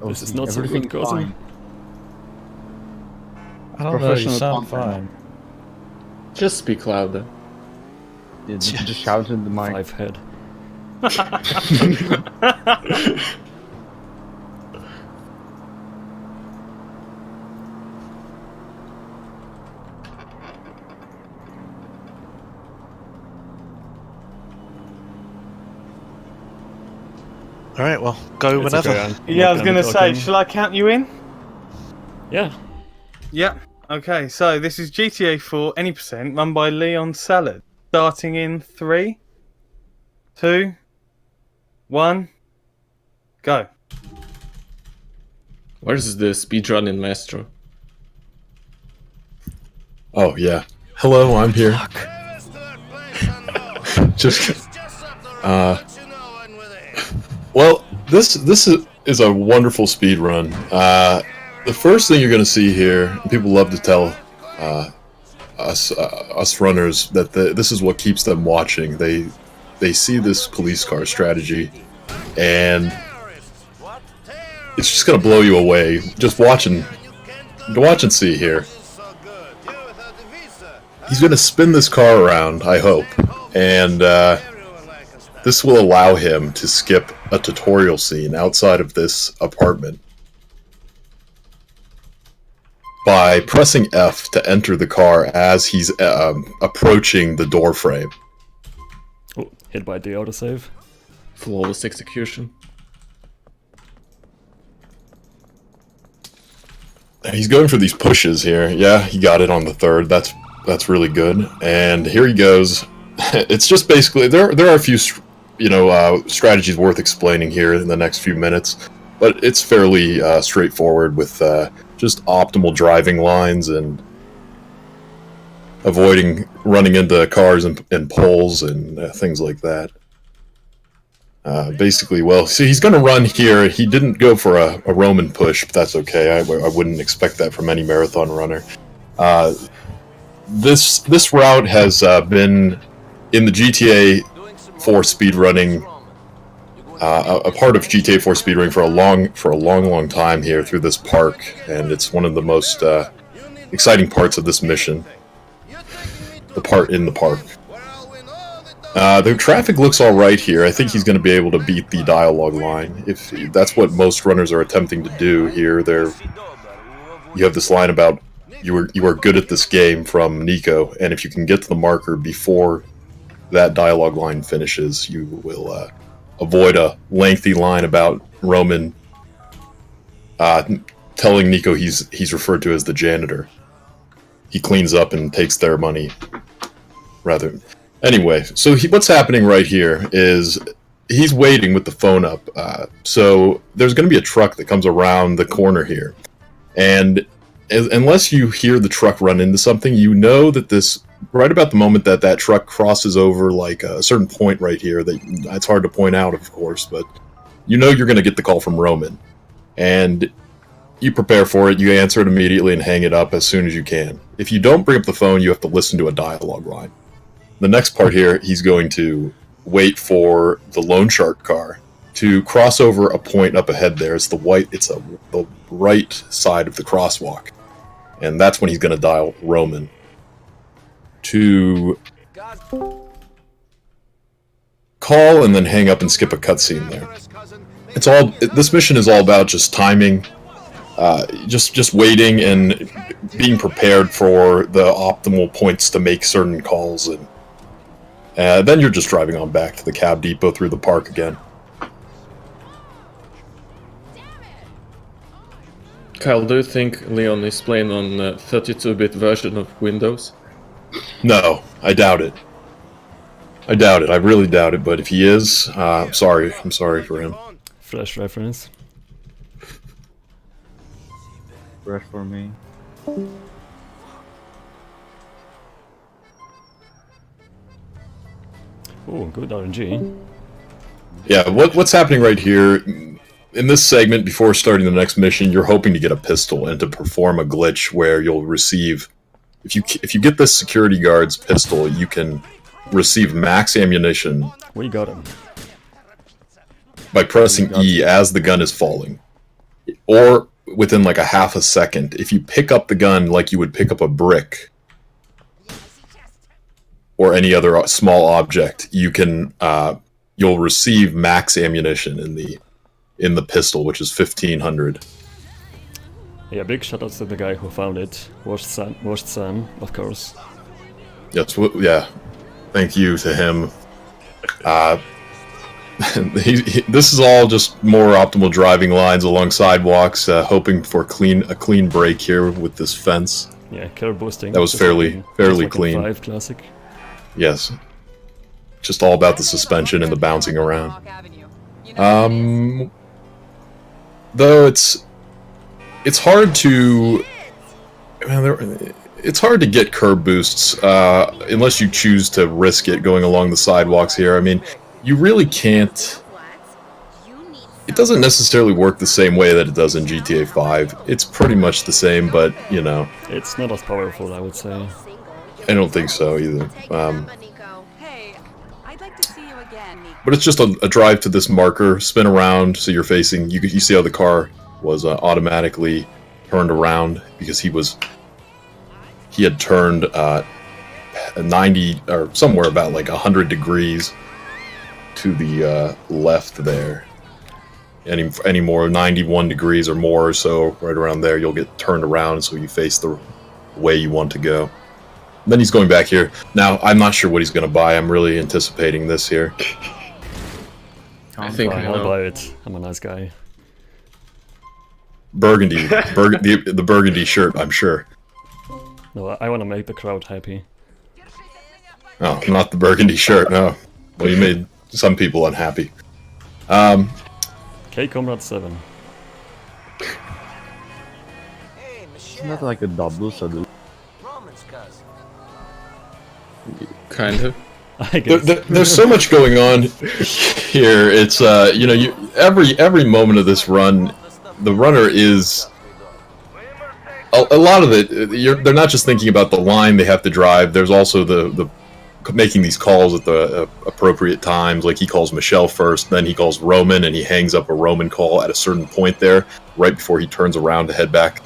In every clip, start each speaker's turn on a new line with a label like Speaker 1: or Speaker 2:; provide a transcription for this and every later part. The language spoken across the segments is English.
Speaker 1: Oh,
Speaker 2: This is not so good,
Speaker 1: fine.
Speaker 3: I don't know, you sound fine.
Speaker 4: Just speak louder.
Speaker 1: Yeah, just shout in the mic.
Speaker 2: 5 head.
Speaker 5: Alright, well, go
Speaker 2: It's
Speaker 5: whenever.
Speaker 2: okay, I'm
Speaker 6: Yeah, I was
Speaker 2: not
Speaker 6: gonna
Speaker 2: be
Speaker 6: say,
Speaker 2: talking.
Speaker 6: shall I count you in?
Speaker 2: Yeah.
Speaker 6: Yep. Okay, so this is GTA 4 Any Percent, run by Leon Salad. Starting in 3, 2, 1, go.
Speaker 4: Where's the speedrunning maestro?
Speaker 7: Oh yeah. Hello, I'm here. Just well, this is a wonderful speed run. The first thing you're going to see here, and people love to tell us runners that this is what keeps them watching. They see this police car strategy, and it's just going to blow you away. Just watch and see here. He's going to spin this car around, I hope, and this will allow him to skip a tutorial scene outside of this apartment by pressing F to enter the car as he's approaching the door frame.
Speaker 2: Oh, hit by the autosave.
Speaker 4: Flawless execution.
Speaker 7: He's going for these pushes here. Yeah, he got it on the third. That's really good. And here he goes. It's just basically there are a few strategies worth explaining here in the next few minutes, but it's fairly straightforward with just optimal driving lines and avoiding running into cars and poles and things like that. Basically, well, see, he's going to run here. He didn't go for a Roman push, but that's okay. I wouldn't expect that from any marathon runner. This route has been in the GTA 4 speedrunning, a part of GTA 4 speedrunning for a long time here through this park, and it's one of the most exciting parts of this mission. The part in the park. The traffic looks all right here. I think he's going to be able to beat the dialogue line. If that's what most runners are attempting to do here, you have this line about you are good at this game from Nico, and if you can get to the marker before that dialogue line finishes, you will avoid a lengthy line about Roman telling Nico he's referred to as the janitor. He cleans up and takes their money. Anyway, so what's happening right here is he's waiting with the phone up. So there's going to be a truck that comes around the corner here, and unless you hear the truck run into something, you know that right about the moment that truck crosses over like a certain point right here, it's hard to point out, of course, but you know you're going to get the call from Roman, and you prepare for it. You answer it immediately and hang it up as soon as you can. If you don't bring up the phone, you have to listen to a dialogue line. The next part here, he's going to wait for the loan shark car to cross over a point up ahead there. It's the right side of the crosswalk. And that's when he's going to dial Roman to call and then hang up and skip a cutscene there. This mission is all about just timing, just waiting and being prepared for the optimal points to make certain calls, and then you're just driving on back to the cab depot through the park again.
Speaker 4: Kyle, do you think Leon is playing on a 32-bit version of Windows?
Speaker 7: No, I doubt it. I really doubt it, but if he is, I'm sorry for him.
Speaker 2: Flash reference.
Speaker 1: Fresh for me.
Speaker 2: Oh, good RNG.
Speaker 7: Yeah, what's happening right here, in this segment, before starting the next mission, you're hoping to get a pistol and to perform a glitch where you'll receive... If you get this security guard's pistol, you can receive max ammunition.
Speaker 2: We got him.
Speaker 7: By pressing E as the gun is falling. or within like a half a second, if you pick up the gun like you would pick up a brick or any other small object, you can you'll receive max ammunition in the pistol, which is 1500.
Speaker 2: Yeah, big shoutouts to the guy who found it. Washed Sam, of course.
Speaker 7: Yes, yeah. Thank you to him. This is all just more optimal driving lines along sidewalks, hoping for a clean break here with this fence.
Speaker 2: Yeah, curb boosting.
Speaker 7: That was
Speaker 2: just
Speaker 7: fairly
Speaker 2: like
Speaker 7: clean.
Speaker 2: In 5 classic.
Speaker 7: Yes. Just all about the suspension and the bouncing around. Though it's hard to... it's hard to get curb boosts unless you choose to risk it going along the sidewalks here. I mean, you really can't... It doesn't necessarily work the same way that it does in GTA 5. It's pretty much the same, but, you know...
Speaker 2: It's not as powerful, I would say.
Speaker 7: I don't think so, either.
Speaker 8: Hey, I'd like to see you again, Nico.
Speaker 7: But it's just a drive to this marker, spin around, so you're facing... You see how the car was automatically turned around, because he had turned 90, or somewhere about like 100 degrees to the left there. Any more 91 degrees or more, so right around there you'll get turned around, so you face the way you want to go. Then he's going back here. Now, I'm not sure what he's going to buy. I'm really anticipating this here.
Speaker 4: I think I
Speaker 2: I'll
Speaker 4: know.
Speaker 2: buy it. I'm a nice guy.
Speaker 7: Burgundy. The burgundy shirt, I'm sure.
Speaker 2: No, I want to make the crowd happy.
Speaker 7: Oh, not the burgundy shirt, no. Well, you made some people unhappy.
Speaker 2: Okay, Comrade 7.
Speaker 1: Not like a double salute.
Speaker 4: Kind of.
Speaker 2: I guess.
Speaker 7: There's so much going on here. It's you know, every moment of this run, the runner is a lot of it. They're not just thinking about the line they have to drive. There's also the making these calls at the appropriate times. Like he calls Michelle first, then he calls Roman, and he hangs up a Roman call at a certain point there, right before he turns around to head back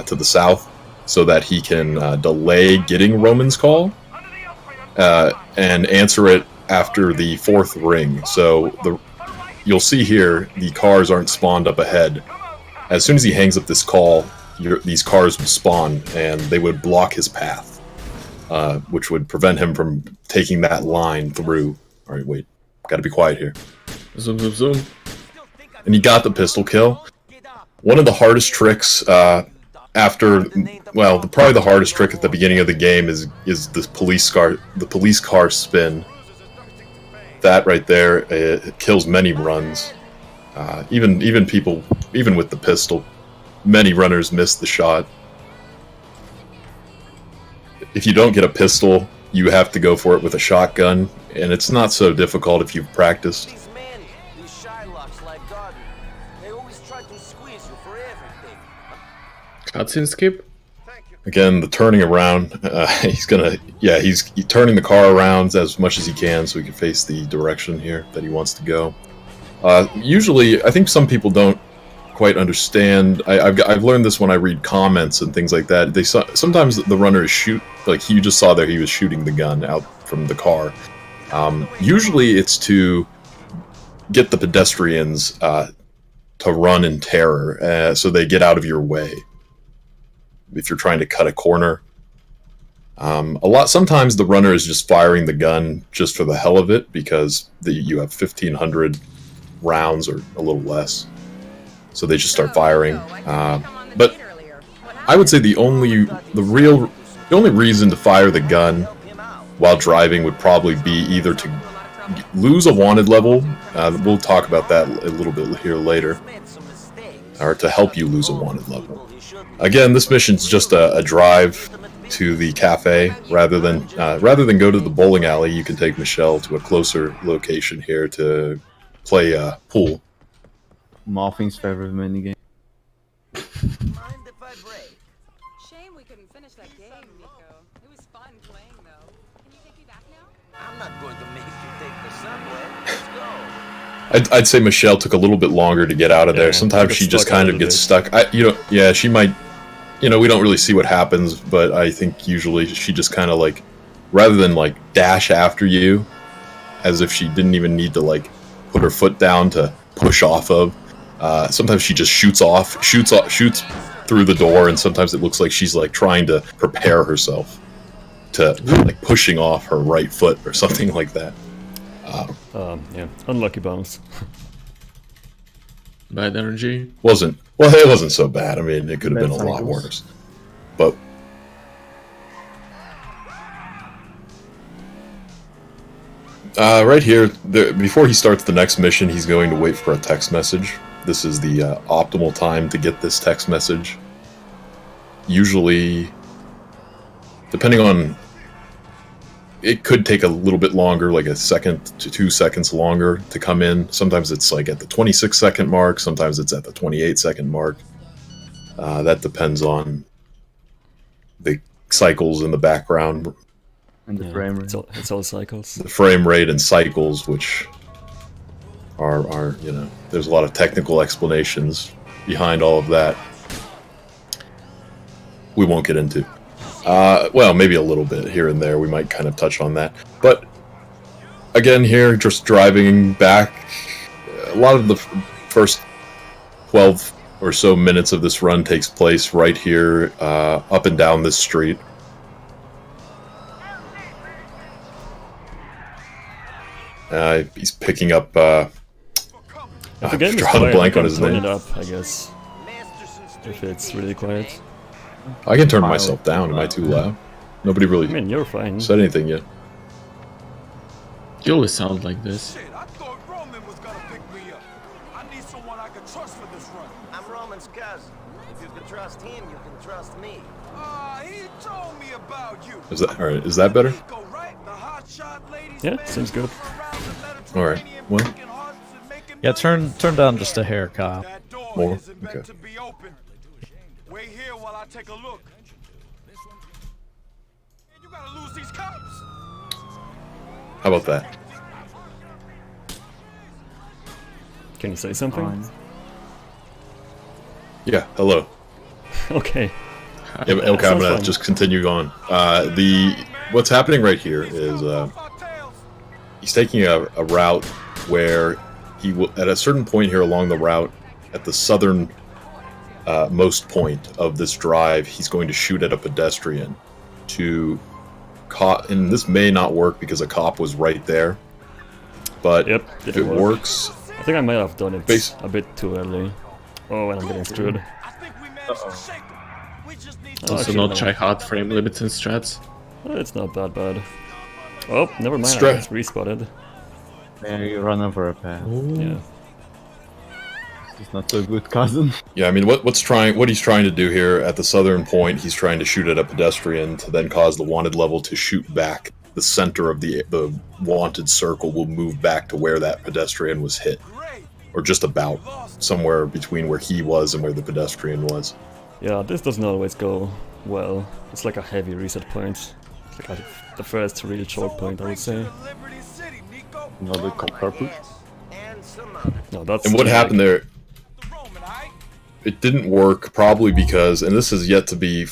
Speaker 7: to the south, so that he can delay getting Roman's call. And answer it after the 4th ring. So you'll see here the cars aren't spawned up ahead. As soon as he hangs up this call, these cars will spawn and they would block his path, which would prevent him from taking that line through. All right, wait, gotta be quiet here.
Speaker 4: Zoom, zoom, zoom.
Speaker 7: And he got the pistol kill. One of the hardest tricks probably the hardest trick at the beginning of the game is the police car spin. That right there, it kills many runs. Even people, even with the pistol, many runners miss the shot. If you don't get a pistol, you have to go for it with a shotgun, and it's not so difficult if you've practiced.
Speaker 9: These men, these Shylocks like Gordon, they always try to squeeze you for everything.
Speaker 4: Cutscene skip?
Speaker 7: Again, the turning around, he's turning the car around as much as he can so he can face the direction here that he wants to go. Usually, I think some people don't quite understand. I've learned this when I read comments and things like that. Sometimes the runners shoot, like you just saw there, he was shooting the gun out from the car. Usually it's to get the pedestrians to run in terror, so they get out of your way. If you're trying to cut a corner. Sometimes the runner is just firing the gun just for the hell of it, because you have 1,500 rounds or a little less. So they just start firing. But I would say the only reason to fire the gun while driving would probably be either to lose a wanted level, we'll talk about that a little bit here later, or to help you lose a wanted level. Again, this mission's just a drive to the cafe. Rather than go to the bowling alley, you can take Michelle to a closer location here to play pool.
Speaker 1: Morphin's favorite minigame.
Speaker 9: Mind if I break?
Speaker 8: Shame we couldn't finish that game, Nico. It was fun playing, though. Can you take me back now?
Speaker 9: I'm not going to make you take the subway. Let's go.
Speaker 7: I'd say Michelle took a little bit longer to get out of there.
Speaker 2: Yeah,
Speaker 7: Sometimes she just kind of gets stuck. Yeah, she might. You know, we don't really see what happens, but I think usually she just kind of like, rather than like dash after you, as if she didn't even need to like put her foot down to push off of. Sometimes she just shoots through the door, and sometimes it looks like she's like trying to prepare herself to like pushing off her right foot or something like that.
Speaker 2: Yeah, unlucky bounce.
Speaker 4: Bad energy.
Speaker 7: It wasn't so bad. I mean, it could have been a lot worse. But right here, before he starts the next mission, he's going to wait for a text message. This is the optimal time to get this text message. Usually, depending on, it could take a little bit longer, like a second to 2 seconds longer to come in. Sometimes it's like at the 26-second mark. Sometimes it's at the 28-second mark. That depends on the cycles in the background.
Speaker 1: And the frame rate.
Speaker 2: It's all cycles.
Speaker 7: The frame rate and cycles, which are you know, there's a lot of technical explanations behind all of that. We won't get into. Well, maybe a little bit here and there. We might kind of touch on that. But again, here, just driving back, a lot of the first 12 or so minutes of this run takes place right here, up and down this street. He's picking up.
Speaker 2: If the game is
Speaker 7: drawing
Speaker 2: quiet,
Speaker 7: a blank
Speaker 2: I
Speaker 7: on
Speaker 2: can
Speaker 7: his
Speaker 2: turn
Speaker 7: name.
Speaker 2: it up, I guess. If it's really quiet.
Speaker 7: I can turn myself down. Am I too loud? Nobody
Speaker 2: I
Speaker 7: really
Speaker 2: mean, you're fine.
Speaker 7: said anything yet.
Speaker 4: You always sound like this.
Speaker 9: Shit, I thought Roman was gonna pick me up. I need someone I can trust for this run. I'm Roman's cousin. If you can trust him, you can trust me. He told me about you.
Speaker 7: Is that all right? Is that better?
Speaker 2: Yeah, seems good.
Speaker 7: All right. Well,
Speaker 3: Yeah, turn down just a hair, Kyle.
Speaker 7: more. Okay.
Speaker 9: Wait here while I take a look. You gotta lose these cops.
Speaker 7: How about that?
Speaker 2: Can you say something?
Speaker 1: Fine.
Speaker 7: Yeah. Hello.
Speaker 2: Okay.
Speaker 7: Yeah, okay, I'm
Speaker 2: Sounds
Speaker 7: gonna
Speaker 2: fun.
Speaker 7: just continue on. What's happening right here is he's taking a route where he will, at a certain point here along the route, at the southern most point of this drive, he's going to shoot at a pedestrian to and this may not work because a cop was right there, but
Speaker 2: Yep,
Speaker 7: if it
Speaker 2: didn't work.
Speaker 7: works,
Speaker 2: I think I might have done it
Speaker 7: Base-
Speaker 2: a bit too early. Oh, and I'm getting screwed.
Speaker 9: I think we managed to shake them. We just need
Speaker 2: Oh,
Speaker 4: Also
Speaker 2: actually,
Speaker 4: not
Speaker 2: no.
Speaker 4: try hard frame limits and strats.
Speaker 2: It's not that bad. Oh, never mind,
Speaker 7: Stra-
Speaker 2: I got respotted.
Speaker 1: Yeah, you run over a path.
Speaker 2: Yeah.
Speaker 1: It's not so good, cousin.
Speaker 7: yeah, I mean, what he's trying to do here at the southern point, he's trying to shoot at a pedestrian to then cause the wanted level to shoot back. The center of the wanted circle will move back to where that pedestrian was hit, or just about somewhere between where he was and where the pedestrian was.
Speaker 2: Yeah, this doesn't always go well. It's like a heavy reset point. It's like the first real choke point, I would say.
Speaker 1: Another cop carpet.
Speaker 2: No, that's.
Speaker 7: And what
Speaker 2: just
Speaker 7: happened
Speaker 2: like-
Speaker 7: there? It didn't work, probably because, and this is yet to be,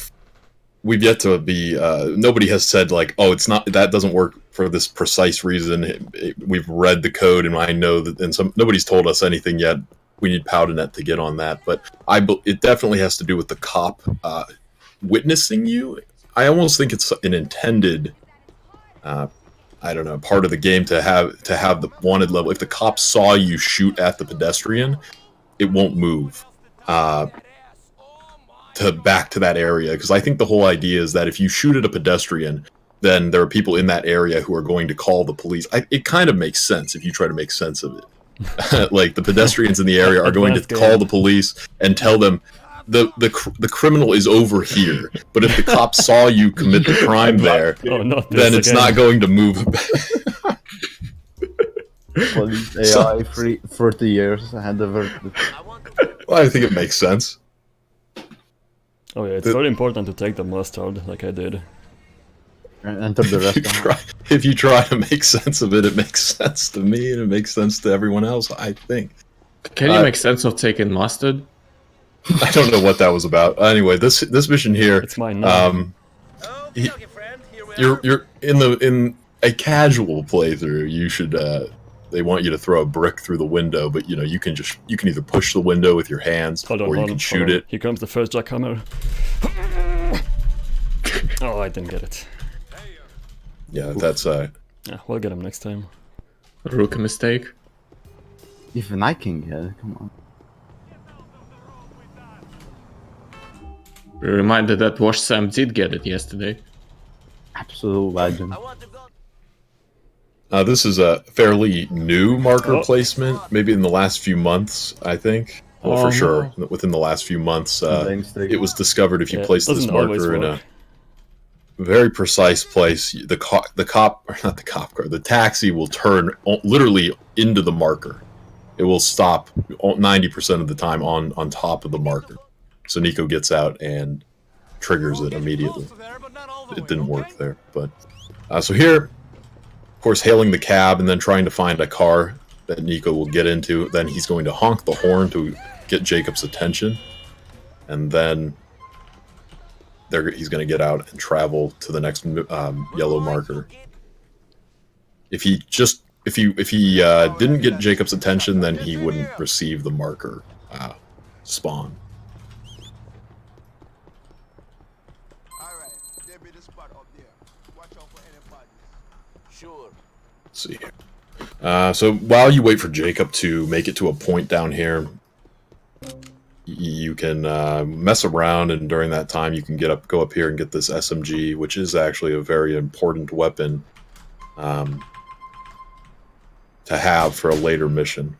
Speaker 7: nobody has said like, oh, it's not, that doesn't work for this precise reason. We've read the code, and I know that, and nobody's told us anything yet. We need Powdernet to get on that, but it definitely has to do with the cop witnessing you. I almost think it's an intended, I don't know, part of the game to have the wanted level. If the cop saw you shoot at the pedestrian, it won't move back to that area, because I think the whole idea is that if you shoot at a pedestrian, then there are people in that area who are going to call the police. It kind of makes sense if you try to make sense of it. Like the pedestrians in the area are going to call the police and tell them the criminal is over here. But if the cop saw you commit the crime there,
Speaker 2: Oh, not this
Speaker 7: then it's
Speaker 2: again.
Speaker 7: not going to move.
Speaker 1: Police AI 30 years ahead of her.
Speaker 7: Well, I think it makes sense.
Speaker 2: Oh yeah, it's very important to take the mustard, like I did.
Speaker 1: And enter the restaurant.
Speaker 7: if you try to make sense of it, it makes sense to me and it makes sense to everyone else, I think.
Speaker 4: Can you make sense of taking mustard?
Speaker 7: I don't know what that was about. Anyway, this mission here,
Speaker 2: It's mine now.
Speaker 7: you're in a casual playthrough. You should they want you to throw a brick through the window, but you know you can either push the window with your hands or you can shoot it.
Speaker 2: Here comes the first jackhammer. Oh, I didn't get it.
Speaker 7: Yeah, that's
Speaker 2: Yeah, we'll get him next time.
Speaker 4: Rookie mistake.
Speaker 1: Even I can get it. Come on.
Speaker 4: Reminded that Wash Sam did get it yesterday.
Speaker 1: Absolute legend.
Speaker 7: This is a fairly new marker
Speaker 2: Oh.
Speaker 7: placement, maybe in the last few months, I think. Well,
Speaker 4: Oh,
Speaker 7: for sure, within the last few months, it was discovered if you
Speaker 2: Yeah,
Speaker 7: place this
Speaker 2: doesn't always
Speaker 7: marker in a
Speaker 2: work.
Speaker 7: very precise place, the cop, or not the cop car, the taxi will turn literally into the marker. It will stop 90% of the time on top of the marker. So Nico gets out and triggers it immediately. It didn't work there, but so here, of course, hailing the cab and then trying to find a car that Nico will get into. Then he's going to honk the horn to get Jacob's attention, and then he's going to get out and travel to the next yellow marker. If he didn't get Jacob's attention, then he wouldn't receive the marker spawn. Let's see here. So while you wait for Jacob to make it to a point down here, you can mess around, and during that time you can go up here and get this SMG, which is actually a very important weapon to have for a later mission.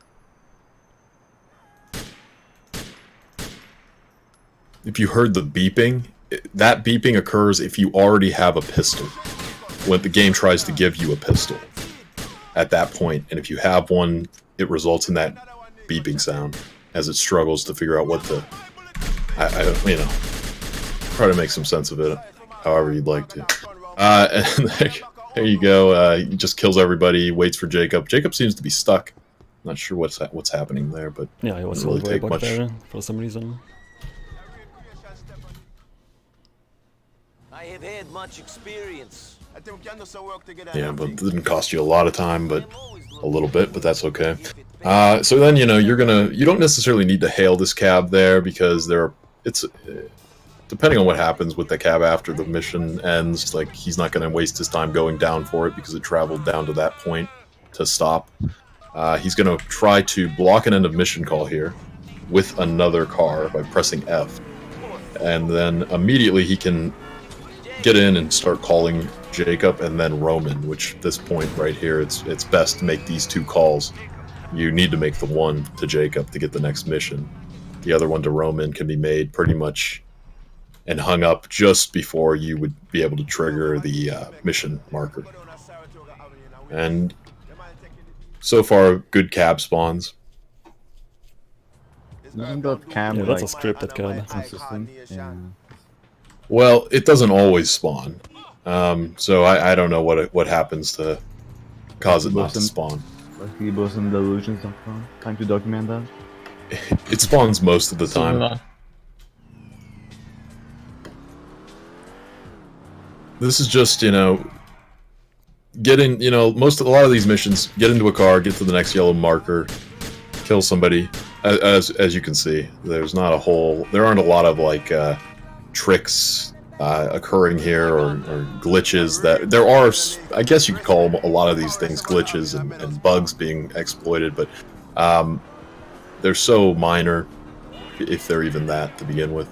Speaker 7: If you heard the beeping, that beeping occurs if you already have a pistol, when the game tries to give you a pistol at that point, and if you have one, it results in that beeping sound as it struggles to figure out what the... you know, try to make some sense of it however you'd like to. And there you go. He just kills everybody, waits for Jacob. Jacob seems to be stuck. Not sure what's happening there, but
Speaker 2: Yeah, he was
Speaker 7: doesn't
Speaker 2: all
Speaker 7: really
Speaker 2: the way
Speaker 7: take
Speaker 2: back
Speaker 7: much.
Speaker 2: there for some reason.
Speaker 9: I have had much experience.
Speaker 7: Yeah, but it didn't cost you a lot of time, but a little bit, but that's okay. So then, you know, you don't necessarily need to hail this cab there, because depending on what happens with the cab after the mission ends, like, he's not going to waste his time going down for it because it traveled down to that point to stop. He's going to try to block an end of mission call here with another car by pressing F. And then immediately he can get in and start calling Jacob and then Roman, which at this point right here, it's best to make these two calls. You need to make the one to Jacob to get the next mission. The other one to Roman can be made pretty much and hung up just before you would be able to trigger the mission marker. And so far, good cab spawns.
Speaker 1: Isn't that cam
Speaker 2: Yeah, that's a
Speaker 1: like
Speaker 2: scripted cab.
Speaker 1: consistent? Yeah.
Speaker 7: Well, it doesn't always spawn. So I don't know what happens to cause it not to spawn.
Speaker 1: Like Hebrews and Delusions.com. Time to document that.
Speaker 7: It spawns most of the time. This is just, you know, getting, you know, a lot of these missions, get into a car, get to the next yellow marker, kill somebody. As you can see, there aren't a lot of like tricks occurring here or glitches that there are. I guess you could call a lot of these things glitches and bugs being exploited, but they're so minor, if they're even that to begin with.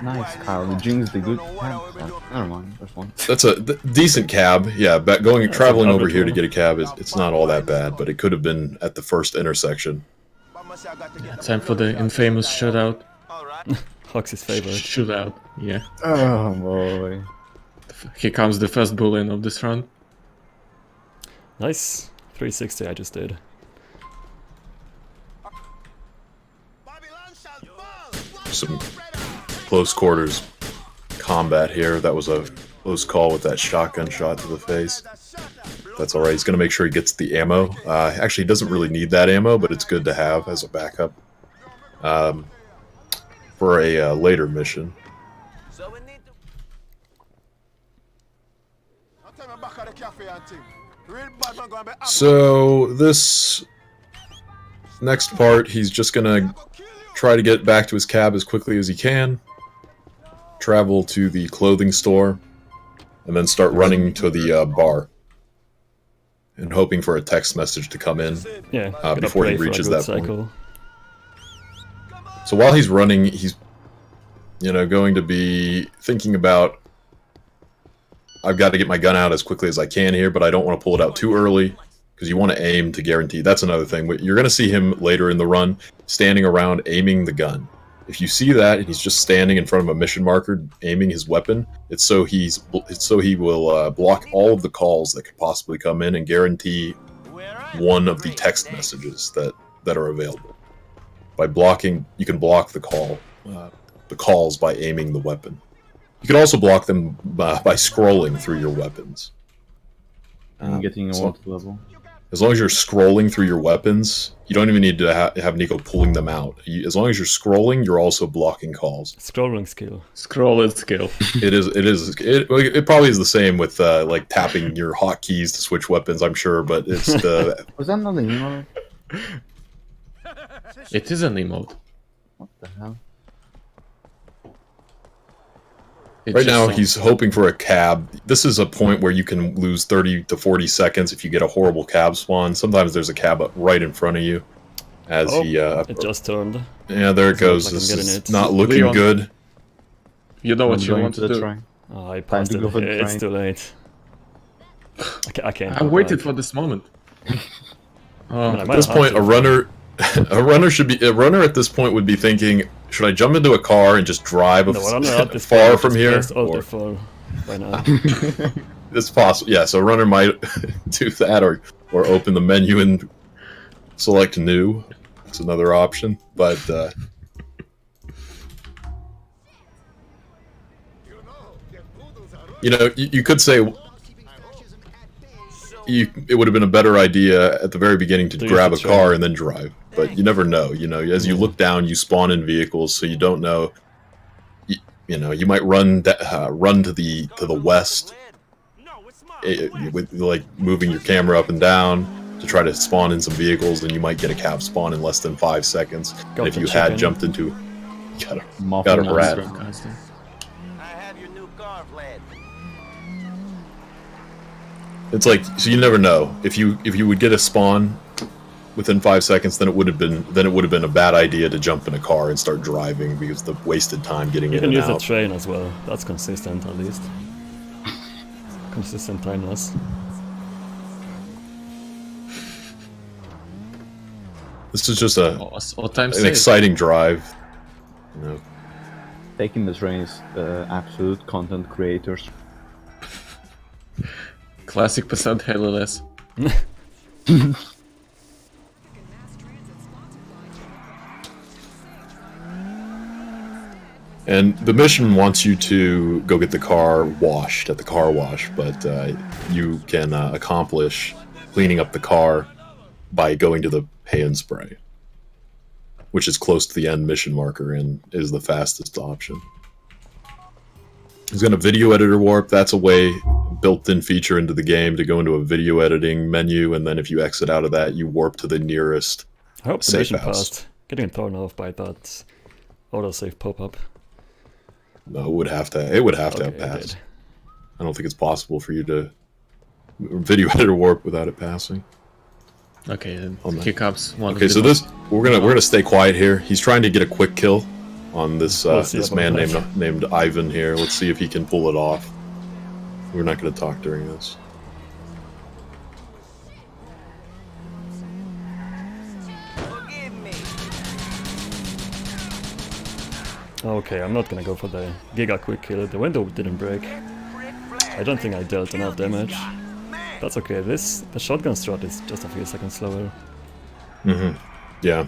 Speaker 1: Nice, Kyle. The Jinx the good cab. Never mind, there's one.
Speaker 7: That's a decent cab, yeah. But traveling over here to get a cab it's not all that bad, but it could have been at the first intersection.
Speaker 4: Time for the infamous shootout.
Speaker 2: Hux's favorite.
Speaker 4: Shootout, yeah.
Speaker 1: Oh boy.
Speaker 4: Here comes the first bullet of this run.
Speaker 2: Nice. 360 I just did.
Speaker 7: Some close quarters combat here. That was a close call with that shotgun shot to the face. That's alright, he's going to make sure he gets the ammo. Actually, he doesn't really need that ammo, but it's good to have as a backup. For a later mission. So, this next part, he's just going to try to get back to his cab as quickly as he can. Travel to the clothing store. And then start running to the bar. And hoping for a text message to come in before he reaches that point. So while he's running, he's going to be thinking about, I've got to get my gun out as quickly as I can here, but I don't want to pull it out too early, because you want to aim to guarantee. That's another thing. You're going to see him later in the run standing around aiming the gun. If you see that and he's just standing in front of a mission marker aiming his weapon, it's so he will block all of the calls that could possibly come in and guarantee one of the text messages that are available. By blocking, you can block the calls by aiming the weapon. You can also block them by scrolling through your weapons.
Speaker 1: And getting a water level.
Speaker 7: As long as you're scrolling through your weapons, you don't even need to have Nico pulling them out. As long as you're scrolling, you're also blocking calls.
Speaker 2: Scrolling skill.
Speaker 4: Scrolling skill.
Speaker 7: It probably is the same with like tapping your hotkeys to switch weapons, I'm sure, but it's the...
Speaker 1: Was that not an emote?
Speaker 4: It is an emote.
Speaker 1: What the hell?
Speaker 7: Right now, he's hoping for a cab. This is a point where you can lose 30 to 40 seconds if you get a horrible cab spawn. Sometimes there's a cab up right in front of you. As
Speaker 2: it just turned.
Speaker 7: Yeah, there it goes. This is not looking good.
Speaker 4: You know what you want to do.
Speaker 2: Oh, I passed it. It's too late. I can't.
Speaker 4: I waited for this moment.
Speaker 7: At this point, a runner at this point would be thinking, should I jump into a car and just drive far from here?
Speaker 2: By now.
Speaker 7: It's possible. Yeah, so a runner might do that or open the menu and select new. That's another option. But you could say it would have been a better idea at the very beginning to grab a car and then drive. But you never know. As you look down, you spawn in vehicles, so you don't know. You might run to the west, with like moving your camera up and down to try to spawn in some vehicles, and you might get a cab spawn in less than 5 seconds. And if you had jumped into, got a rat. It's like, so you never know. If you would get a spawn within 5 seconds, then it would have been a bad idea to jump in a car and start driving, because the wasted time getting in and out.
Speaker 2: You can use a train as well. That's consistent, at least. Consistent time loss.
Speaker 7: This is just an exciting drive.
Speaker 1: Taking the train is absolute content creators.
Speaker 4: Classic percent Halo less.
Speaker 7: And the mission wants you to go get the car washed at the car wash, but you can accomplish cleaning up the car by going to the pay and spray, which is close to the end mission marker and is the fastest option. He's got a video editor warp. That's a built-in feature into the game to go into a video editing menu, and then if you exit out of that, you warp to the nearest
Speaker 2: I hope the
Speaker 7: safe
Speaker 2: mission
Speaker 7: house.
Speaker 2: passed. Getting thrown off by that autosave pop-up.
Speaker 7: No, it would have to have passed. I don't think it's possible for you to video editor warp without it passing.
Speaker 4: Okay, then hiccups.
Speaker 7: Okay, so we're gonna stay quiet here. He's trying to get a quick kill on this this man named Ivan here. Let's see if he can pull it off. We're not gonna talk during this.
Speaker 2: Okay, I'm not gonna go for the Giga quick kill. The window didn't break. I don't think I dealt enough damage. That's okay. The shotgun strat is just a few seconds slower.
Speaker 7: Yeah.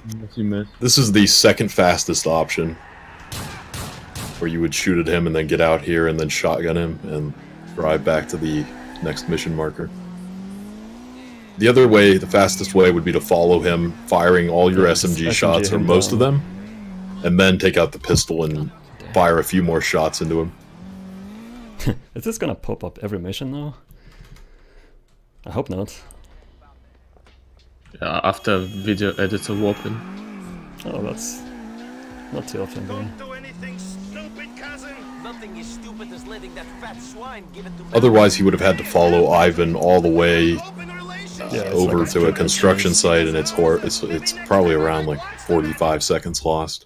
Speaker 7: This is the second fastest option, where you would shoot at him and then get out here and then shotgun him, and drive back to the next mission marker. The other way, the fastest way, would be to follow him, firing all your SMG shots, or most of them, and then take out the pistol and fire a few more shots into him.
Speaker 2: Is this gonna pop up every mission now? I hope not.
Speaker 4: Yeah, after video editor walking.
Speaker 2: Oh, that's not too often going.
Speaker 7: Otherwise, he would have had to follow Ivan all the way over
Speaker 2: like
Speaker 7: to a construction site, and it's probably around like 45 seconds lost.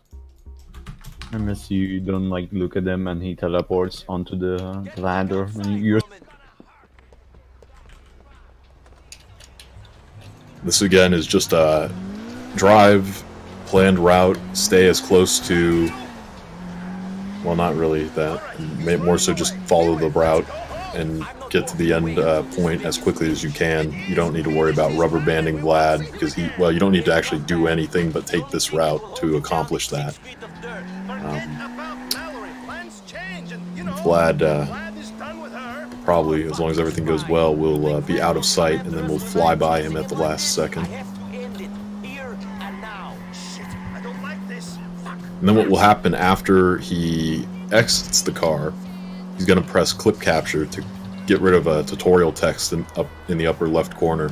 Speaker 1: Unless you don't like look at them and he teleports onto the ladder and you're...
Speaker 7: This again is just a drive, planned route, stay as close to, well, not really that, more so just follow the route and get to the end point as quickly as you can. You don't need to worry about rubber banding Vlad, because you don't need to actually do anything but take this route to accomplish that. Vlad, probably, as long as everything goes well, will be out of sight, and then we'll fly by him at the last second. And then what will happen after he exits the car, he's going to press clip capture to get rid of a tutorial text up in the upper left corner.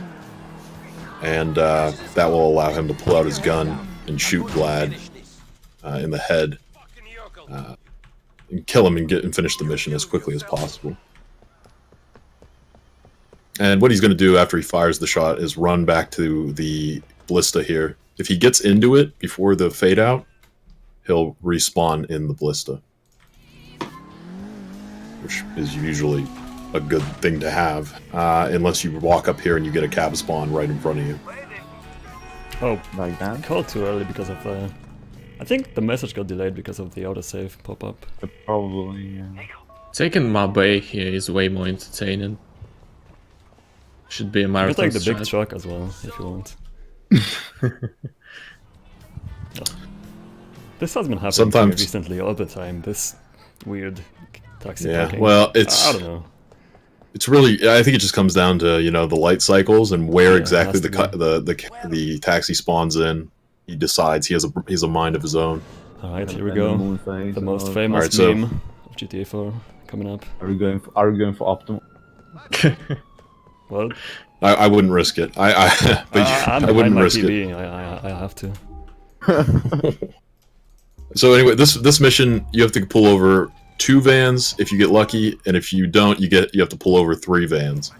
Speaker 7: And that will allow him to pull out his gun and shoot Vlad in the head. And kill him and finish the mission as quickly as possible. And what he's going to do after he fires the shot is run back to the ballista here. If he gets into it before the fade out, he'll respawn in the ballista, which is usually a good thing to have, unless you walk up here and you get a cab spawn right in front of you.
Speaker 2: Oh,
Speaker 1: Like that?
Speaker 2: called too early because of the... I think the message got delayed because of the autosave pop-up.
Speaker 1: Probably, yeah.
Speaker 4: Taking my bay here is way more entertaining. Should be a
Speaker 2: You can
Speaker 4: marathon
Speaker 2: take the big
Speaker 4: strat.
Speaker 2: truck as well, if you want. Oh. This has been happening
Speaker 7: Sometimes-
Speaker 2: recently all the time, this weird taxi
Speaker 7: Yeah,
Speaker 2: parking.
Speaker 7: well,
Speaker 2: I don't know.
Speaker 7: it's really, I think it just comes down to, the light cycles and where
Speaker 2: Yeah,
Speaker 7: exactly
Speaker 2: it has to
Speaker 7: the taxi spawns in. He decides he has a mind of his own.
Speaker 2: Alright, here we
Speaker 1: And the
Speaker 2: go.
Speaker 1: moon phase
Speaker 2: The
Speaker 1: and
Speaker 2: most
Speaker 1: all.
Speaker 2: famous
Speaker 7: Alright, so-
Speaker 2: meme of GTA 4 coming up.
Speaker 1: Are we going for optimal?
Speaker 2: Well,
Speaker 7: I wouldn't risk it.
Speaker 2: I'm
Speaker 7: I wouldn't
Speaker 2: behind my
Speaker 7: risk it.
Speaker 2: PB. I have to.
Speaker 7: So anyway, this mission, you have to pull over 2 vans if you get lucky, and if you don't, you have to pull over 3 vans.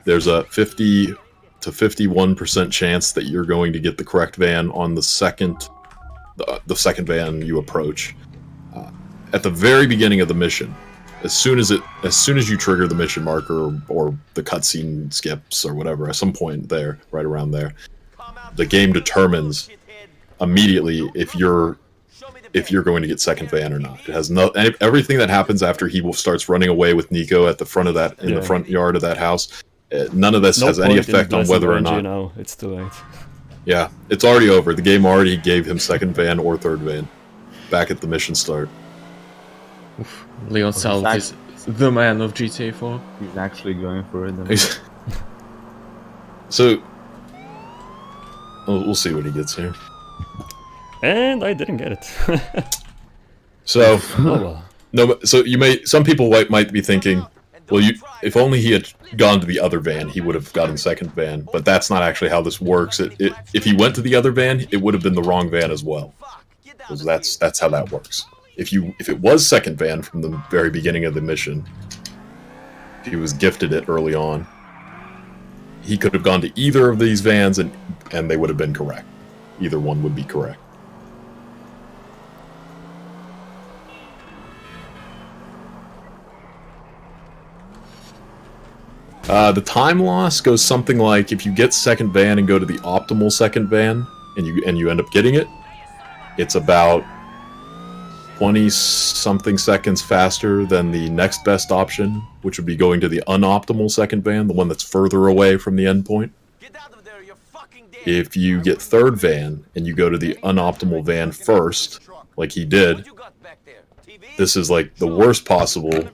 Speaker 7: There's a 50 to 51% chance that you're going to get the correct van on the second van you approach. At the very beginning of the mission, as soon as you trigger the mission marker or the cutscene skips or whatever, at some point there, right around there, the game determines immediately if you're going to get second van or not. It has everything that happens after he starts running away with Nico at the front of that the front yard of that house. None of this has any effect on whether or not.
Speaker 2: Now. It's too late.
Speaker 7: Yeah, it's already over. The game already gave him second van or third van back at the mission start.
Speaker 4: Leon Salve is the man of GTA 4.
Speaker 1: He's actually going for it. Then.
Speaker 7: So we'll see what he gets here.
Speaker 2: And I didn't get it.
Speaker 7: So
Speaker 2: Oh well.
Speaker 7: no, so some people might be thinking, well, if only he had gone to the other van, he would have gotten second van. But that's not actually how this works. If he went to the other van, it would have been the wrong van as well. Because that's how that works. If it was second van from the very beginning of the mission, if he was gifted it early on, he could have gone to either of these vans and they would have been correct. Either one would be correct. The time loss goes something like, if you get second van and go to the optimal second van, and you end up getting it, it's about 20-something seconds faster than the next best option, which would be going to the unoptimal second van, the one that's further away from the endpoint. If you get third van, and you go to the unoptimal van first, like he did, this is like the worst possible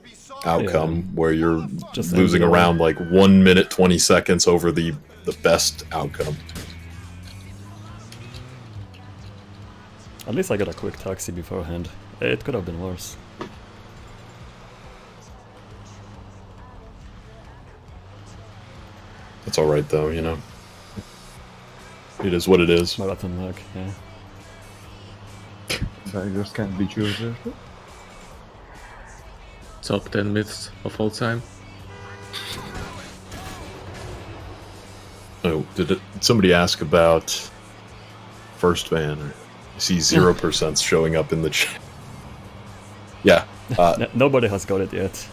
Speaker 7: outcome where you're
Speaker 2: Just
Speaker 7: losing
Speaker 2: end it all.
Speaker 7: around like 1 minute 20 seconds over the best outcome.
Speaker 2: At least I got a quick taxi beforehand. It could have been worse.
Speaker 7: It's all right though, you know. It is what it is.
Speaker 2: Marathon luck, yeah.
Speaker 1: Beggars can't be choosers.
Speaker 4: Top 10 myths of all time.
Speaker 7: Oh, did somebody ask about first van? I see 0% showing up in the chat. Yeah,
Speaker 2: Nobody has got it yet.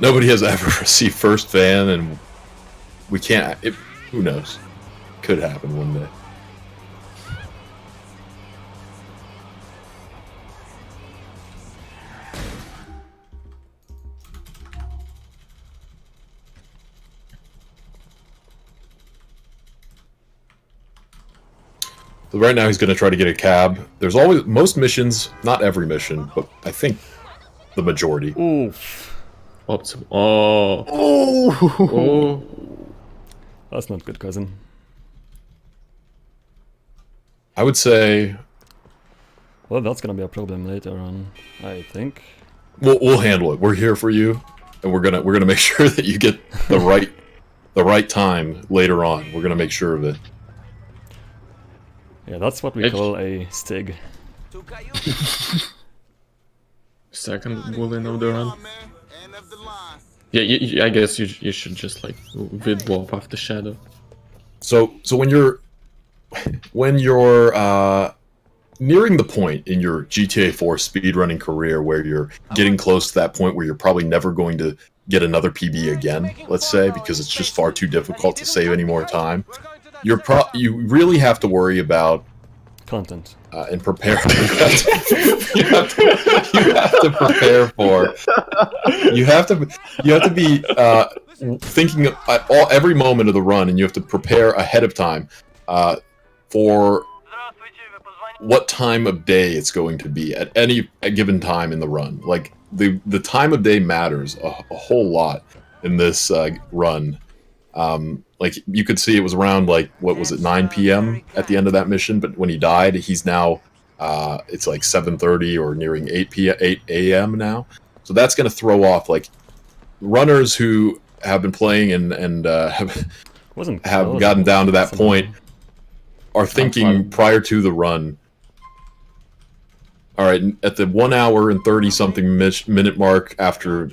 Speaker 7: nobody has ever received first van, and we can't. Who knows? Could happen one day. So right now he's going to try to get a cab. There's always, most missions, not every mission, but I think the majority.
Speaker 2: Oof.
Speaker 4: Optimal. Oh.
Speaker 2: That's not good, cousin.
Speaker 7: I would say
Speaker 2: Well, that's gonna be a problem later on, I think.
Speaker 7: we'll handle it. We're here for you, and we're gonna make sure that you get the right time later on. We're gonna make sure of it.
Speaker 2: Yeah, that's what we call a stig.
Speaker 4: Second bullet of the run. Yeah, I guess you should just like withdraw off the shadow.
Speaker 7: So when you're nearing the point in your GTA 4 speedrunning career where you're getting close to that point where you're probably never going to get another PB again, let's say, because it's just far too difficult to save any more time, you really have to worry about
Speaker 2: Content.
Speaker 7: and prepare. You have to prepare for. You have to be thinking at every moment of the run, and you have to prepare ahead of time for what time of day it's going to be at any given time in the run. Like the time of day matters a whole lot in this run. Like you could see it was around like, what was it, 9 p.m. at the end of that mission, but when he died, he's now it's like 7:30 or nearing 8 a.m. now. So that's going to throw off like runners who have been playing and have gotten down to that point are thinking prior to the run. All right, at the 1 hour and 30 something minute mark after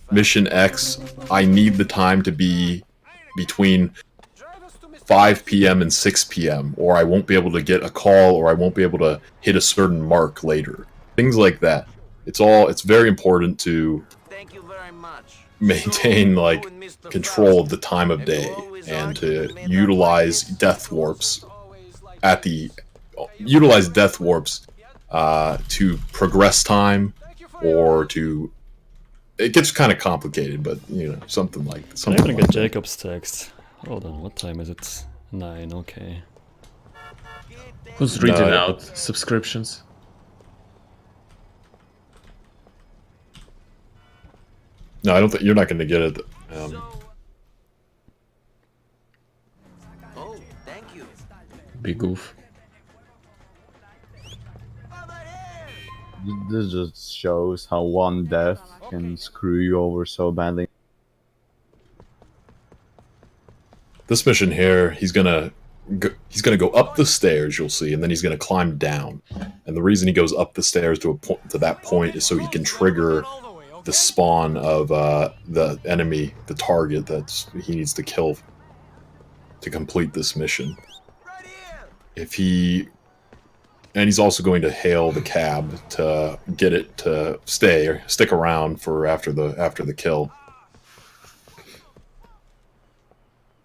Speaker 7: mission X, I need the time to be between 5 p.m. and 6 p.m. or I won't be able to get a call, or I won't be able to hit a certain mark later. Things like that. It's very important to maintain like control of the time of day and to utilize death warps to progress time, or to. It gets kind of complicated, but you know, something like
Speaker 2: I'm gonna get Jacob's text. Hold on, what time is it? 9, okay.
Speaker 4: Who's reading out subscriptions?
Speaker 7: No, I don't think you're not going to get it.
Speaker 4: Big goof.
Speaker 1: This just shows how one death can screw you over so badly.
Speaker 7: This mission here, he's gonna go up the stairs, you'll see, and then he's gonna climb down. And the reason he goes up the stairs to that point is so he can trigger the spawn of the enemy, the target that he needs to kill to complete this mission. And he's also going to hail the cab to get it to stick around for after the kill.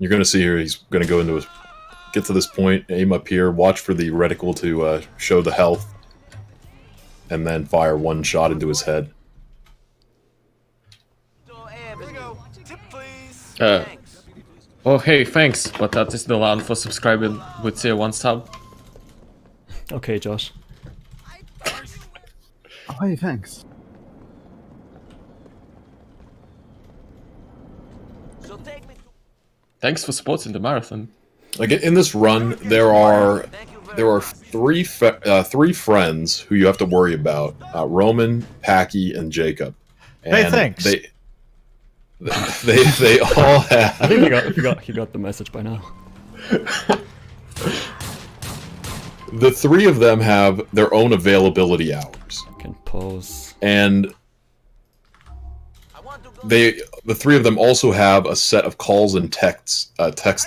Speaker 7: You're going to see here he's going to go into get to this point, aim up here, watch for the reticle to show the health, and then fire one shot into his head.
Speaker 4: Oh hey, thanks, but that is the land for subscribing with tier 1 sub.
Speaker 2: Okay, Josh.
Speaker 1: Oh, hey, thanks.
Speaker 4: Thanks for supporting the marathon.
Speaker 7: Like in this run, there are three friends who you have to worry about: Roman, Packy, and Jacob. And
Speaker 3: Hey, thanks.
Speaker 7: They all have.
Speaker 2: I think he got the message by now.
Speaker 7: The three of them have their own availability hours.
Speaker 2: I can pause.
Speaker 7: And the three of them also have a set of calls and text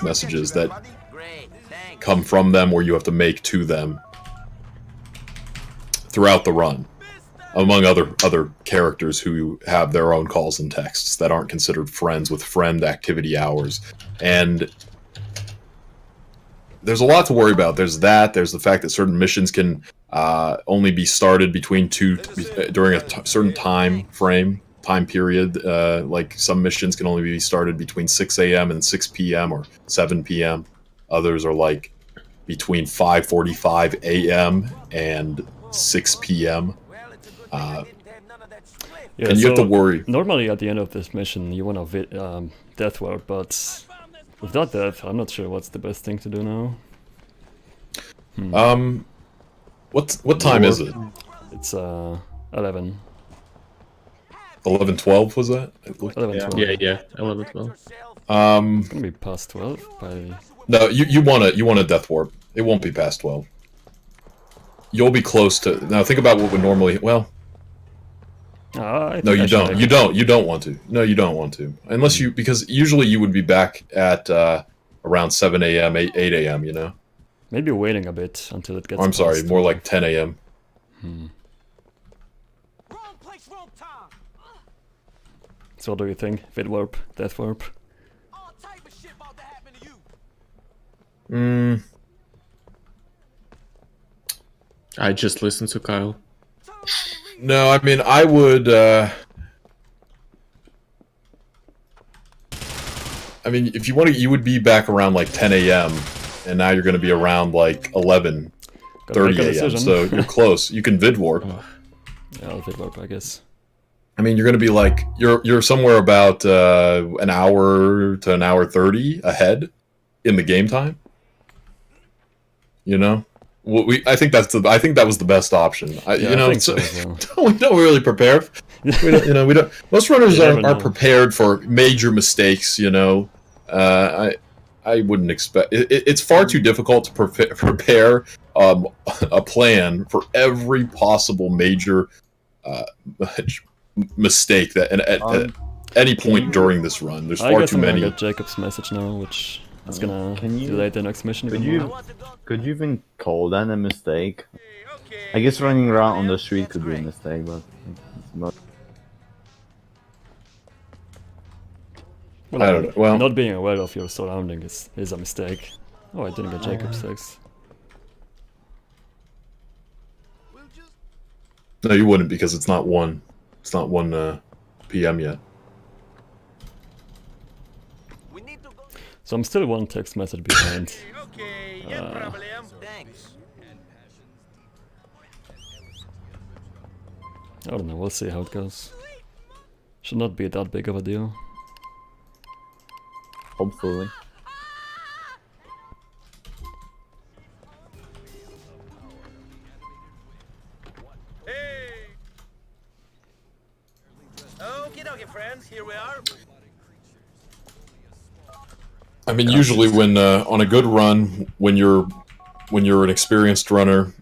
Speaker 7: messages that come from them, or you have to make to them throughout the run, among other characters who have their own calls and texts that aren't considered friends with friend activity hours. And there's a lot to worry about. There's that. There's the fact that certain missions can only be started between during a certain time period. Like some missions can only be started between 6 a.m. and 6 p.m. or 7 p.m. Others are like between 5:45 a.m. and 6 p.m.
Speaker 2: Yeah,
Speaker 7: and you have to worry.
Speaker 2: Normally at the end of this mission you want to death warp, but without death I'm not sure what's the best thing to do now.
Speaker 7: What time is it?
Speaker 2: It's 11.
Speaker 7: 11:12 was that?
Speaker 2: 11:12.
Speaker 4: Yeah, 11, 12.
Speaker 2: It's gonna be past 12 by...
Speaker 7: No, you want a death warp. It won't be past 12. You'll be close to. Now think about what would normally. Well, no, you don't. You don't want to. No, you don't want to. Unless you, because usually you would be back at around 7 a.m., 8 a.m. You know.
Speaker 2: Maybe waiting a bit until it gets.
Speaker 7: I'm sorry, more like 10 a.m.
Speaker 2: So what do you think? Vid warp, death warp?
Speaker 4: I just listened to Kyle.
Speaker 7: No, I mean I would. I mean, if you want to, you would be back around like 10 a.m. and now you're going to be around like 11:30 a.m. So you're close. You can vid warp.
Speaker 2: Yeah, I'll vid warp, I guess.
Speaker 7: I mean, you're going to be like you're somewhere about an hour to an hour 30 ahead in the game time. You know, I think that was the best option.
Speaker 2: Yeah,
Speaker 7: you know,
Speaker 2: I think so as well.
Speaker 7: we don't really prepare. We don't. Most runners aren't prepared for major mistakes. You know, I wouldn't expect. It's far too difficult to prepare a plan for every possible major mistake that at any point during this run. There's far too many.
Speaker 2: I got Jacob's message now, which is gonna delay the next mission even more.
Speaker 1: Could you even call that a mistake? I guess running around on the street could be a mistake, but it's not.
Speaker 2: Well,
Speaker 7: I don't know. Well,
Speaker 2: not being aware of your surroundings is a mistake. Oh, I didn't get Jacob's text.
Speaker 7: No, you wouldn't, because it's not 1 p.m. yet.
Speaker 2: So I'm still one text message behind. I don't know, we'll see how it goes. Should not be that big of a deal.
Speaker 1: Hopefully.
Speaker 9: Friends, here we are.
Speaker 7: I mean, usually when on a good run, when you're an experienced runner,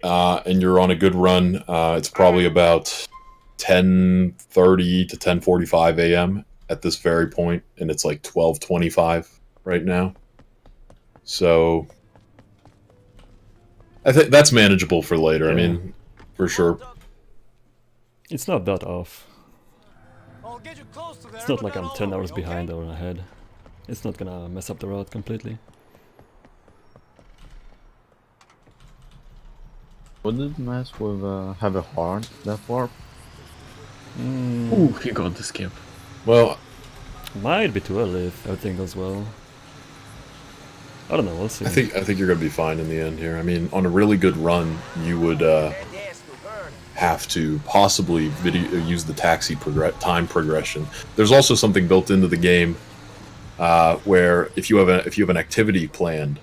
Speaker 7: and you're on a good run, it's probably about 10:30 to 10:45 a.m. at this very point, and it's like 12:25 right now. So I think that's manageable for later.
Speaker 2: Yeah.
Speaker 7: I mean, for sure.
Speaker 2: It's not that off. It's not like I'm 10 hours behind or ahead. It's not gonna mess up the route completely.
Speaker 1: Would it mess with have a hard death warp?
Speaker 4: Ooh, he got the skip.
Speaker 7: Well,
Speaker 2: might be too early if everything goes well. I don't know, we'll see.
Speaker 7: I think you're gonna be fine in the end here. I mean, on a really good run, you would have to possibly use the taxi time progression. There's also something built into the game where if you have an activity planned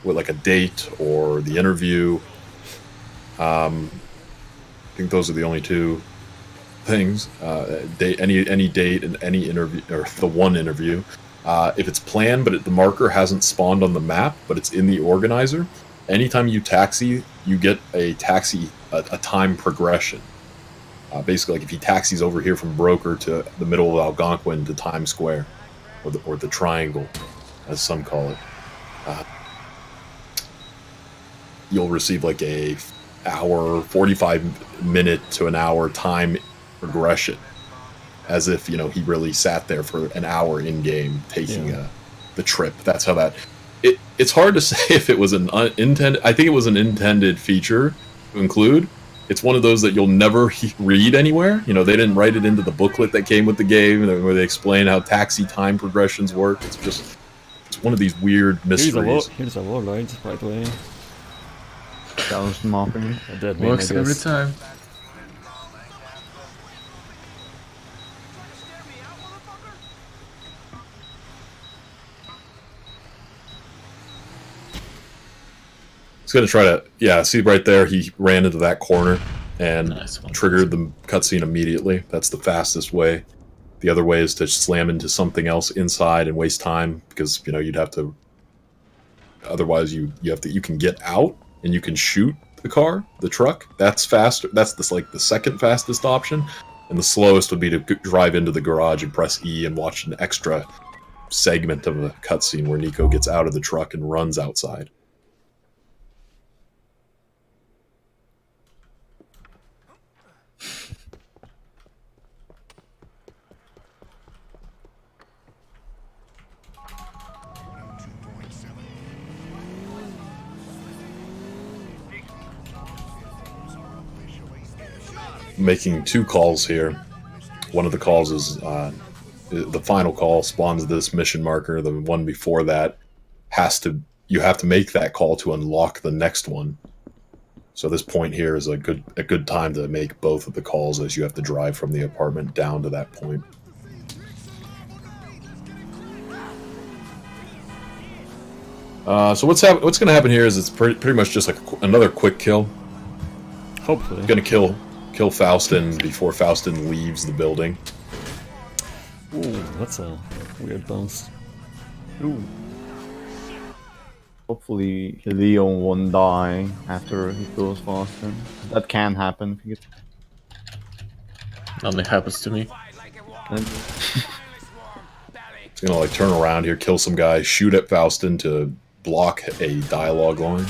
Speaker 7: with like a date or the interview, I think those are the only two things. Any date and any interview, or the one interview. If it's planned but the marker hasn't spawned on the map, but it's in the organizer, anytime you taxi, you get a time progression. Basically, like if he taxis over here from Broker to the middle of Algonquin to Times Square, or the Triangle, as some call it, you'll receive like a 45-minute to an hour time progression, as if he really sat there for an hour in game taking the trip. That's how that. It's hard to say if it was an unintended. I think it was an intended feature to include. It's one of those that you'll never read anywhere. They didn't write it into the booklet that came with the game, where they explain how taxi time progressions work. It's one of these weird mysteries.
Speaker 2: Here's a warlord, by the way.
Speaker 1: That was mopping.
Speaker 4: Works every time.
Speaker 7: He's gonna try to, see right there, he ran into that corner and triggered the cutscene immediately. That's the fastest way. The other way is to slam into something else inside and waste time, because you'd have to. Otherwise, you can get out and you can shoot the truck. That's faster. That's the second fastest option, and the slowest would be to drive into the garage and press E and watch an extra segment of a cutscene where Nico gets out of the truck and runs outside. Making two calls here. One of the calls is the final call spawns this mission marker. The one before that you have to make that call to unlock the next one. So this point here is a good time to make both of the calls, as you have to drive from the apartment down to that point. So what's going to happen here is it's pretty much just like another quick kill.
Speaker 2: Hopefully.
Speaker 7: Going to kill Faustin before Faustin leaves the building.
Speaker 2: Ooh, that's a weird bounce. Ooh.
Speaker 1: Hopefully Leon won't die after he kills Faustin. That can happen.
Speaker 4: Nothing happens to me.
Speaker 7: He's gonna turn around here, kill some guy, shoot at Faustin to block a dialogue line.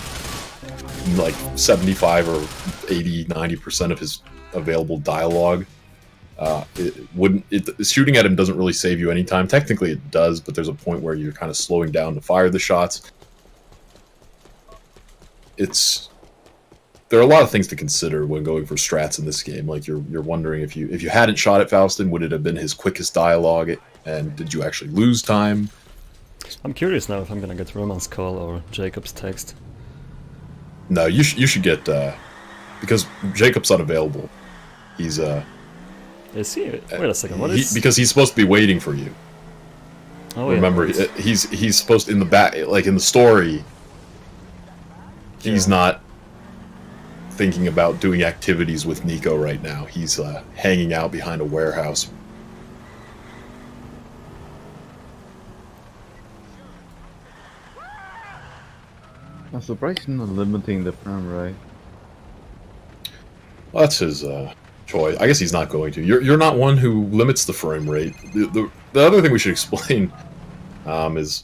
Speaker 7: 75 or 80, 90% of his available dialogue. Shooting at him doesn't really save you any time. Technically it does, but there's a point where you're kind of slowing down to fire the shots. There are a lot of things to consider when going for strats in this game. Like you're wondering if you hadn't shot at Faustin, would it have been his quickest dialogue, and did you actually lose time?
Speaker 2: I'm curious now if I'm gonna get Roman's call or Jacob's text.
Speaker 7: No, you should get because Jacob's unavailable. He's
Speaker 2: Is he? Wait a second. What is?
Speaker 7: Because he's supposed to be waiting for you.
Speaker 2: Oh,
Speaker 7: remember,
Speaker 2: yeah,
Speaker 7: he's supposed to, in the back, like in the story. He's not thinking about doing activities with Nico right now. He's hanging out behind a warehouse.
Speaker 1: I'm surprised he's not limiting the frame rate.
Speaker 7: Well, that's his choice. I guess he's not going to. You're not one who limits the frame rate. The other thing we should explain is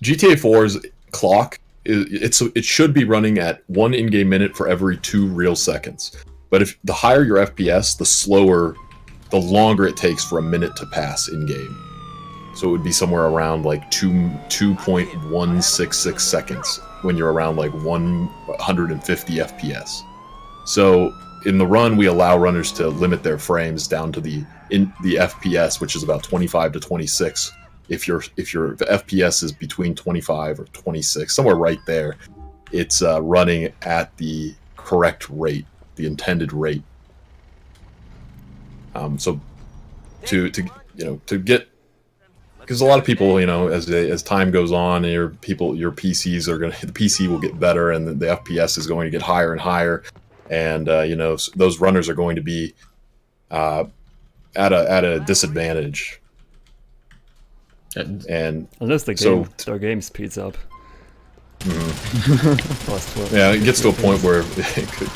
Speaker 7: GTA 4's clock. It should be running at 1 in-game minute for every 2 real seconds. But if the higher your FPS, the longer it takes for a minute to pass in-game. So it would be somewhere around 2.166 seconds when you're around 150 FPS. So in the run, we allow runners to limit their frames down to the FPS, which is about 25 to 26. If your FPS is between 25 or 26, somewhere right there, it's running at the correct rate, the intended rate. So to get because a lot of people, you know, as time goes on, your PCs are the PC will get better, and the FPS is going to get higher and higher, and you know, those runners are going to be at a disadvantage. And
Speaker 2: unless their game speeds up.
Speaker 7: Yeah, it gets to a point where it could.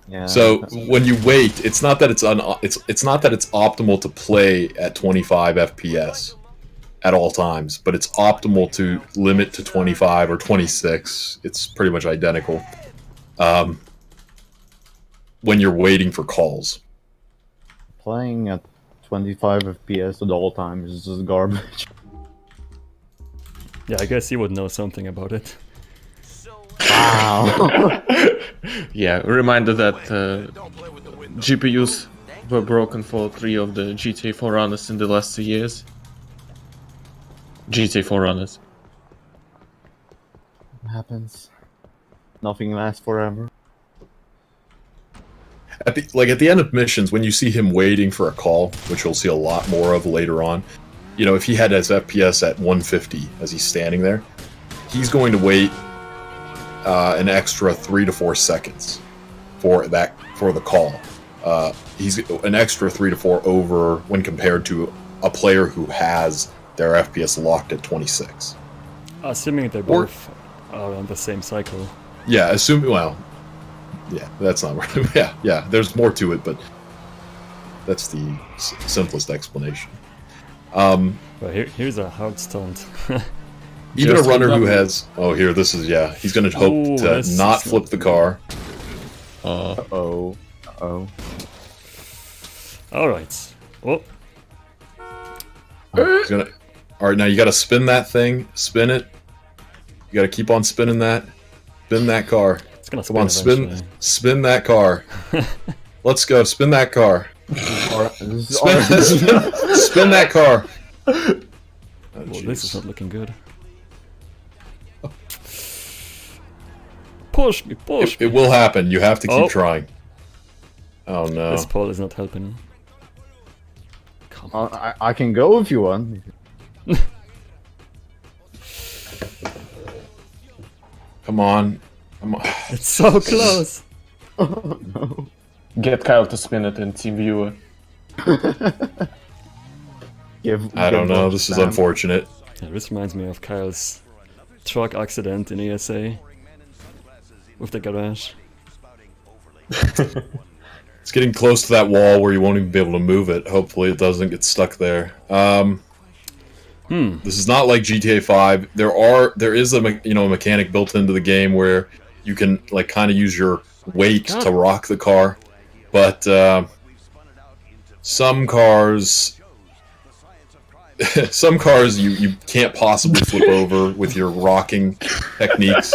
Speaker 1: Yeah.
Speaker 7: So when you wait, it's not that it's not that it's optimal to play at 25 FPS at all times, but it's optimal to limit to 25 or 26. It's pretty much identical. When you're waiting for calls.
Speaker 1: Playing at 25 FPS at all times is just garbage.
Speaker 2: Yeah, I guess you would know something about it.
Speaker 1: Wow.
Speaker 4: Yeah, reminder that GPUs were broken for 3 of the GTA 4 runners in the last 2 years. GTA 4 runners.
Speaker 1: What happens? Nothing lasts forever.
Speaker 7: At the end of missions, when you see him waiting for a call, which you'll see a lot more of later on, you know, if he had his FPS at 150 as he's standing there, he's going to wait an extra 3 to 4 seconds for the call. He's an extra 3 to 4 over when compared to a player who has their FPS locked at 26.
Speaker 2: Assuming they both are on the same cycle.
Speaker 7: Yeah, yeah, that's not right. Yeah, there's more to it, but that's the simplest explanation.
Speaker 2: Well, here's a hard stunt.
Speaker 7: Even a runner who has... Oh, here, this is... Yeah, he's going to hope to not flip the car.
Speaker 1: Uh-oh.
Speaker 2: Alright. Oh.
Speaker 7: He's gonna... Alright, now you got to spin that thing. Spin it. You got to keep on spinning that. Spin that car.
Speaker 2: It's gonna
Speaker 7: Come on,
Speaker 2: eventually.
Speaker 7: spin that car. Let's go, spin that car. Spin that car. Oh,
Speaker 2: well, this is not looking good. Push me.
Speaker 7: It will happen. You have to keep trying. Oh no.
Speaker 2: This pole is not helping. Come on.
Speaker 1: I can go if you want.
Speaker 7: Come on.
Speaker 2: It's so close.
Speaker 1: Oh no.
Speaker 4: Get Kyle to spin it in TeamViewer.
Speaker 7: I don't know. This is unfortunate.
Speaker 2: Yeah, this reminds me of Kyle's truck accident in ESA with the garage.
Speaker 7: It's getting close to that wall where you won't even be able to move it. Hopefully, it doesn't get stuck there. This is not like GTA 5. There is a mechanic built into the game where you can kind of use your weight to rock the car, but some cars you can't possibly flip over with your rocking techniques.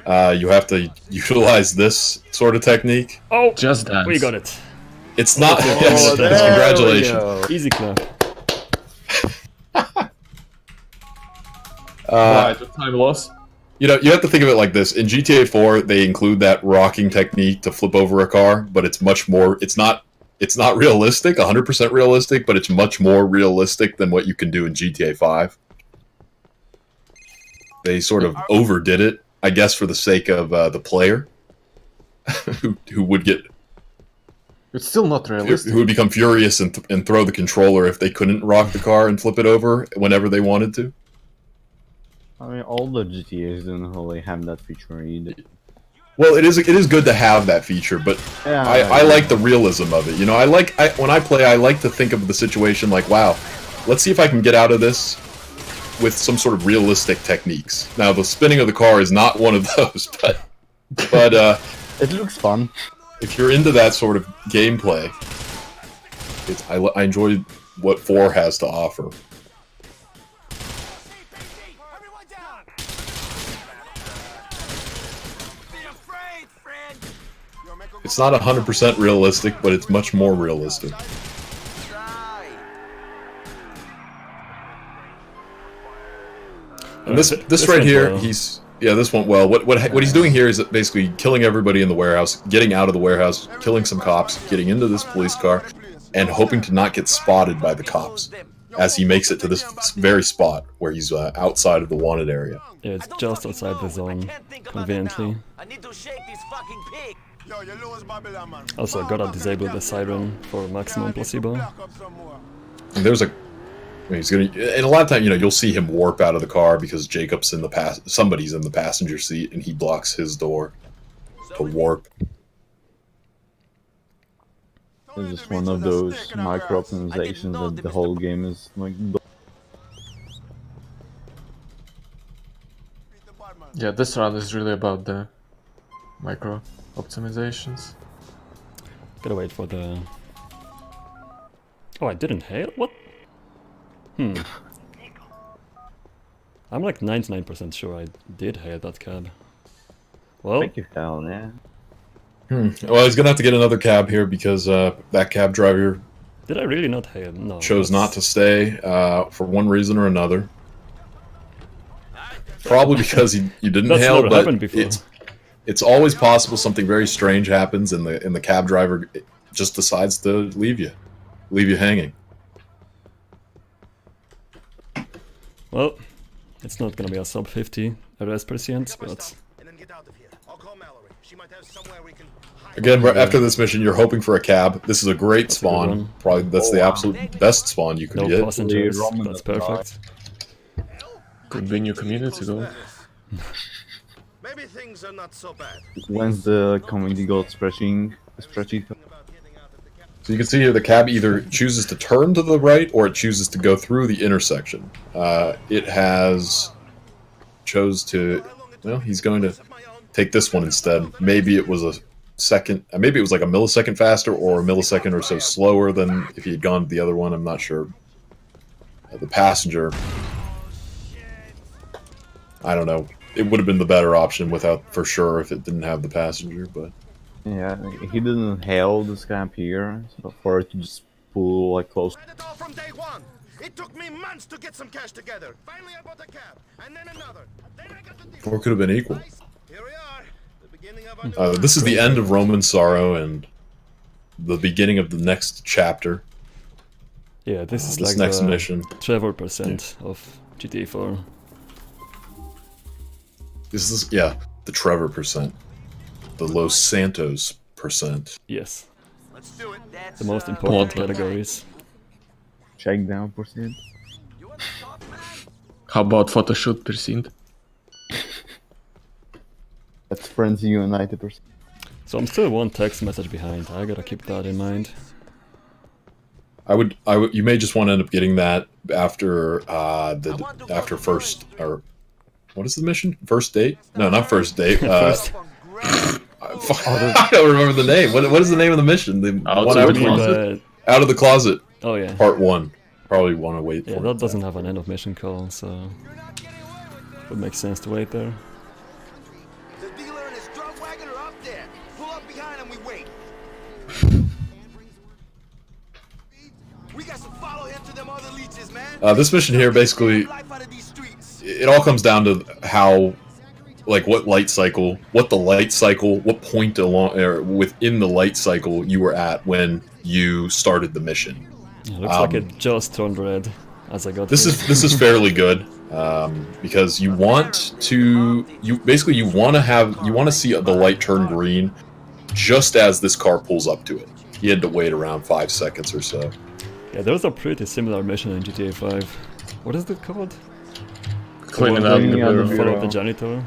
Speaker 7: You have to utilize this sort of technique.
Speaker 2: Oh,
Speaker 4: Just dance.
Speaker 2: we got it.
Speaker 7: It's not.
Speaker 1: Oh, there
Speaker 7: Congratulations.
Speaker 2: Easy clap.
Speaker 4: Right, the time loss.
Speaker 7: You know, you have to think of it like this. In GTA 4, they include that rocking technique to flip over a car, but it's much more. It's not realistic, 100% realistic, but it's much more realistic than what you can do in GTA 5. They sort of overdid it, I guess, for the sake of the player, who would get.
Speaker 4: It's still not realistic.
Speaker 7: Who would become furious and throw the controller if they couldn't rock the car and flip it over whenever they wanted to.
Speaker 1: I mean, all the GTAs don't really have that feature either.
Speaker 7: Well, it is good to have that feature, but
Speaker 1: Yeah,
Speaker 7: I like the realism of it. You know, when I play, I like to think of the situation like, wow, let's see if I can get out of this with some sort of realistic techniques. Now, the spinning of the car is not one of those, but
Speaker 1: it looks fun.
Speaker 7: if you're into that sort of gameplay, I enjoy what 4 has to offer. It's not 100% realistic, but it's much more realistic. And this right here,
Speaker 2: well.
Speaker 7: This went well. What he's doing here is basically killing everybody in the warehouse, getting out of the warehouse, killing some cops, getting into this police car, and hoping to not get spotted by the cops. as he makes it to this very spot where he's outside of the wanted area.
Speaker 2: Yeah, it's just outside the zone, conveniently.
Speaker 9: I need to shake this fucking pig.
Speaker 2: Also, I gotta disable the siren for maximum placebo.
Speaker 7: And there's a he's gonna, and a lot of time, you know, you'll see him warp out of the car because Jacob's in the somebody's in the passenger seat and he blocks his door to warp.
Speaker 1: It's just one of those micro optimizations that the whole game is like.
Speaker 4: Yeah, this round is really about the micro optimizations.
Speaker 2: Gotta wait for the... Oh, I didn't hail? What? I'm like 99% sure I did hail that cab. Well,
Speaker 1: Thank you, hell, yeah.
Speaker 7: Well, he's gonna have to get another cab here because that cab driver
Speaker 2: did I really not hail? No.
Speaker 7: chose not to stay for one reason or another. Probably because you didn't
Speaker 2: That's
Speaker 7: hail,
Speaker 2: never
Speaker 7: but
Speaker 2: happened before.
Speaker 7: it's always possible something very strange happens and the cab driver just decides to leave you hanging.
Speaker 2: Well, it's not gonna be a sub 50 arrest percent, but
Speaker 7: Again, right after this mission, you're hoping for a cab. This is a great
Speaker 2: That's a good
Speaker 7: spawn.
Speaker 2: one.
Speaker 7: Probably that's the absolute best spawn you could
Speaker 2: no
Speaker 7: get.
Speaker 2: passengers.
Speaker 1: Roman
Speaker 2: That's
Speaker 1: doesn't
Speaker 2: perfect.
Speaker 4: Could be new community goal.
Speaker 9: Maybe things are not so bad.
Speaker 1: When's the community goal spreadsheet?
Speaker 7: So you can see here the cab either chooses to turn to the right or it chooses to go through the intersection. It has chose to, well, he's going to take this one instead. Maybe it was a second, maybe it was like a millisecond faster or a millisecond or so slower than if he had gone to the other one. I'm not sure. The passenger, I don't know. It would have been the better option without, for sure, if it didn't have the passenger, but...
Speaker 1: Yeah, he didn't hail this cab here, so for it to just pull like close.
Speaker 9: From day one. It took me months to get some cash together. Finally, I bought a cab, and then another. Then I got the
Speaker 7: Or could have been equal.
Speaker 9: Here we are. The beginning of our
Speaker 7: This is the end of Roman Sorrow and the beginning of the next chapter.
Speaker 2: Yeah, this is
Speaker 7: This
Speaker 2: like
Speaker 7: next
Speaker 2: the
Speaker 7: mission.
Speaker 2: Trevor percent of GTA 4.
Speaker 7: This is, yeah, the Trevor percent. The Los Santos percent.
Speaker 2: Yes,
Speaker 9: Let's do it. That's
Speaker 2: the most important
Speaker 4: Portland.
Speaker 2: categories.
Speaker 1: Check down percent.
Speaker 4: How about photoshoot percent?
Speaker 1: That's Frenzy United percent.
Speaker 2: So I'm still one text message behind. I gotta keep that in mind.
Speaker 7: I would, you may just want to end up getting that after after first, or what is the mission? First date? No, not first date. I don't remember the name. What is the name of the mission? The
Speaker 4: Out
Speaker 7: one
Speaker 4: of
Speaker 7: out,
Speaker 4: the closet.
Speaker 7: out of the closet,
Speaker 2: Oh yeah.
Speaker 7: part 1. Probably want to wait
Speaker 2: Yeah,
Speaker 7: for
Speaker 2: that
Speaker 7: it.
Speaker 2: doesn't have an end of mission call, so would make sense to wait there.
Speaker 9: The dealer and his drug wagon are up there. Pull up behind and we wait. We got to follow him to them other leeches, man.
Speaker 7: This mission here, basically,
Speaker 9: Life out of these streets.
Speaker 7: it all comes down to how, like, what light cycle, what point along or within the light cycle you were at when you started the mission.
Speaker 2: Yeah, looks like it just turned red as I got
Speaker 7: This
Speaker 2: here.
Speaker 7: is fairly good because you want to see the light turn green just as this car pulls up to it. You had to wait around 5 seconds or so.
Speaker 2: Yeah, there's a pretty similar mission in GTA 5. What is it called?
Speaker 4: Cleaning
Speaker 2: The
Speaker 4: out
Speaker 2: one
Speaker 4: the
Speaker 2: where you
Speaker 4: bureau.
Speaker 2: follow the janitor.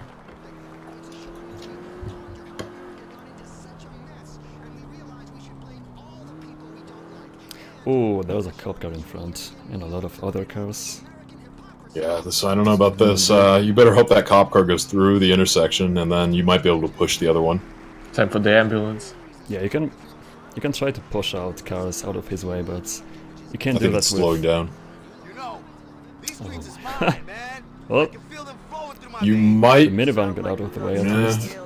Speaker 2: Oh, there's a cop car in front, and a lot of other cars.
Speaker 7: Yeah, I don't know about this. You better hope that cop car goes through the intersection, and then you might be able to push the other one.
Speaker 4: Time for the ambulance.
Speaker 2: Yeah, you can try to push out cars out of his way, but you can't
Speaker 7: I
Speaker 2: do
Speaker 7: think
Speaker 2: that
Speaker 7: it's
Speaker 2: with...
Speaker 7: slowing down.
Speaker 9: You know, these streets is mine, man.
Speaker 2: Well,
Speaker 9: I can feel them flowing through my
Speaker 7: You
Speaker 9: veins.
Speaker 2: the
Speaker 7: might.
Speaker 2: minivan got out of the way at
Speaker 7: Yeah.
Speaker 2: least.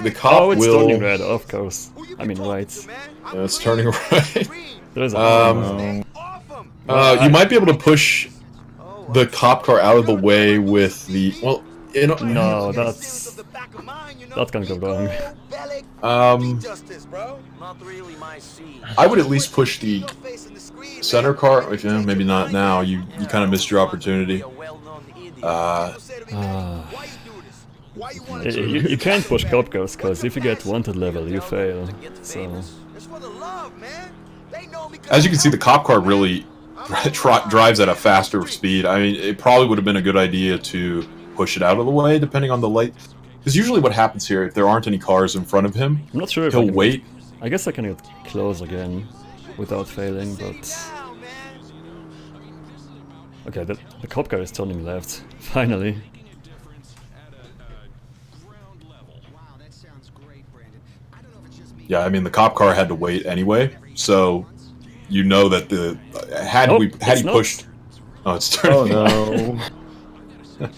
Speaker 7: The cop
Speaker 2: Oh, it's
Speaker 7: will.
Speaker 2: turning red, of course. I mean, right.
Speaker 7: Yeah, it's turning right.
Speaker 2: There's a...
Speaker 7: You might be able to push the cop car out of the way with the. Well, You know,
Speaker 2: No, that's gonna go wrong.
Speaker 9: Not really my scene.
Speaker 7: I would at least push the center car. Which, maybe not now. You kind of missed your opportunity.
Speaker 2: You can't push cop cars, because if you get wanted level, you fail. So
Speaker 7: As you can see, the cop car really drives at a faster speed. I mean, it probably would have been a good idea to push it out of the way, depending on the light. Because usually what happens here, if there aren't any cars in front of him,
Speaker 2: I'm not sure if
Speaker 7: he'll wait.
Speaker 2: I guess I can get close again without failing, but... Okay, the cop car is turning left, finally.
Speaker 7: Yeah, I mean, the cop car had to wait anyway, so you know that the... Had he pushed... Oh, it's turning.
Speaker 1: Oh no.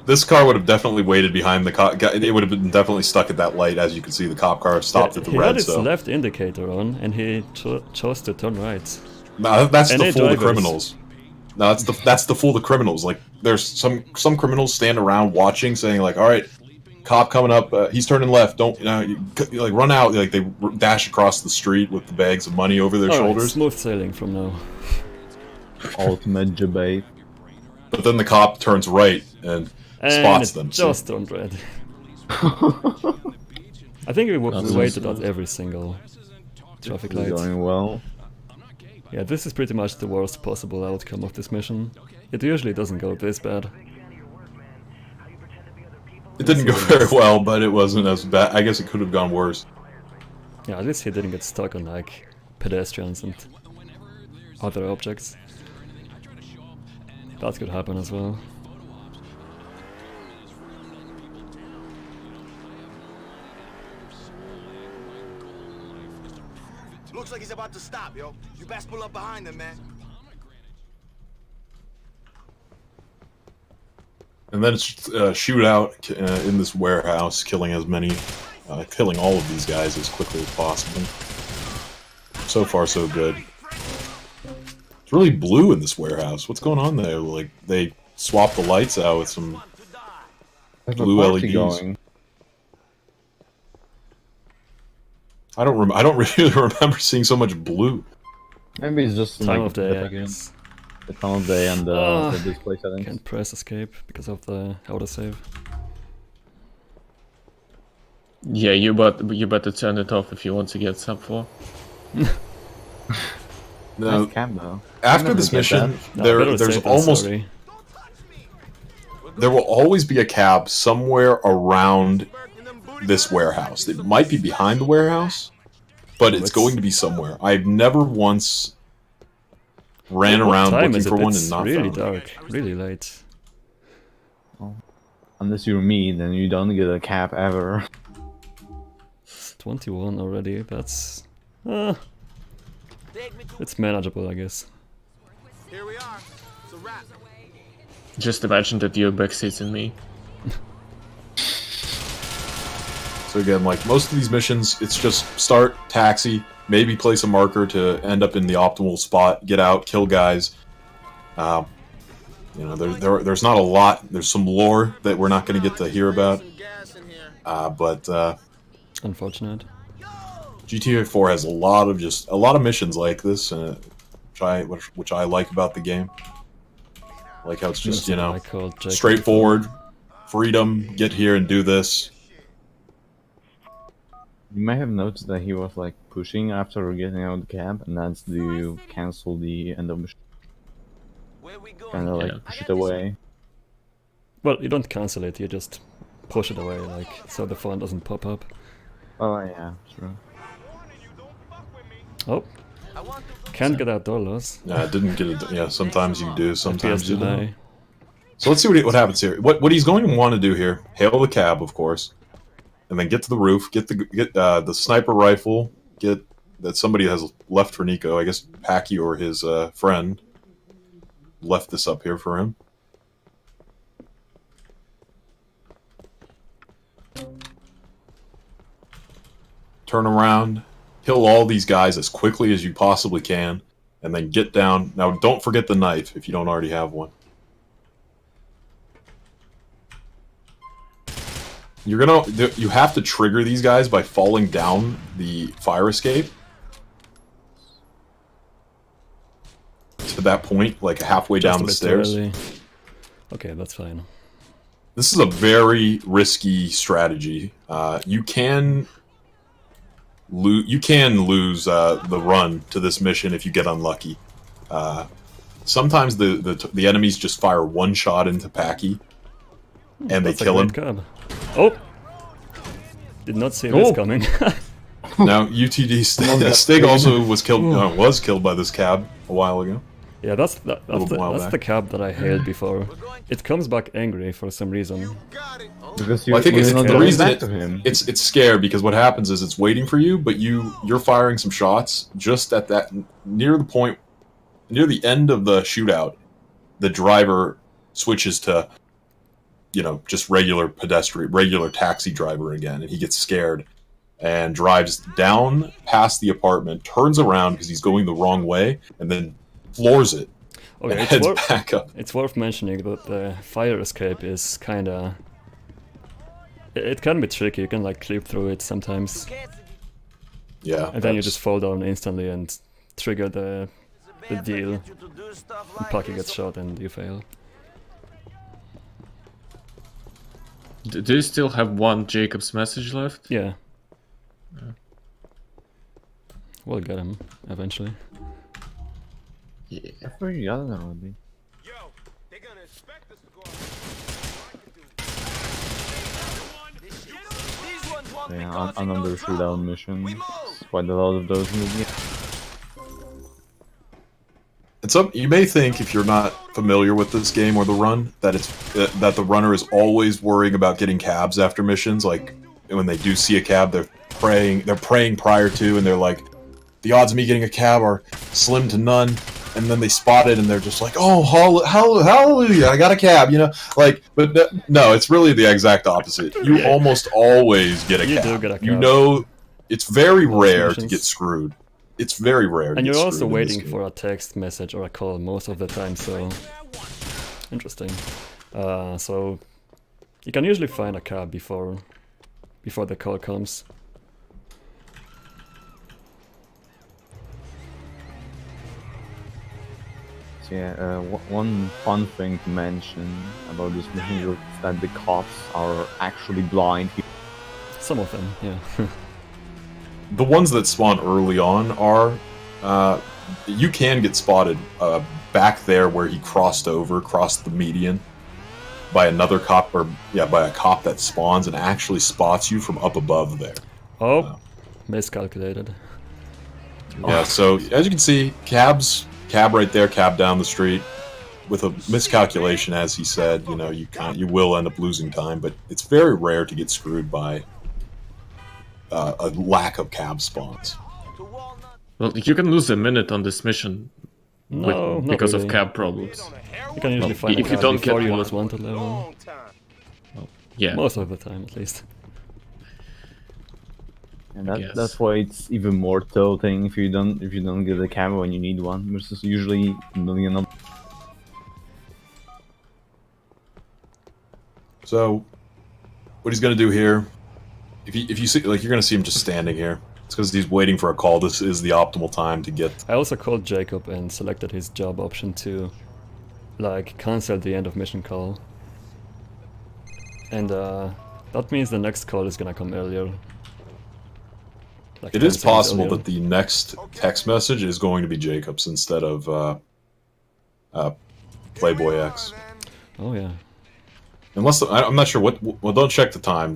Speaker 7: This car would have definitely waited behind the cop. It would have been definitely stuck at that light. As you can see, the cop car stopped at the
Speaker 2: he
Speaker 7: red.
Speaker 2: had his
Speaker 7: So
Speaker 2: left indicator on, and he chose to turn right.
Speaker 7: no, that's
Speaker 2: And
Speaker 7: to fool the
Speaker 2: drivers.
Speaker 7: criminals. No, that's to fool the criminals. Like, there's some criminals stand around watching, saying like, "All right, cop coming up. He's turning left. Don't like run out." Like they dash across the street with the bags of money over their
Speaker 2: Alright,
Speaker 7: shoulders.
Speaker 2: smooth sailing from now.
Speaker 1: Ultimate debate.
Speaker 7: But then the cop turns right and spots them. so-
Speaker 2: Just turned red. I think we waited at every single traffic light.
Speaker 1: Going well.
Speaker 2: Yeah, this is pretty much the worst possible outcome of this mission. It usually doesn't go this bad.
Speaker 7: It didn't go very well, but it wasn't as bad. I guess it could have gone worse.
Speaker 2: Yeah, at least he didn't get stuck on like pedestrians and other objects. That could happen as well.
Speaker 9: Looks like he's about to stop, yo. You best pull up behind him, man.
Speaker 7: And then it's a shootout in this warehouse, killing all of these guys as quickly as possible. So far, so good. It's really blue in this warehouse. What's going on there? Like, they swapped the lights out with some blue LEDs.
Speaker 1: Going.
Speaker 7: I don't really remember seeing so much blue.
Speaker 1: Maybe it's just
Speaker 2: Time
Speaker 1: like,
Speaker 2: of day, I
Speaker 1: the
Speaker 2: guess.
Speaker 1: time of day and the display settings.
Speaker 2: Can't press escape because of the autosave.
Speaker 4: Yeah, you better turn it off if you want to get sub 4.
Speaker 7: No,
Speaker 1: Nice cam though.
Speaker 7: after
Speaker 1: Never
Speaker 7: this
Speaker 1: get
Speaker 7: mission,
Speaker 1: that.
Speaker 7: there's almost there will always be a cab somewhere around this warehouse. It might be behind the warehouse, but it's going to be somewhere. I've never once ran around looking for one and not
Speaker 2: really
Speaker 7: found
Speaker 2: dark, really late.
Speaker 1: Unless you're me, then you don't get a cap ever.
Speaker 2: It's 21 already, that's... it's manageable, I guess.
Speaker 9: Here we are. It's a wrap.
Speaker 4: Just imagine that you're backseating me.
Speaker 7: So again, like most of these missions, it's just start, taxi, maybe place a marker to end up in the optimal spot, get out, kill guys. You know, there's not a lot. There's some lore that we're not going to get to hear about. But
Speaker 2: Unfortunate.
Speaker 7: GTA 4 has a lot of missions like this, which I like about the game. Like how it's just, you know, straightforward, freedom, get here and do this.
Speaker 1: You may have noticed that he was like pushing after getting out of the cab, and that's to cancel the end of mission. Kind of like push it away.
Speaker 2: Well, you don't cancel it, you just push it away, like, so the phone doesn't pop up.
Speaker 1: Oh yeah, true.
Speaker 2: Oh. Can't get outdoors.
Speaker 7: Yeah, I didn't get it. Yeah, sometimes you do, sometimes you don't.
Speaker 2: delay.
Speaker 7: So let's see what happens here. What he's going to want to do here: hail the cab, of course, and then get to the roof, get the sniper rifle, get that somebody has left for Nico. I guess Packy or his friend left this up here for him. Turn around, kill all these guys as quickly as you possibly can, and then get down. Now, don't forget the knife if you don't already have one. you have to trigger these guys by falling down the fire escape to that point, like halfway
Speaker 2: Just
Speaker 7: down
Speaker 2: a
Speaker 7: the
Speaker 2: bit
Speaker 7: stairs.
Speaker 2: early. Okay, that's fine.
Speaker 7: This is a very risky strategy. You can lose the run to this mission if you get unlucky. Sometimes the enemies just fire one shot into Packy, and they
Speaker 2: That's a
Speaker 7: kill him.
Speaker 2: great cab. Oh! Did not see this coming.
Speaker 7: Now UTD Stig also was killed by this cab a while ago.
Speaker 2: Yeah, that's the cab that I hailed before. It comes back angry for some reason.
Speaker 1: Because
Speaker 7: I think it's
Speaker 1: not
Speaker 7: the
Speaker 1: going
Speaker 7: reason
Speaker 1: back to him.
Speaker 7: it's scared because what happens is it's waiting for you, but you're firing some shots just at that near the end of the shootout. The driver switches to, just regular pedestrian, regular taxi driver again, and he gets scared and drives down past the apartment, turns around because he's going the wrong way, and then floors it.
Speaker 2: Okay,
Speaker 7: and heads back up.
Speaker 2: It's worth mentioning that the fire escape is kinda... It can be tricky, you can like clip through it sometimes.
Speaker 7: Yeah.
Speaker 2: And then you just fall down instantly and trigger the deal. And Packy gets shot and you fail.
Speaker 4: Do you still have one Jacob's message left?
Speaker 2: Yeah. We'll get him, eventually.
Speaker 4: Yeah.
Speaker 1: I thought you got it already.
Speaker 9: Yo, they're gonna expect us to go out.
Speaker 1: Yeah, I'm under the shootout mission. There's quite a lot of those in the game.
Speaker 7: You may think, if you're not familiar with this game or the run, that that the runner is always worrying about getting cabs after missions. Like when they do see a cab, they're praying prior to, and they're like, the odds of me getting a cab are slim to none. And then they spot it, and they're just like, "Oh, hallelujah! I got a cab!" But no, it's really the exact opposite. You almost always get a cab.
Speaker 2: You do get a cab.
Speaker 7: It's very rare to get screwed. It's very rare.
Speaker 2: And you're also waiting for a text message or a call most of the time, so interesting. So you can usually find a cab before the call comes.
Speaker 1: So yeah, one fun thing to mention about this mission is that the cops are actually blind.
Speaker 2: Some of them, yeah.
Speaker 7: The ones that spawn early on are, you can get spotted back there where he crossed the median by another cop, by a cop that spawns and actually spots you from up above there.
Speaker 2: Oh, miscalculated.
Speaker 7: Yeah, so as you can see, cab right there, cab down the street. With a miscalculation, as he said, you will end up losing time, but it's very rare to get screwed by a lack of cab spawns.
Speaker 4: Well, you can lose a minute on this mission because
Speaker 2: really.
Speaker 4: of cab problems.
Speaker 2: You can usually find
Speaker 4: if
Speaker 2: a
Speaker 4: you
Speaker 2: cab
Speaker 4: don't
Speaker 2: before
Speaker 4: get
Speaker 2: you
Speaker 4: one.
Speaker 2: lose wanted level.
Speaker 4: Yeah.
Speaker 2: Most of the time, at least.
Speaker 1: And that's why it's even more tilting if you don't get a cab when you need one, versus usually million of.
Speaker 7: So, what he's gonna do here, if you see, you're gonna see him just standing here. It's because he's waiting for a call. This is the optimal time to get.
Speaker 2: I also called Jacob and selected his job option to, cancel the end of mission call. And that means the next call is gonna come earlier.
Speaker 7: It is possible that the next text message is going to be Jacob's instead of Playboy X.
Speaker 2: Oh yeah.
Speaker 7: Unless I'm not sure what. Well, don't check the time.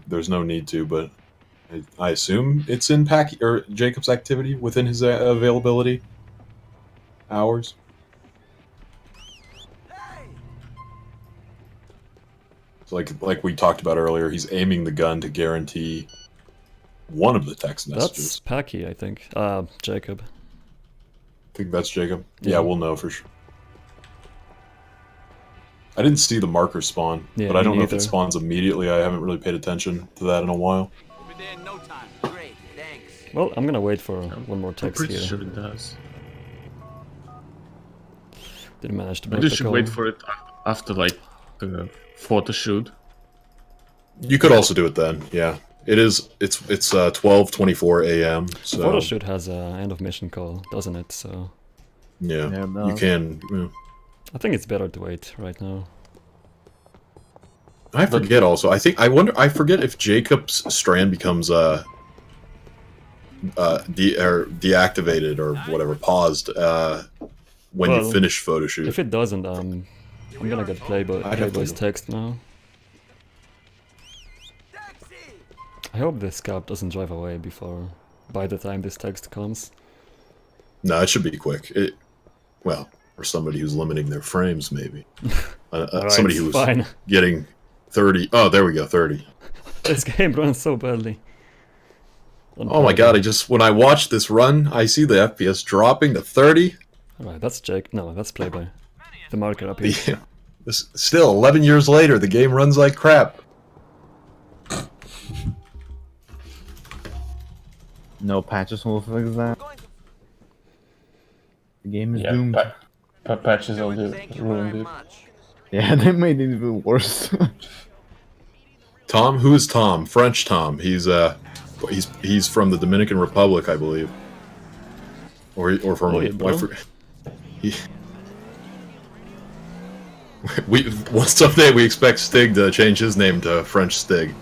Speaker 7: There's no need to, but I assume it's in Jacob's activity within his availability hours. So like we talked about earlier, he's aiming the gun to guarantee one of the text messages.
Speaker 2: That's Packy, I think. Jacob.
Speaker 7: I think that's Jacob. Yeah, we'll know for sure. I didn't see the marker spawn, but I don't know if it spawns immediately. I haven't really paid attention to that in a while.
Speaker 2: Well, I'm gonna wait for one more text
Speaker 4: I'm pretty
Speaker 2: here.
Speaker 4: sure it does.
Speaker 2: Didn't manage to
Speaker 4: Maybe
Speaker 2: break
Speaker 4: you
Speaker 2: the
Speaker 4: should
Speaker 2: call.
Speaker 4: wait for it after, photo shoot.
Speaker 7: You could also do it then. Yeah, it is. It's 12:24 a.m. So
Speaker 2: The photo shoot has a end of mission call, doesn't it? So
Speaker 7: yeah,
Speaker 1: Yeah, no.
Speaker 7: you can.
Speaker 2: I think it's better to wait right now.
Speaker 7: I forget. Also, I forget if Jacob's strand becomes deactivated or whatever, paused when you
Speaker 2: Well,
Speaker 7: finish photo shoot.
Speaker 2: If it doesn't, I'm gonna get Playboy's text now. I hope this cab doesn't drive away by the time this text comes.
Speaker 7: No, it should be quick. Well, for somebody who's limiting their frames, maybe.
Speaker 2: Alright,
Speaker 7: Somebody who's
Speaker 2: fine.
Speaker 7: getting 30. Oh, there we go, 30.
Speaker 2: This game runs so badly.
Speaker 7: Oh my god, when I watch this run, I see the FPS dropping to 30.
Speaker 2: Alright, that's Jake. No, that's Playboy. The marker up here.
Speaker 7: Still, 11 years later, the game runs like crap.
Speaker 1: No patches will fix that. The game is doomed.
Speaker 4: Patches all ruined it.
Speaker 1: Yeah, they made it even worse.
Speaker 7: Tom? Who is Tom? French Tom. He's from the Dominican Republic, I believe. Or from someday we expect Stig to change his name to French Stig.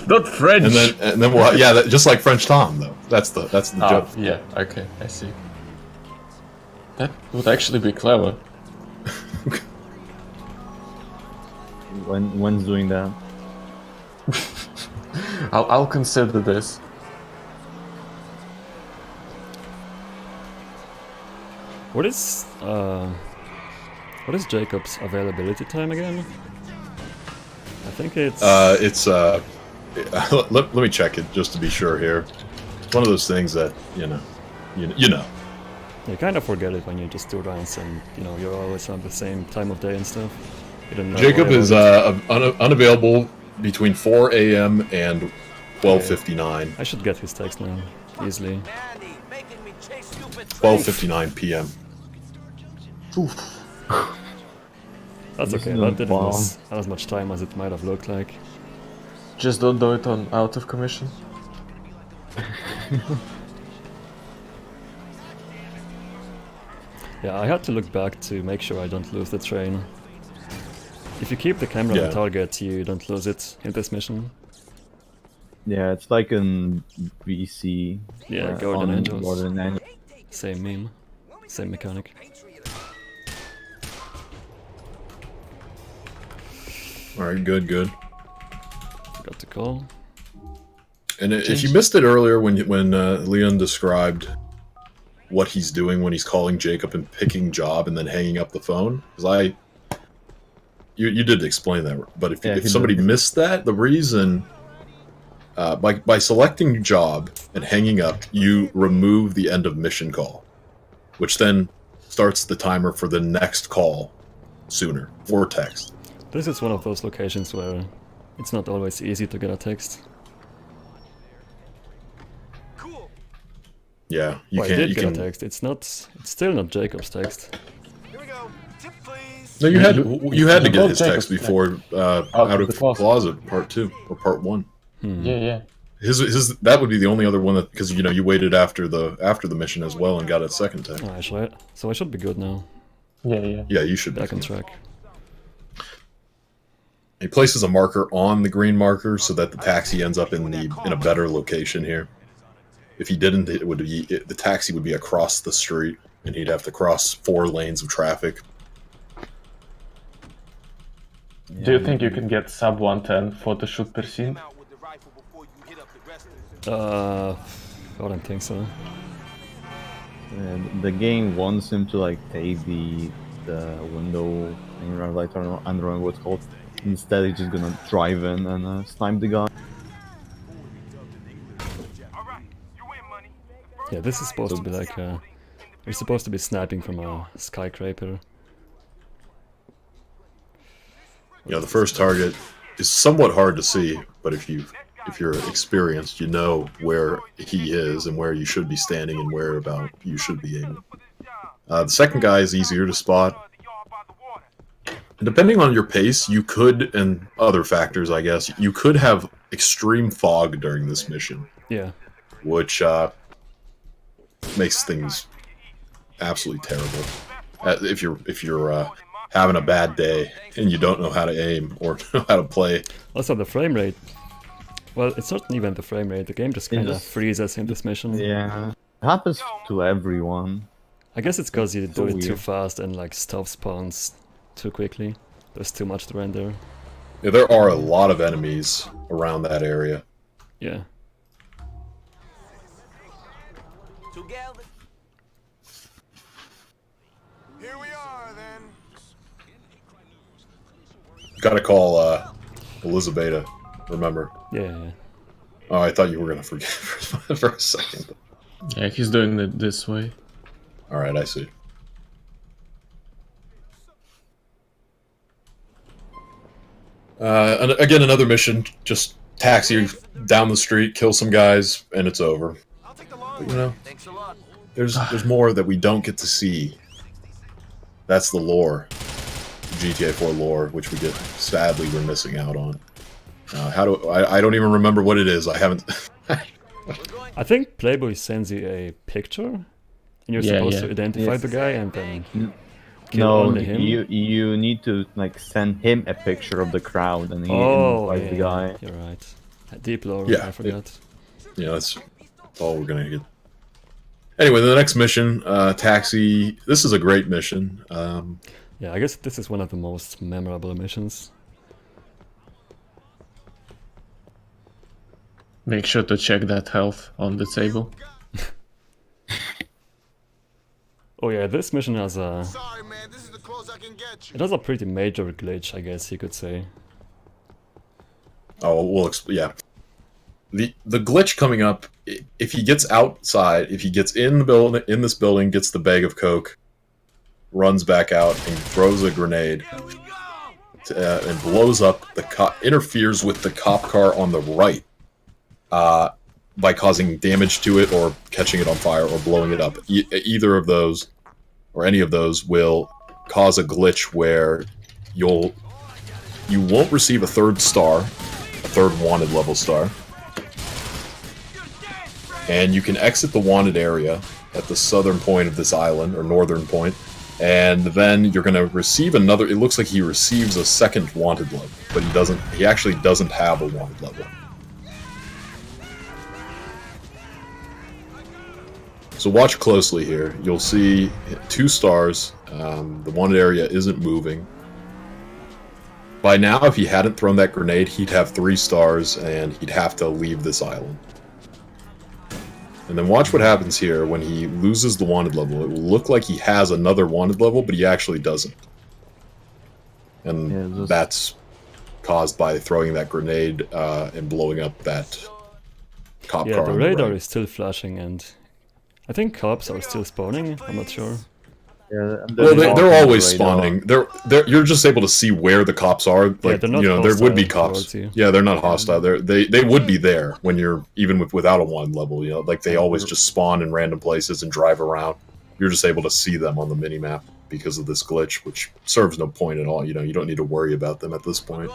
Speaker 4: Not French.
Speaker 7: And then we'll, yeah, just like French Tom though. That's the joke.
Speaker 4: Yeah. Okay, I see. That would actually be clever.
Speaker 1: When's doing that?
Speaker 4: I'll consider this.
Speaker 2: What is Jacob's availability time again? I think it's
Speaker 7: let me check it just to be sure here. It's one of those things that you know.
Speaker 2: You kind of forget it when you just do rounds and you're always on the same time of day and stuff. You don't know
Speaker 7: Jacob is unavailable between 4 a.m. and 12:59.
Speaker 2: I should get his text now easily.
Speaker 7: 12:59 p.m.
Speaker 2: That's okay. That didn't lose as much time as it might have looked like.
Speaker 4: Just don't do it on out of commission.
Speaker 2: Yeah, I had to look back to make sure I don't lose the train. If you keep the camera on the target, you don't lose it in this mission.
Speaker 1: Yeah, it's like in VC.
Speaker 2: Yeah, Golden Angels. Same meme, same mechanic.
Speaker 7: Alright, good.
Speaker 2: Got the call.
Speaker 7: And if you missed it earlier when Leon described what he's doing when he's calling Jacob and picking job and then hanging up the phone, because you did explain that, but if somebody missed that, the reason by selecting job and hanging up, you remove the end of mission call, which then starts the timer for the next call sooner or text.
Speaker 2: This is one of those locations where it's not always easy to get a text.
Speaker 7: Yeah, you
Speaker 2: well,
Speaker 7: can't.
Speaker 2: I did get a text. It's still not Jacob's text.
Speaker 9: Here we go. Tip, please.
Speaker 7: No, you had to get his text before Out of Closet Part 2 or Part 1.
Speaker 4: Yeah.
Speaker 7: His that would be the only other one that, because you waited after the mission as well and got a second text.
Speaker 2: So I should be good now.
Speaker 4: Yeah.
Speaker 7: Yeah, you should be
Speaker 2: back on track.
Speaker 7: He places a marker on the green marker so that the taxi ends up in a better location here. If he didn't, the taxi would be across the street, and he'd have to cross 4 lanes of traffic.
Speaker 4: Do you think you can get sub 110 for the shoot per scene?
Speaker 2: I don't think so.
Speaker 1: The game wants him to take the window and I don't know what it's called. Instead, he's just gonna drive in and snipe the guy.
Speaker 2: Yeah, this is supposed to be like we're supposed to be sniping from a skyscraper.
Speaker 7: Yeah, the first target is somewhat hard to see, but if you're experienced, you know where he is and where you should be standing and where about you should be aiming. The second guy is easier to spot. depending on your pace, you could, and other factors, I guess, you could have extreme fog during this mission.
Speaker 2: Yeah.
Speaker 7: Which makes things absolutely terrible. If you're having a bad day and you don't know how to aim or know how to play.
Speaker 2: Also, the frame rate. Well, it's not even the frame rate. The game just kind of freezes in this mission.
Speaker 1: Yeah, it happens to everyone.
Speaker 2: I guess it's because you do it too
Speaker 1: weird.
Speaker 2: fast and like stuff spawns too quickly. There's too much to render.
Speaker 7: Yeah, there are a lot of enemies around that area.
Speaker 2: Yeah.
Speaker 9: Together. Here we are, then.
Speaker 7: Gotta call Elizabeth, remember.
Speaker 2: Yeah.
Speaker 7: Oh, I thought you were gonna forget for a second.
Speaker 4: Yeah, he's doing it this way.
Speaker 7: Alright, I see. And again, another mission. Just taxi down the street, kill some guys, and it's over. But, you know, there's more that we don't get to see. That's the lore. GTA 4 lore, which we get, sadly, we're missing out on. I don't even remember what it is. I haven't...
Speaker 2: I think Playboy sends you a picture, and you're supposed to identify the guy and then kill only him.
Speaker 1: you need to like send him a picture of the crowd and he identifies the guy.
Speaker 2: You're right. Deep lore,
Speaker 7: Yeah,
Speaker 2: I forgot.
Speaker 7: Yeah, that's all we're gonna get. Anyway, the next mission, Taxi. This is a great mission.
Speaker 2: Yeah, I guess this is one of the most memorable missions.
Speaker 4: Make sure to check that health on the table.
Speaker 2: Oh yeah, this mission has a... It has a pretty major glitch, I guess you could say.
Speaker 7: Oh, yeah. The glitch coming up, if he gets outside, if he gets in the building, in this building, gets the bag of coke, runs back out and throws a grenade, and blows up the interferes with the cop car on the right, by causing damage to it or catching it on fire or blowing it up. Either of those, or any of those, will cause a glitch where you won't receive a third star, a third wanted level star. And you can exit the wanted area at the southern point of this island, or northern point, and then you're going to receive another... It looks like he receives a second wanted level, but he actually doesn't have a wanted level. So watch closely here. You'll see 2 stars. The wanted area isn't moving. By now, if he hadn't thrown that grenade, he'd have 3 stars, and he'd have to leave this island. And then watch what happens here when he loses the wanted level. It will look like he has another wanted level, but he actually doesn't. And that's caused by throwing that grenade and blowing up that cop car.
Speaker 2: Yeah, the radar is still flashing, and I think cops are still spawning. I'm not sure.
Speaker 1: Yeah,
Speaker 7: well, they're always spawning. You're just able to see where the cops are. Like,
Speaker 2: they're not
Speaker 7: there would be cops.
Speaker 2: you.
Speaker 7: Yeah, they're not hostile. They would be there when you're even without a wanted level. Like they always just spawn in random places and drive around. You're just able to see them on the minimap because of this glitch, which serves no point at all. You don't need to worry about them at this point.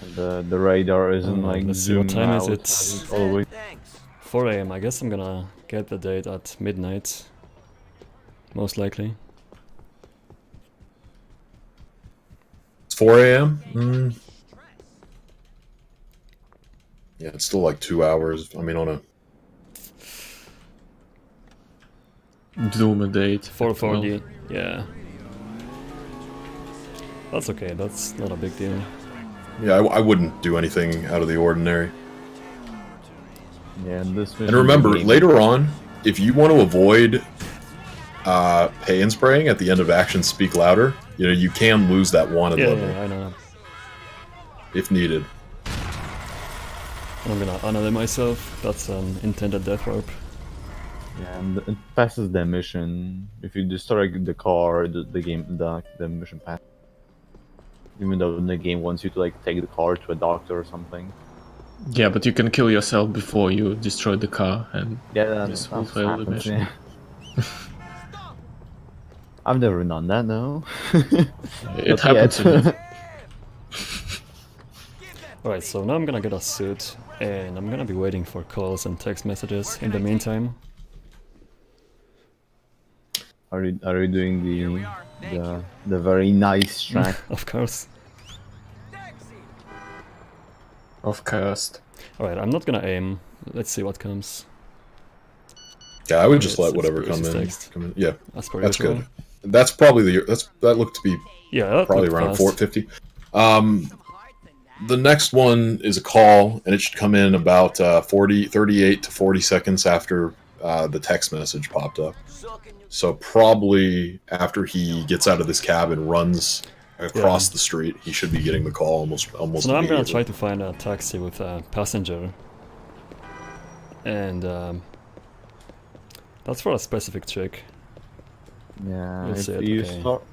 Speaker 1: And the radar isn't like
Speaker 2: let's see what time
Speaker 1: out.
Speaker 2: is it.
Speaker 1: Always.
Speaker 2: 4 AM. I guess I'm gonna get the date at midnight. Most likely.
Speaker 7: It's 4 AM? Yeah, it's still like 2 hours. I mean, on a...
Speaker 4: Doom a date.
Speaker 2: 4:40. Yeah. That's okay. That's not a big deal.
Speaker 7: Yeah, I wouldn't do anything out of the ordinary.
Speaker 1: Yeah, and
Speaker 7: remember, later on, if you want to avoid pay and spraying at the end of Actions Speak Louder, you can lose that wanted level.
Speaker 2: Yeah, I know.
Speaker 7: If needed.
Speaker 2: I'm gonna honor myself. That's an intended death warp.
Speaker 1: Yeah, and it passes the mission. If you destroy the car, the mission passes. Even though the game wants you to like take the car to a doctor or something.
Speaker 4: Yeah, but you can kill yourself before you destroy the car, and
Speaker 1: yeah,
Speaker 4: this will fail the mission.
Speaker 1: Yeah. I've never done that, no.
Speaker 4: It
Speaker 1: Not
Speaker 4: happened to
Speaker 1: yet.
Speaker 4: me.
Speaker 2: Alright, so now I'm gonna get a suit, and I'm gonna be waiting for calls and text messages in the meantime.
Speaker 1: Are you doing the very nice track?
Speaker 2: Of course.
Speaker 4: Of course.
Speaker 2: Alright, I'm not gonna aim. Let's see what comes.
Speaker 7: Yeah, I would just
Speaker 2: Yes,
Speaker 7: let whatever
Speaker 2: it's
Speaker 7: come in.
Speaker 2: text.
Speaker 7: Yeah,
Speaker 2: As per
Speaker 7: that's
Speaker 2: usual.
Speaker 7: good. That's probably that looked to be
Speaker 2: Yeah, that
Speaker 7: probably
Speaker 2: looked
Speaker 7: around
Speaker 2: fast.
Speaker 7: 450. The next one is a call, and it should come in about 38 to 40 seconds after the text message popped up. So probably after he gets out of this cab and runs across the street, he should be getting the call almost
Speaker 2: So now I'm gonna
Speaker 7: immediately.
Speaker 2: try to find a taxi with a passenger. And that's for a specific trick.
Speaker 1: Yeah.
Speaker 2: You'll
Speaker 1: If
Speaker 2: see it,
Speaker 1: you
Speaker 2: okay.
Speaker 1: start,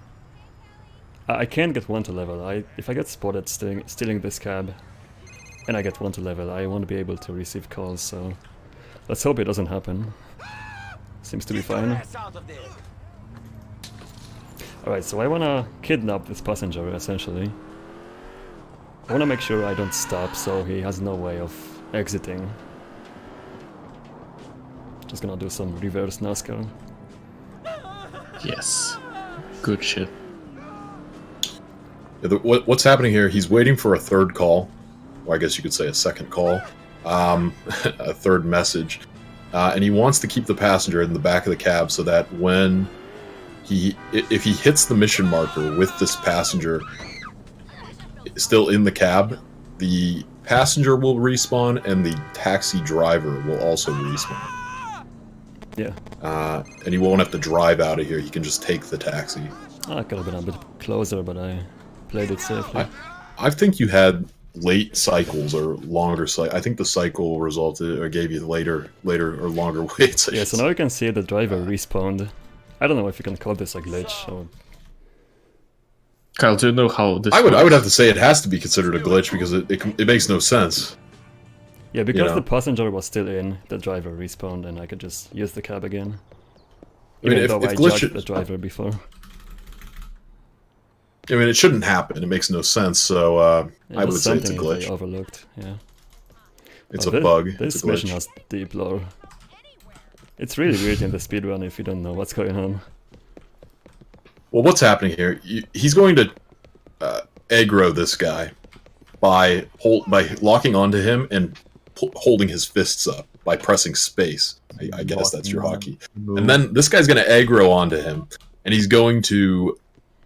Speaker 2: I can't get 1 to level. If I get spotted stealing this cab, and I get 1 to level, I won't be able to receive calls, so let's hope it doesn't happen. Seems to be fine. Alright, so I wanna kidnap this passenger, essentially. I wanna make sure I don't stop, so he has no way of exiting. Just gonna do some reverse NASCAR.
Speaker 4: Yes. Good shit.
Speaker 7: Yeah, what's happening here? He's waiting for a third call, or I guess you could say a second call, a third message, and he wants to keep the passenger in the back of the cab so that when if he hits the mission marker with this passenger still in the cab, the passenger will respawn and the taxi driver will also respawn.
Speaker 2: Yeah.
Speaker 7: And he won't have to drive out of here. He can just take the taxi.
Speaker 2: I could have been a bit closer, but I played it safely.
Speaker 7: I think you had late cycles or longer cycles. I think the cycle resulted or gave you later or longer waits.
Speaker 2: Yeah, so now you can see the driver respawned. I don't know if you can call this a glitch or...
Speaker 4: Kyle, do you know how this
Speaker 7: I would
Speaker 4: works?
Speaker 7: have to say it has to be considered a glitch because it makes no sense.
Speaker 2: Yeah, because
Speaker 7: know.
Speaker 2: the passenger was still in, the driver respawned and I could just use the cab again.
Speaker 7: I mean,
Speaker 2: Even though I
Speaker 7: glitch,
Speaker 2: judged the driver before.
Speaker 7: I mean, it shouldn't happen. It makes no sense. So
Speaker 2: It
Speaker 7: I
Speaker 2: was
Speaker 7: would say it's a
Speaker 2: something that I
Speaker 7: glitch.
Speaker 2: overlooked, yeah.
Speaker 7: It's
Speaker 2: Oh,
Speaker 7: a bug.
Speaker 2: This
Speaker 7: It's a
Speaker 2: mission
Speaker 7: glitch.
Speaker 2: has deep lore. It's really weird in the speedrun if you don't know what's going on.
Speaker 7: Well, what's happening here? He's going to aggro this guy by locking onto him and holding his fists up by pressing space. I guess that's your hockey. And then this guy's going to aggro onto him, and he's going to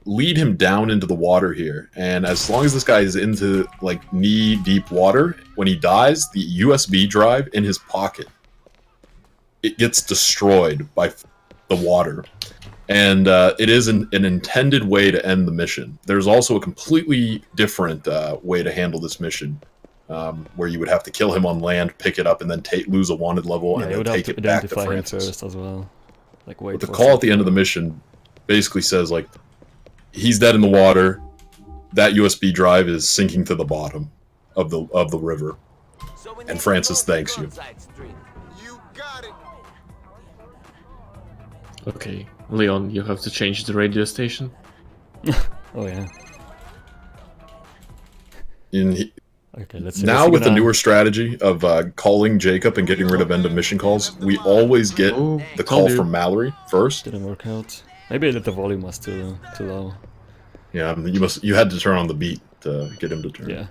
Speaker 7: lead him down into the water here. And as long as this guy is into like knee-deep water, when he dies, the USB drive in his pocket, it gets destroyed by the water. And it is an intended way to end the mission. There's also a completely different way to handle this mission, where you would have to kill him on land, pick it up, and then lose a wanted level,
Speaker 2: Yeah,
Speaker 7: and
Speaker 2: you
Speaker 7: then
Speaker 2: would have
Speaker 7: take
Speaker 2: to
Speaker 7: it back to
Speaker 2: identify him
Speaker 7: Francis.
Speaker 2: first as well. Like wait
Speaker 7: But the
Speaker 2: for
Speaker 7: call at the
Speaker 2: something.
Speaker 7: end of the mission basically says, like, he's dead in the water, that USB drive is sinking to the bottom of the river, and Francis thanks you.
Speaker 4: Okay, Leon, you have to change the radio station.
Speaker 2: Oh yeah. Okay, let's see.
Speaker 7: Now with the newer strategy of calling Jacob and getting rid of end of mission calls, we always get the call from Mallory first.
Speaker 2: Didn't work out. Maybe the volume was too low.
Speaker 7: Yeah, I mean, you had to turn on the beat to get him to turn.
Speaker 2: Yeah.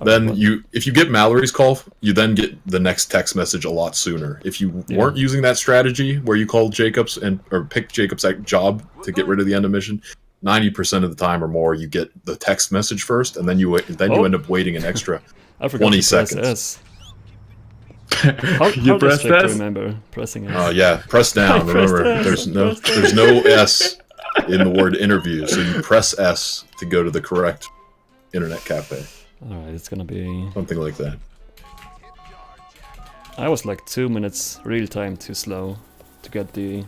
Speaker 7: Then if you get Mallory's call, you then get the next text message a lot sooner. If you weren't using that strategy where you called Jacob's or picked Jacob's job to get rid of the end of mission, 90% of the time or more you get the text message first, and then you end up waiting an extra
Speaker 2: I forgot
Speaker 7: 20
Speaker 2: to press
Speaker 7: seconds.
Speaker 2: S. How does Jack remember pressing S?
Speaker 7: Yeah, press down.
Speaker 2: Pressed
Speaker 7: Remember,
Speaker 2: S,
Speaker 7: there's no S in the word interview, so you press S to go to the correct internet cafe.
Speaker 2: Alright, it's gonna be...
Speaker 7: Something like that.
Speaker 2: I was like 2 minutes real time too slow to get the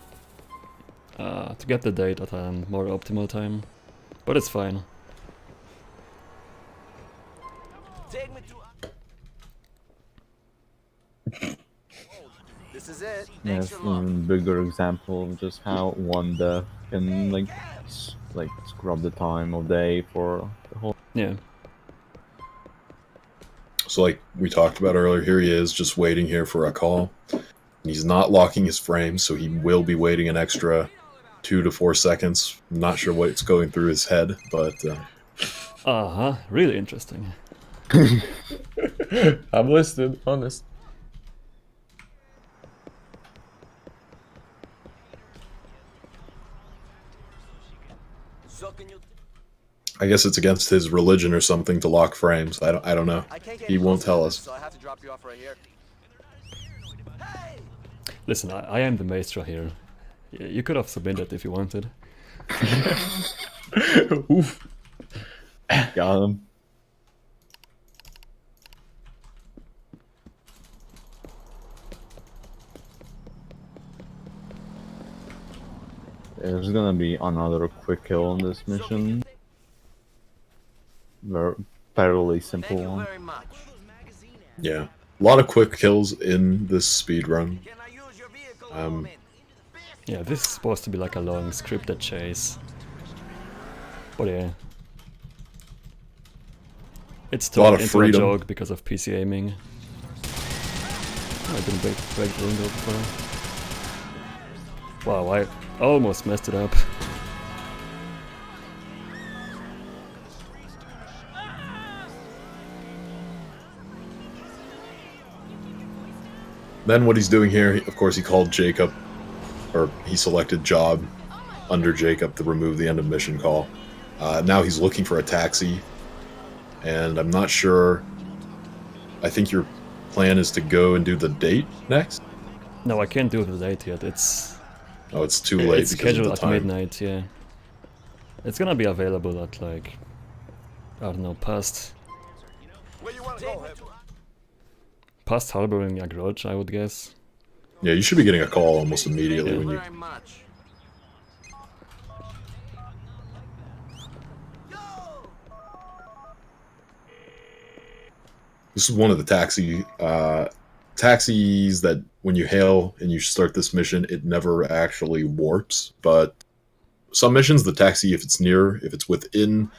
Speaker 2: date at a more optimal time, but it's fine.
Speaker 9: This is it.
Speaker 1: Yes, bigger example of just how one death can like scrub the time of day for the whole.
Speaker 2: Yeah.
Speaker 7: So like we talked about earlier, here he is just waiting here for a call. He's not locking his frame, so he will be waiting an extra 2 to 4 seconds. I'm not sure what's going through his head, but...
Speaker 2: really interesting.
Speaker 4: I'm listening, honest.
Speaker 7: I guess it's against his religion or something to lock frames. I don't know. He won't tell us.
Speaker 9: So I have to drop you off right here.
Speaker 2: Listen, I am the maestro here. You could have submitted if you wanted.
Speaker 4: Oof.
Speaker 1: Got him. There's gonna be another quick kill in this mission. Fairly simple
Speaker 9: Thank you
Speaker 1: one.
Speaker 9: very much.
Speaker 7: Yeah. A lot of quick kills in this speed run.
Speaker 9: Can I use your vehicle a moment?
Speaker 2: Yeah, this is supposed to be like a long scripted chase. But yeah. It's
Speaker 7: A lot
Speaker 2: turned
Speaker 7: of
Speaker 2: into a
Speaker 7: freedom.
Speaker 2: joke because of PC aiming. I didn't break the window before. Wow, I almost messed it up.
Speaker 7: Then what he's doing here, of course, he called Jacob, or he selected job under Jacob to remove the end of mission call. Now he's looking for a taxi, and I'm not sure. I think your plan is to go and do the date next?
Speaker 2: No, I can't do the date yet. It's
Speaker 7: too late
Speaker 2: it's
Speaker 7: because of
Speaker 2: scheduled
Speaker 7: the
Speaker 2: at
Speaker 7: time.
Speaker 2: midnight, yeah. It's gonna be available at like, I don't know, past harboring a grudge, I would guess.
Speaker 7: Yeah, you should be getting a call almost immediately when you...
Speaker 9: Very much.
Speaker 7: This is one of the taxis that when you hail and you start this mission, it never actually warps. But some missions, the taxi, if it's within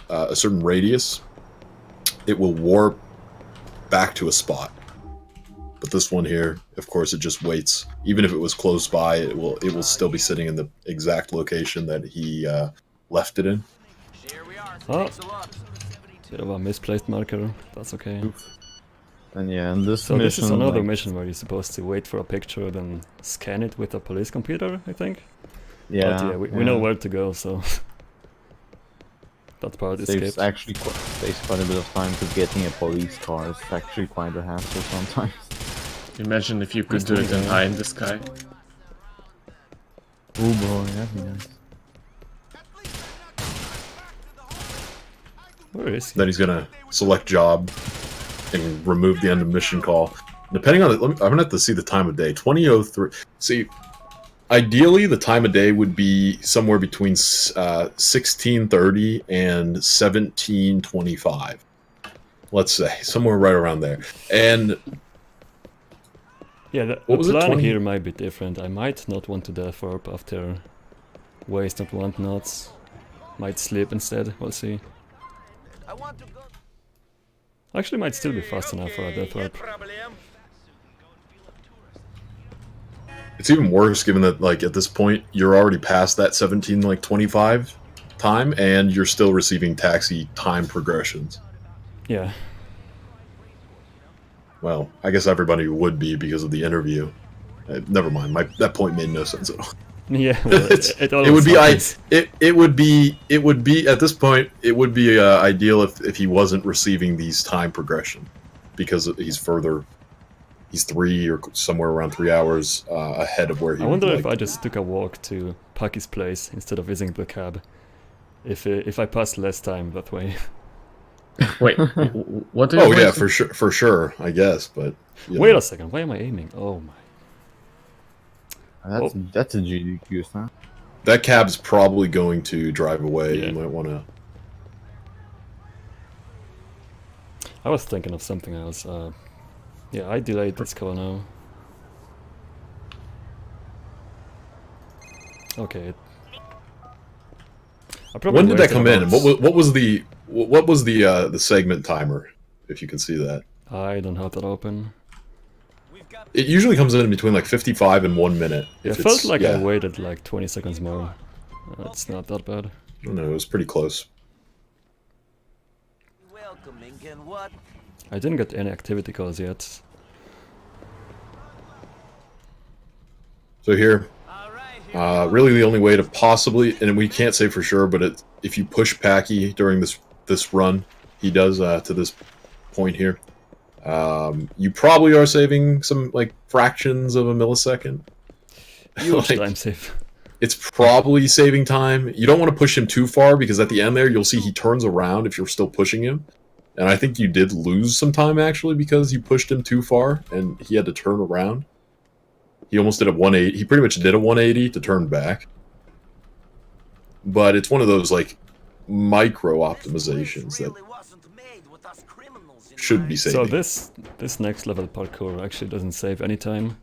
Speaker 7: a certain radius, it will warp back to a spot. But this one here, of course, it just waits. Even if it was close by, it will still be sitting in the exact location that he left it in.
Speaker 9: Here we are.
Speaker 2: Oh.
Speaker 9: Thanks a lot.
Speaker 2: Bit of a misplaced marker, that's okay.
Speaker 1: And yeah, and this
Speaker 2: So
Speaker 1: mission,
Speaker 2: this is another
Speaker 1: like,
Speaker 2: mission where you're supposed to wait for a picture, then scan it with a police computer, I think?
Speaker 1: Yeah,
Speaker 2: But yeah, we know where to go, so... that part is
Speaker 1: saves
Speaker 2: skipped.
Speaker 1: actually takes quite a bit of time to getting a police car. It's actually quite a hassle sometimes.
Speaker 4: Imagine if you could do it in high in the sky.
Speaker 1: Oh boy, that'd be nice.
Speaker 2: Where is he?
Speaker 7: Then he's gonna select job and remove the end of mission call. Depending on it, I'm gonna have to see the time of day. 20:03. See, ideally the time of day would be somewhere between 16:30 and 17:25. Let's say somewhere right around there. And
Speaker 2: Yeah, the
Speaker 7: What was it,
Speaker 2: plan
Speaker 7: 20?
Speaker 2: here might be different. I might not want to death warp after waste not want nots. Might sleep instead, we'll see.
Speaker 9: I want to go.
Speaker 2: Actually might still be fast enough for a death warp.
Speaker 7: it's even worse given that like at this point you're already past that 17:25 time and you're still receiving taxi time progressions.
Speaker 2: Yeah.
Speaker 7: Well, I guess everybody would be because of the interview. Never mind. That point made no sense at all.
Speaker 2: Yeah, well, it
Speaker 7: It would be
Speaker 2: happens.
Speaker 7: it would be at this point it would be ideal if he wasn't receiving these time progression because he's 3 or somewhere around 3 hours ahead of where he
Speaker 2: I wonder
Speaker 7: would
Speaker 2: if
Speaker 7: like
Speaker 2: I just took a walk to Packy's place instead of visiting the cab. If I passed less time that way.
Speaker 4: Wait, what do you
Speaker 7: Oh yeah,
Speaker 4: want?
Speaker 7: for sure, I guess, but you
Speaker 2: Wait
Speaker 7: know.
Speaker 2: a second, why am I aiming? Oh my.
Speaker 1: That's a GDQ, huh?
Speaker 7: That cab's probably going to drive away.
Speaker 2: Yeah.
Speaker 7: You might want to.
Speaker 2: I was thinking of something else. Yeah, I delayed this call now. Okay. I probably
Speaker 7: When did that
Speaker 2: waited
Speaker 7: come in?
Speaker 2: about-
Speaker 7: And what was the segment timer? If you can see that,
Speaker 2: I don't have that open.
Speaker 7: it usually comes in between like 55 and 1 minute.
Speaker 2: Yeah, it
Speaker 7: if
Speaker 2: felt
Speaker 7: it's-
Speaker 2: like
Speaker 7: yeah.
Speaker 2: I waited like 20 seconds more. It's not that bad.
Speaker 7: No, it was pretty close.
Speaker 9: Welcoming and what?
Speaker 2: I didn't get any activity calls yet.
Speaker 7: So here, really the only way to possibly, and we can't say for sure, but if you push Packy during this run, he does to this point here, you probably are saving some like fractions of a millisecond.
Speaker 2: Huge
Speaker 7: Like,
Speaker 2: time save.
Speaker 7: it's probably saving time. You don't want to push him too far because at the end there, you'll see he turns around if you're still pushing him. And I think you did lose some time actually because you pushed him too far and he had to turn around. He almost did a 180. He pretty much did a 180 to turn back. But it's one of those like micro optimizations that should be saving.
Speaker 2: So this next level parkour actually doesn't save any time.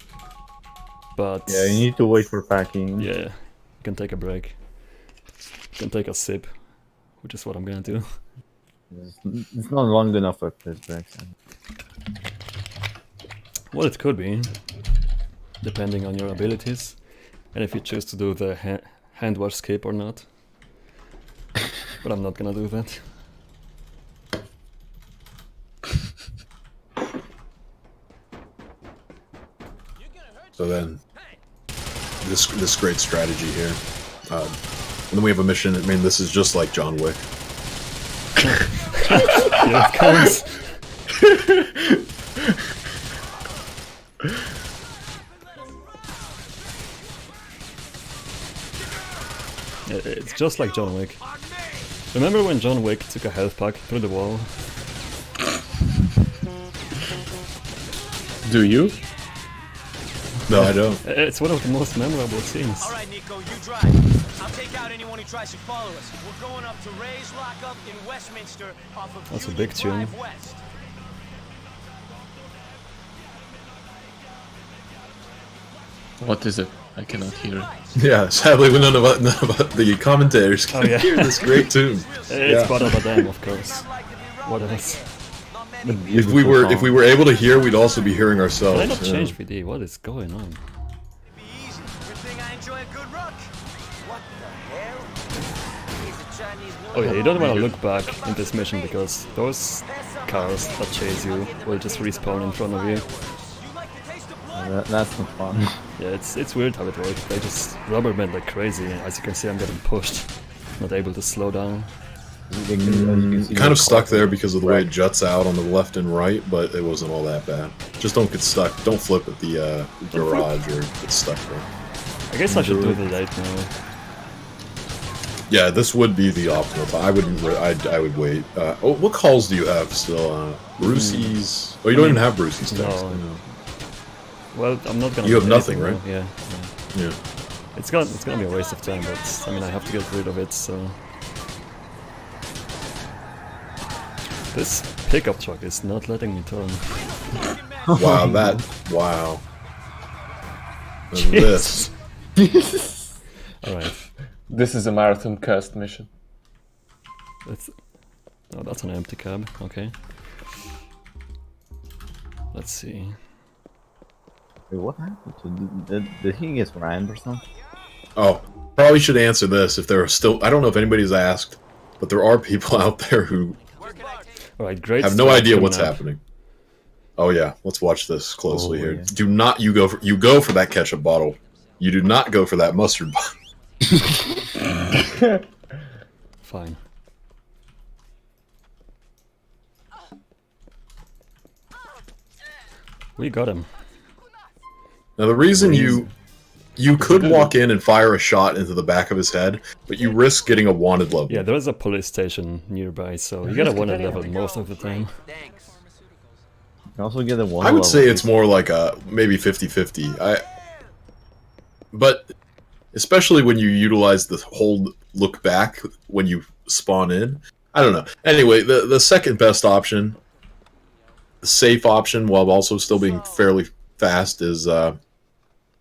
Speaker 2: But
Speaker 1: Yeah, you need to wait for packing.
Speaker 2: yeah, you can take a break. You can take a sip, which is what I'm gonna do.
Speaker 1: It's not long enough for this break.
Speaker 2: Well, it could be, depending on your abilities, and if you choose to do the hand wash skip or not. But I'm not gonna do that.
Speaker 7: So then, this great strategy here. And then we have a mission. I mean, this is just like John Wick.
Speaker 2: Here it comes. It's just like John Wick. Remember when John Wick took a health pack through the wall?
Speaker 4: Do you?
Speaker 7: No, I don't.
Speaker 2: It's one of the most memorable scenes.
Speaker 9: Alright, Nico, you drive. I'll take out anyone who tries to follow us. We're going up to Ray's lockup in Westminster off of
Speaker 2: That's a
Speaker 9: Union
Speaker 2: big tune.
Speaker 9: Drive West.
Speaker 4: What is it? I cannot hear it.
Speaker 7: Yeah, sadly, none of the commentators can
Speaker 2: yeah.
Speaker 7: hear this great tune.
Speaker 2: It's
Speaker 7: Yeah.
Speaker 2: part of a dam, of course. What else?
Speaker 7: If we were able to hear, we'd also be hearing ourselves.
Speaker 2: Can I not
Speaker 7: yeah.
Speaker 2: change VD? What is going on?
Speaker 9: Be easy. Good thing I enjoy a good ruck. What the hell? He's a Chinese
Speaker 2: Oh yeah, you don't want to look back in this mission because those cars that chase you will just respawn in front of you.
Speaker 1: That's not fun.
Speaker 2: Yeah, it's weird how it works. They just rubber band like crazy. As you can see, I'm getting pushed. Not able to slow down.
Speaker 7: Kind of stuck there because of the way it juts out on the left and right, but it wasn't all that bad. Just don't get stuck. Don't flip at the garage or get stuck there.
Speaker 2: I guess I should do the light now.
Speaker 7: Yeah, this would be the optimal time. I wouldn't. I would wait. What calls do you have still? Brucey's. Oh, you don't even have Brucey's text.
Speaker 2: No. Well, I'm not gonna.
Speaker 7: You have
Speaker 2: do
Speaker 7: nothing,
Speaker 2: anything
Speaker 7: right?
Speaker 2: now. Yeah.
Speaker 7: Yeah.
Speaker 2: It's gonna be a waste of time, but I mean I have to get rid of it. So this pickup truck is not letting me turn.
Speaker 7: Wow. Wow. And this.
Speaker 2: All right.
Speaker 4: This is a marathon cast mission.
Speaker 2: That's an empty cab. Okay. Let's see.
Speaker 1: Wait, what happened? Did he get rammed or something?
Speaker 7: Oh, probably should answer this if there are still. I don't know if anybody's asked, but there are people out there who
Speaker 2: All right. Great.
Speaker 7: have no
Speaker 2: start
Speaker 7: idea
Speaker 2: coming
Speaker 7: what's
Speaker 2: up.
Speaker 7: happening. Oh yeah, let's watch this closely here.
Speaker 1: yeah.
Speaker 7: Do not you go for that ketchup bottle. You do not go for that mustard bottle.
Speaker 2: Fine. We got him.
Speaker 7: Now the reason you could walk in and fire a shot into the back of his head, but you risk getting a wanted level.
Speaker 2: Yeah, there is a police station nearby, so you get a wanted level most of the time.
Speaker 9: Thanks.
Speaker 1: You can also get a one.
Speaker 7: I would say it's more like a maybe 50-50. But especially when you utilize the hold look back when you spawn in. I don't know. Anyway, the second best option, the safe option while also still being fairly fast is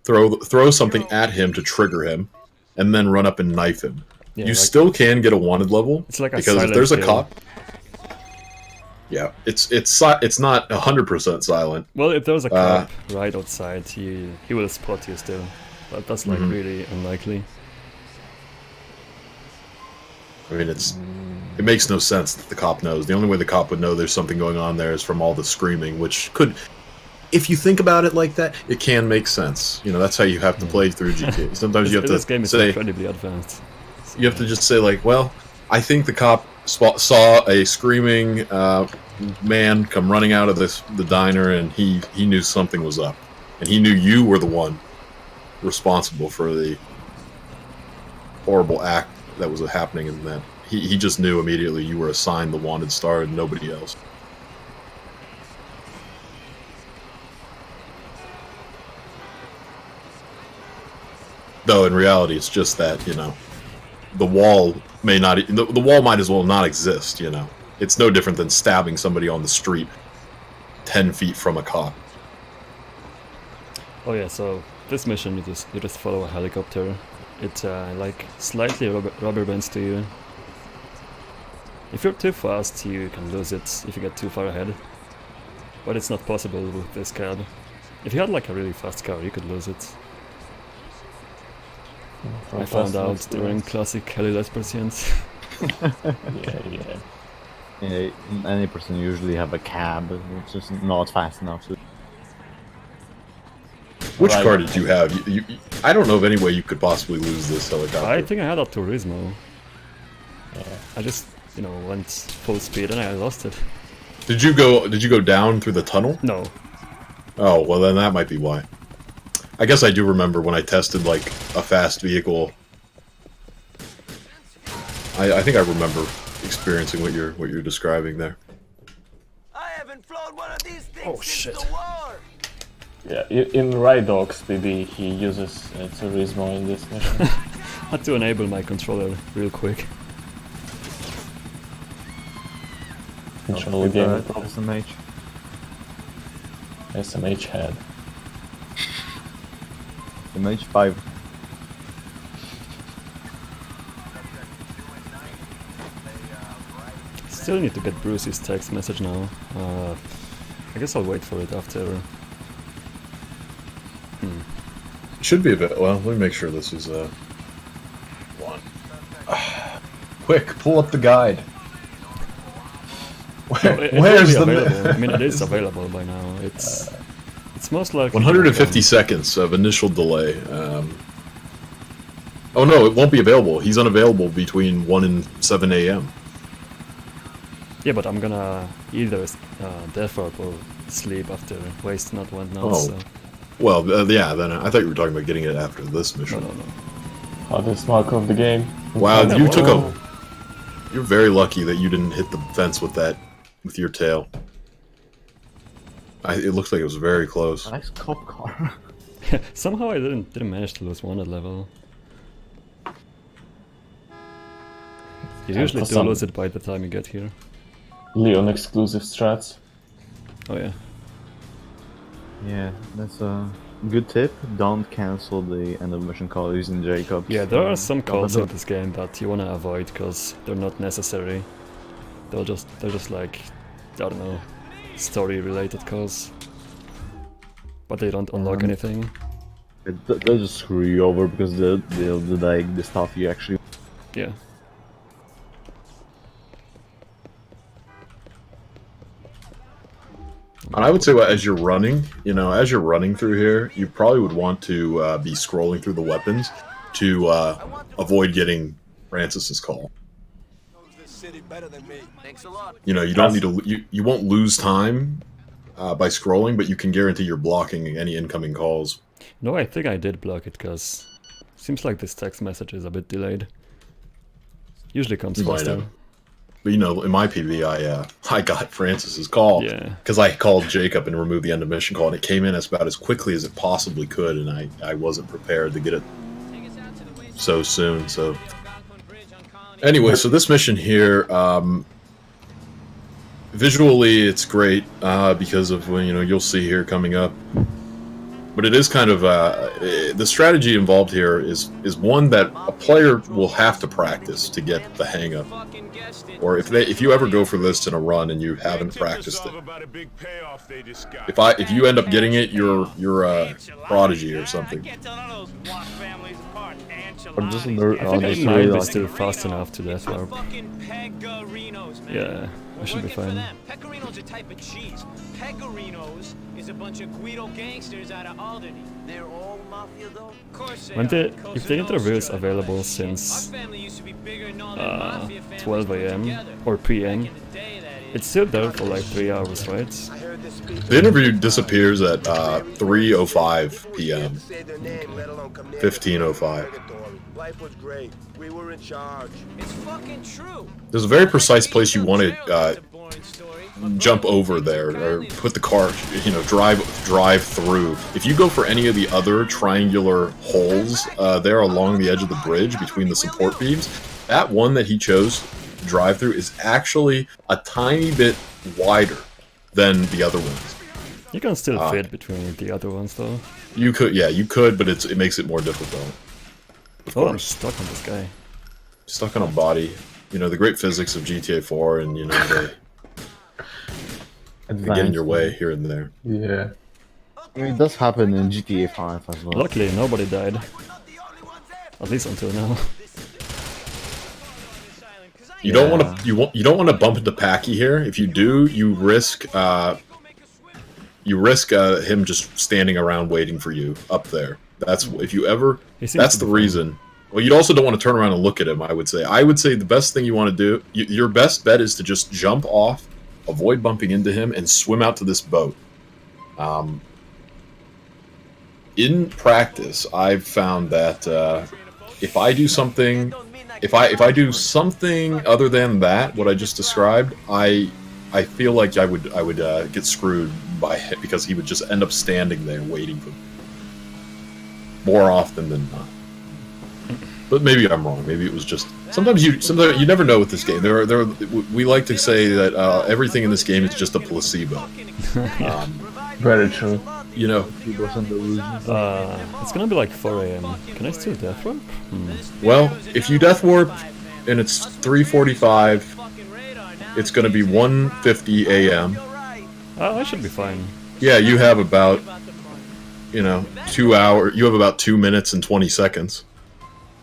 Speaker 7: throw something at him to trigger him. and then run up and knife him.
Speaker 2: Yeah,
Speaker 7: You
Speaker 2: like,
Speaker 7: still can get a wanted level.
Speaker 2: it's like a
Speaker 7: because if
Speaker 2: silent
Speaker 7: there's a
Speaker 2: kill.
Speaker 7: cop. Yeah, it's not 100% silent.
Speaker 2: Well, if there's a cop right outside, he will spot you still, but that's like really unlikely.
Speaker 7: I mean, it makes no sense that the cop knows. The only way the cop would know there's something going on there is from all the screaming, which could, if you think about it like that, it can make sense. You know, that's how you have to play through GTA. Sometimes you have to
Speaker 2: This game is
Speaker 7: say,
Speaker 2: incredibly advanced.
Speaker 7: you have to just say like, well, I think the cop saw a screaming man come running out of the diner, and he knew something was up, and he knew you were the one responsible for the horrible act that was happening, and that he just knew immediately you were assigned the wanted star and nobody else. Though in reality, it's just that, you know, the wall may not, the wall might as well not exist, you know. It's no different than stabbing somebody on the street 10 feet from a cop.
Speaker 2: Oh yeah, so this mission you just follow a helicopter. It like slightly rubber bands to you. If you're too fast, you can lose it if you get too far ahead. But it's not possible with this cab. If you had like a really fast car, you could lose it. I found out during classic Heli Persians.
Speaker 1: Yeah, any person usually have a cab. It's just not fast enough.
Speaker 7: Which car did you have? I don't know of any way you could possibly lose this helicopter.
Speaker 2: I think I had a Turismo. I just, you know, went full speed and I lost it.
Speaker 7: Did you go down through the tunnel?
Speaker 2: No.
Speaker 7: Oh, well then that might be why. I guess I do remember when I tested like a fast vehicle. I think I remember experiencing what you're describing there.
Speaker 9: I haven't flown one of these things
Speaker 2: Oh,
Speaker 9: since
Speaker 2: shit.
Speaker 9: the war.
Speaker 10: Yeah, in Ride Dogs, BB, he uses Turismo in this mission.
Speaker 2: Had to enable my controller real quick.
Speaker 10: Control game problem.
Speaker 1: SMH.
Speaker 10: SMH head.
Speaker 1: SMH 5.
Speaker 2: Still need to get Bruce's text message now. I guess I'll wait for it after.
Speaker 7: Should be a bit. Well, let me make sure this is one. Quick, pull up the guide.
Speaker 2: It
Speaker 7: Where's
Speaker 2: will
Speaker 7: the?
Speaker 2: be available. I mean, it is available by now. It's most likely
Speaker 7: 150 seconds of initial delay. Oh no, it won't be available. He's unavailable between 1 and 7 a.m.
Speaker 2: Yeah, but I'm gonna either defrag or sleep after Waste Not Went Now.
Speaker 7: Oh.
Speaker 2: So.
Speaker 7: Well, yeah. Then I thought you were talking about getting it after this mission.
Speaker 2: No.
Speaker 10: Hardest mark of the game.
Speaker 7: Wow, you took
Speaker 10: Oh.
Speaker 7: a. You're very lucky that you didn't hit the fence with your tail. It looks like it was very close.
Speaker 1: Nice cop car.
Speaker 2: Somehow I didn't manage to lose one at level. You usually
Speaker 10: for
Speaker 2: do
Speaker 10: some-
Speaker 2: lose it by the time you get here.
Speaker 10: Leon exclusive strats.
Speaker 2: Oh yeah.
Speaker 1: Yeah, that's a good tip. Don't cancel the end of mission call using Jacobs.
Speaker 2: Yeah, there are some calls in
Speaker 1: Don't-
Speaker 2: this game that you wanna avoid because they're not necessary. They're just like, I don't know, story-related calls. But they don't unlock anything.
Speaker 1: They'll just screw you over because they'll do like the stuff you actually.
Speaker 2: Yeah.
Speaker 7: And I would say, as you're running, as you're running through here, you probably would want to be scrolling through the weapons to avoid getting Francis's call.
Speaker 9: Knows this city better than me. Thanks a lot.
Speaker 7: You don't need to. You won't lose time by scrolling, but you can guarantee you're blocking any incoming calls.
Speaker 2: No, I think I did block it because seems like this text message is a bit delayed. Usually comes
Speaker 7: You might
Speaker 2: faster.
Speaker 7: have. But in my PV, I got Francis's call
Speaker 2: Yeah.
Speaker 7: because I called Jacob and removed the end of mission call, and it came in about as quickly as it possibly could, and I wasn't prepared to get it so soon. So anyway, so this mission here, visually it's great because of you'll see here coming up. But it is kind of the strategy involved here is one that a player will have to practice to get the hang of. Or if you ever go for this in a run and you haven't practiced it, if you end up getting it, you're a prodigy or something.
Speaker 1: Or just
Speaker 2: I think I might be still fast enough to death warp. Yeah, I should be fine.
Speaker 9: Pecorino's a type of cheese. Pegorinos is a bunch of Guido gangsters out of Alderney. They're all mafia though? Of course they are.
Speaker 2: If the interview is available since 12 AM or PM, it's still there for like 3 hours, right?
Speaker 7: The interview disappears at 3:05 p.m. 15:05.
Speaker 9: Life was great. We were in charge. It's fucking true.
Speaker 7: There's a very precise place you want to jump over there, or put the car, drive through. If you go for any of the other triangular holes there along the edge of the bridge between the support beams, that one that he chose to drive through is actually a tiny bit wider than the other ones.
Speaker 2: You can still fit between the other ones, though.
Speaker 7: You could, but it makes it more difficult. Of course.
Speaker 2: I'm stuck on this guy.
Speaker 7: Stuck on a body. The great physics of GTA 4, and they get in your way here and there.
Speaker 10: Yeah.
Speaker 1: I mean, it does happen in GTA 5 as well.
Speaker 2: Luckily, nobody died. At least until now.
Speaker 7: You don't want to bump into Packy here. If you do, you risk him just standing around waiting for you up there. That's the reason. Well, you also don't want to turn around and look at him. I would say the best thing you want to do, your best bet is to just jump off, avoid bumping into him, and swim out to this boat. In practice, I've found that if I do something other than that, what I just described, I feel like I would get screwed by it, because he would just end up standing there waiting for me. More often than not. But maybe I'm wrong. Maybe it was just sometimes you never know with this game. We like to say that everything in this game is just a placebo.
Speaker 10: Very true.
Speaker 2: It's gonna be like 4 AM. Can I still death warp?
Speaker 7: Well, if you death warp and it's 3:45, it's gonna be 1:50 AM.
Speaker 2: Oh, I should be fine.
Speaker 7: Yeah, you have about 2 hours. You have about 2 minutes and 20 seconds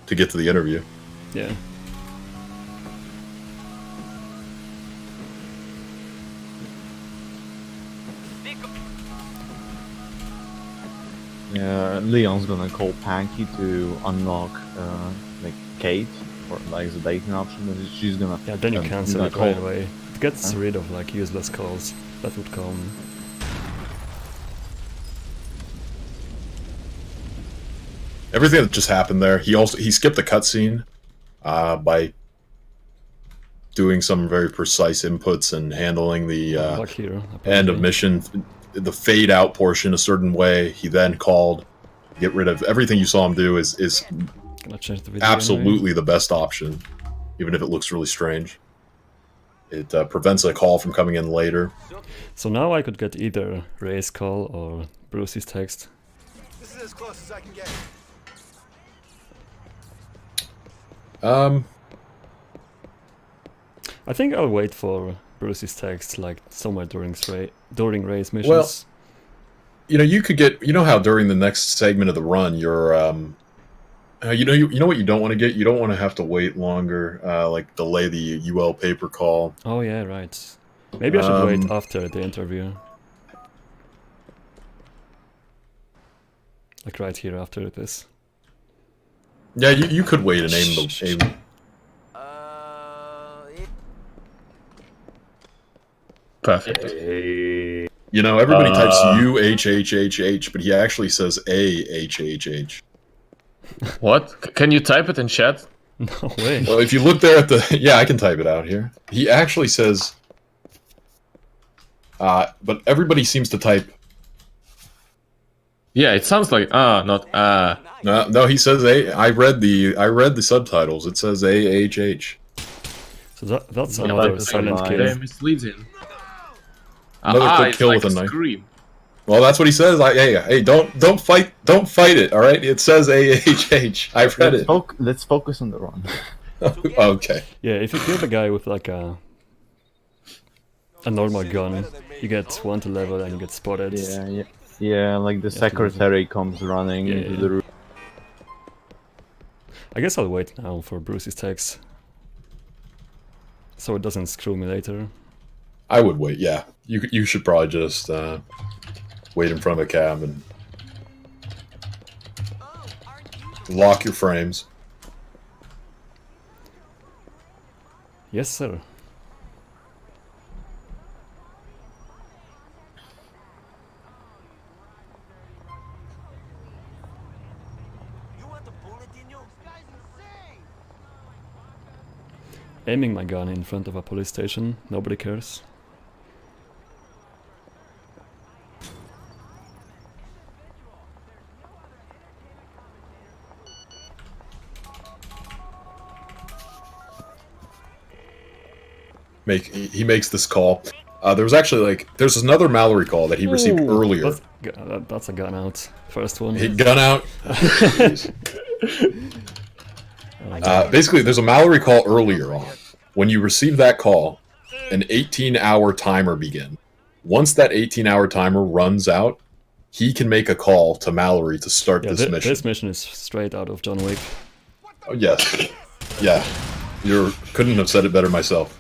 Speaker 7: to get to the interview.
Speaker 2: Yeah.
Speaker 1: Yeah, Leon's gonna call Packy to unlock Kate, or like the dating option. And she's gonna.
Speaker 2: Yeah, then you cancel it right away. It gets rid of like useless calls that would come.
Speaker 7: Everything that just happened there, he skipped the cutscene by doing some very precise inputs and handling the end of mission, the fade out portion a certain way. He then called, get rid of everything you saw him do is absolutely the best option, even if it looks really strange. It prevents a call from coming in later.
Speaker 2: So now I could get either Ray's call or Brucey's text.
Speaker 9: This is as close as I can get.
Speaker 2: I think I'll wait for Brucey's text, like somewhere during Ray's missions.
Speaker 7: Well, you could get, how during the next segment of the run, you're, you know what you don't want to get? You don't want to have to wait longer, like delay the UL paper call.
Speaker 2: Oh yeah, right. Maybe I should wait after the interview. Like right here after this.
Speaker 7: Yeah, you could wait and aim the.
Speaker 10: Perfect.
Speaker 7: Everybody types UHHHH, but he actually says AHHH.
Speaker 10: What? Can you type it in chat?
Speaker 2: No way.
Speaker 7: Well, if you look there at the... Yeah, I can type it out here. He actually says... but everybody seems to type...
Speaker 10: Yeah, it sounds like not
Speaker 7: No, he says A. I read the subtitles. It says AHH.
Speaker 2: So that's another silent kill.
Speaker 10: Misleading.
Speaker 7: Another quick kill
Speaker 10: like
Speaker 7: with a knife.
Speaker 10: Scream.
Speaker 7: Well, that's what he says. Hey, don't fight it. All right, it says AHH. I've read it.
Speaker 1: Let's focus on the run.
Speaker 7: Okay.
Speaker 2: Yeah, if you kill the guy with like a normal gun, you get 1 to level and you get spotted.
Speaker 1: Yeah. Like the secretary comes running into the room.
Speaker 2: I guess I'll wait now for Bruce's text, so it doesn't screw me later.
Speaker 7: I would wait. Yeah, you should probably just wait in front of a cab and lock your frames.
Speaker 2: Yes, sir. Aiming my gun in front of a police station, nobody cares.
Speaker 7: He makes this call. There was actually there's another Mallory call that he received earlier.
Speaker 2: That's a gun out. First one.
Speaker 7: He gun out. Basically, there's a Mallory call earlier on. When you receive that call, an 18-hour timer begins. Once that 18-hour timer runs out, he can make a call to Mallory to start this mission.
Speaker 2: This mission is straight out of John Wick.
Speaker 7: Oh, yes. Yeah. You couldn't have said it better myself.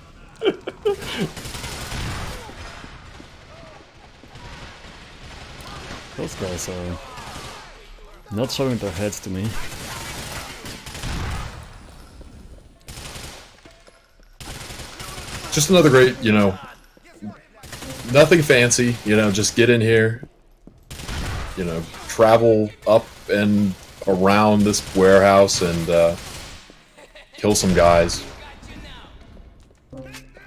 Speaker 2: Those guys are not showing their heads to me.
Speaker 7: Just another great, nothing fancy, just get in here, travel up and around this warehouse and kill some guys.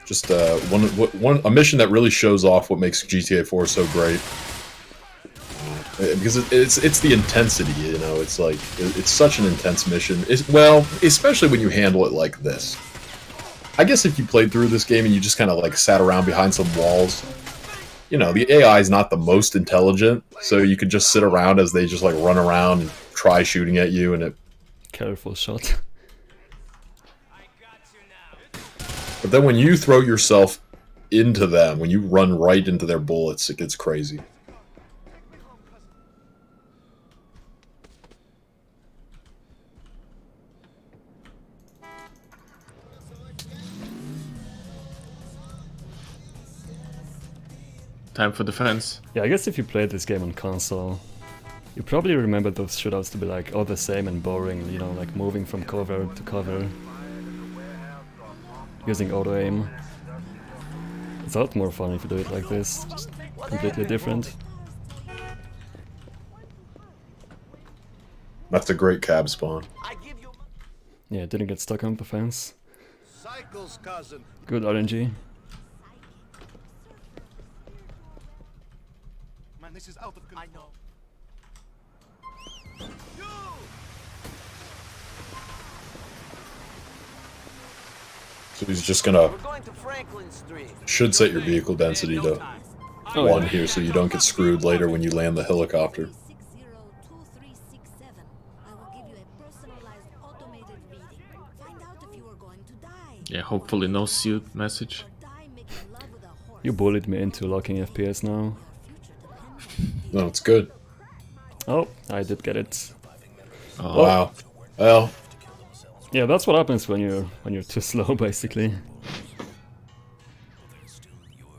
Speaker 7: Just a mission that really shows off what makes GTA 4 so great. Because it's the intensity, it's like it's such an intense mission. Especially when you handle it like this. I guess if you played through this game and you just kind of sat around behind some walls, the AI is not the most intelligent, so you could just sit around as they just run around and try shooting at you, and it.
Speaker 2: Careful shot.
Speaker 7: But then when you throw yourself into them, when you run right into their bullets, it gets crazy.
Speaker 4: Time for defense.
Speaker 2: Yeah, I guess if you played this game on console, you probably remember those shootouts to be all the same and boring, moving from cover to cover, using auto-aim. It's a lot more fun if you do it like this, just completely different.
Speaker 7: That's a great cab spawn.
Speaker 2: Yeah, didn't get stuck on the fence. Good RNG.
Speaker 9: This is out of control. I know.
Speaker 7: So he's just gonna should set your vehicle density to 1 here so you don't get screwed later when you land the helicopter.
Speaker 4: Yeah, hopefully no suit message.
Speaker 2: You bullied me into locking FPS now.
Speaker 7: No, it's good.
Speaker 2: Oh, I did get it.
Speaker 7: Oh. Wow. Well.
Speaker 2: Yeah, that's what happens when you're too slow, basically.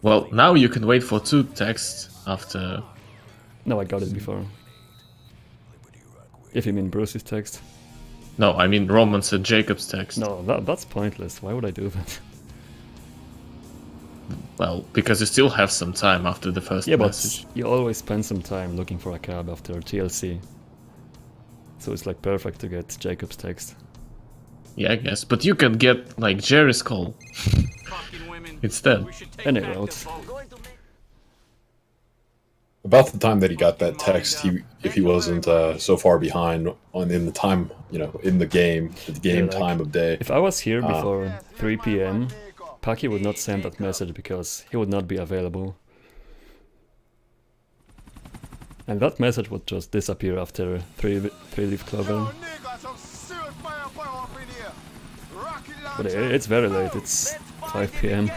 Speaker 4: Well, now you can wait for 2 texts after.
Speaker 2: No, I got it before. If you mean Bruce's text.
Speaker 4: No, I mean Romans and Jacob's text.
Speaker 2: No, that's pointless. Why would I do that?
Speaker 4: Well, because you still have some time after the first message.
Speaker 2: But you always spend some time looking for a cab after TLC. So it's perfect to get Jacob's text.
Speaker 4: Yeah, I guess. But you can get Jerry's call instead.
Speaker 2: Any route.
Speaker 7: About the time that he got that text, if he wasn't so far behind in the time, in the game time of day.
Speaker 2: If I was here before 3 PM, Paki would not send that message because he would not be available. And that message would just disappear after three-leaf clover. But it's very late, it's 5 PM.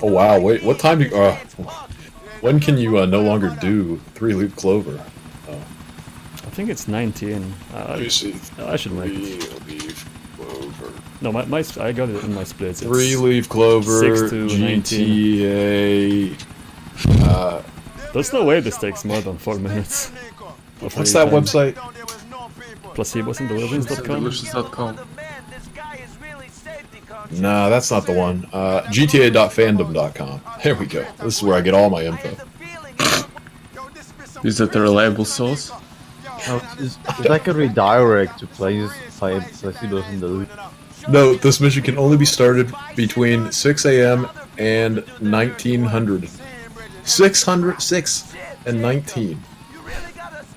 Speaker 7: Oh wow! Wait, what time do you? When can you no longer do 3-leaf clover?
Speaker 2: I think it's 19. I should make it.
Speaker 7: 3-leaf clover.
Speaker 2: No, I got it in my splits. It's
Speaker 7: 3-leaf clover.
Speaker 2: 6 to 19.
Speaker 7: GTA.
Speaker 2: There's no way this takes more than 4 minutes.
Speaker 7: What's that website?
Speaker 2: Placebosanddelusions.com.
Speaker 4: Delusions.com.
Speaker 7: Nah, that's not the one. GTA.fandom.com. There we go. This is where I get all my info.
Speaker 4: Is that a reliable source?
Speaker 1: Is like a redirect to Placebos and Delusions.
Speaker 7: No, this mission can only be started between 6 a.m. and 1900. 6 and 19.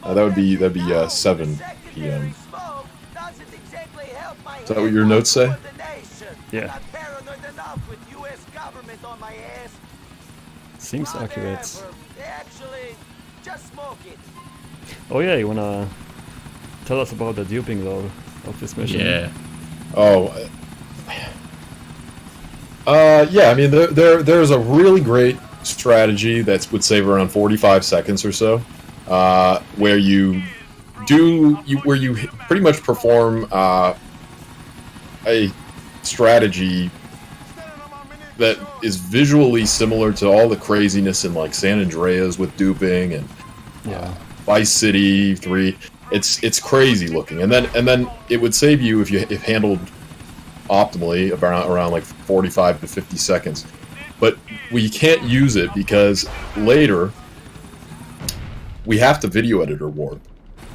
Speaker 7: That'd be 7 p.m. Is that what your notes say?
Speaker 2: Yeah. Seems accurate. Oh yeah, you wanna tell us about the duping lore of this mission?
Speaker 4: Yeah.
Speaker 7: Oh. Yeah, I mean, there's a really great strategy that would save around 45 seconds or so, where you pretty much perform a strategy that is visually similar to all the craziness in like San Andreas with duping and Vice City 3. It's crazy looking, and then it would save you if handled optimally around like 45 to 50 seconds. But we can't use it because later we have to video editor warp,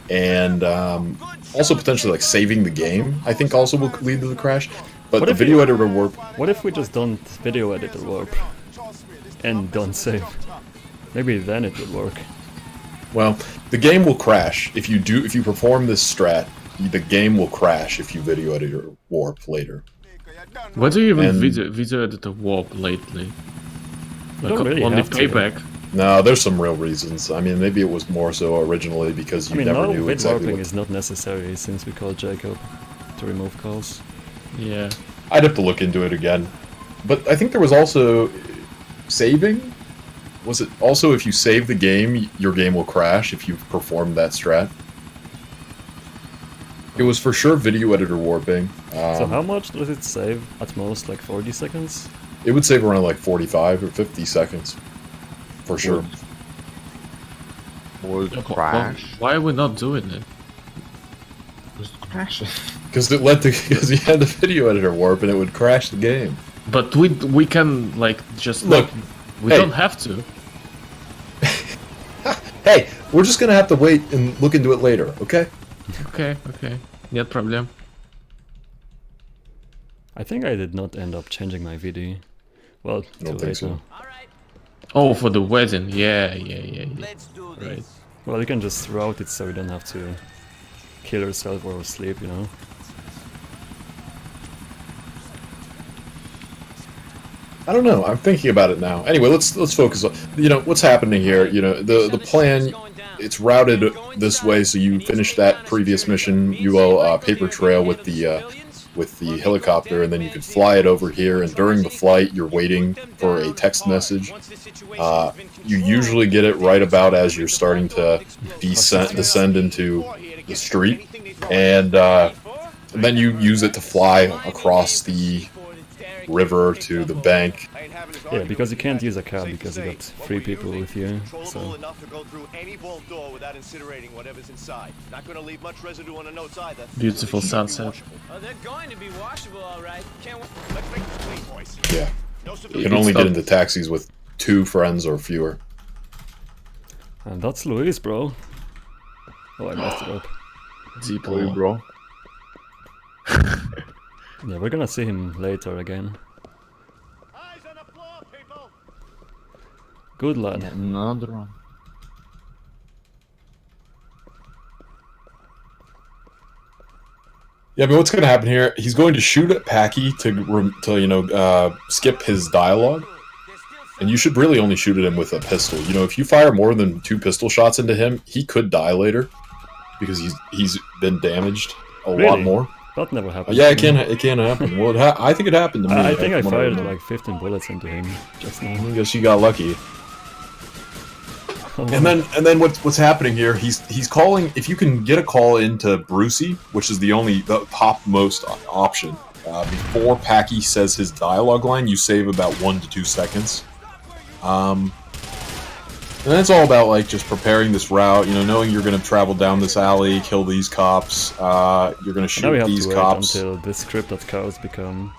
Speaker 7: and also potentially like saving the game. I think also will lead to the crash. But the video editor warp.
Speaker 2: What if we just don't video editor warp and don't save? Maybe then it would work.
Speaker 7: Well, the game will crash if you perform this strat. The game will crash if you video editor warp later.
Speaker 4: Why do you even video editor warp lately? Like
Speaker 2: really
Speaker 4: only
Speaker 2: have to.
Speaker 4: payback.
Speaker 7: No, there's some real reasons. I mean, maybe it was more so originally because you never knew exactly
Speaker 2: warping
Speaker 7: what...
Speaker 2: is not necessary since we called Jacob to remove calls.
Speaker 4: Yeah.
Speaker 7: I'd have to look into it again. But I think there was also saving? Was it also if you save the game, your game will crash if you perform that strat? It was for sure video editor warping.
Speaker 2: So how much does it save? At most like 40 seconds?
Speaker 7: It would save around like 45 or 50 seconds. For sure.
Speaker 1: Or crash.
Speaker 4: Why are we not doing it?
Speaker 1: Just crashing.
Speaker 7: Because you had the video editor warp and it would crash the game.
Speaker 4: But we can like just
Speaker 7: look.
Speaker 4: We don't have to.
Speaker 7: Hey, we're just gonna have to wait and look into it later, okay?
Speaker 4: Okay. No problem.
Speaker 2: I think I did not end up changing my VD. Well,
Speaker 7: I don't think so.
Speaker 4: Oh, for the wedding, yeah. Right.
Speaker 2: Well, you can just route it so you don't have to kill yourself or sleep, you know.
Speaker 7: I don't know. I'm thinking about it now. Anyway, let's focus on what's happening here. The plan. It's routed this way, so you finish that previous mission. You go paper trail with the helicopter, and then you could fly it over here. And during the flight, you're waiting for a text message. You usually get it right about as you're starting to descend into the street, and then you use it to fly across the river to the bank.
Speaker 2: Yeah, because you can't use a cab because you got 3 people with you. So.
Speaker 4: Beautiful sunset.
Speaker 9: They're going to be washable, all right.
Speaker 7: Yeah. You can only get into taxis with 2 friends or fewer.
Speaker 2: And that's Luis, bro. Oh, I messed it up.
Speaker 1: Deeply, bro.
Speaker 2: Yeah, we're gonna see him later again. Good lad.
Speaker 1: Yeah, another one.
Speaker 7: Yeah, but what's going to happen here? He's going to shoot at Packy to skip his dialogue, And you should really only shoot at him with a pistol. You know, if you fire more than 2 pistol shots into him, he could die later because he's been damaged a lot more.
Speaker 2: That never happened.
Speaker 7: Yeah, it can happen. Well, I think it happened to me.
Speaker 2: I think I fired like 15 bullets into him just now.
Speaker 7: I guess you got lucky. And then what's happening here? He's calling. If you can get a call into Brucey, which is the topmost option, before Packy says his dialogue line, you save about 1 to 2 seconds. And then it's all about like just preparing this route. You know, knowing you're going to travel down this alley, kill these cops. You're going to shoot these cops
Speaker 2: until the scripted cars become.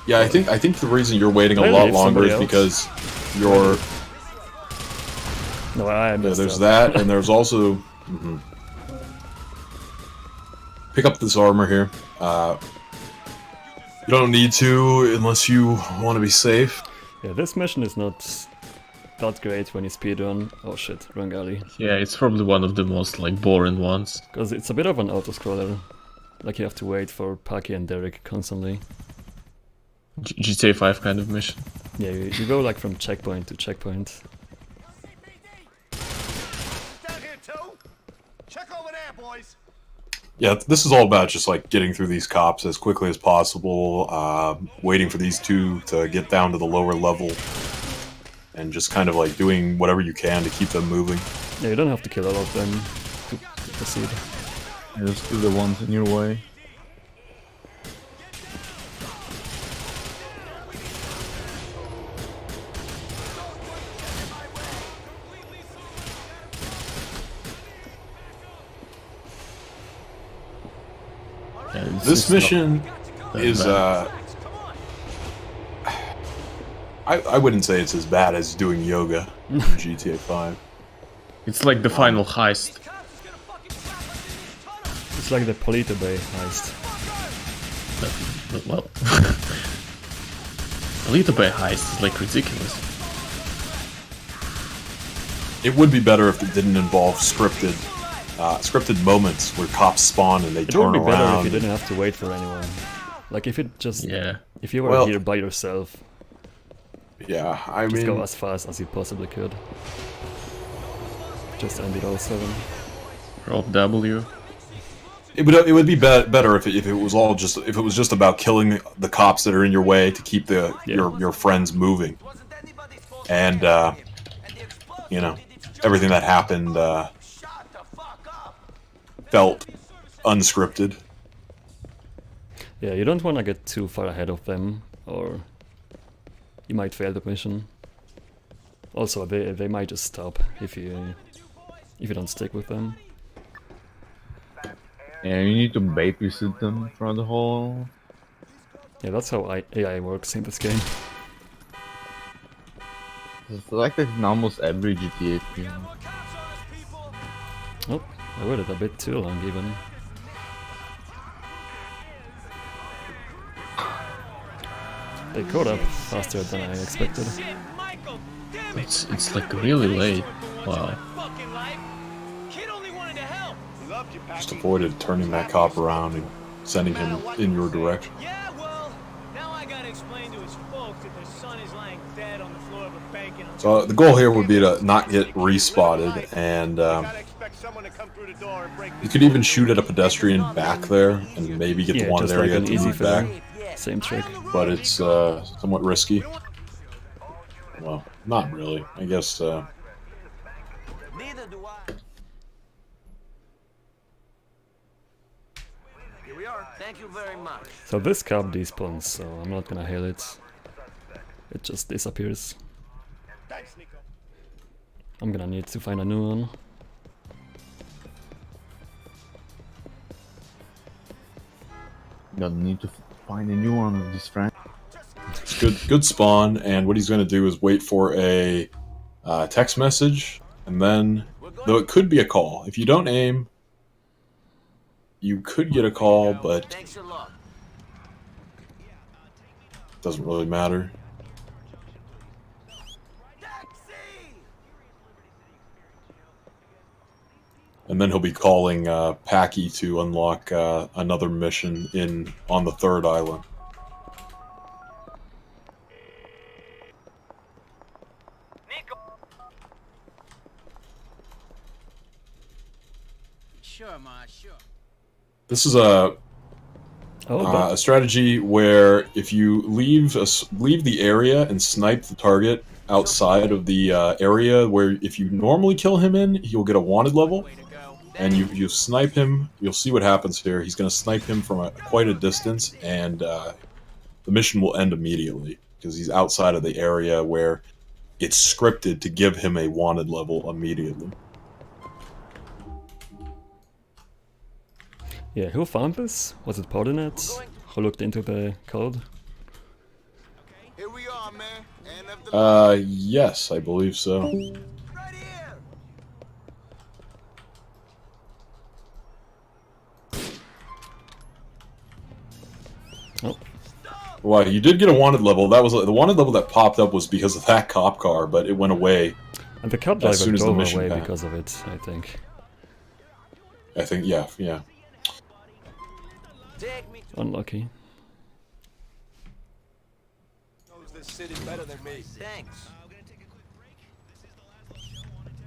Speaker 7: Yeah, I think the reason you're waiting a lot longer is because you're.
Speaker 2: No, I missed
Speaker 7: there's that, and there's also. Pick up this armor here. You don't need to unless you want to be safe.
Speaker 2: Yeah, this mission is not that great when you speedrun. Oh shit, wrong alley.
Speaker 4: Yeah, it's probably one of the most like boring ones.
Speaker 2: Because it's a bit of an auto-scroller. Like you have to wait for Packy and Derek constantly.
Speaker 4: GTA 5 kind of mission.
Speaker 2: Yeah, you go like from checkpoint to checkpoint.
Speaker 9: Down here too. Check over there, boys.
Speaker 7: Yeah, this is all about just like getting through these cops as quickly as possible, waiting for these two to get down to the lower level, and just kind of like doing whatever you can to keep them moving.
Speaker 2: Yeah, you don't have to kill all of them to proceed.
Speaker 1: Yeah, just do the ones in your way.
Speaker 7: This mission is I wouldn't say it's as bad as doing yoga in GTA 5.
Speaker 4: It's like the final heist.
Speaker 2: It's like the Polito Bay heist.
Speaker 4: Well, Polito Bay heist is like ridiculous.
Speaker 7: It would be better if it didn't involve scripted moments where cops spawn and they turn around.
Speaker 2: It would be better if you didn't have to wait for anyone. Like if it just, if you were here by yourself.
Speaker 7: Yeah, I
Speaker 2: just
Speaker 7: mean,
Speaker 2: go as fast as you possibly could. Just end it all 7.
Speaker 4: Rob W.
Speaker 7: It would be better if it was all just about killing the cops that are in your way to keep your friends moving, and you know, everything that happened felt unscripted.
Speaker 2: Yeah, you don't want to get too far ahead of them, or you might fail the mission. Also, they might just stop if you don't stick with them.
Speaker 1: Yeah, you need to babysit them for the whole.
Speaker 2: Yeah, that's how AI works in this game.
Speaker 1: It's like that in almost every GTA game.
Speaker 2: Oh, I waited a bit too long even. They caught up faster than I expected.
Speaker 4: It's like really late. Wow.
Speaker 7: Just avoided turning that cop around and sending him in your direction.
Speaker 11: Yeah, well, now I gotta explain to his folks that their son is lying dead on the floor of a bank in.
Speaker 7: So the goal here would be to not get respotted, and you could even shoot at a pedestrian back there and maybe get the one area to move back.
Speaker 2: Same trick.
Speaker 7: But it's somewhat risky. Well, not really. I guess.
Speaker 9: Neither do I. Here we are. Thank you very much.
Speaker 2: So this cab despawns, so I'm not gonna hail it. It just disappears. I'm gonna need to find a new one.
Speaker 1: Gonna need to find a new one of these friends.
Speaker 7: It's good spawn, and what he's going to do is wait for a text message, and then, though it could be a call. If you don't aim, you could get a call, but it doesn't really matter. And then he'll be calling Packy to unlock another mission on the 3rd island. This is a
Speaker 2: Oh,
Speaker 7: a strategy where if you leave the area and snipe the target outside of the area where if you normally kill him in, he'll get a wanted level, and you snipe him. You'll see what happens here. He's going to snipe him from quite a distance, and the mission will end immediately because he's outside of the area where it's scripted to give him a wanted level immediately.
Speaker 2: yeah, who found this? Was it Portinet? Who looked into the code?
Speaker 9: Here we are, man. End of the
Speaker 7: Yes, I believe so.
Speaker 9: right here.
Speaker 2: Oh,
Speaker 7: Well, you did get a wanted level. That was the wanted level that popped up was because of that cop car, but it went away.
Speaker 2: and the cab
Speaker 7: As
Speaker 2: driver
Speaker 7: soon as the
Speaker 2: drove
Speaker 7: mission
Speaker 2: away
Speaker 7: passed.
Speaker 2: because of it, I think.
Speaker 7: I think, yeah.
Speaker 9: Take me to
Speaker 2: Unlucky.
Speaker 9: knows this city better than me. Thanks.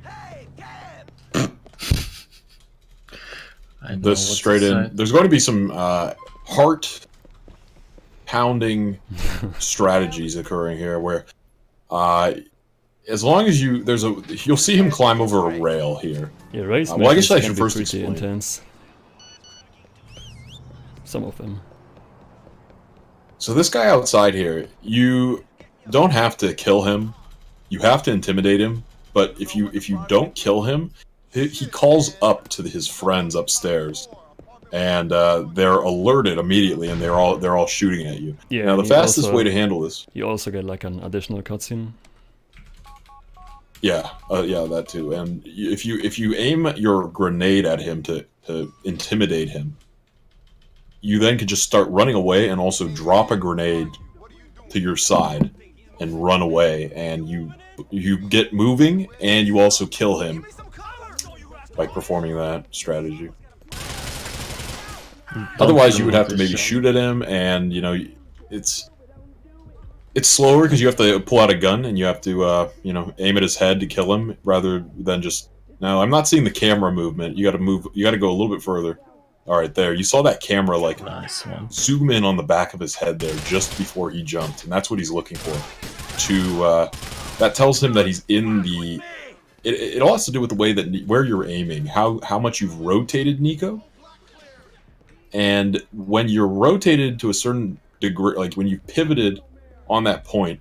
Speaker 9: Hey, cab!
Speaker 4: I know
Speaker 7: This
Speaker 4: what to
Speaker 7: straight in.
Speaker 4: say.
Speaker 7: There's going to be some heart pounding strategies occurring here, where as long as you'll see him climb over a rail here.
Speaker 2: Yeah, race
Speaker 7: well, I guess
Speaker 2: missions
Speaker 7: I
Speaker 2: can
Speaker 7: should
Speaker 2: be
Speaker 7: first
Speaker 2: pretty
Speaker 7: explain.
Speaker 2: intense. Some of them.
Speaker 7: So this guy outside here, you don't have to kill him. You have to intimidate him. But if you don't kill him, he calls up to his friends upstairs, and they're alerted immediately, and they're all shooting at you.
Speaker 2: Yeah,
Speaker 7: Now the
Speaker 2: and you
Speaker 7: fastest
Speaker 2: also-
Speaker 7: way to handle this,
Speaker 2: You also get like an additional cutscene.
Speaker 7: yeah, that too. And if you aim your grenade at him to intimidate him, you then could just start running away and also drop a grenade to your side and run away, and you get moving, and you also kill him by performing that strategy. Otherwise, you would have to maybe shoot at him, and it's slower because you have to pull out a gun and you have to aim at his head to kill him rather than just. Now, I'm not seeing the camera movement. You got to move. You got to go a little bit further. All right, there. You saw that camera like
Speaker 4: Nice one.
Speaker 7: zoom in on the back of his head there just before he jumped, and that's what he's looking for. That tells him that he's in the. It all has to do with the way that where you're aiming, how much you've rotated Nico, and when you're rotated to a certain degree, like when you pivoted on that point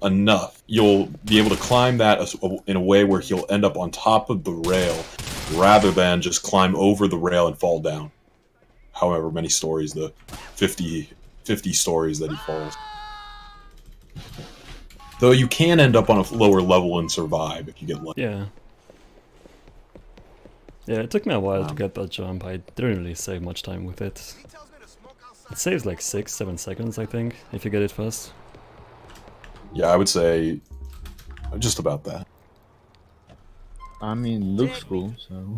Speaker 7: enough, you'll be able to climb that in a way where he'll end up on top of the rail rather than just climb over the rail and fall down. However many stories, the 50 stories that he falls. Though you can end up on a lower level and survive if you get lucky.
Speaker 2: Yeah. Yeah, it took me a while to get that jump. I didn't really save much time with it. It saves like 6-7 seconds, I think, if you get it fast.
Speaker 7: Yeah, I would say just about that.
Speaker 1: I mean, looks cool, so.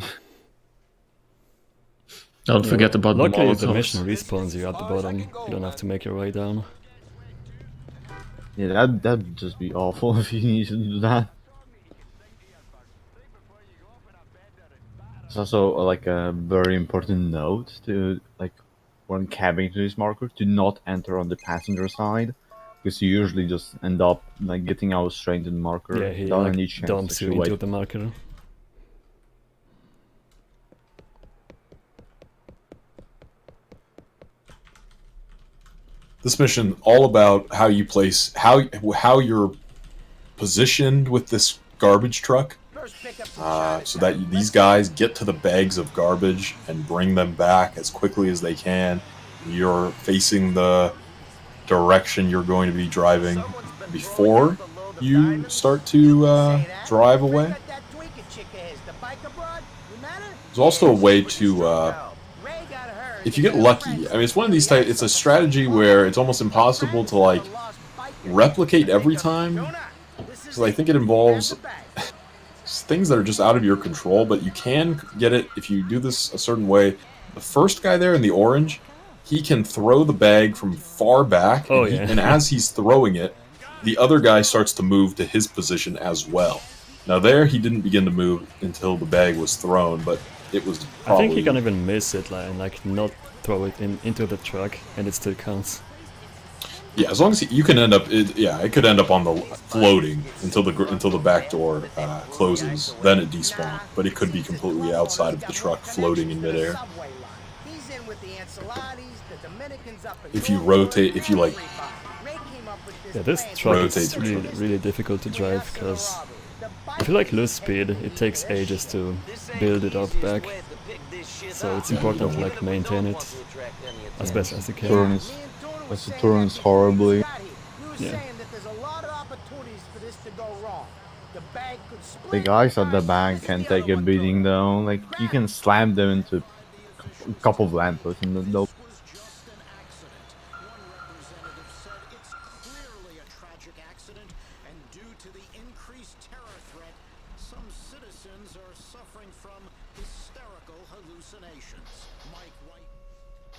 Speaker 4: Don't forget about the
Speaker 2: Luckily, the
Speaker 4: Molotovs.
Speaker 2: mission respawns you at the bottom. You don't have to make your way down.
Speaker 1: Yeah, that'd just be awful if you need to do that. It's also like a very important note to when cabbing to this marker to not enter on the passenger side, because you usually just end up getting out straight into the marker
Speaker 2: Yeah, he
Speaker 1: without any chance
Speaker 2: dumps
Speaker 1: to
Speaker 2: you
Speaker 1: actually
Speaker 2: into
Speaker 1: wait.
Speaker 2: the marker.
Speaker 7: This mission all about how you place how you're positioned with this garbage truck, so that these guys get to the bags of garbage and bring them back as quickly as they can. You're facing the direction you're going to be driving before you start to drive away. There's also a way to, if you get lucky, I mean, it's one of these types, it's a strategy where it's almost impossible to, replicate every time. So I think it involves things that are just out of your control, but you can get it if you do this a certain way. The first guy there in the orange, he can throw the bag from far back,
Speaker 2: Oh,
Speaker 7: and,
Speaker 2: yeah.
Speaker 7: and as he's throwing it, the other guy starts to move to his position as well. Now there, he didn't begin to move until the bag was thrown, but it was
Speaker 2: I
Speaker 7: probably...
Speaker 2: think he can even miss it like not throw it into the truck and it still counts.
Speaker 7: Yeah, as long as you can end up, it could end up on the floating until the back door closes. Then it despawns, but it could be completely outside of the truck, floating in midair. If you rotate, if you like,
Speaker 2: yeah, this truck is really difficult to drive because if you like lose speed, it takes ages to build it up back. So it's important to like maintain it as best as you can.
Speaker 1: Turns horribly.
Speaker 2: Yeah.
Speaker 1: The guys at the back can take a beating though. Like you can slam them into a couple of lampposts and they'll.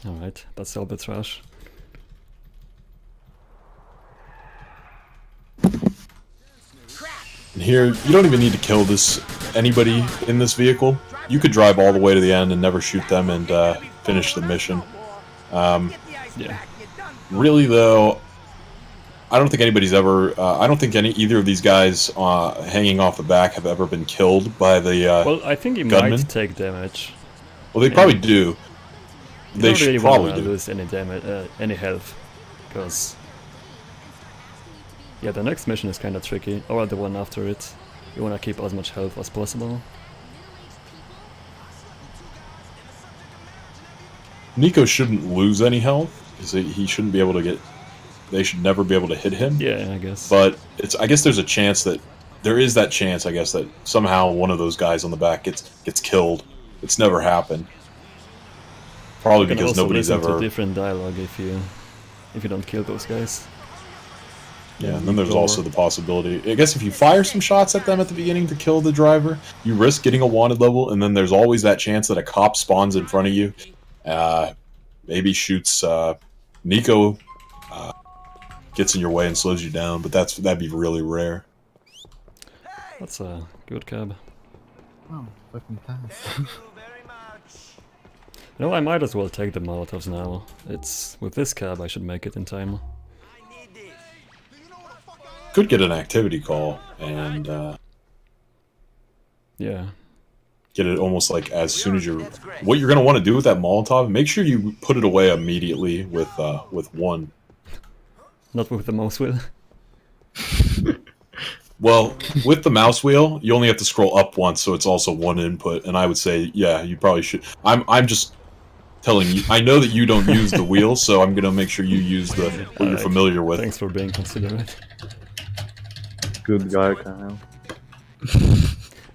Speaker 2: Alright, that's all the trash.
Speaker 7: And here, you don't even need to kill anybody in this vehicle. You could drive all the way to the end and never shoot them and finish the mission.
Speaker 2: Yeah.
Speaker 7: Really, though, I don't think anybody's ever... I don't think either of these guys hanging off the back have ever been killed by the
Speaker 2: well, I think he
Speaker 7: gunman.
Speaker 2: might take damage.
Speaker 7: Well, they probably do. They should
Speaker 2: really
Speaker 7: probably do.
Speaker 2: Lose any damage, any health, because yeah, the next mission is kind of tricky, or the one after it. You want to keep as much health as possible.
Speaker 7: Nico shouldn't lose any health. He shouldn't be able to get. They should never be able to hit him.
Speaker 2: Yeah, I guess.
Speaker 7: But I guess there's a chance that there is that chance. I guess that somehow one of those guys on the back gets killed. It's never happened. Probably because nobody's ever.
Speaker 2: To different dialogue if you don't kill those guys.
Speaker 7: Yeah, and then there's also the possibility. I guess if you fire some shots at them at the beginning to kill the driver, you risk getting a wanted level, and then there's always that chance that a cop spawns in front of you, maybe shoots Nico, gets in your way and slows you down. But that'd be really rare.
Speaker 2: That's a good cab.
Speaker 1: Oh, fucking fast.
Speaker 2: No, I might as well take the Molotovs now. With this cab I should make it in time.
Speaker 7: Could get an activity call and
Speaker 2: yeah,
Speaker 7: get it almost like as soon as what you're gonna want to do with that Molotov. Make sure you put it away immediately with one.
Speaker 2: Not with the mouse wheel.
Speaker 7: Well, with the mouse wheel, you only have to scroll up once, so it's also one input. And I would say, yeah, you probably should. I'm just telling you. I know that you don't use the wheel, so I'm gonna make sure you use what you're familiar with.
Speaker 2: Thanks for being considerate.
Speaker 1: Good guy, Kyle.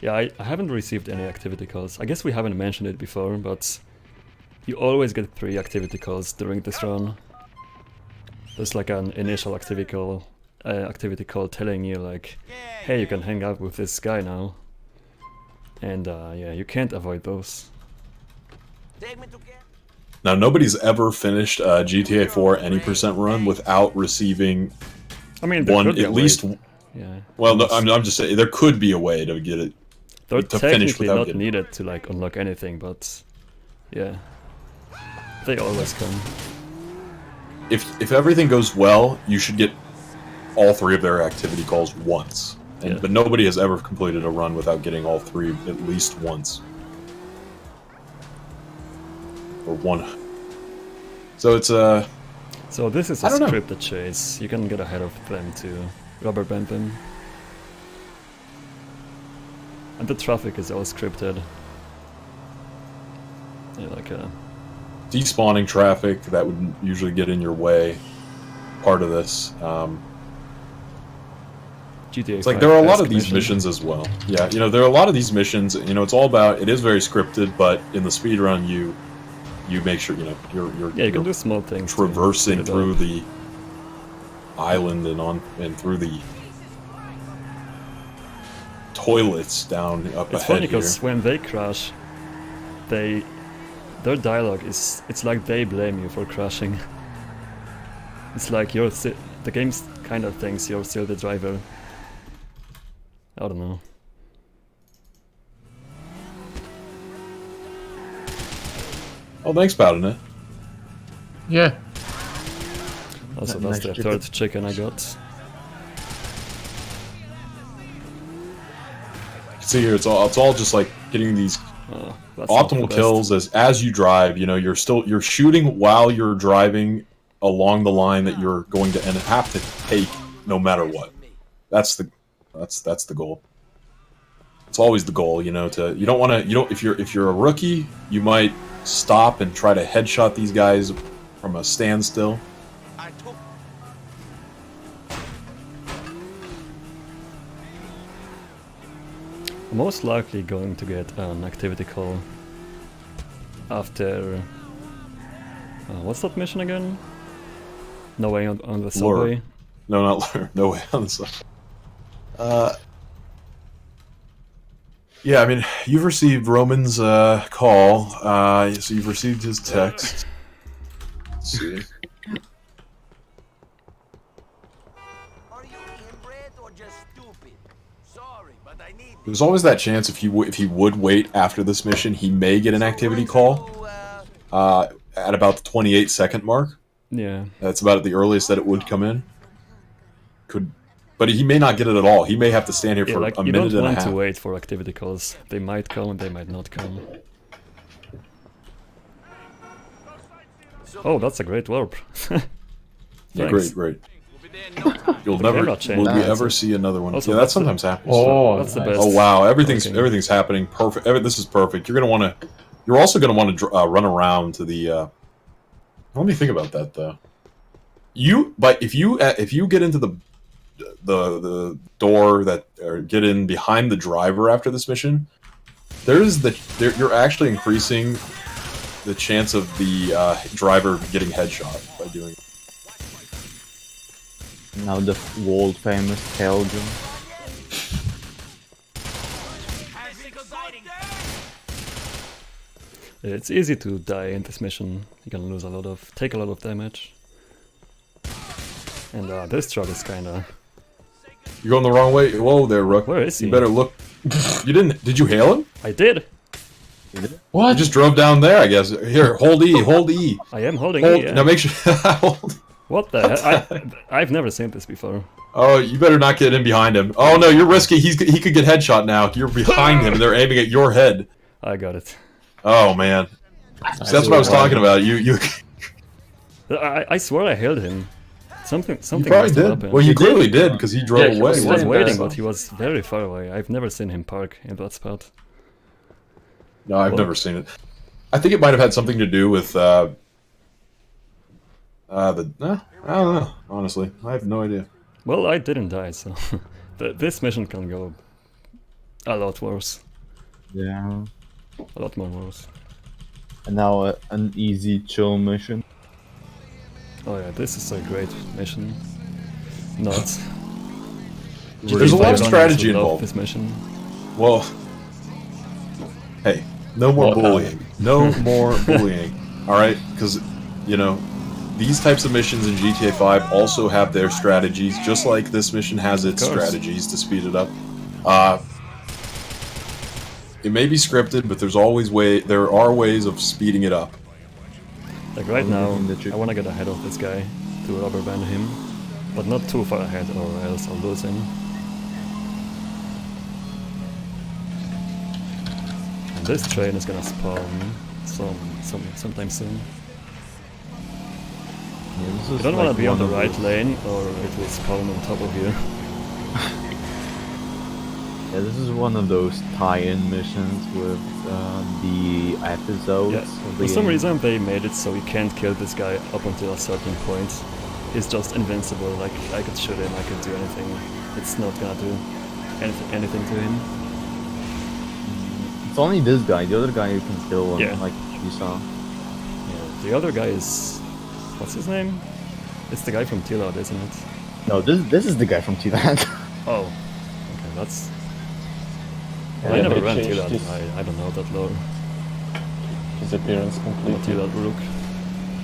Speaker 2: Yeah, I haven't received any activity calls. I guess we haven't mentioned it before, but you always get 3 activity calls during this run. There's like an initial activity call telling you like, hey, you can hang out with this guy now. And yeah, you can't avoid those.
Speaker 7: Now, nobody's ever finished a GTA 4 any % run without receiving at least.
Speaker 2: Yeah.
Speaker 7: Well, no, I'm just saying there could be a way to get it.
Speaker 2: They're
Speaker 7: to finish
Speaker 2: technically
Speaker 7: without
Speaker 2: not needed to like unlock anything, but yeah, they always come.
Speaker 7: If everything goes well, you should get all 3 of their activity calls once. But nobody has ever completed a run without getting all 3 at least once. Or one. So it's
Speaker 2: So this is a scripted chase. You can get ahead of them to rubber band them. And the traffic is all scripted. Yeah, like a
Speaker 7: despawning traffic that would usually get in your way. Part of this.
Speaker 2: GTA
Speaker 7: it's like there are a lot of these missions as well. Yeah, there are a lot of these missions. It's all about. It is very scripted, but in the speed run, you make sure you're
Speaker 2: you can do small things.
Speaker 7: Traversing through the island and through the toilets down up
Speaker 2: it's
Speaker 7: ahead
Speaker 2: funny because when they crash, their dialogue it's like they blame you for crashing. It's like the game kind of thinks you're still the driver. I don't know.
Speaker 7: Oh, thanks, Paladin.
Speaker 4: Yeah.
Speaker 2: Also, that's the third chicken I got.
Speaker 7: See here, it's all just like getting these
Speaker 2: That's not the
Speaker 7: optimal
Speaker 2: best.
Speaker 7: kills as you drive. You know, you're shooting while you're driving along the line that you're going to have to take no matter what. That's the goal. It's always the goal, you know. You don't want to. If you're a rookie, you might stop and try to headshot these guys from a standstill.
Speaker 2: Most likely going to get an activity call after. What's that mission again? No way on the subway.
Speaker 7: Lure. No, not lure. No way on the subway. Yeah, I mean, you've received Roman's call, so you've received his text. Let's see. There's always that chance if he would wait after this mission, he may get an activity call at about the 28-second mark.
Speaker 2: Yeah.
Speaker 7: That's about the earliest that it would come in. But he may not get it at all. He may have to stand here for a minute and a half.
Speaker 2: You don't want to wait for activity calls. They might come and they might not come. Oh, that's a great warp.
Speaker 7: Yeah, great. You'll never, will we ever see another one?
Speaker 2: Also,
Speaker 7: yeah, that sometimes happens.
Speaker 10: Oh,
Speaker 2: that's the best.
Speaker 7: Oh wow, everything's happening perfect. This is perfect. You're also gonna want to run around to the. Let me think about that though. But if you get into the door or get in behind the driver after this mission, you're actually increasing the chance of the driver getting headshot by doing it.
Speaker 1: Now the world famous Belgium.
Speaker 2: It's easy to die in this mission. You can lose take a lot of damage. And this truck is kinda...
Speaker 7: You're going the wrong way. Whoa there, Rook.
Speaker 2: Where is he?
Speaker 7: You better look. Did you hail him?
Speaker 2: I did!
Speaker 7: What? You just drove down there, I guess. Here, hold E.
Speaker 2: I am holding E, yeah.
Speaker 7: Now make sure...
Speaker 2: What the hell? I've never seen this before.
Speaker 7: Oh, you better not get in behind him. Oh no, you're risky. He could get headshot now. You're behind him. They're aiming at your head.
Speaker 2: I got it.
Speaker 7: Oh man, so that's what I was talking about. You.
Speaker 2: I swear I held him. Something
Speaker 7: You probably did.
Speaker 2: happened.
Speaker 7: Well, you clearly did because he drove away.
Speaker 2: He was waiting, but he was very far away. I've never seen him park in that spot.
Speaker 7: No, I've never seen it. I think it might have had something to do with I don't know. Honestly, I have no idea.
Speaker 2: Well, I didn't die, so this mission can go a lot worse.
Speaker 1: Yeah.
Speaker 2: A lot more worse.
Speaker 1: And now an easy chill mission.
Speaker 2: Oh yeah, this is a great mission. Not.
Speaker 7: There's a lot of strategy involved.
Speaker 2: This mission.
Speaker 7: Well, hey, no more bullying. No more bullying. All right, because these types of missions in GTA 5 also have their strategies, just like this mission has its strategies to speed it up. It may be scripted, but there are ways of speeding it up.
Speaker 2: Like right now, I want to get ahead of this guy to rubber band him, but not too far ahead or else I'll lose him. And this train is gonna spawn sometime soon.
Speaker 1: Yeah,
Speaker 2: you don't want to be on the right lane or it will spawn on top of you.
Speaker 1: Yeah, this is one of those tie-in missions with the episodes.
Speaker 2: Yeah. For some reason they made it so you can't kill this guy up until a certain point. He's just invincible, like I could shoot him, I could do anything. It's not gonna do anything to him.
Speaker 1: It's only this guy, the other guy you can kill him, like you saw.
Speaker 2: Yeah, the other guy is... what's his name? It's the guy from T-Lod, isn't it?
Speaker 1: No, this is the guy from T-Lod.
Speaker 2: Oh. Okay, that's...
Speaker 10: Yeah,
Speaker 2: I never
Speaker 10: they
Speaker 2: ran
Speaker 10: changed
Speaker 2: T-Lod,
Speaker 10: his-
Speaker 2: I don't know that lore.
Speaker 10: His appearance
Speaker 2: Not
Speaker 10: completely.
Speaker 2: T-Lod Rook.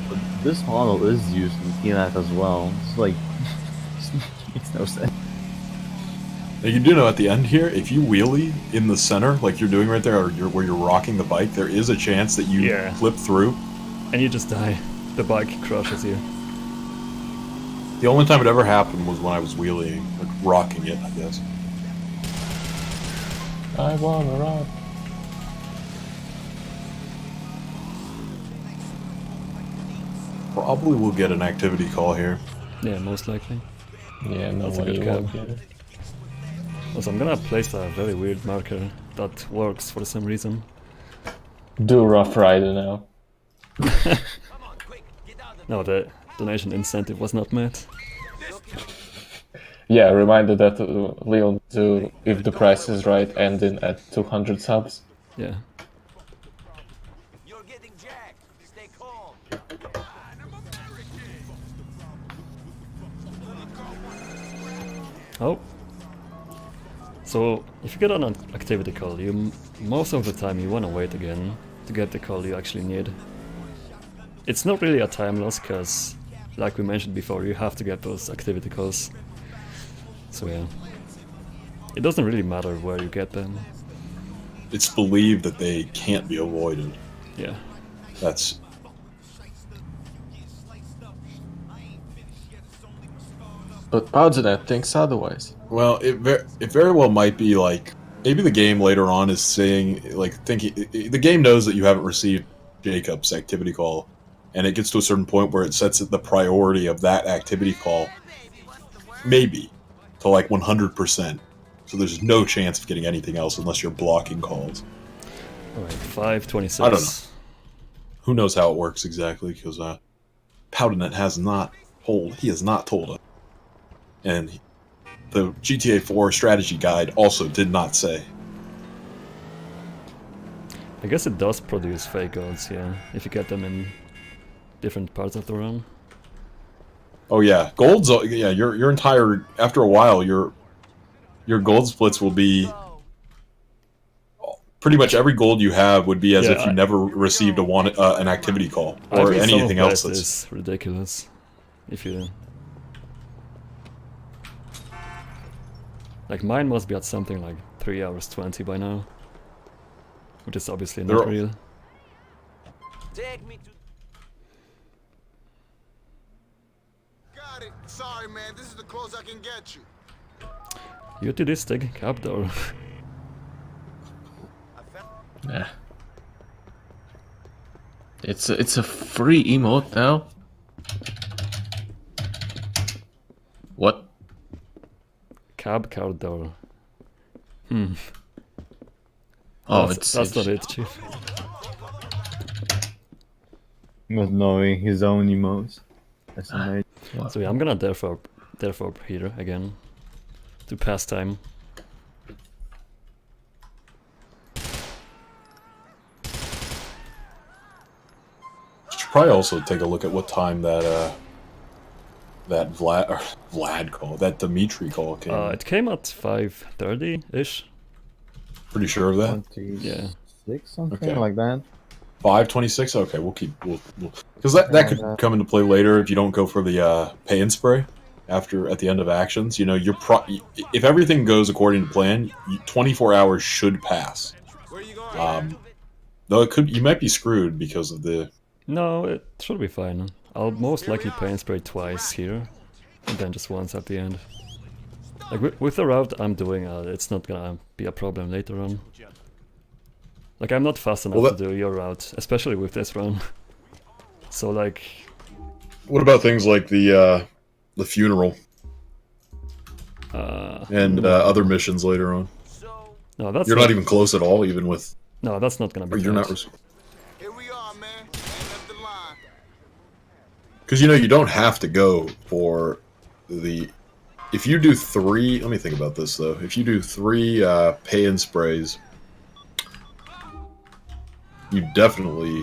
Speaker 1: But this model is used in T-Lod as well. It's like... makes no sense.
Speaker 7: Now you do know at the end here, if you wheelie in the center, like you're doing right there, or where you're rocking the bike, there is a chance that you flip through.
Speaker 2: and you just die. The bike crushes you.
Speaker 7: The only time it ever happened was when I was wheeling, like rocking it, I guess.
Speaker 10: I wanna ride.
Speaker 7: Probably will get an activity call here.
Speaker 2: Yeah, most likely.
Speaker 10: Yeah, no
Speaker 2: That's a
Speaker 10: way
Speaker 2: good
Speaker 10: you won't
Speaker 2: cab.
Speaker 10: get it.
Speaker 2: Also, I'm gonna place a very weird marker that works for some reason.
Speaker 10: Do Rough Rider now.
Speaker 2: No, the donation incentive was not met.
Speaker 10: Yeah, reminder that Leon do, if the price is right, ending at 200 subs.
Speaker 2: Yeah.
Speaker 9: You're getting jacked. Stay calm.
Speaker 2: Oh. So, if you get an activity call, most of the time you wanna wait again to get the call you actually need. It's not really a time loss, because, like we mentioned before, you have to get those activity calls. So yeah. It doesn't really matter where you get them.
Speaker 7: It's believed that they can't be avoided.
Speaker 2: Yeah.
Speaker 7: That's...
Speaker 10: But Powdernet thinks otherwise.
Speaker 7: Well, it very well might be like... Maybe the game later on is saying, like, thinking... The game knows that you haven't received Jacob's activity call, and it gets to a certain point where it sets the priority of that activity call, maybe, to like 100%. So there's no chance of getting anything else unless you're blocking calls.
Speaker 2: Alright, 526.
Speaker 7: I don't know. Who knows how it works exactly, because Powdernet has not told us. And the GTA 4 strategy guide also did not say.
Speaker 2: I guess it does produce fake goals, yeah, if you get them in different parts of the run.
Speaker 7: Oh yeah, golds. Yeah, your entire, after a while, your gold splits will be pretty much every gold you have would be as if you never received an activity call or anything else.
Speaker 2: That's ridiculous. If you like, mine must be at something like 3 hours 20 by now, which is obviously not real.
Speaker 9: Take me to... Got it. Sorry, man. This is the closest I can get you.
Speaker 2: You to this thing, cab door.
Speaker 10: Nah. It's a free emote now. What?
Speaker 2: Cab car door. Hmm.
Speaker 10: Oh,
Speaker 2: that's not it, Chief.
Speaker 1: Not knowing his own emotes. That's amazing.
Speaker 2: So yeah, I'm gonna therefore here again to pass time.
Speaker 7: Should probably also take a look at what time that Vlad call, that Dimitri call came.
Speaker 2: It came at 5:30-ish.
Speaker 7: Pretty sure of that?
Speaker 1: 26, something like that.
Speaker 7: 5:26. Okay, we'll because that could come into play later if you don't go for the pay and spray at the end of actions. You know, if everything goes according to plan, 24 hours should pass. Though you might be screwed because of the...
Speaker 2: No, it should be fine. I'll most likely pay and spray twice here, and then just once at the end. Like with the route I'm doing, it's not gonna be a problem later on. Like, I'm not fast enough to do your route, especially with this run. So like...
Speaker 7: What about things like the funeral? And other missions later on?
Speaker 2: No, that's
Speaker 7: You're not even close at all, even with...
Speaker 2: No, that's not gonna be
Speaker 7: You're
Speaker 2: bad.
Speaker 7: not... Because, you know, you don't have to go for the... If you do 3... Let me think about this, though. If you do 3 pay-in sprays, you definitely...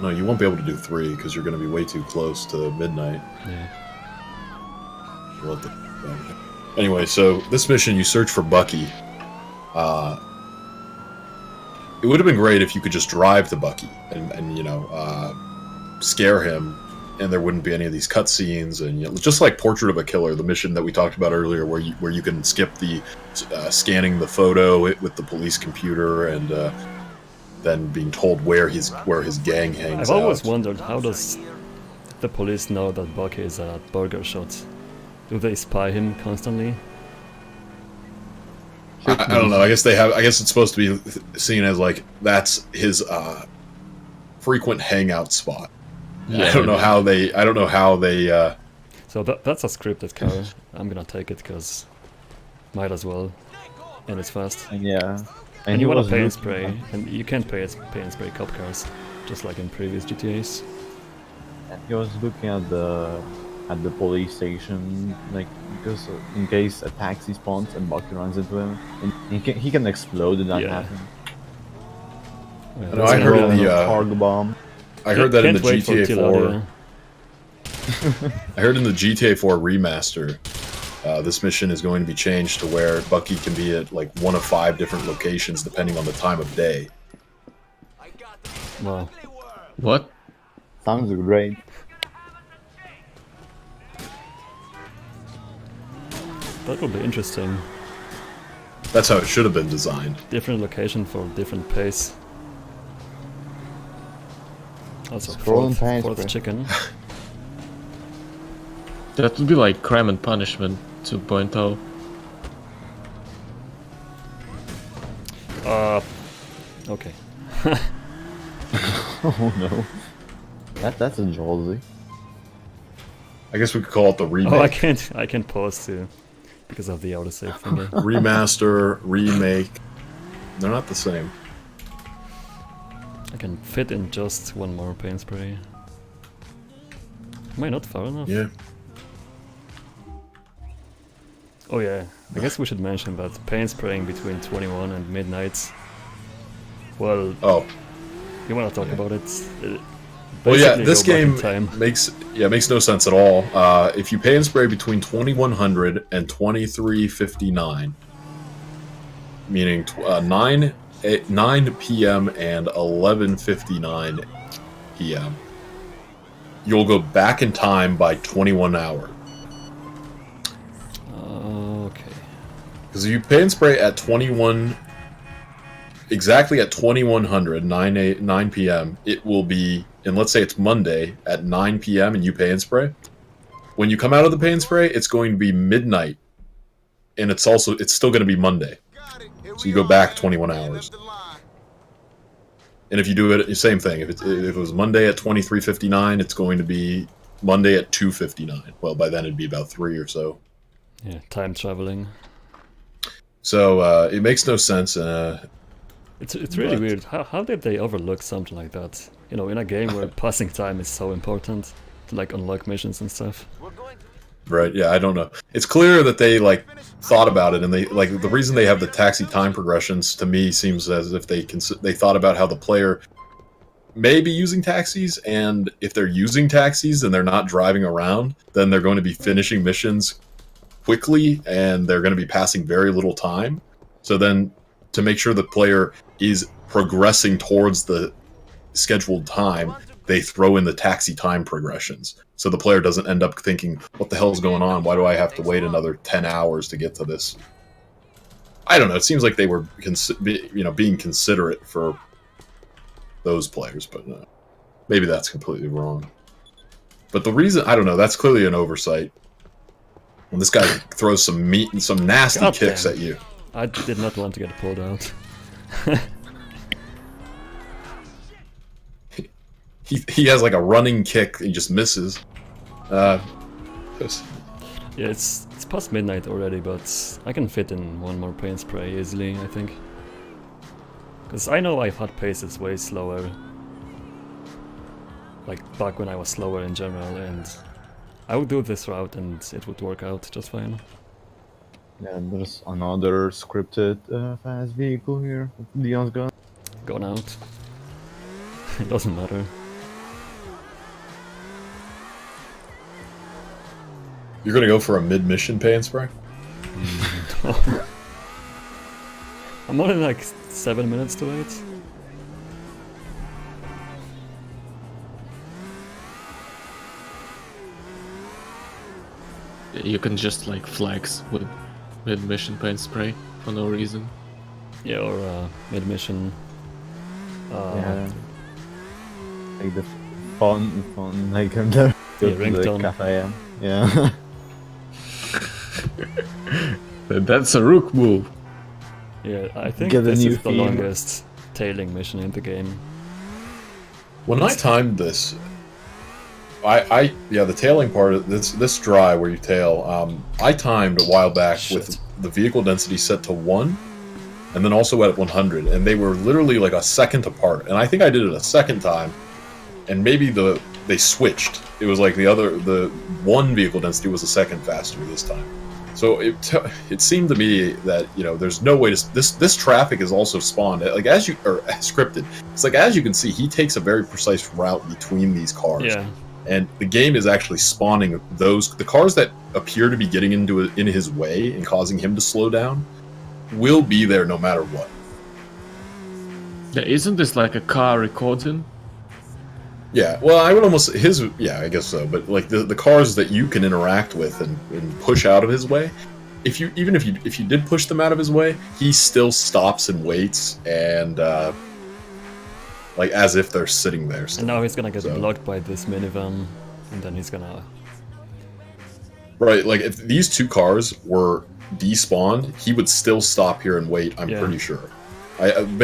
Speaker 7: No, you won't be able to do 3, because you're going to be way too close to midnight.
Speaker 2: Yeah.
Speaker 7: Anyway, so this mission, you search for Bucky. It would have been great if you could just drive to Bucky and you know, scare him, and there wouldn't be any of these cutscenes, and you know, just like Portrait of a Killer, the mission that we talked about earlier, where you can skip the scanning the photo with the police computer, and then being told where his gang hangs
Speaker 2: I've always
Speaker 7: out.
Speaker 2: wondered, how does the police know that Bucky is at Burger Shot? Do they spy him constantly?
Speaker 7: I don't know. I guess they have. I guess it's supposed to be seen as like that's his frequent hangout spot.
Speaker 2: Yeah,
Speaker 7: I don't know how they. I don't know how they.
Speaker 2: So that's a scripted car. I'm gonna take it because might as well, and it's fast.
Speaker 1: And yeah.
Speaker 2: And
Speaker 1: he
Speaker 2: you want
Speaker 1: was
Speaker 2: to pay and
Speaker 1: looking
Speaker 2: spray,
Speaker 1: at-
Speaker 2: and you can't pay and spray cop cars, just like in previous GTAs.
Speaker 1: He was looking at the police station, like because in case a taxi spawns and Bucky runs into him, and he can explode and that
Speaker 2: Yeah.
Speaker 1: happen.
Speaker 2: Yeah,
Speaker 7: No,
Speaker 2: that's
Speaker 7: I
Speaker 2: gonna
Speaker 7: heard
Speaker 2: be
Speaker 7: in
Speaker 2: a-
Speaker 7: the
Speaker 1: cargo bomb.
Speaker 7: I heard that in the
Speaker 2: Can't wait for
Speaker 7: GTA 4.
Speaker 2: Tilaria.
Speaker 7: I heard in the GTA 4 remaster, this mission is going to be changed to where Bucky can be at like one of 5 different locations depending on the time of day.
Speaker 2: Wow.
Speaker 4: What?
Speaker 1: Sounds great.
Speaker 2: That would be interesting.
Speaker 7: That's how it should have been designed.
Speaker 2: Different location for different pace. Also,
Speaker 1: Scroll and pace,
Speaker 2: fourth
Speaker 1: bro.
Speaker 2: chicken.
Speaker 4: That would be like Crime and Punishment 2.0.
Speaker 2: Okay.
Speaker 1: Oh no. That's a jolly.
Speaker 7: I guess we could call it the remake.
Speaker 2: Oh, I can't pause too, because of the autosave thingy.
Speaker 7: Remaster, remake. They're not the same.
Speaker 2: I can fit in just one more paint spray. Am I not far enough?
Speaker 7: Yeah.
Speaker 2: Oh yeah, I guess we should mention that paint spraying between 21 and midnight. Well,
Speaker 7: Oh.
Speaker 2: you wanna talk about it?
Speaker 7: Well, yeah,
Speaker 2: Basically
Speaker 7: this
Speaker 2: go back in
Speaker 7: game
Speaker 2: time.
Speaker 7: makes no sense at all. If you pay and spray between 2100 and 2359, meaning 9 p.m. and 11:59 p.m., you'll go back in time by 21 hours.
Speaker 2: Okay.
Speaker 7: Because if you pay and spray at 21, exactly at 2100, 9 p.m., it will be, and let's say it's Monday at 9 p.m. and you pay and spray. When you come out of the pay and spray, it's going to be midnight, and it's still going to be Monday. So you go back 21 hours. And if you do it, same thing. If it was Monday at 23:59, it's going to be Monday at 2:59. Well, by then it'd be about 3 or so.
Speaker 2: Yeah, time traveling.
Speaker 7: So it makes no sense.
Speaker 2: It's really weird. How did they overlook something like that? You know, in a game where passing time is so important to like unlock missions and stuff.
Speaker 7: Right, yeah, I don't know. It's clear that they like thought about it, and they like the reason they have the taxi time progressions to me seems as if they thought about how the player may be using taxis, and if they're using taxis and they're not driving around, then they're going to be finishing missions quickly and they're going to be passing very little time. So then to make sure the player is progressing towards the scheduled time, they throw in the taxi time progressions. So the player doesn't end up thinking, what the hell is going on? Why do I have to wait another 10 hours to get to this? I don't know. It seems like they were being considerate for those players, but maybe that's completely wrong. But the reason, I don't know, that's clearly an oversight. When this guy throws some meat and some nasty
Speaker 2: God
Speaker 7: kicks
Speaker 2: damn.
Speaker 7: at you.
Speaker 2: I did not want to get pulled out.
Speaker 7: He has like a running kick, he just misses.
Speaker 2: Yeah, it's past midnight already, but I can fit in one more paint spray easily, I think. Because I know I've had paces way slower. Like back when I was slower in general, and I would do this route and it would work out just fine.
Speaker 1: Yeah, there's another scripted fast vehicle here. Leon's gun.
Speaker 2: Gone out. It doesn't matter.
Speaker 7: You're gonna go for a mid-mission pay and spray?
Speaker 2: I'm only like 7 minutes to wait.
Speaker 4: You can just like flex with mid-mission paint spray for no reason.
Speaker 2: Yeah, or mid-mission
Speaker 1: Yeah. Like the fun, like I'm there. Go to the
Speaker 2: ringtone.
Speaker 1: cafe. Yeah.
Speaker 4: That's a rook move.
Speaker 2: Yeah, I think
Speaker 1: Get a
Speaker 2: this
Speaker 1: new
Speaker 2: is the
Speaker 1: theme.
Speaker 2: longest tailing mission in the game.
Speaker 7: When I timed this, the tailing part of this dry where you tail, I timed a while back with the vehicle density set to 1, and then also at 100, and they were literally like a second apart. And I think I did it a second time, and maybe they switched. It was like the one vehicle density was a second faster this time. So it seemed to me that, you know, there's no way to this traffic is also spawned like scripted. It's like, as you can see, he takes a very precise route between these cars.
Speaker 2: Yeah.
Speaker 7: And the game is actually spawning the cars that appear to be getting in his way and causing him to slow down will be there no matter what.
Speaker 4: Yeah, isn't this like a car recording?
Speaker 7: Yeah, well, I would almost I guess so. But like the cars that you can interact with and push out of his way, if you did push them out of his way, he still stops and waits and like as if they're sitting there. Still.
Speaker 2: And now he's gonna get blocked by this minivan, and then he's gonna.
Speaker 7: Right, like if these two cars were despawned, he would still stop here and wait. I'm pretty sure. I'm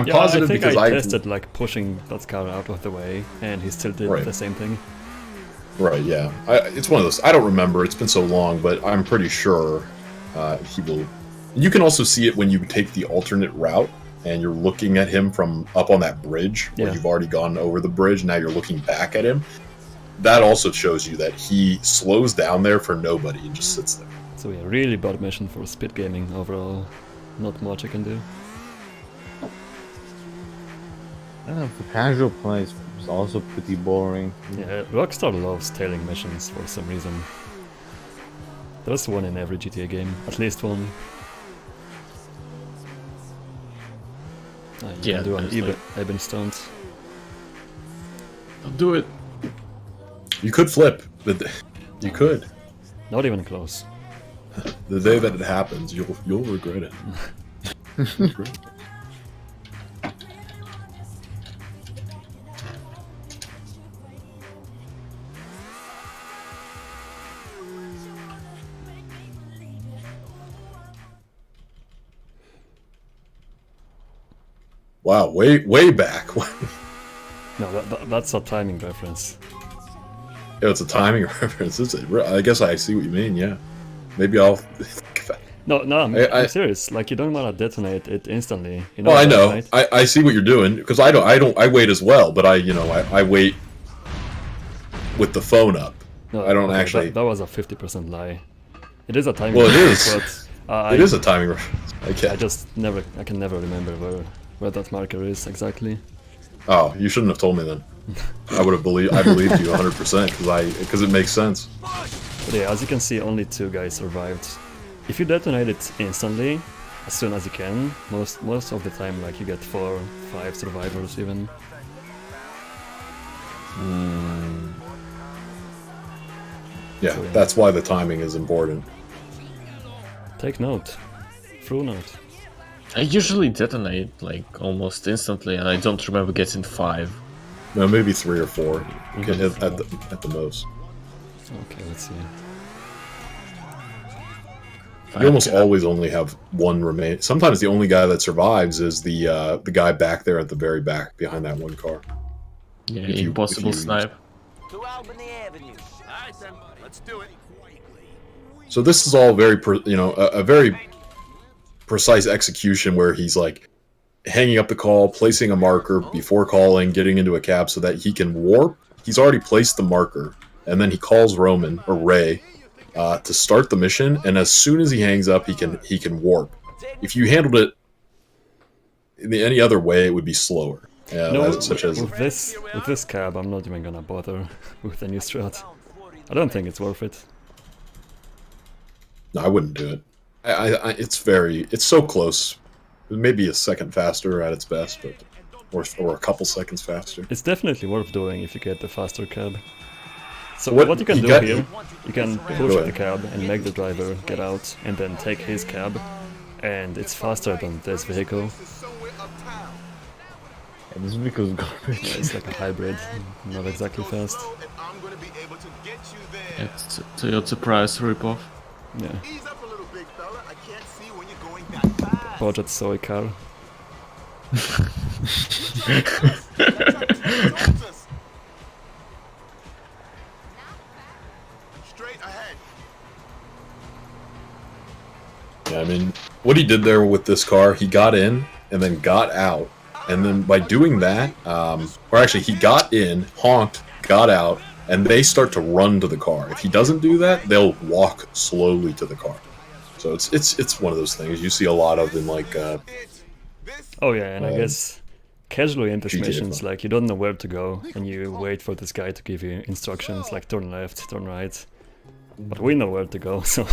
Speaker 7: positive because
Speaker 2: I tested like pushing that car out of the way, and he still did the same thing.
Speaker 7: Right, yeah. It's one of those. I don't remember. It's been so long, but I'm pretty sure he will. You can also see it when you take the alternate route, and you're looking at him from up on that bridge where you've already gone over the bridge. Now you're looking back at him. That also shows you that he slows down there for nobody and just sits there.
Speaker 2: So yeah, really bad mission for speed gaming overall. Not much I can do.
Speaker 1: For casual play, it's also pretty boring.
Speaker 2: Yeah, Rockstar loves tailing missions for some reason. There's one in every GTA game, at least one. You can do an even stunt.
Speaker 4: I'll do it.
Speaker 7: You could flip, but you could.
Speaker 2: Not even close.
Speaker 7: The day that it happens, you'll regret it. Wow, way back.
Speaker 2: No, that's a timing reference.
Speaker 7: Yeah, it's a timing reference. I guess I see what you mean. Yeah, maybe I'll.
Speaker 2: No, I'm serious. Like, you don't want to detonate it instantly. You know
Speaker 7: well, I know.
Speaker 2: Right?
Speaker 7: I see what you're doing because I wait as well, but I wait with the phone up.
Speaker 2: No,
Speaker 7: I don't actually.
Speaker 2: That was a 50% lie. It is a timing.
Speaker 7: Well, it
Speaker 2: reference,
Speaker 7: is.
Speaker 2: But
Speaker 7: it is a timing reference.
Speaker 2: I can never remember where that marker is exactly.
Speaker 7: Oh, you shouldn't have told me then. I believed you 100% because it makes sense.
Speaker 2: But yeah, as you can see, only 2 guys survived. If you detonate it instantly, as soon as you can, most of the time, like, you get 4, 5 survivors even.
Speaker 7: Yeah, so, that's why the timing is important.
Speaker 2: Take note. True note.
Speaker 4: I usually detonate like almost instantly, and I don't remember getting 5.
Speaker 7: No, maybe 3 or 4 at the most.
Speaker 2: Okay, let's see.
Speaker 7: You almost always only have 1 remain. Sometimes the only guy that survives is the guy back there at the very back behind that one car.
Speaker 4: Yeah, impossible snipe.
Speaker 9: To Albany Avenue. All right then, let's do it.
Speaker 7: So this is all very, a very precise execution where he's like hanging up the call, placing a marker before calling, getting into a cab so that he can warp. He's already placed the marker, and then he calls Roman or Ray to start the mission. And as soon as he hangs up, he can warp. If you handled it in any other way, it would be slower.
Speaker 2: With this cab, I'm not even gonna bother with the new strat. I don't think it's worth it.
Speaker 7: No, I wouldn't do it. It's so close. Maybe a second faster at its best, but or a couple seconds faster.
Speaker 2: It's definitely worth doing if you get the faster cab. So what you can do here, you can push the cab and make the driver get out, and then take his cab, and it's faster than this vehicle.
Speaker 1: And this vehicle is garbage.
Speaker 2: Yeah, it's like a hybrid, not exactly fast.
Speaker 9: I'm gonna be able to get you there.
Speaker 4: It's Toyota Prius ripoff.
Speaker 2: Yeah,
Speaker 9: Ease up a little, big fella. I can't see when you're going that fast.
Speaker 2: budget soy car.
Speaker 9: Straight ahead.
Speaker 7: Yeah, I mean, what he did there with this car, he got in and then got out. And then by doing that, or actually he got in, honked, got out, and they start to run to the car. If he doesn't do that, they'll walk slowly to the car. So it's one of those things you see a lot of in like
Speaker 2: Oh yeah, and I guess casually in these
Speaker 7: GTA
Speaker 2: missions,
Speaker 7: 5.
Speaker 2: like you don't know where to go, and you wait for this guy to give you instructions like turn left, turn right. But we know where to go, so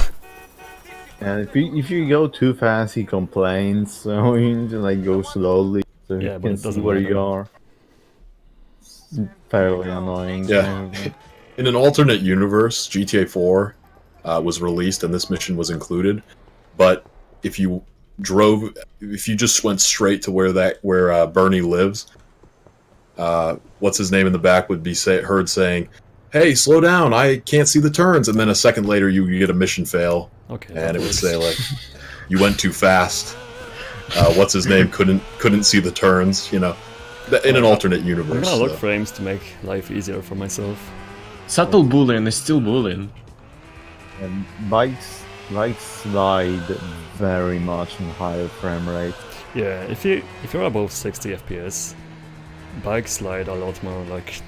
Speaker 1: And if you go too fast, he complains. So you need to like go slowly, so
Speaker 2: Yeah,
Speaker 1: you
Speaker 2: but
Speaker 1: can
Speaker 2: it
Speaker 1: see
Speaker 2: doesn't
Speaker 1: where
Speaker 2: matter.
Speaker 1: you are. It's fairly annoying.
Speaker 7: Yeah. In an alternate universe, GTA 4 was released and this mission was included. But if you just went straight to where Bernie lives, what's his name in the back would be heard saying, "Hey, slow down! I can't see the turns." And then a second later, you get a mission fail,
Speaker 2: okay.
Speaker 7: and it would say like, "You went too fast." What's his name couldn't see the turns. You know, in an alternate universe.
Speaker 2: I'm gonna look
Speaker 7: so.
Speaker 2: frames to make life easier for myself.
Speaker 4: Subtle bullying is still bullying.
Speaker 1: And bikes slide very much in higher frame rate.
Speaker 2: Yeah, if you're above 60 FPS, bikes slide a lot more. Like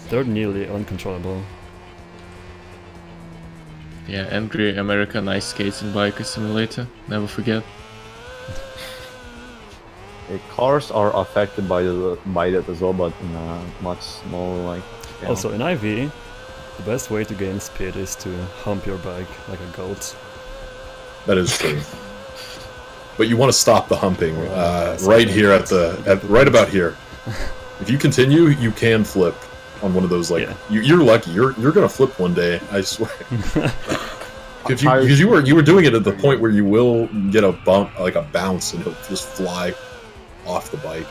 Speaker 2: they're nearly uncontrollable.
Speaker 4: Yeah, Angry American Ice Skating Biker Simulator. Never forget.
Speaker 1: Cars are affected by that as well, but in a much smaller like. Scale.
Speaker 2: Also in IV, the best way to gain speed is to hump your bike like a goat.
Speaker 7: That is true. But you want to stop the humping
Speaker 2: Yes,
Speaker 7: right here right about here. If you continue, you can flip on one of those. Like you're lucky. You're gonna flip one day. I swear. Because you were doing it at the point where you will get a bump, like a bounce, and it'll just fly off the bike.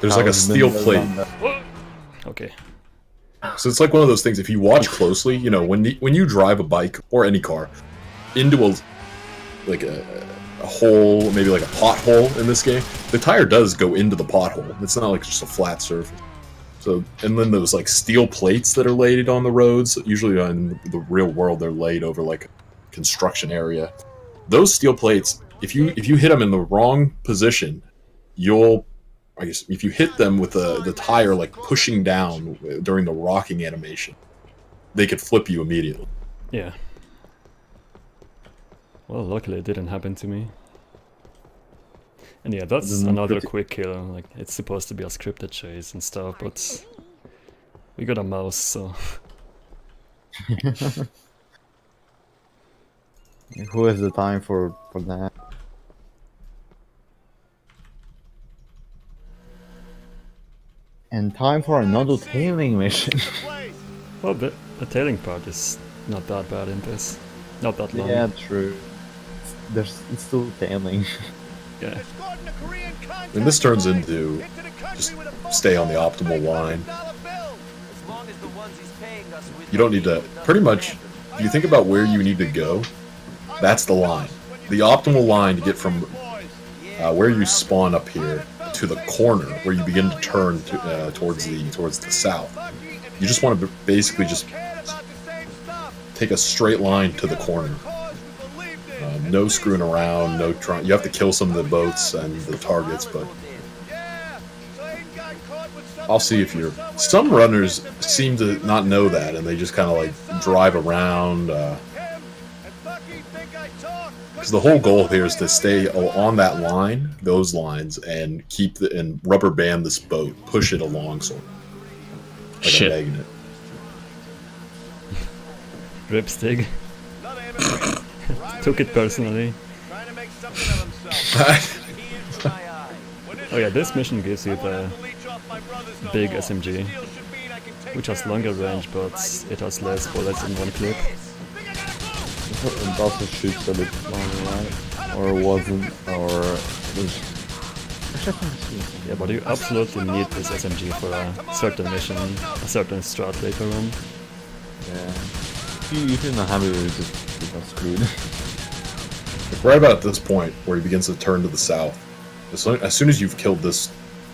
Speaker 7: There's like a steel plate.
Speaker 2: Okay.
Speaker 7: So it's like one of those things. If you watch closely, you know when you drive a bike or any car into a hole, maybe like a pothole in this game, the tire does go into the pothole. It's not like just a flat surface. So and then those like steel plates that are laid on the roads. Usually in the real world, they're laid over like a construction area. Those steel plates, if you hit them in the wrong position, if you hit them with the tire like pushing down during the rocking animation, they could flip you immediately.
Speaker 2: Yeah. Well, luckily it didn't happen to me. And yeah, that's another quick kill. Like it's supposed to be a scripted chase and stuff, but we got a mouse, so.
Speaker 1: Who has the time for that? And time for another tailing mission.
Speaker 2: Well, the tailing part is not that bad in this. Not that long.
Speaker 1: Yeah, true. It's still tailing.
Speaker 2: Yeah.
Speaker 7: And this turns into just stay on the optimal line. You don't need to, pretty much, if you think about where you need to go, that's the line. The optimal line to get from where you spawn up here to the corner where you begin to turn towards the south. You just want to basically just take a straight line to the corner. No screwing around, no trying. You have to kill some of the boats and the targets, but I'll see if you're. Some runners seem to not know that, and they just kind of like drive around. Because the whole goal here is to stay on that line, those lines, and and rubber band this boat, push it along, so like a magnet.
Speaker 2: Ripstig. Took it personally. Oh yeah, this mission gives you the big SMG, which has longer range, but it has less bullets in one clip.
Speaker 1: It also shoots a bit longer, right? or wasn't, or was.
Speaker 2: Yeah, but you absolutely need this SMG for a certain mission, a certain strat later on.
Speaker 1: Yeah. If you're not happy with it, just you got screwed.
Speaker 7: Right about this point, where he begins to turn to the south, as soon as you've killed this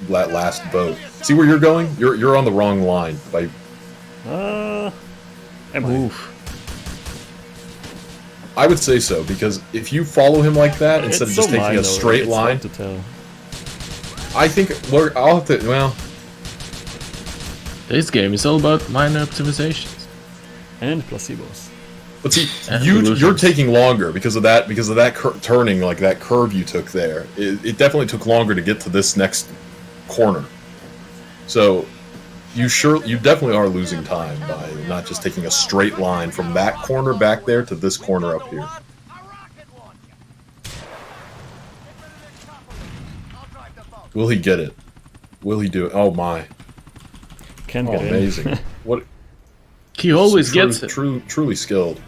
Speaker 7: last boat, see where you're going? You're on the wrong line. By
Speaker 2: am I?
Speaker 7: I would say so, because if you follow him like that instead of just taking a straight line,
Speaker 2: to tell.
Speaker 7: I think I'll have to. Well,
Speaker 4: This game is all about minor optimizations.
Speaker 2: And placebos.
Speaker 7: but see, you're taking longer because of that turning, like that curve you took there. It definitely took longer to get to this next corner. So you definitely are losing time by not just taking a straight line from that corner back there to this corner up here. Will he get it? Will he do it? Oh my!
Speaker 2: Can't get
Speaker 7: amazing!
Speaker 2: in.
Speaker 7: What?
Speaker 4: He always gets it.
Speaker 7: Truly skilled.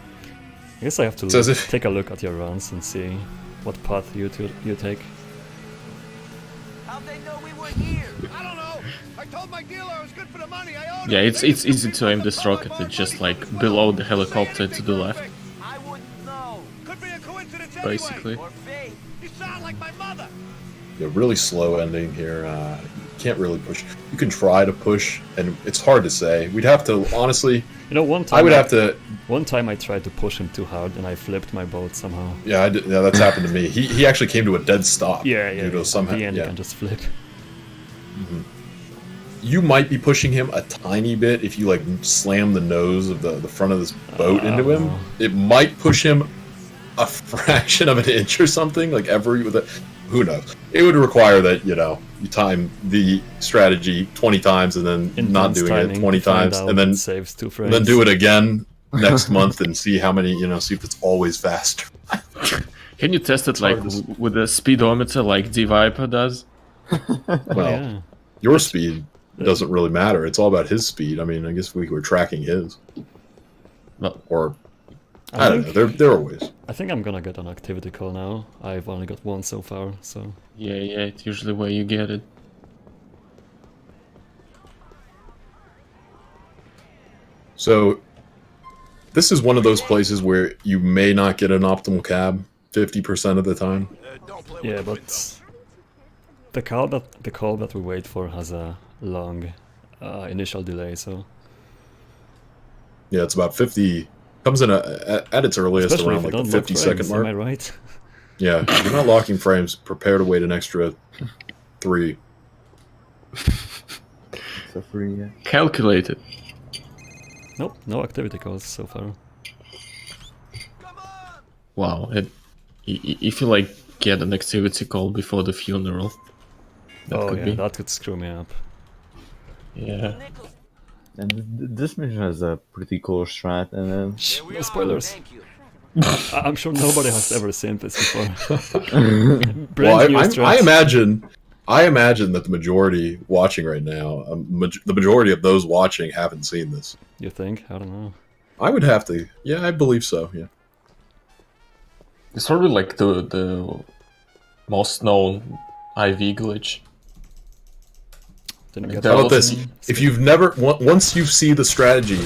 Speaker 2: I guess I have to take a look at your runs and see what path you take.
Speaker 9: How'd they know we were here? I don't know. I told my dealer I was good for the money. I owed
Speaker 4: Yeah, it's easy to aim this rocket at just like below the helicopter to the left.
Speaker 9: I wouldn't know. Could be a coincidence
Speaker 4: Basically.
Speaker 9: anyway. Or fate. You sound like my mother.
Speaker 7: Yeah, really slow ending here. You can't really push. You can try to push, and it's hard to say. We'd have to, honestly.
Speaker 2: You know, one time
Speaker 7: I would have to.
Speaker 2: One time I tried to push him too hard, and I flipped my boat somehow.
Speaker 7: Yeah, yeah, that's happened to me. He actually came to a dead stop.
Speaker 2: Yeah.
Speaker 7: Due to somehow,
Speaker 2: the end
Speaker 7: yeah.
Speaker 2: you can just flip.
Speaker 7: Mm-hmm. You might be pushing him a tiny bit if you like slam the nose of the front of this boat into him. It might push him a fraction of an inch or something, like who knows? It would require that, you time the strategy 20 times and then not doing it 20 times and then
Speaker 2: saves 2 frames.
Speaker 7: Then do it again next month and see how many, see if it's always faster.
Speaker 4: Can you test it like with a speedometer like D-Viper does?
Speaker 7: Well, your speed doesn't really matter. It's all about his speed. I mean, I guess we were tracking his. Or I don't know. There are ways.
Speaker 2: I think I'm gonna get an activity call now. I've only got one so far, so...
Speaker 4: Yeah, it's usually where you get it.
Speaker 7: So, this is one of those places where you may not get an optimal cab 50% of the time.
Speaker 2: Yeah, but the call that we wait for has a long initial delay, so...
Speaker 7: Yeah, it's about 50... Comes in at its earliest
Speaker 2: Especially
Speaker 7: around like the 50-second mark.
Speaker 2: Am I right?
Speaker 7: Yeah, if you're not locking frames, prepare to wait an extra 3.
Speaker 1: So free, yeah.
Speaker 4: Calculated.
Speaker 2: Nope, no activity calls so far.
Speaker 4: Wow, if you like get an activity call before the funeral,
Speaker 2: that could screw me up.
Speaker 4: Yeah.
Speaker 1: And this mission has a pretty cool strat, and then...
Speaker 2: Shh, no spoilers. I'm sure nobody has ever seen this before.
Speaker 7: I imagine that the majority watching right now, the majority of those watching haven't seen this.
Speaker 2: You think? I don't know.
Speaker 7: I would have to. Yeah, I believe so. Yeah.
Speaker 4: It's probably like the most known IV glitch.
Speaker 7: How about this? If you've never, once you see the strategy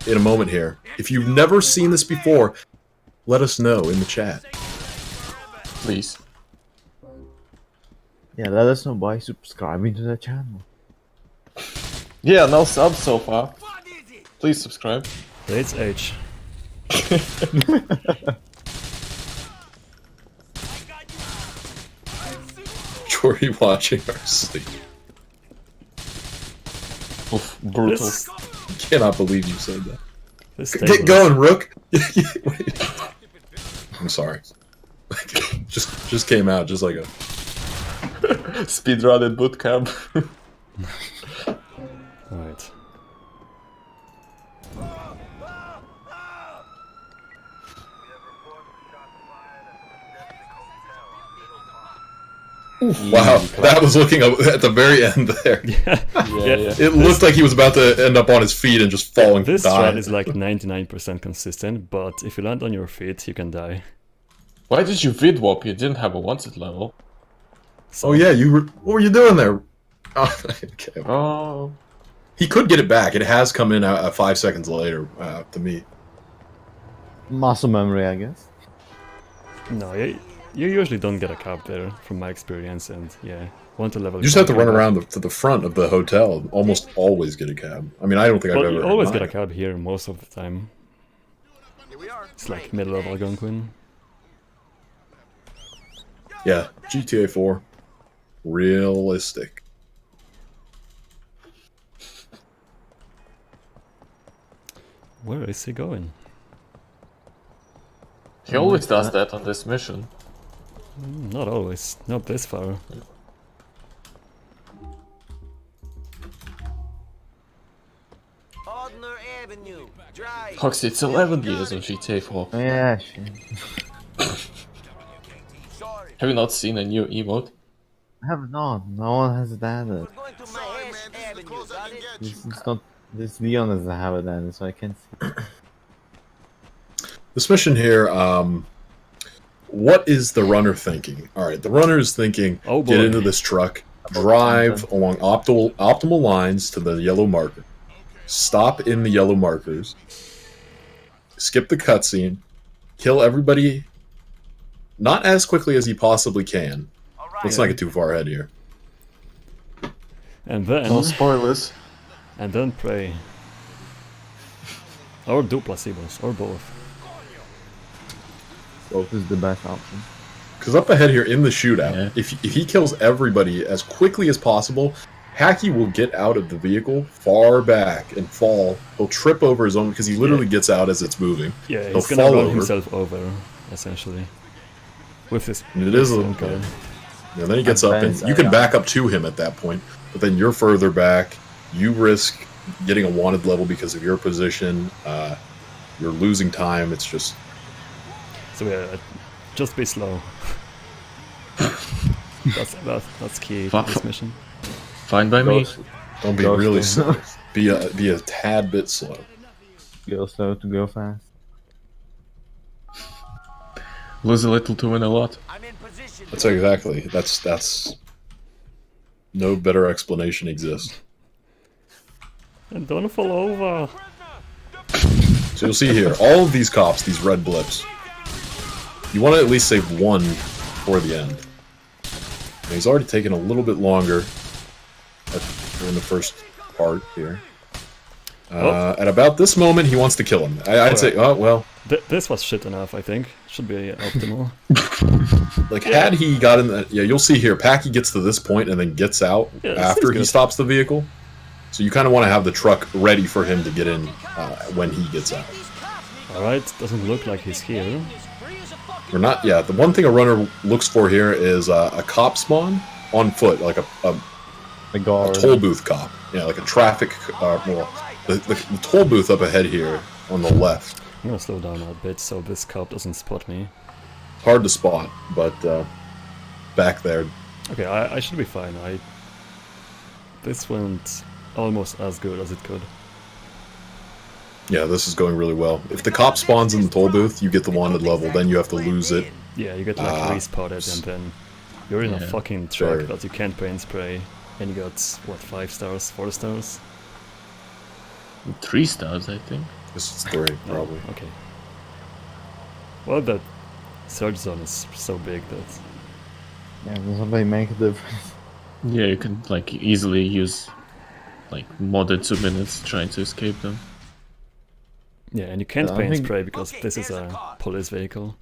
Speaker 7: in a moment here, if you've never seen this before, let us know in the chat.
Speaker 4: Please.
Speaker 1: Yeah, let us know by subscribing to the channel.
Speaker 4: Yeah, no subs so far. Please subscribe.
Speaker 2: It's H.
Speaker 7: Jory watching our sleep.
Speaker 4: Oof, brutal.
Speaker 7: Cannot believe you said that.
Speaker 2: Get
Speaker 7: going, Rook. I'm sorry. just came out just like a
Speaker 4: speedrun boot camp.
Speaker 2: Right.
Speaker 7: Wow, that was looking at the very end there.
Speaker 2: Yeah.
Speaker 7: It looked like he was about to end up on his feet and just falling.
Speaker 2: This strat is like 99% consistent, but if you land on your feet, you can die.
Speaker 10: Why did you vid-wop? You didn't have a wanted level.
Speaker 2: So,
Speaker 7: Oh yeah, what were you doing there? Oh, okay.
Speaker 10: Oh.
Speaker 7: He could get it back. It has come in 5 seconds later to me.
Speaker 1: Muscle memory, I guess.
Speaker 2: No, you usually don't get a cab there, from my experience, and yeah, wanted level.
Speaker 7: You just have to run around to the front of the hotel and almost always get a cab. I mean, I don't think I've ever.
Speaker 2: You always get a cab here most of the time. It's like middle of Algonquin.
Speaker 7: Yeah, GTA 4. Realistic.
Speaker 2: Where is he going?
Speaker 10: He always does that on this mission.
Speaker 2: Not always. Not this far.
Speaker 10: Foxy, it's 11 years of GTA 4.
Speaker 1: Yeah, sure.
Speaker 10: Have you not seen a new emote?
Speaker 1: I have not. No one has that. It's not. This Leon doesn't have it then, so I can't see.
Speaker 7: This mission here, what is the runner thinking? Alright, the runner is thinking, get into this truck, drive along optimal lines to the yellow marker, stop in the yellow markers, skip the cutscene, kill everybody, not as quickly as he possibly can. Let's not get too far ahead here.
Speaker 2: And then...
Speaker 10: No spoilers.
Speaker 2: And then pray. Or do placebos, or both.
Speaker 1: Both is the best option.
Speaker 7: Because up ahead here in the shootout, if he kills everybody as quickly as possible, Hacky will get out of the vehicle far back and fall. He'll trip over his own, because he literally gets out as it's moving.
Speaker 2: Yeah,
Speaker 7: He'll
Speaker 2: he's gonna
Speaker 7: fall
Speaker 2: run
Speaker 7: over.
Speaker 2: himself over, essentially. With his...
Speaker 7: And it is a little
Speaker 2: car.
Speaker 7: Yeah, then he gets up, and you can back up to him at that point, but then you're further back. You risk getting a wanted level because of your position. You're losing time. It's just...
Speaker 2: So yeah, just be slow. that's key to this mission.
Speaker 10: Fine by me.
Speaker 7: Don't be really slow. Be a tad bit slow.
Speaker 1: Go slow to go fast.
Speaker 10: Lose a little to win a lot.
Speaker 7: That's exactly. That's no better explanation exists.
Speaker 2: And don't fall over.
Speaker 7: So you'll see here, all of these cops, these red blips, you want to at least save one for the end. And he's already taken a little bit longer during the first part here. At about this moment, he wants to kill him. I'd say, oh, well...
Speaker 2: This was shit enough, I think. Should be optimal.
Speaker 7: Like, had he gotten that... Yeah, you'll see here, Packy gets to this point and then gets out after he stops the vehicle. So you kind of want to have the truck ready for him to get in when he gets out.
Speaker 2: Alright, doesn't look like he's here.
Speaker 7: We're not... Yeah, the one thing a runner looks for here is a cop spawn on foot, like a toll booth cop. Yeah, like a traffic... the toll booth up ahead here on the left.
Speaker 2: I'm gonna slow down a bit so this cop doesn't spot me.
Speaker 7: Hard to spot, but back there.
Speaker 2: Okay, I should be fine. This went almost as good as it could.
Speaker 7: Yeah, this is going really well. If the cop spawns in the toll booth, you get the wanted level, then you have to lose it.
Speaker 2: Yeah, you get like respotted and then you're in a fucking truck that you can't paint spray and you got, what, 5 stars, 4 stars?
Speaker 10: 3 stars, I think.
Speaker 7: This is 3, probably.
Speaker 2: Oh, okay. Well, that search zone is so big that...
Speaker 1: Yeah, doesn't really make a difference.
Speaker 10: Yeah, you can like easily use like more than 2 minutes trying to escape them.
Speaker 2: Yeah, and you can't paint spray because this is a police vehicle.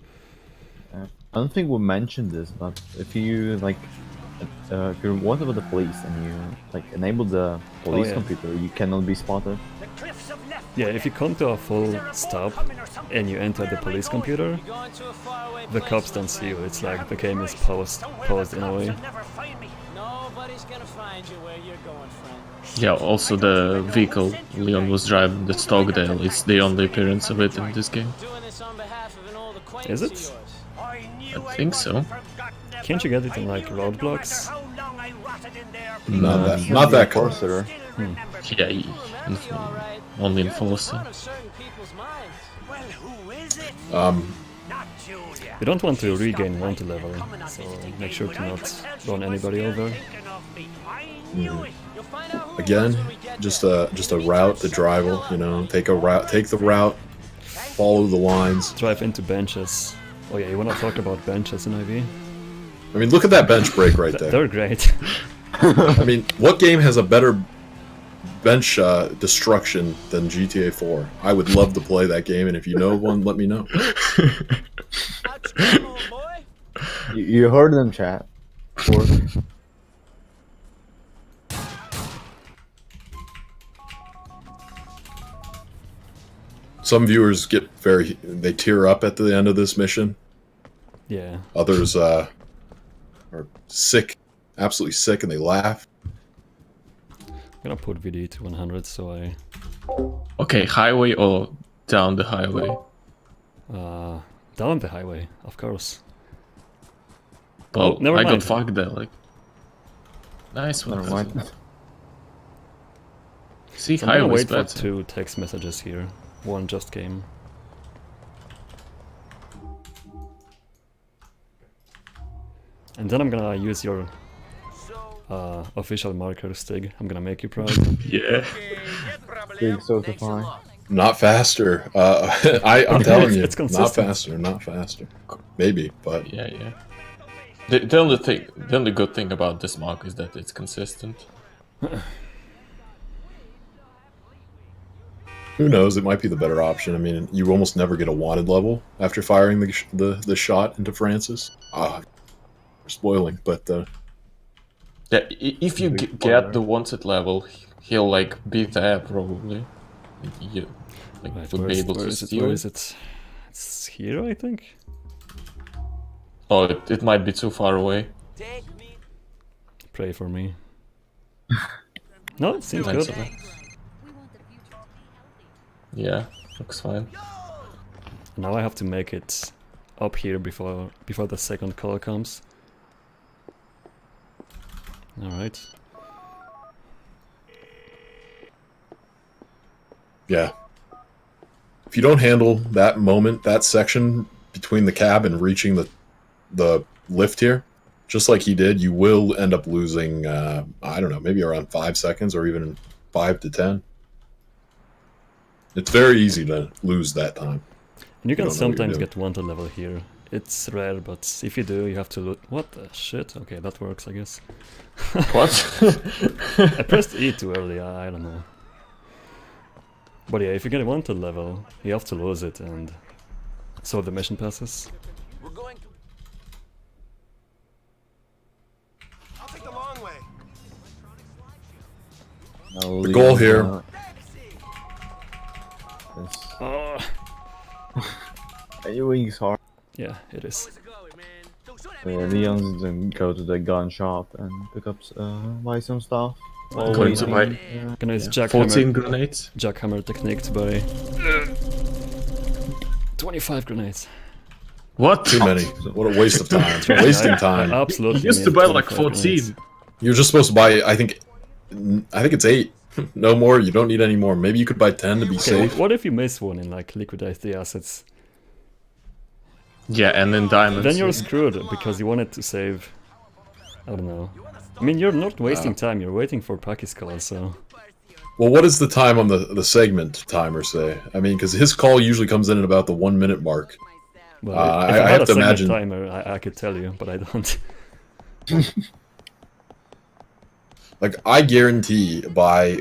Speaker 1: I don't think we mentioned this, but if you like, if you're wanted with the police and you like enable the police computer, you cannot be spotted.
Speaker 2: Yeah, if you come to a full stop and you enter the police computer, the cops don't see you. It's like the game is paused in a way.
Speaker 11: Nobody's gonna find you where you're going, friend.
Speaker 10: Yeah, also the vehicle Leon was driving, the Stockdale, it's the only appearance of it in this game.
Speaker 2: Is it?
Speaker 10: I think so.
Speaker 2: Can't you get it in like roadblocks?
Speaker 7: Not that close.
Speaker 10: Yeah, only in Forza.
Speaker 2: You don't want to regain wanted level, so make sure to not run anybody over.
Speaker 7: Again, just a route to drive. You know, take the route, follow the lines.
Speaker 2: Drive into benches. Oh yeah, you wanna talk about benches in IV?
Speaker 7: I mean, look at that bench break right there.
Speaker 2: They're great.
Speaker 7: I mean, what game has a better bench destruction than GTA 4? I would love to play that game, and if you know one, let me know.
Speaker 1: You heard them, chat.
Speaker 7: Some viewers they tear up at the end of this mission.
Speaker 2: Yeah.
Speaker 7: Others are sick, absolutely sick, and they laugh.
Speaker 2: I'm gonna put VD to 100 so I...
Speaker 4: Okay, highway or down the highway?
Speaker 2: Down the highway, of course.
Speaker 4: Well,
Speaker 2: oh, never
Speaker 4: I
Speaker 2: mind.
Speaker 4: got fucked there, like... Nice one.
Speaker 1: Never mind.
Speaker 4: See,
Speaker 2: So I'm gonna
Speaker 4: highway's
Speaker 2: wait for
Speaker 4: better.
Speaker 2: 2 text messages here. One just came. And then I'm gonna use your official marker, Stig. I'm gonna make you proud.
Speaker 4: Yeah.
Speaker 1: Big certify.
Speaker 7: Not faster. I'm telling you,
Speaker 2: It's
Speaker 7: not
Speaker 2: consistent.
Speaker 7: faster, not faster. Maybe, but
Speaker 4: Yeah, yeah. The only good thing about this mark is that it's consistent.
Speaker 7: who knows? It might be the better option. I mean, you almost never get a wanted level after firing the shot into Francis. We're spoiling, but
Speaker 4: Yeah, if you get the wanted level, he'll like be there probably. You like,
Speaker 2: Right,
Speaker 4: would be able to steal
Speaker 2: where
Speaker 4: it.
Speaker 2: is it? It's here, I think.
Speaker 4: Oh, it might be too far away.
Speaker 2: Pray for me. No, it seems
Speaker 4: Thanks
Speaker 2: good.
Speaker 4: a lot. Yeah, looks fine.
Speaker 2: Now I have to make it up here before the second call comes. Alright.
Speaker 7: yeah. If you don't handle that moment, that section between the cab and reaching the lift here, just like he did, you will end up losing, I don't know, maybe around 5 seconds or even 5 to 10. It's very easy to lose that time.
Speaker 2: And you can
Speaker 7: don't know what you're
Speaker 2: sometimes
Speaker 7: doing.
Speaker 2: get wanted level here. It's rare, but if you do, you have to look. What the shit? Okay, that works, I guess.
Speaker 4: What?
Speaker 2: I pressed E too early, I don't know. But yeah, if you get a wanted level, you have to lose it, and so the mission passes.
Speaker 9: We're going to... I'll take the long way.
Speaker 1: No,
Speaker 7: The goal here.
Speaker 2: Oh,
Speaker 1: Wings hard.
Speaker 2: yeah, it is.
Speaker 1: Leon's gonna go to the gun shop and pick up buy some stuff. While
Speaker 4: Going to
Speaker 1: waiting.
Speaker 4: buy
Speaker 2: Gonna use
Speaker 4: 14 grenades.
Speaker 2: jackhammer technique to buy 25 grenades.
Speaker 4: What?
Speaker 7: Too many. What a waste of time. Wasting time.
Speaker 2: I absolutely
Speaker 4: You used to
Speaker 2: need
Speaker 4: buy like
Speaker 2: 25 grenades.
Speaker 4: 14.
Speaker 7: You're just supposed to buy, I think it's 8. No more. You don't need any more. Maybe you could buy 10 to be
Speaker 2: Okay,
Speaker 7: safe.
Speaker 2: what if you miss one and like liquidate the assets?
Speaker 4: Yeah, and then diamonds.
Speaker 2: Then you're screwed because you wanted to save. I don't know. I mean, you're not wasting time. You're waiting for Paki's call, so.
Speaker 7: Well, what does the time on the segment timer say? I mean, because his call usually comes in at about the 1 minute mark.
Speaker 2: Well,
Speaker 7: I
Speaker 2: if I had
Speaker 7: have
Speaker 2: a
Speaker 7: to
Speaker 2: segment
Speaker 7: imagine-
Speaker 2: timer, I could tell you, but I don't.
Speaker 7: Like, I guarantee by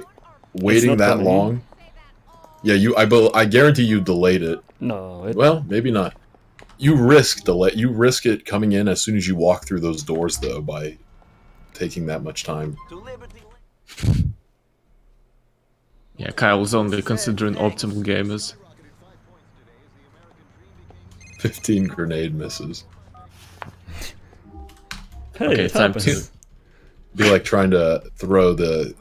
Speaker 7: waiting
Speaker 2: not
Speaker 7: that
Speaker 2: coming.
Speaker 7: long. Yeah, I guarantee you delayed it.
Speaker 2: No, it,
Speaker 7: Well, maybe not. You risk delay. You risk it coming in as soon as you walk through those doors, though, by taking that much time.
Speaker 4: Yeah, Kyle's only considering optimal gamers.
Speaker 7: 15 grenade misses.
Speaker 2: hey,
Speaker 4: Okay,
Speaker 2: it
Speaker 4: time
Speaker 2: happens.
Speaker 4: to-
Speaker 7: Be like trying to throw the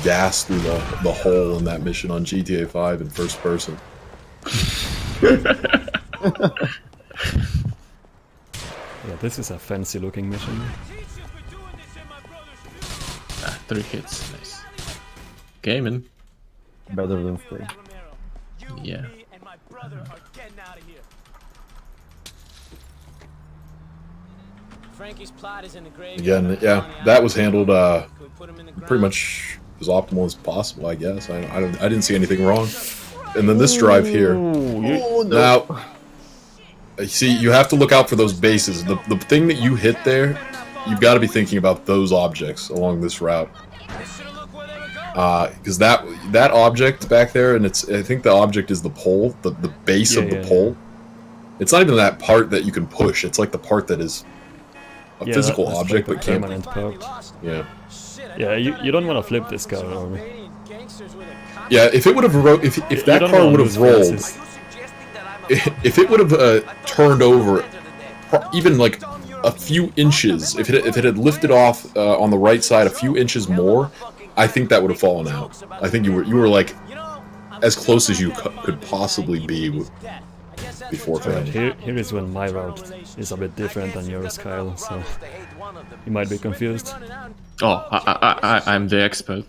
Speaker 7: gas through the hole in that mission on GTA 5 in first person.
Speaker 2: Yeah, this is a fancy looking mission.
Speaker 4: 3 hits, nice. Gaming.
Speaker 1: Better than 3.
Speaker 4: Yeah.
Speaker 11: my brother are getting out of here. Frankie's plot is in the grave.
Speaker 7: Again, yeah, that was handled pretty much as optimal as possible, I guess. I didn't see anything wrong. And then this drive here. Now, see, you have to look out for those bases. The thing that you hit there, you've got to be thinking about those objects along this route. Because that object back there, and I think the object is the pole, the base of the pole. It's not even that part that you can push. It's like the part that is a physical object but can't. Yeah.
Speaker 2: Yeah, you don't want to flip this car over.
Speaker 7: Yeah, if it would have if that car would have rolled, if it would have turned over, even like a few inches, if it had lifted off on the right side a few inches more, I think that would have fallen out. I think you were like as close as you could possibly be before failing.
Speaker 2: Here is when my route is a bit different than yours, Kyle. So you might be confused.
Speaker 4: Oh, I'm the expert.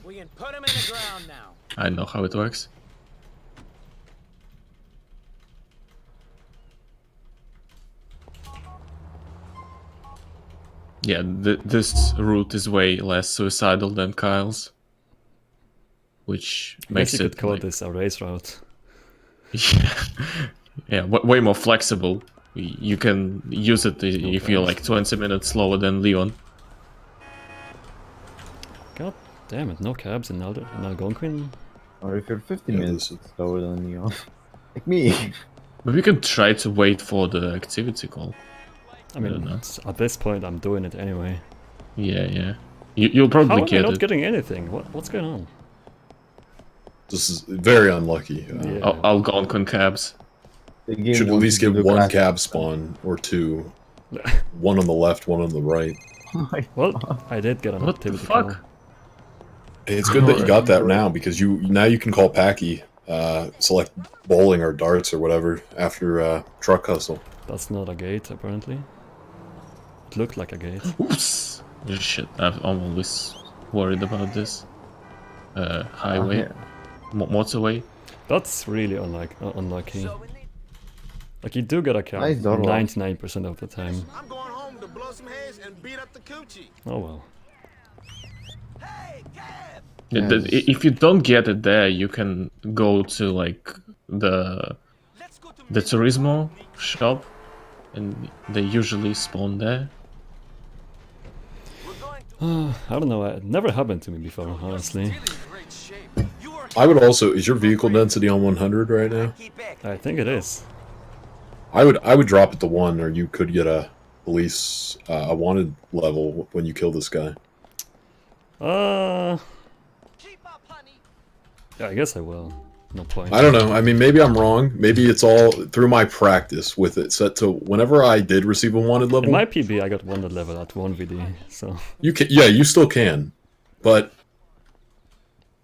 Speaker 4: I know how it works. Yeah, this route is way less suicidal than Kyle's, which makes
Speaker 2: you
Speaker 4: it
Speaker 2: could call this a race route.
Speaker 4: Yeah, way more flexible. You can use it if you're like 20 minutes slower than Leon.
Speaker 2: God damn it, no cabs in Algonquin.
Speaker 1: Or if you're 50 minutes slower than Leon. Like me.
Speaker 4: But we can try to wait for the activity call.
Speaker 2: I mean, at this point, I'm doing it anyway.
Speaker 4: Yeah. You'll probably get it.
Speaker 2: How am I not getting anything? What's going on?
Speaker 7: This is very unlucky.
Speaker 4: Algonquin cabs.
Speaker 7: Should at least get one cab spawn or two. One on the left, one on the right.
Speaker 2: Well, I did get an activity call.
Speaker 7: It's good that you got that now, because now you can call Packy, select bowling or darts or whatever after truck hustle.
Speaker 2: That's not a gate, apparently. It looked like a gate.
Speaker 4: Oops! Shit, I'm always worried about this. Highway, motorway.
Speaker 2: That's really unlucky. Like, you do get a cab 99% of the time.
Speaker 9: I'm going home to blow some heads and beat up the coochie.
Speaker 2: Oh well.
Speaker 4: If you don't get it there, you can go to like the Turismo shop, and they usually spawn there.
Speaker 2: I don't know, it never happened to me before, honestly.
Speaker 7: I would also, is your vehicle density on 100 right now?
Speaker 2: I think it is.
Speaker 7: I would drop it to 1, or you could get a police, a wanted level when you kill this guy.
Speaker 2: Yeah, I guess I will. No point.
Speaker 7: I don't know. I mean, maybe I'm wrong. Maybe it's all through my practice with it set to whenever I did receive a wanted level.
Speaker 2: In my PB, I got wanted level at 1VD, so...
Speaker 7: You can, yeah, you still can. But,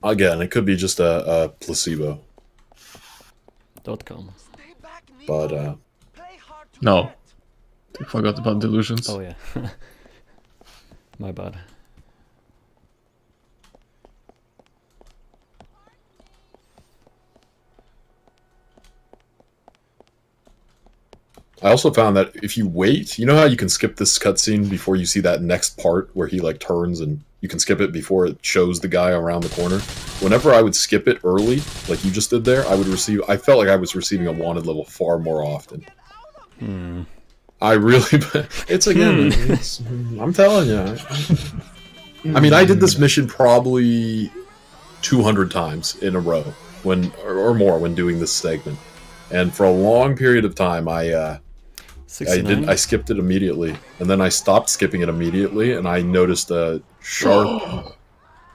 Speaker 7: again, it could be just a placebo.
Speaker 2: .com.
Speaker 7: But,
Speaker 4: No. I forgot about delusions.
Speaker 2: Oh, yeah. My bad.
Speaker 7: I also found that if you wait, you know how you can skip this cutscene before you see that next part where he like turns, and you can skip it before it shows the guy around the corner. Whenever I would skip it early, like you just did there, I felt like I was receiving a wanted level far more often. I really, it's again, I'm telling you. I mean, I did this mission probably 200 times in a row, or more when doing this segment. And for a long period of time, I skipped it immediately, and then I stopped skipping it immediately, and I noticed a sharp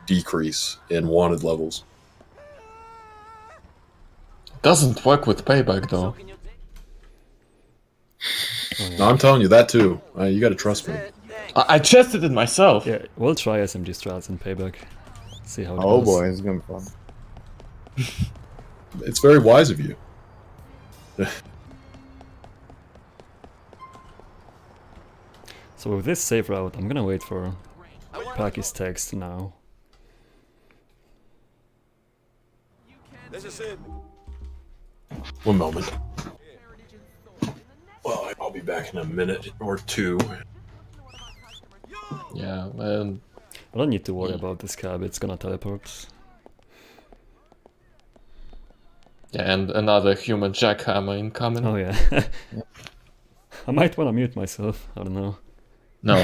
Speaker 7: decrease in wanted levels.
Speaker 4: Doesn't work with payback though.
Speaker 7: No, I'm telling you that too. You gotta trust me.
Speaker 4: I tested it myself.
Speaker 2: Yeah, we'll try SMG strats and payback. See how it goes.
Speaker 1: Oh boy, it's gonna be fun.
Speaker 7: It's very wise of you.
Speaker 2: So with this save route, I'm gonna wait for Packy's text now.
Speaker 9: This is it.
Speaker 7: 1 moment. Well, I'll be back in a minute or two.
Speaker 4: Yeah,
Speaker 2: I don't need to worry about this cab, it's gonna teleport.
Speaker 4: yeah, and another human jackhammer incoming.
Speaker 2: Oh yeah. I might wanna mute myself, I don't know.
Speaker 4: No.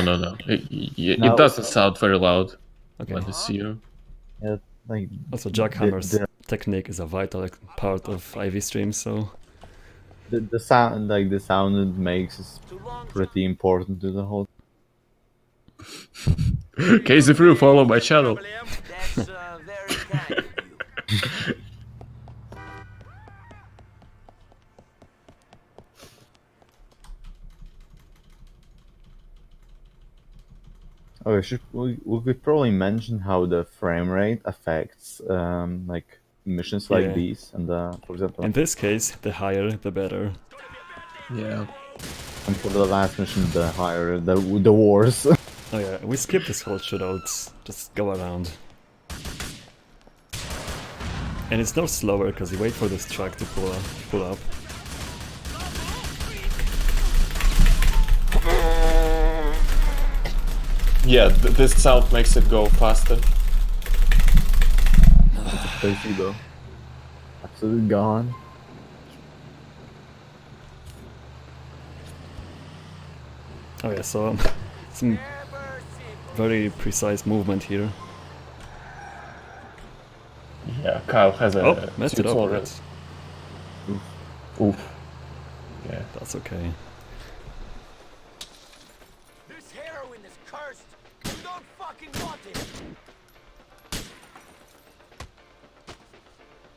Speaker 4: It doesn't sound very loud when it's you.
Speaker 1: Yeah, like
Speaker 2: Also, jackhammer's technique is a vital part of IV streams, so...
Speaker 1: the sound, like the sound it makes is pretty important to the whole.
Speaker 4: Casey Fruit, follow my channel.
Speaker 9: That's very kind of you.
Speaker 1: Okay, we could probably mention how the frame rate affects like missions like
Speaker 2: Yeah.
Speaker 1: these, and for example,
Speaker 2: In this case, the higher, the better.
Speaker 4: Yeah.
Speaker 1: and for the last mission, the higher the worse.
Speaker 2: Oh yeah, we skip this whole shootouts, just go around. And it's no slower, because you wait for this truck to pull up.
Speaker 4: Yeah, this sound makes it go faster.
Speaker 1: Crazy though. Absolutely gone.
Speaker 2: Oh yeah, so some very precise movement here.
Speaker 4: Yeah, Kyle has a
Speaker 2: Oh, messed it up.
Speaker 4: tutorial.
Speaker 2: Right?
Speaker 4: Oof. Yeah.
Speaker 2: That's okay.
Speaker 9: This heroin is cursed. You don't fucking want it.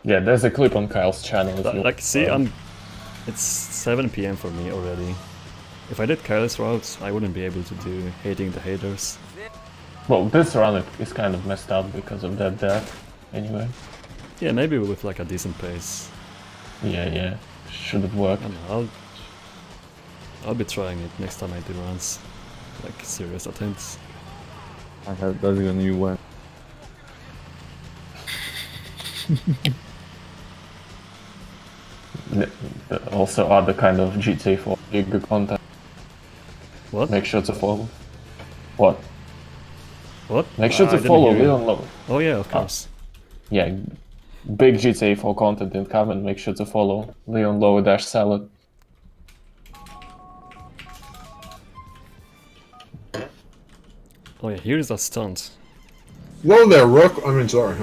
Speaker 4: Yeah, there's a clip on Kyle's channel. If you
Speaker 2: Like, see, it's 7 PM for me already. If I did Kyle's routes, I wouldn't be able to do Hating the Haters.
Speaker 4: Well, this run is kind of messed up because of that death. Anyway.
Speaker 2: Yeah, maybe with like a decent pace.
Speaker 4: Yeah. Should it work?
Speaker 2: I don't know, I'll be trying it next time I do runs. Like, serious attempts.
Speaker 1: I have that's a new one.
Speaker 4: Also other kind of GTA 4 big content.
Speaker 2: What?
Speaker 4: Make sure to follow. What?
Speaker 2: What?
Speaker 4: Make sure
Speaker 2: I
Speaker 4: to
Speaker 2: didn't
Speaker 4: follow
Speaker 2: hear you.
Speaker 4: Leon Lowe.
Speaker 2: Oh yeah, of course.
Speaker 4: Yeah, big GTA 4 content incoming. Make sure to follow Leon Lowe - Salad.
Speaker 2: Oh yeah, here's a stunt.
Speaker 7: Whoa there, Rook. I mean, sorry.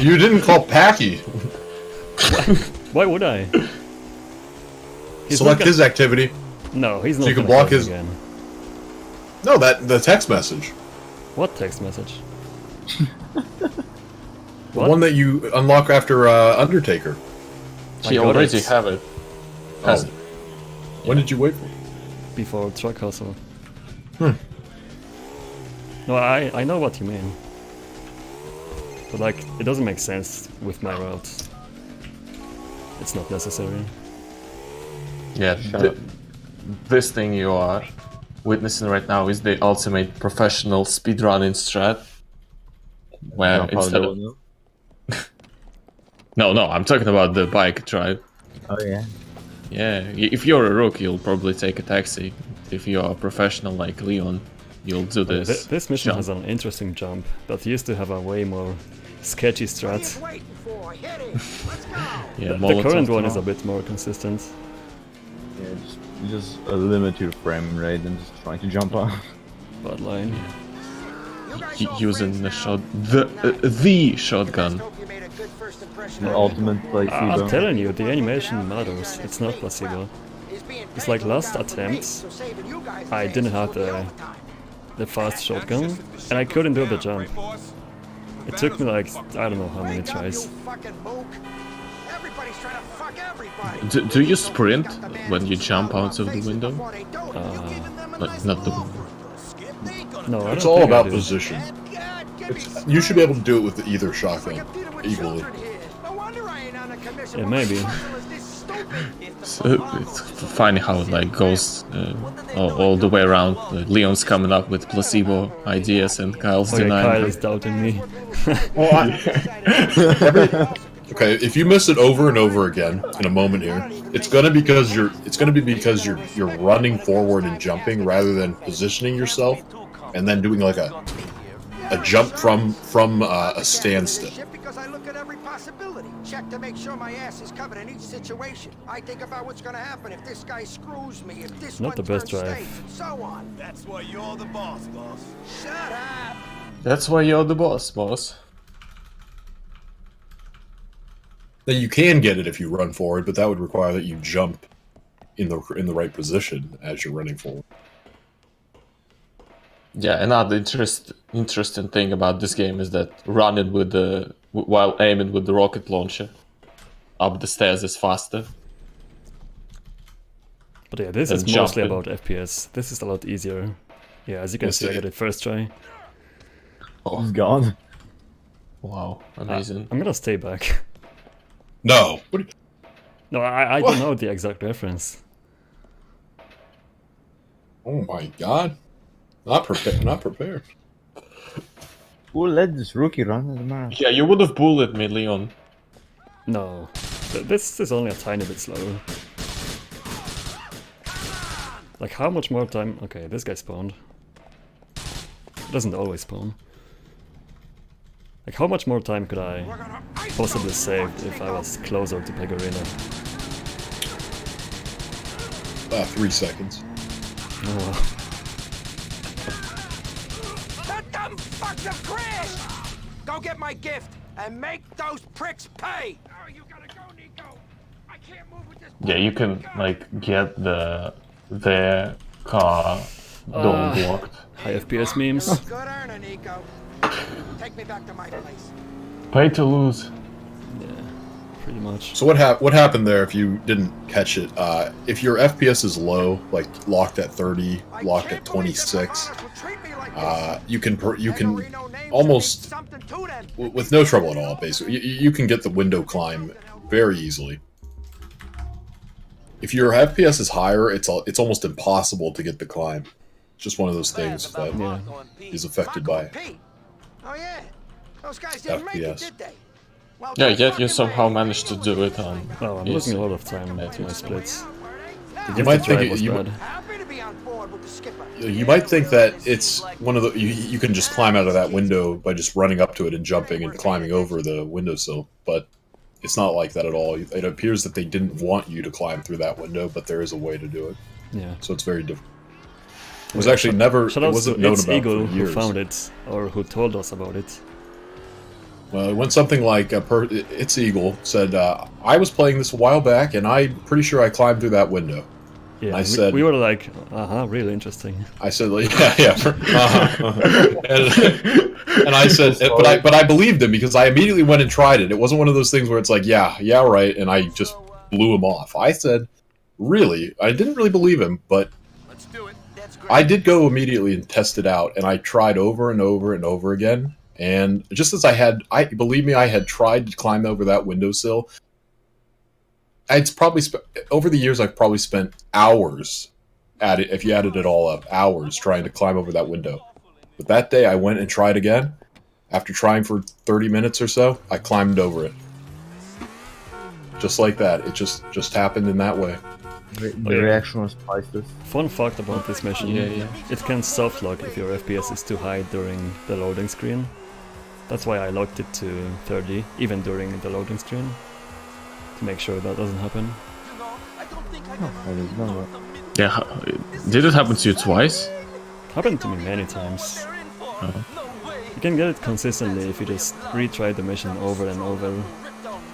Speaker 7: You didn't call Packy.
Speaker 2: Why would I? He's
Speaker 7: Select
Speaker 2: not
Speaker 7: his activity.
Speaker 2: No, he's
Speaker 7: So
Speaker 2: not
Speaker 7: you can
Speaker 2: gonna
Speaker 7: block
Speaker 2: kill
Speaker 7: his-
Speaker 2: me again.
Speaker 7: No, the text message.
Speaker 2: What text message?
Speaker 7: The
Speaker 2: What?
Speaker 7: one that you unlock after Undertaker.
Speaker 4: He
Speaker 2: got
Speaker 4: already
Speaker 2: it.
Speaker 4: have it.
Speaker 7: Oh. When did you wait for?
Speaker 2: Before Truck Hustle.
Speaker 7: Hmm.
Speaker 2: No, I know what you mean. But like, it doesn't make sense with my route. It's not necessary.
Speaker 4: Yeah, this thing you are witnessing right now is the ultimate professional speedrunning strat. Where instead of... No, I'm talking about the bike drive.
Speaker 1: Oh yeah.
Speaker 4: Yeah, if you're a rook, you'll probably take a taxi. If you're a professional like Leon, you'll do this.
Speaker 2: This mission
Speaker 4: jump.
Speaker 2: has an interesting jump that used to have a way more sketchy strat.
Speaker 4: Yeah,
Speaker 2: The current
Speaker 4: Molotov
Speaker 2: one is a
Speaker 4: throw.
Speaker 2: bit more consistent.
Speaker 1: Yeah, just limit your frame rate and just trying to jump on.
Speaker 2: Bad line.
Speaker 4: Using the shotgun.
Speaker 1: The ultimate placebo.
Speaker 2: I'm telling you, the animation matters. It's not placebo. It's like last attempt, I didn't have the fast shotgun, and I couldn't do the jump. It took me like, I don't know how many tries.
Speaker 4: Do you sprint when you jump out of the window? Like, not the...
Speaker 2: No, I
Speaker 7: It's
Speaker 2: don't
Speaker 7: all
Speaker 2: think I
Speaker 7: about
Speaker 2: do.
Speaker 7: position. You should be able to do it with either shotgun equally.
Speaker 2: Yeah, maybe.
Speaker 4: It's funny how it like goes all the way around. Leon's coming up with placebo ideas and Kyle's
Speaker 2: Okay,
Speaker 4: denying
Speaker 2: Kyle
Speaker 4: them.
Speaker 2: is doubting me.
Speaker 7: Okay, if you miss it over and over again in a moment here, it's gonna be because you're running forward and jumping rather than positioning yourself and then doing like a jump from a standstill.
Speaker 9: Because I look at every possibility. Check to make sure my ass is covered in each situation. I think about what's gonna happen if this guy screws me, if this
Speaker 2: Not the best drive.
Speaker 9: stays, and so on. That's why you're the boss, boss. Shut up!
Speaker 4: That's why you're the boss, boss.
Speaker 7: Then you can get it if you run forward, but that would require that you jump in the right position as you're running forward.
Speaker 4: Yeah, another interesting thing about this game is that running with while aiming with the rocket launcher up the stairs is faster.
Speaker 2: But yeah, this is mostly about FPS. This is a lot easier. Yeah, as you can see, I got it first try.
Speaker 1: Oh, he's gone.
Speaker 4: Wow, amazing.
Speaker 2: I'm gonna stay back.
Speaker 7: No.
Speaker 2: No, I don't know the exact reference.
Speaker 7: Oh my god. Not prepared.
Speaker 1: Who let this rookie run the marathon?
Speaker 4: Yeah, you would have bullied me, Leon.
Speaker 2: No. This is only a tiny bit slow. Like, how much more time? Okay, this guy spawned. It doesn't always spawn. Like, how much more time could I possibly save if I was closer to Pegorino?
Speaker 7: 3 seconds.
Speaker 2: Oh.
Speaker 9: Let them fucking crash! Go get my gift and make those pricks pay! Oh, you gotta go, Nico! I can't move with this.
Speaker 10: Yeah, you can like get their car door blocked.
Speaker 2: High FPS memes.
Speaker 9: Good earner, Nico. Take me back to my place.
Speaker 10: Pay to lose.
Speaker 2: Yeah, pretty much.
Speaker 7: So what happened there if you didn't catch it? If your FPS is low, like locked at 30, locked at 26, you can almost with no trouble at all. Basically, you can get the window climb very easily. If your FPS is higher, it's almost impossible to get the climb. It's just one of those things that is affected by
Speaker 9: Oh yeah, those guys didn't make it, did they? Well,
Speaker 4: Yeah, yet you somehow managed to do it on.
Speaker 2: Oh, I'm losing a lot of time to my splits.
Speaker 7: You might think you might think that it's one of the you can just climb out of that window by just running up to it and jumping and climbing over the windowsill, but it's not like that at all. It appears that they didn't want you to climb through that window, but there is a way to do it.
Speaker 2: Yeah.
Speaker 7: So it's very different. It was actually never. It wasn't known about
Speaker 2: Eagle
Speaker 7: for years.
Speaker 2: who found it or who told us about it.
Speaker 7: Well, when something like It's Eagle said, I was playing this a while back, and I'm pretty sure I climbed through that window.
Speaker 2: Yeah,
Speaker 7: I said,
Speaker 2: we were like, really interesting.
Speaker 7: I said, and I said, but I believed him because I immediately went and tried it. It wasn't one of those things where it's like, yeah, right, and I just blew him off. I said, really? I didn't really believe him, but I did go immediately and test it out, and I tried over and over and over again. And just as I had tried to climb over that windowsill. Over the years, I've probably spent hours at it, if you added it all up, hours trying to climb over that window. But that day, I went and tried again. After trying for 30 minutes or so, I climbed over it. Just like that. It just happened in that way.
Speaker 1: The reaction was priceless.
Speaker 2: Fun fact about this mission, it can soft lock if your FPS is too high during the loading screen. That's why I locked it to 30, even during the loading screen. To make sure that doesn't happen.
Speaker 4: Yeah, did it happen to you twice?
Speaker 2: Happened to me many times. You can get it consistently if you just retry the mission over and over,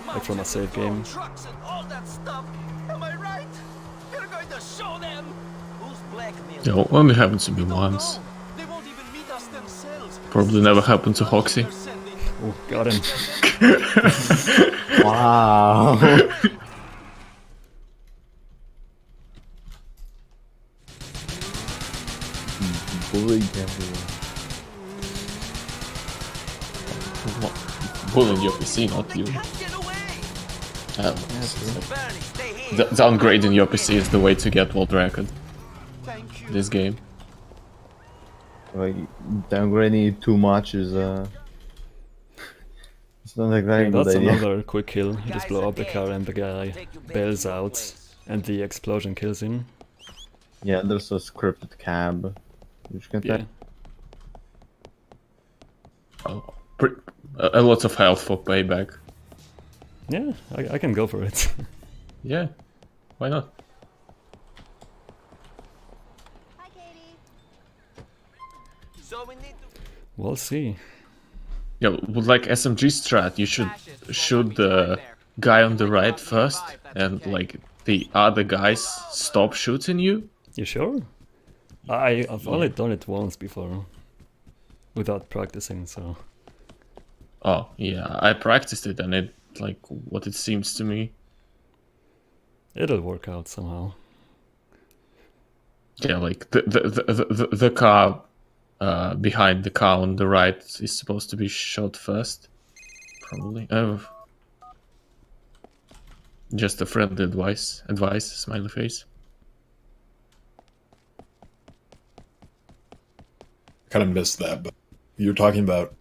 Speaker 2: like from a save game.
Speaker 4: Yeah, it only happened to me once. Probably never happened to Hoxie.
Speaker 2: Oh, got him.
Speaker 1: Wow.
Speaker 4: Bullying your PC, not you. Downgrading your PC is the way to get world record. This game.
Speaker 1: Like, downgrading it too much is not exactly a
Speaker 2: That's
Speaker 1: good idea.
Speaker 2: another quick kill. You just blow up the car and the guy bails out, and the explosion kills him.
Speaker 1: Yeah, there's a scripted cab. Which can
Speaker 2: Yeah.
Speaker 4: Oh, a lot of health for payback.
Speaker 2: Yeah, I can go for it.
Speaker 4: Yeah, why not?
Speaker 8: Hi, Katie.
Speaker 9: So we need to...
Speaker 2: We'll see.
Speaker 4: Yeah, with like SMG strat, you should shoot the guy on the right first, and like the other guys stop shooting you.
Speaker 2: You sure? I've only done it once before. Without practicing, so...
Speaker 4: Oh, yeah, I practiced it and it, like, what it seems to me.
Speaker 2: It'll work out somehow.
Speaker 4: Yeah, like, the car behind the car on the right is supposed to be shot first. Probably. Oh. Just a friendly advice, smiley face.
Speaker 7: Kind of missed that, but you're talking about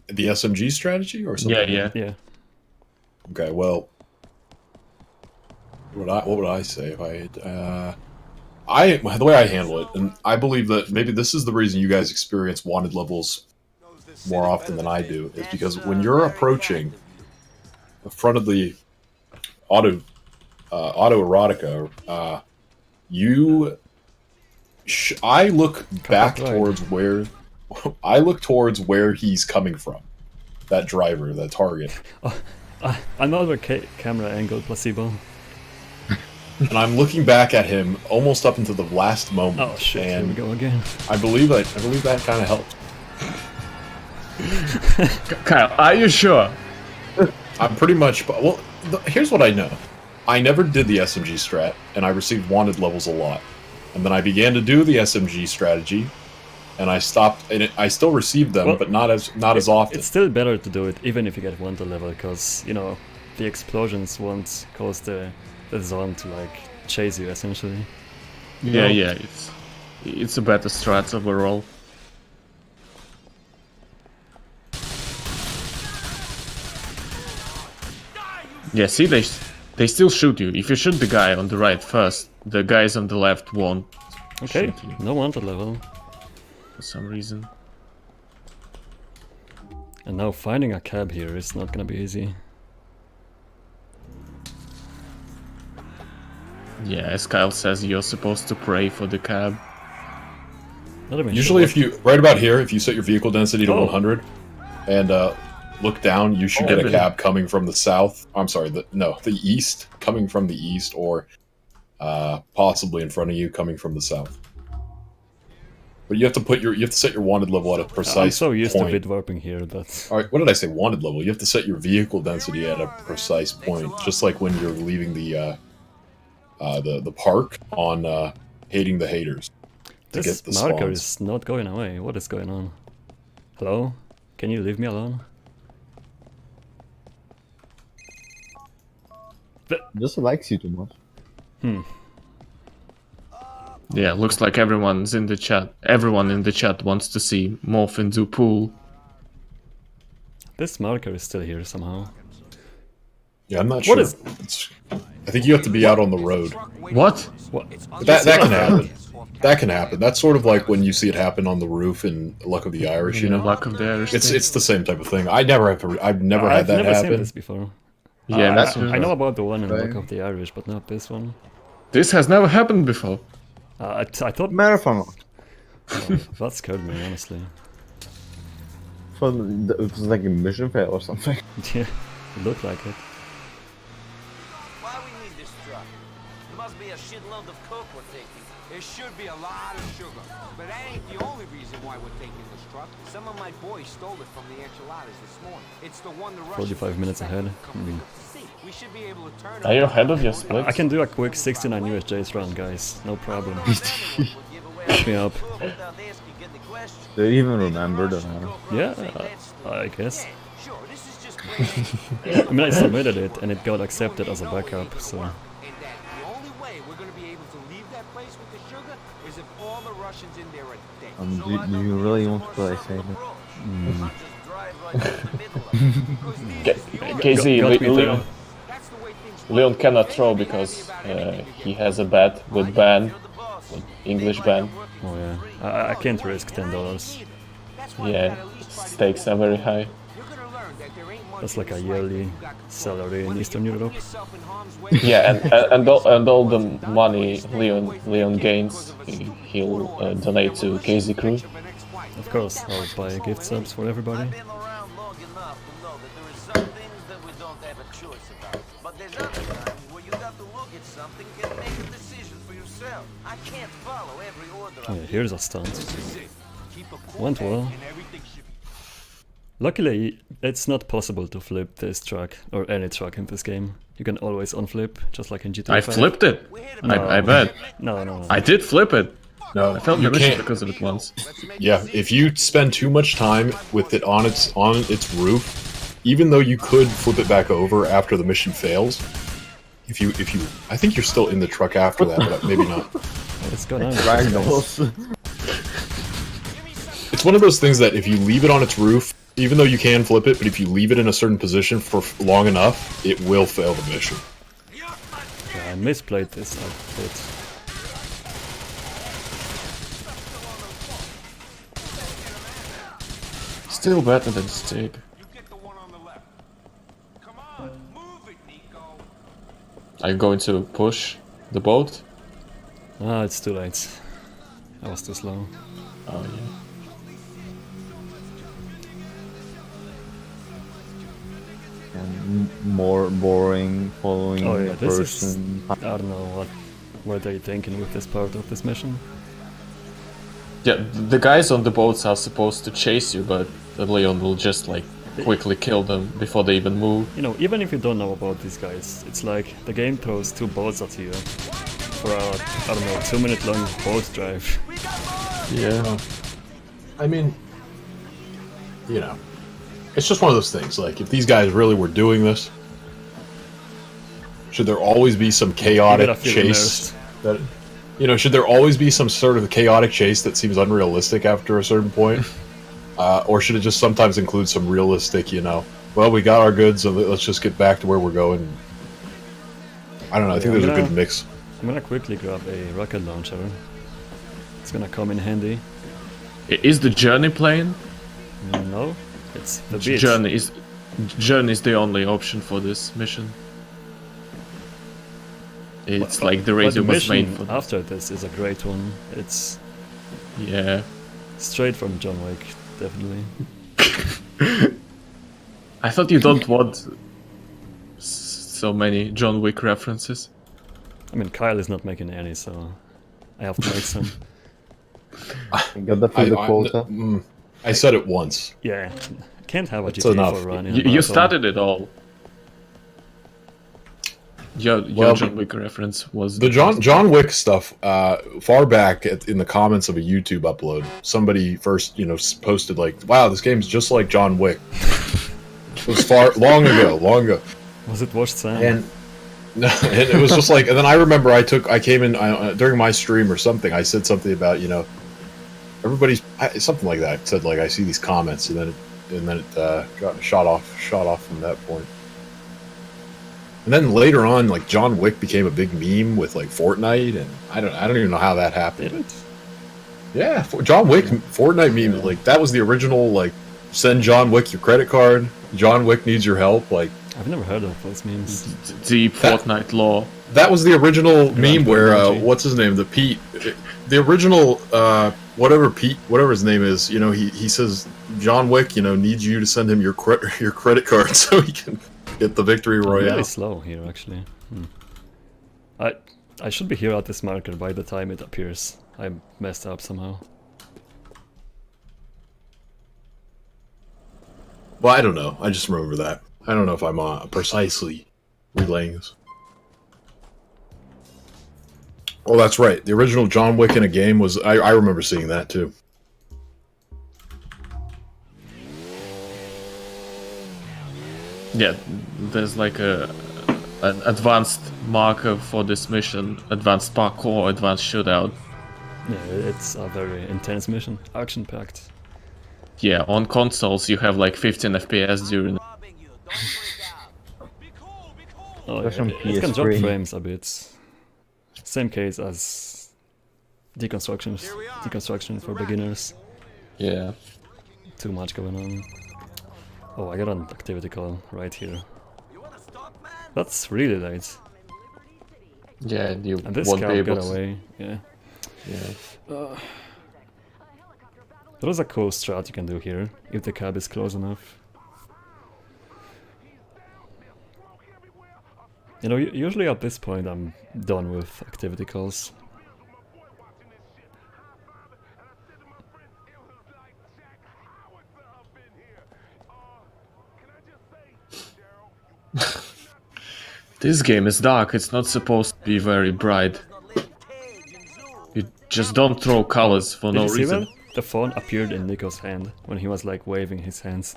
Speaker 7: the SMG strategy or something?
Speaker 2: Yeah.
Speaker 7: Okay, well, what would I say if I the way I handle it, and I believe that maybe this is the reason you guys experience wanted levels more often than I do, is because when you're approaching the front of the autoerotica, I look back towards where he's coming from. That driver, that target.
Speaker 2: Another camera angle placebo.
Speaker 7: And I'm looking back at him almost up until the last moment.
Speaker 2: Oh shit!
Speaker 7: And
Speaker 2: here we go again.
Speaker 7: I believe that kind of helps.
Speaker 4: Kyle, are you sure?
Speaker 7: I'm pretty much. Well, here's what I know. I never did the SMG strat, and I received wanted levels a lot. And then I began to do the SMG strategy, and I stopped. And I still received them, but not as often.
Speaker 2: It's still better to do it even if you get wanted level, because you know the explosions won't cause the zone to like chase you essentially.
Speaker 4: Yeah, it's a better strat overall. Yeah, see, they still shoot you. If you shoot the guy on the right first, the guys on the left won't shoot you.
Speaker 2: No wanted level.
Speaker 4: For some reason.
Speaker 2: And now finding a cab here is not gonna be easy.
Speaker 4: Yeah, as Kyle says, you're supposed to pray for the cab.
Speaker 7: Usually, if you right about here, if you set your vehicle density to 100 and look down, you should get a cab coming from the south. I'm sorry, the east, coming from the east, or possibly in front of you, coming from the south. But you have to set your wanted level at a precise point.
Speaker 2: I'm so used to vid warping here that.
Speaker 7: All right, what did I say? Wanted level. You have to set your vehicle density at a precise point, just like when you're leaving the park on Hating the Haters.
Speaker 2: This marker is not going away. What is going on? Hello? Can you leave me alone?
Speaker 1: Just likes you too much.
Speaker 4: Yeah, looks like everyone's in the chat. Everyone in the chat wants to see Morphin do pool.
Speaker 2: This marker is still here somehow.
Speaker 7: Yeah, I'm not sure. I think you have to be out on the road.
Speaker 4: What?
Speaker 7: That can happen. That can happen. That's sort of like when you see it happen on the roof in Luck of the Irish, you know?
Speaker 4: Luck of the Irish.
Speaker 7: It's the same type of thing. I've never had that happen.
Speaker 2: Seen this before.
Speaker 4: Yeah,
Speaker 2: I know about the one in Luck of the Irish, but not this one.
Speaker 4: This has never happened before.
Speaker 2: I thought
Speaker 1: marathon.
Speaker 2: That scared me, honestly.
Speaker 1: It was like a mission fail or something.
Speaker 2: Yeah, it looked like it.
Speaker 9: Why we need this truck? There must be a shitload of coke we're taking.
Speaker 11: There should be a lot of sugar, but that ain't the only reason why we're taking this truck.
Speaker 9: Some of my boys stole it from the enchiladas this morning. It's the one the Russians
Speaker 2: 45 minutes ahead.
Speaker 9: We should be able to turn.
Speaker 10: Are you ahead of your split?
Speaker 2: I can do a quick 69 USJs run, guys. No problem. Pick me up.
Speaker 1: Do you even remember that?
Speaker 2: Yeah, I guess. I mean, I submitted it and it got accepted as a backup, so.
Speaker 11: And that the only way we're going to be able to leave that place with the sugar is if all the Russians in there are dead.
Speaker 1: Do you really want to play Satan?
Speaker 10: KZ,
Speaker 2: got me there.
Speaker 10: Leon cannot throw because he has a bat with ban, with English ban.
Speaker 2: Oh yeah, I can't risk $10.
Speaker 10: Yeah, stakes are very high.
Speaker 2: That's like a yearly salary in Eastern Europe.
Speaker 10: Yeah, and all the money Leon gains, he'll donate to KZ Crew.
Speaker 2: Of course, I'll buy gift subs for everybody. Oh yeah, here's a stunt. Went well. Luckily, it's not possible to flip this truck, or any truck in this game. You can always unflip, just like in GTA 5.
Speaker 4: I flipped it.
Speaker 2: No.
Speaker 4: I bet.
Speaker 2: No.
Speaker 4: I did flip it.
Speaker 7: No,
Speaker 4: I felt
Speaker 7: you
Speaker 4: the
Speaker 7: can't
Speaker 4: because of it once.
Speaker 7: Yeah, if you spend too much time with it on its roof, even though you could flip it back over after the mission fails, if you, I think you're still in the truck after that, but maybe not.
Speaker 2: It's gone on.
Speaker 7: It's one of those things that if you leave it on its roof, even though you can flip it, but if you leave it in a certain position for long enough, it will fail the mission.
Speaker 2: Yeah, I misplayed this a bit.
Speaker 4: Still better than stick. Are you going to push the boat?
Speaker 2: Ah, it's too late. I was too slow.
Speaker 4: Oh yeah.
Speaker 1: And more boring following
Speaker 2: Oh yeah,
Speaker 1: a
Speaker 2: this
Speaker 1: person.
Speaker 2: is... I don't know what were they thinking with this part of this mission.
Speaker 4: Yeah, the guys on the boats are supposed to chase you, but Leon will just like quickly kill them before they even move.
Speaker 2: You know, even if you don't know about these guys, it's like the game throws 2 boats at you for a, I don't know, 2-minute long boat drive.
Speaker 4: Yeah.
Speaker 7: I mean, you know, it's just one of those things. Like, if these guys really were doing this, should there always be some chaotic chase? That, you know, should there always be some sort of chaotic chase that seems unrealistic after a certain point? Or should it just sometimes include some realistic, you know, well, we got our goods, so let's just get back to where we're going. I don't know, I think there's a good mix.
Speaker 2: I'm gonna quickly grab a rocket launcher. It's gonna come in handy.
Speaker 4: Is the journey plane?
Speaker 2: No, it's the beach.
Speaker 4: Journey is the only option for this mission. It's like the radio was made for that.
Speaker 2: After this is a great one. It's straight from John Wick, definitely.
Speaker 4: I thought you don't want so many John Wick references.
Speaker 2: I mean, Kyle is not making any, so I have to make some.
Speaker 1: Got the physical quota.
Speaker 7: I said it once.
Speaker 2: Yeah, can't have a
Speaker 7: That's
Speaker 2: GTA
Speaker 7: enough.
Speaker 2: for run.
Speaker 4: You started it all. Your John Wick reference was
Speaker 7: the John Wick stuff. Far back in the comments of a YouTube upload, somebody first, you know, posted like, "Wow, this game's just like John Wick." It was long ago.
Speaker 2: Was it Washed Sam?
Speaker 7: And no, and it was just like, and then I remember I came in during my stream or something. I said something about, you know, everybody's something like that. I said like, I see these comments, and then it got shot off from that point. And then later on, like, John Wick became a big meme with like Fortnite, and I don't even know how that happened.
Speaker 2: Did it?
Speaker 7: Yeah, John Wick Fortnite meme, like that was the original, like, send John Wick your credit card. John Wick needs your help. Like,
Speaker 2: I've never heard of those memes.
Speaker 4: Deep Fortnite lore.
Speaker 7: That was the original meme where what's his name, the original whatever his name is, you know, he says John Wick, you know, needs you to send him your credit card so he can get the victory royale.
Speaker 2: Really slow here, actually. I should be here at this marker by the time it appears. I messed up somehow.
Speaker 7: Well, I don't know. I just remember that. I don't know if I'm precisely relaying this. Oh, that's right. The original John Wick in a game was... I remember seeing that, too.
Speaker 4: Yeah, there's like an advanced marker for this mission. Advanced parkour, advanced shootout.
Speaker 2: Yeah, it's a very intense mission. Action-packed.
Speaker 4: Yeah, on consoles you have like 15 FPS during
Speaker 2: Oh,
Speaker 1: That's from
Speaker 2: it can jump
Speaker 1: PS3.
Speaker 2: frames a bit. Same case as deconstruction for beginners.
Speaker 10: Yeah.
Speaker 2: Too much going on. Oh, I got an activity call right here. That's really late.
Speaker 10: Yeah, you
Speaker 2: And this
Speaker 10: won't be
Speaker 2: cab
Speaker 10: able
Speaker 2: got
Speaker 10: to.
Speaker 2: away. Yeah.
Speaker 10: Yeah.
Speaker 2: There is a cool strat you can do here if the cab is close enough. You know, usually at this point I'm done with activity calls.
Speaker 4: This game is dark. It's not supposed to be very bright. You just don't throw colors for
Speaker 2: Did
Speaker 4: no
Speaker 2: you see
Speaker 4: reason.
Speaker 2: that? The phone appeared in Nico's hand when he was like waving his hands.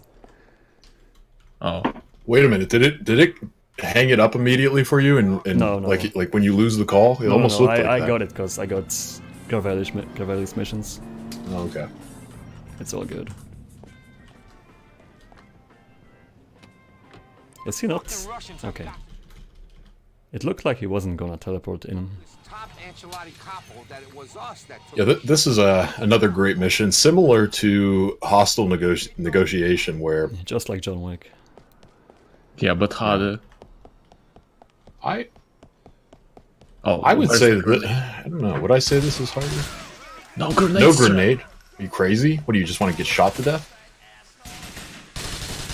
Speaker 4: Oh.
Speaker 7: Wait a minute. Did it hang it up immediately for you? And
Speaker 2: No.
Speaker 7: like when you lose the call, it almost looked like
Speaker 2: I
Speaker 7: that.
Speaker 2: got it because I got Gravelis missions.
Speaker 7: Oh, okay.
Speaker 2: It's all good. Is he not? Okay. It looked like he wasn't gonna teleport in.
Speaker 7: Yeah, this is another great mission, similar to Hostile Negotiation, where
Speaker 2: Just like John Wick.
Speaker 4: Yeah, but harder.
Speaker 7: I
Speaker 4: Oh,
Speaker 7: would
Speaker 4: where's
Speaker 7: say
Speaker 4: the grenade?
Speaker 7: that, I don't know. Would I say this is harder?
Speaker 4: No grenade.
Speaker 7: No grenade. Are you crazy? What do you just want to get shot to death?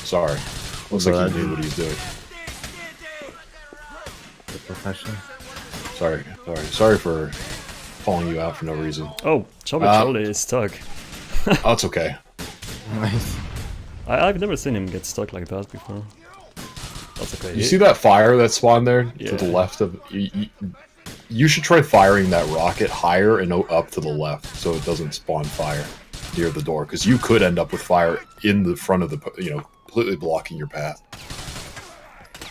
Speaker 7: Sorry. Looks like he knew what he's doing.
Speaker 1: The profession.
Speaker 7: Sorry for calling you out for no reason.
Speaker 2: Oh, Chubby Charlie is stuck.
Speaker 7: Oh, it's okay.
Speaker 1: Nice.
Speaker 2: I've never seen him get stuck like that before. That's okay.
Speaker 7: You see that fire that spawned there to the
Speaker 2: Yeah.
Speaker 7: left of you should try firing that rocket higher and up to the left so it doesn't spawn fire near the door, because you could end up with fire in the front of the, completely blocking your path.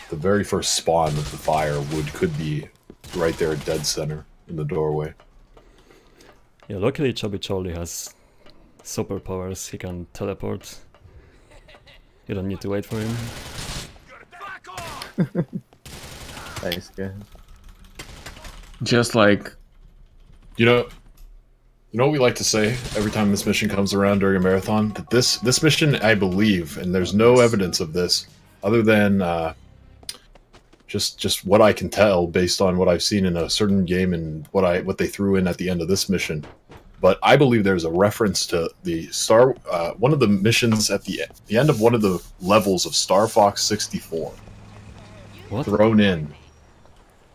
Speaker 7: The very first spawn of the fire could be right there at dead center in the doorway.
Speaker 2: Yeah, luckily Chubby Charlie has superpowers. He can teleport. You don't need to wait for him.
Speaker 1: Nice guy.
Speaker 4: Just like
Speaker 7: You know what we like to say every time this mission comes around during a marathon? That this mission, I believe, and there's no evidence of this other than just what I can tell based on what I've seen in a certain game and what they threw in at the end of this mission. But I believe there's a reference to the one of the missions at the end of one of the levels of Star Fox 64.
Speaker 2: What?
Speaker 7: Thrown in.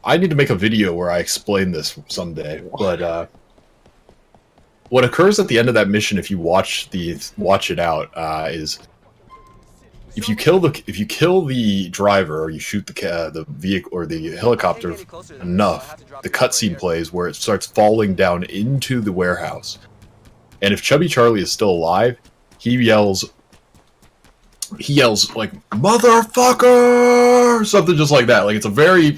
Speaker 7: I need to make a video where I explain this someday, but what occurs at the end of that mission, if you watch it out, is if you kill the driver or you shoot the vehicle or the helicopter enough, the cutscene plays where it starts falling down into the warehouse, and if Chubby Charlie is still alive, he yells like "motherfucker" something just like that. Like it's a very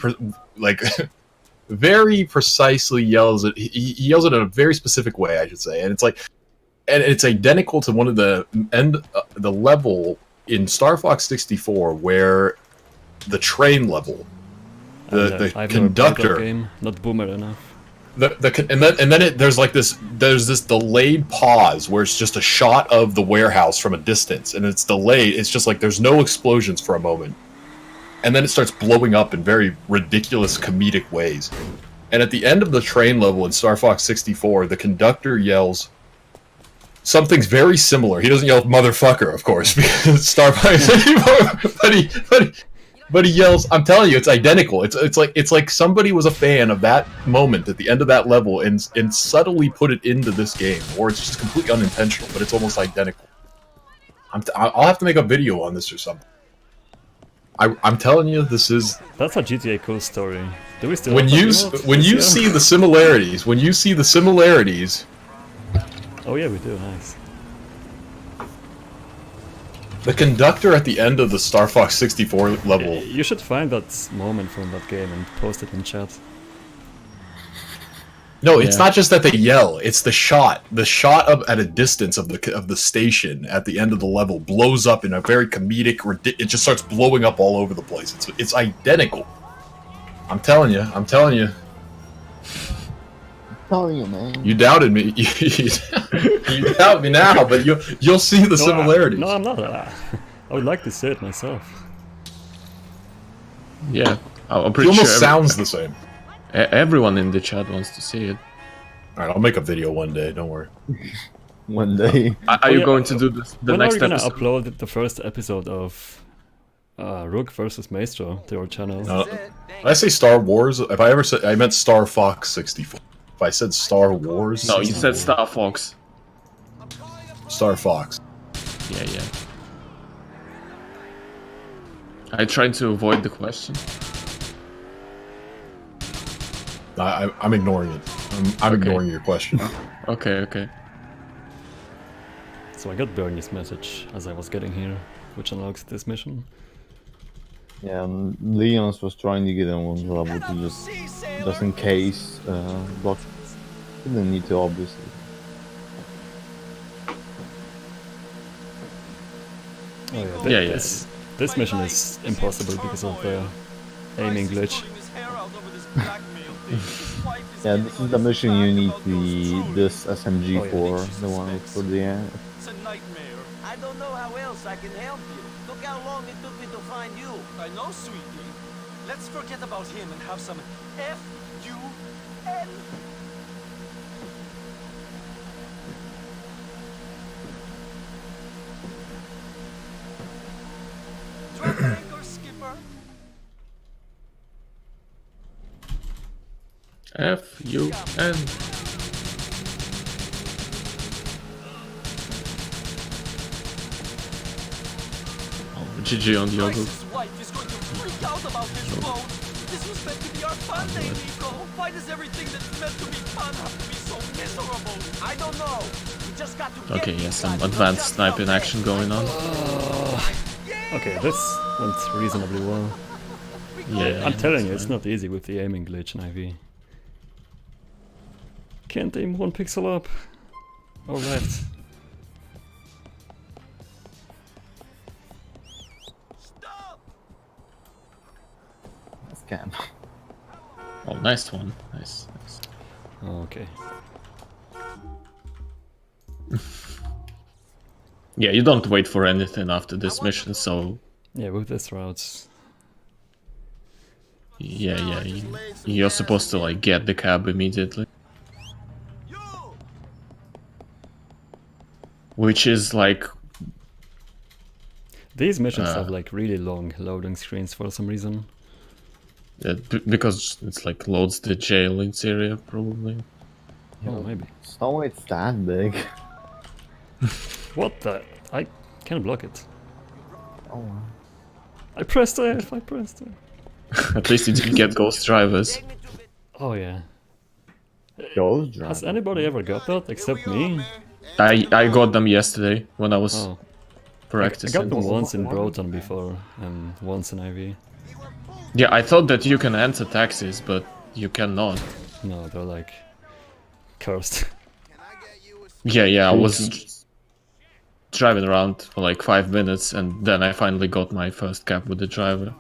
Speaker 7: very precisely yells it. He yells it in a very specific way, I should say, and it's identical to one of the the level in Star Fox 64 where the train level, the
Speaker 2: I've
Speaker 7: conductor,
Speaker 2: never played that game, not boomer enough.
Speaker 7: There's this delayed pause where it's just a shot of the warehouse from a distance, and it's delayed. It's just like there's no explosions for a moment, and then it starts blowing up in very ridiculous comedic ways. And at the end of the train level in Star Fox 64, the conductor yells something's very similar. He doesn't yell "motherfucker," of course, because Star Fox 64, but he yells. I'm telling you, it's identical. It's like somebody was a fan of that moment at the end of that level and subtly put it into this game, or it's just completely unintentional. But it's almost identical. I'll have to make a video on this or something. I'm telling you, this is.
Speaker 2: That's a GTA cool story. Do we still?
Speaker 7: When you see the similarities,
Speaker 2: Oh yeah, we do. Nice.
Speaker 7: The conductor at the end of the Star Fox 64 level.
Speaker 2: You should find that moment from that game and post it in chat.
Speaker 7: No, it's not just that they yell. It's the shot. The shot at a distance of the station at the end of the level blows up in a very comedic. It just starts blowing up all over the place. It's identical. I'm telling you. I'm telling you.
Speaker 1: Telling you, man.
Speaker 7: You doubted me. You doubt me now, but you'll see the similarities.
Speaker 2: No, I'm not. I would like to say it myself.
Speaker 4: Yeah, I'm
Speaker 7: He
Speaker 4: pretty
Speaker 7: almost
Speaker 4: sure
Speaker 7: sounds the same.
Speaker 4: everyone in the chat wants to see it.
Speaker 7: All right, I'll make a video one day. Don't worry.
Speaker 1: One day.
Speaker 4: Are you going to do this, the
Speaker 2: when
Speaker 4: next
Speaker 2: are you gonna
Speaker 4: episode?
Speaker 2: upload the first episode of Rook versus Maestro to your channel?
Speaker 7: Did I say Star Wars? If I ever said, I meant Star Fox 64. If I said Star Wars,
Speaker 4: No, you said Star Fox.
Speaker 7: Star Fox.
Speaker 4: Yeah. I tried to avoid the question.
Speaker 7: I'm ignoring it. I'm ignoring your question.
Speaker 4: Okay.
Speaker 2: So I got Bernie's message as I was getting here, which unlocks this mission.
Speaker 1: Yeah, Leon's was trying to get on one level to just in case block. Didn't need to, obviously.
Speaker 2: Oh yeah, this mission is impossible because of the aiming glitch.
Speaker 1: Yeah, this is the mission you need this SMG for, the one for the end.
Speaker 9: It's a nightmare. I don't know how else I can help you. Look how long it took me to find you. I know, sweetie. Let's forget about him and have some F-U-N. Drop anchor, skipper.
Speaker 4: F-U-N. GG on Yogurt.
Speaker 9: His wife is going to freak out about his boat. This was meant to be our fun day, Nico. Why does everything that's meant to be fun have to be so miserable? I don't know. We just got to
Speaker 4: Okay, yeah, some advanced sniping action going on.
Speaker 2: Okay, this went reasonably well.
Speaker 4: Yeah,
Speaker 2: I'm telling you, it's not easy with the aiming glitch in IV. Can't aim one pixel up or left.
Speaker 1: Scam.
Speaker 4: Oh, nice one. Nice.
Speaker 2: Okay.
Speaker 4: Yeah, you don't wait for anything after this mission, so...
Speaker 2: Yeah, with this routes.
Speaker 4: Yeah, you're supposed to, like, get the cab immediately. Which is, like...
Speaker 2: These missions have, like, really long loading screens for some reason.
Speaker 4: Because it's, like, loads the jail interior, probably.
Speaker 2: Oh, maybe.
Speaker 1: It's not why it's that big.
Speaker 2: What the? I can't block it.
Speaker 1: Oh wow.
Speaker 2: I pressed F, I pressed F.
Speaker 4: At least you didn't get ghost drivers.
Speaker 2: Oh yeah.
Speaker 1: Ghost drivers?
Speaker 2: Has anybody ever got that except me?
Speaker 4: I got them yesterday when I was
Speaker 2: I
Speaker 4: practicing.
Speaker 2: got them once in Broton before, and once in IV.
Speaker 4: Yeah, I thought that you can enter taxis, but you cannot.
Speaker 2: No, they're like... cursed.
Speaker 4: Yeah, I was driving around for like 5 minutes, and then I finally got my first cab with the driver.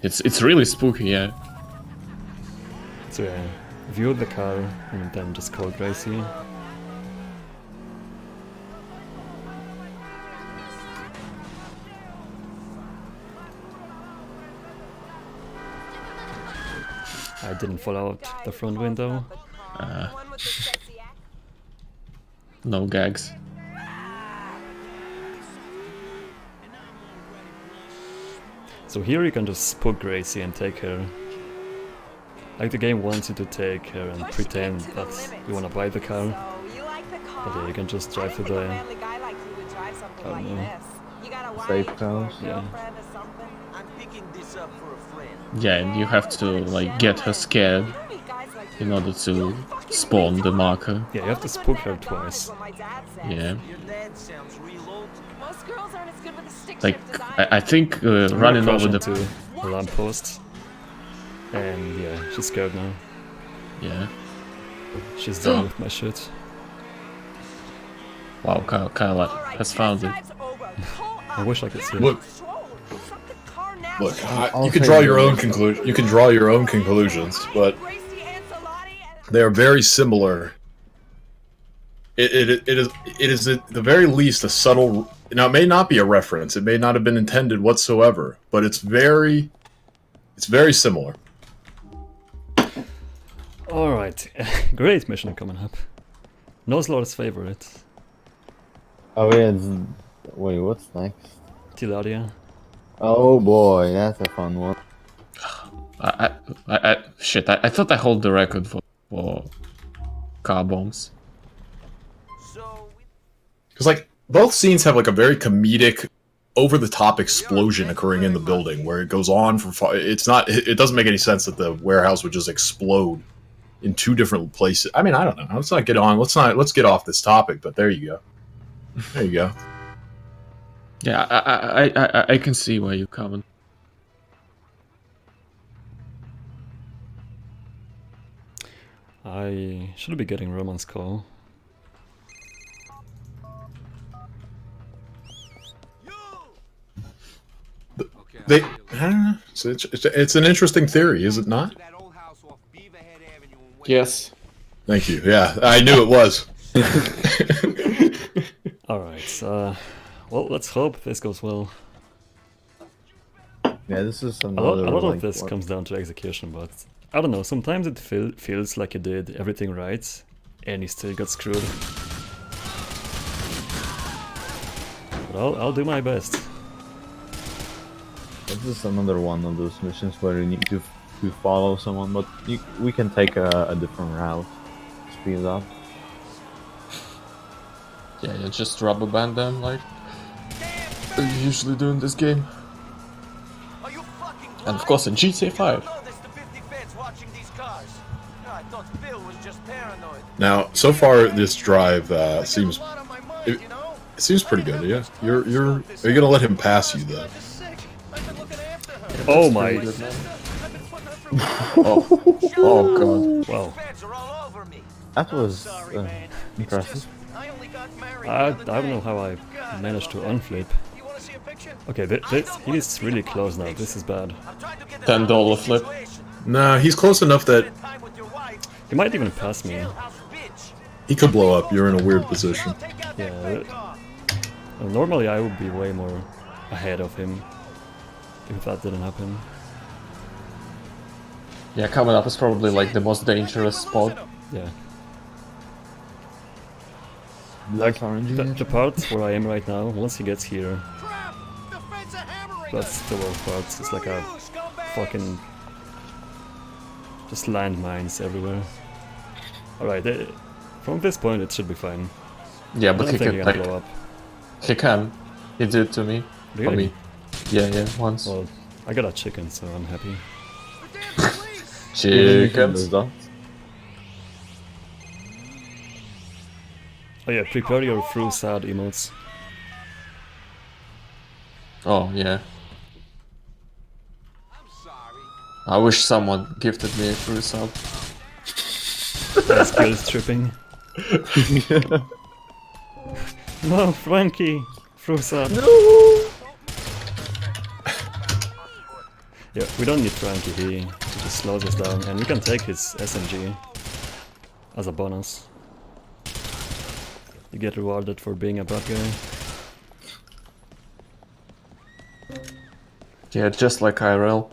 Speaker 4: It's really spooky, yeah.
Speaker 2: So yeah, view the car and then just call Gracie. I didn't fall out the front window.
Speaker 4: No gags.
Speaker 2: So here you can just spook Gracie and take her. Like the game wants you to take her and pretend that you want to buy the car. But yeah, you can just drive to the... I don't know.
Speaker 1: Safe house.
Speaker 2: Yeah.
Speaker 4: Yeah, and you have to like get her scared in order to spawn the marker.
Speaker 2: Yeah, you have to spook her twice.
Speaker 4: Yeah. Like, I think running over the...
Speaker 2: to a lamppost. And yeah, she's scared now.
Speaker 4: Yeah.
Speaker 2: She's done with my shit.
Speaker 4: Wow, Kyle has found it.
Speaker 2: I wish I could see it.
Speaker 7: Look, Look, you can draw your own conclusion. You can draw your own conclusions, but they are very similar. It is at the very least a subtle. Now, it may not be a reference. It may not have been intended whatsoever, but it's very similar.
Speaker 2: All right, great mission coming up. Nozlord's favorite.
Speaker 1: Oh yeah. Wait, what's next?
Speaker 2: Tilaria.
Speaker 1: Oh boy, that's a fun one.
Speaker 4: Shit, I thought I hold the record for car bombs.
Speaker 7: Because like both scenes have like a very comedic, over-the-top explosion occurring in the building where it goes on for far. It's not. It doesn't make any sense that the warehouse would just explode in two different places. I mean, I don't know. Let's not get on. Let's get off this topic. But there you go. There you go.
Speaker 4: Yeah, I can see where you're coming.
Speaker 2: I should be getting Roman's call.
Speaker 7: I don't know. It's an interesting theory, is it not?
Speaker 10: Yes.
Speaker 7: Thank you. Yeah, I knew it was.
Speaker 2: Alright, well, let's hope this goes well.
Speaker 1: Yeah, this is
Speaker 2: A
Speaker 1: another.
Speaker 2: lot
Speaker 1: like,
Speaker 2: of this comes down to execution, but I don't know, sometimes it feels like you did everything right, and you still got screwed. But I'll do my best.
Speaker 1: This is another one of those missions where you need to follow someone, but we can take a different route. Speed it up.
Speaker 10: Yeah, you just rubber band them like you usually do in this game. And of course in GTA 5.
Speaker 7: Now, so far this drive seems pretty good. Yeah, are you gonna let him pass you though?
Speaker 2: Oh my!
Speaker 10: Oh god!
Speaker 2: Wow,
Speaker 1: That was impressive.
Speaker 2: I don't know how I managed to unflip. Okay, he's really close now. This is bad.
Speaker 10: $10 flip.
Speaker 7: Nah, he's close enough that
Speaker 2: He might even pass me.
Speaker 7: he could blow up. You're in a weird position.
Speaker 2: Yeah. Well, normally I would be way more ahead of him if that didn't happen.
Speaker 10: Yeah, coming up is probably like the most dangerous spot.
Speaker 2: Yeah.
Speaker 1: Like
Speaker 2: the part where I am right now, once he gets here, that's the worst part. It's like a fucking just landmines everywhere. Alright, from this point it should be fine.
Speaker 10: Yeah, but
Speaker 2: I
Speaker 10: he
Speaker 2: don't think
Speaker 10: can
Speaker 2: you're
Speaker 10: like
Speaker 2: gonna blow up.
Speaker 10: he can. He did it to me.
Speaker 2: Really?
Speaker 10: For me. Yeah, once.
Speaker 2: Well, I got a chicken, so I'm happy.
Speaker 10: Chickens.
Speaker 2: Oh yeah, prepare your through sad emotes.
Speaker 10: Oh yeah. I wish someone gifted me a free sub.
Speaker 2: That's skills tripping. No, Frankie! Through sad.
Speaker 1: No!
Speaker 2: Yeah, we don't need Frankie, he just slows us down, and we can take his SMG as a bonus. You get rewarded for being a bad guy.
Speaker 10: Yeah, just like IRL.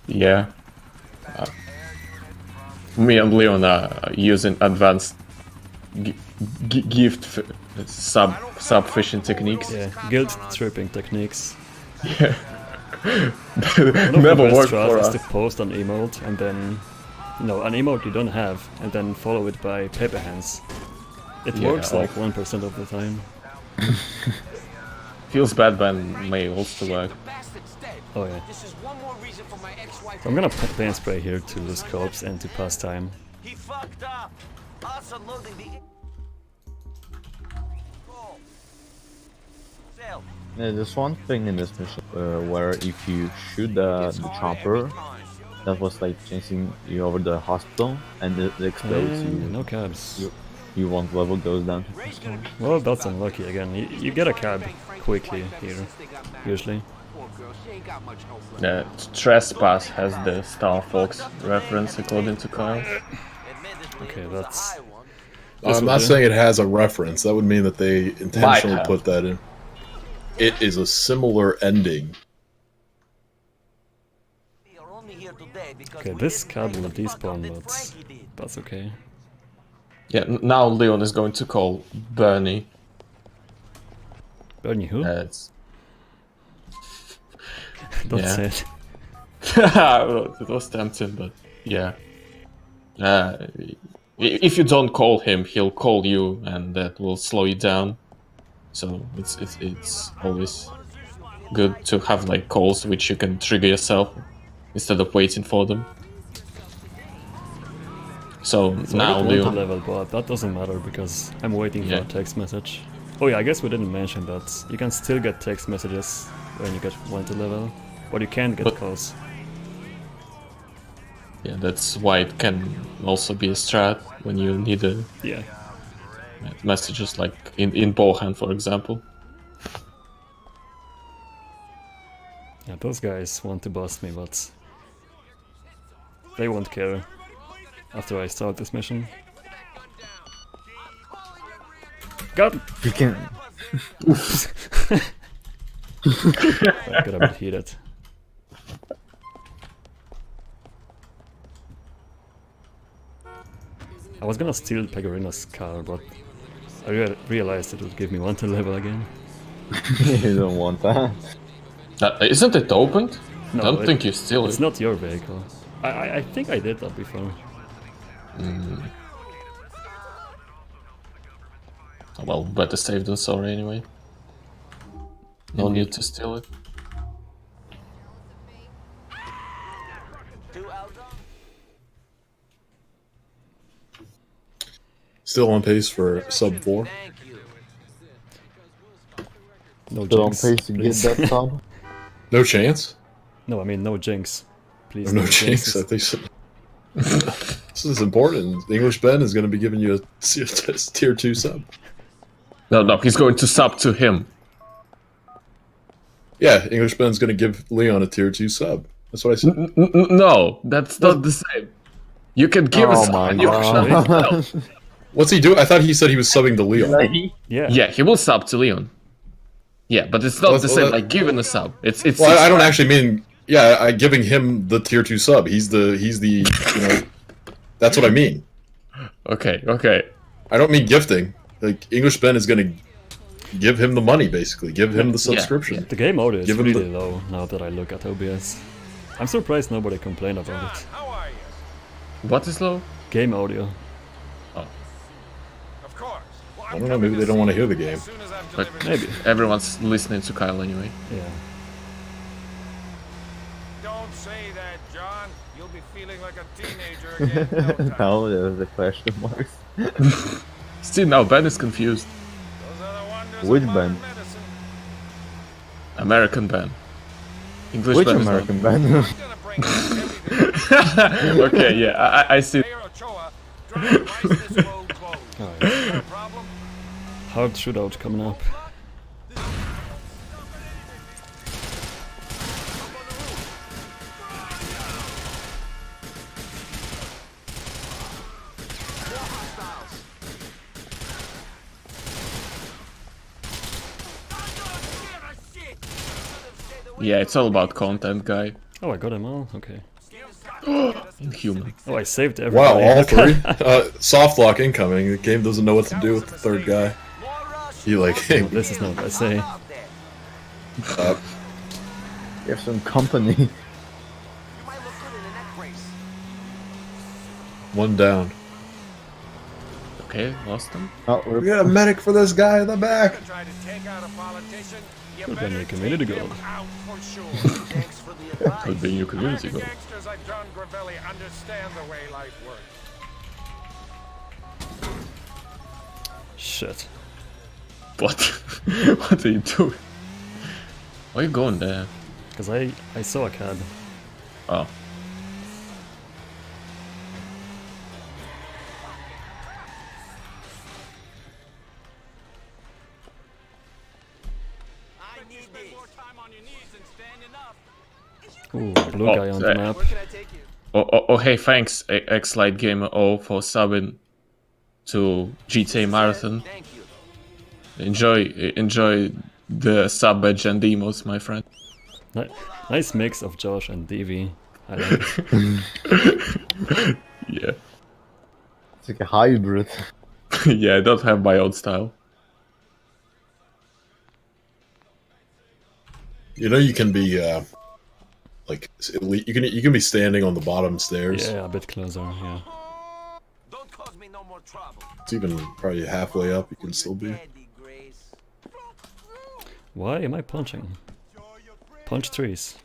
Speaker 10: Yeah. Me and Leon are using advanced gift sub fishing techniques.
Speaker 2: Yeah, guilt tripping techniques.
Speaker 10: Yeah.
Speaker 2: Never
Speaker 10: worked for
Speaker 2: is
Speaker 10: us.
Speaker 2: to post an emote and then, an emote you don't have, and then follow it by paper hands. It
Speaker 10: Yeah,
Speaker 2: works like 1% of the time.
Speaker 10: Feels bad when mails to work.
Speaker 2: Oh yeah. So I'm gonna paint spray here to the scopes and to pass time.
Speaker 9: He fucked up. Us unloading the.
Speaker 1: Yeah, there's one thing in this mission where if you shoot the chopper, that was like chasing you over the hospital, and it explodes you.
Speaker 2: No cabs.
Speaker 1: You one level goes down to first one.
Speaker 2: Well, that's unlucky again. You get a cab quickly here, usually.
Speaker 10: Trespass has the Star Fox reference according to Kyle.
Speaker 2: Okay, that's...
Speaker 7: I'm not saying it has a reference. That would mean that they intentionally put that in. It is a similar ending.
Speaker 2: Okay, this cab will despawn, but that's okay.
Speaker 10: Yeah, now Leon is going to call Bernie.
Speaker 2: Bernie who?
Speaker 10: Don't
Speaker 2: say it.
Speaker 10: It was tempting, but yeah. If you don't call him, he'll call you, and that will slow you down. So it's always good to have like calls which you can trigger yourself instead of waiting for them. So now
Speaker 2: I got
Speaker 10: Leon.
Speaker 2: level, but that doesn't matter because I'm waiting for a text message. Oh yeah, I guess we didn't mention that. You can still get text messages when you get 1 to level, but you can't get calls.
Speaker 10: Yeah, that's why it can also be a strat when you need a messages like in Bohan, for example.
Speaker 2: Yeah, those guys want to bust me, but they won't care after I start this mission. Got him!
Speaker 1: You can.
Speaker 2: Oops. I got a bit heated. I was gonna steal Pegorino's car, but I realized it would give me 1 to level again.
Speaker 1: You don't want that.
Speaker 10: Isn't it opened?
Speaker 2: No,
Speaker 10: I don't think you steal it.
Speaker 2: It's not your vehicle. I think I did that before.
Speaker 10: Well, better safe than sorry anyway. No need to steal it.
Speaker 7: Still on pace for sub 4.
Speaker 2: No
Speaker 1: Still on
Speaker 2: jinx,
Speaker 1: pace to
Speaker 2: please.
Speaker 1: get that sub.
Speaker 7: No chance?
Speaker 2: No, I mean no jinx. Please.
Speaker 7: No jinx, I think so. This is important. English Ben is going to be giving you a tier 2 sub.
Speaker 10: No, he's going to sub to him.
Speaker 7: Yeah, English Ben's going to give Leon a tier 2 sub. That's what I said.
Speaker 10: No, that's not the same. You can give a sub and you no.
Speaker 7: What's he do? I thought he said he was subbing to Leon.
Speaker 10: Yeah, he will sub to Leon. Yeah, but it's not the same like giving a sub. It's
Speaker 7: Well, I don't actually mean I'm giving him the tier 2 sub. He's the you know, that's what I mean.
Speaker 10: Okay.
Speaker 7: I don't mean gifting. Like English Ben is gonna give him the money basically. Give him the subscription.
Speaker 2: The game audio is really low now that I look at OBS. I'm surprised nobody complained about it.
Speaker 10: What is low?
Speaker 2: Game audio.
Speaker 7: I don't know, maybe they don't want to hear the game.
Speaker 10: But
Speaker 2: maybe.
Speaker 10: Everyone's listening to Kyle anyway.
Speaker 2: Yeah.
Speaker 9: Don't say that, John. You'll be feeling like a teenager again.
Speaker 1: No, there's a question mark.
Speaker 10: Still, now Ben is confused.
Speaker 1: Which Ben?
Speaker 10: American Ben. English
Speaker 1: Which
Speaker 10: Ben
Speaker 1: American Ben?
Speaker 10: Okay, yeah, I see.
Speaker 2: Hard shootout coming up.
Speaker 10: Yeah, it's all about content, guy.
Speaker 2: Oh, I got them all? Okay.
Speaker 10: Inhuman.
Speaker 2: Oh, I saved
Speaker 7: Wow,
Speaker 2: everybody.
Speaker 7: all three? Soft lock incoming. The game doesn't know what to do with the third guy. You like, hey,
Speaker 2: No, this is not what I say.
Speaker 1: You have some company.
Speaker 7: One down.
Speaker 10: Okay, lost him.
Speaker 1: Oh,
Speaker 7: We got a medic for this guy in the back.
Speaker 2: Could be a community goal.
Speaker 10: Could be your community goal.
Speaker 2: Shit.
Speaker 10: What? What are you doing? Why are you going there?
Speaker 2: Because I saw a cab.
Speaker 10: Oh.
Speaker 2: Ooh, blue guy on the map.
Speaker 10: Oh, hey, thanks, X-Light Gamer O, for subbing to GTAMarathon. Enjoy the sub badge and emotes, my friend.
Speaker 2: Nice mix of Josh and Davey. I like it.
Speaker 10: Yeah.
Speaker 1: It's like a hybrid.
Speaker 10: Yeah, I don't have my own style.
Speaker 7: You know, you can be like you can be standing on the bottom stairs.
Speaker 2: Yeah, a bit closer. Yeah.
Speaker 7: It's even probably halfway up. You can still be.
Speaker 2: Why am I punching? Punch trees.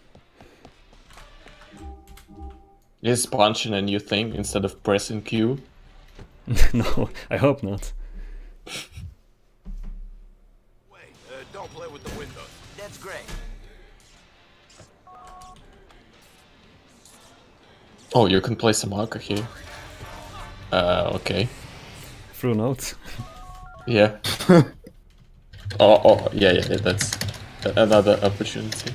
Speaker 10: Is punching a new thing instead of pressing Q?
Speaker 2: No, I hope not.
Speaker 9: Don't play with the windows. That's great.
Speaker 10: Oh, you can play some Aka here. Okay.
Speaker 2: Through notes.
Speaker 10: Yeah. Yeah, that's another opportunity.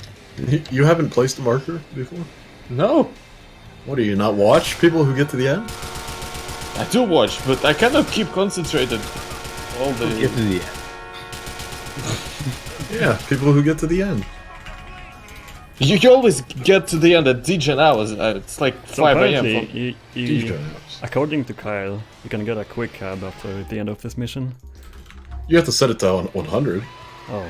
Speaker 7: You haven't placed a marker before?
Speaker 10: No.
Speaker 7: What, do you not watch people who get to the end?
Speaker 10: I do watch, but I cannot keep concentrated all the...
Speaker 1: Get to the end.
Speaker 7: Yeah, people who get to the end.
Speaker 10: You always get to the end at DJ hours. It's like 5 a.m.
Speaker 2: According to Kyle, you can get a quick cab after the end of this mission.
Speaker 7: You have to set it to 100.
Speaker 2: Oh.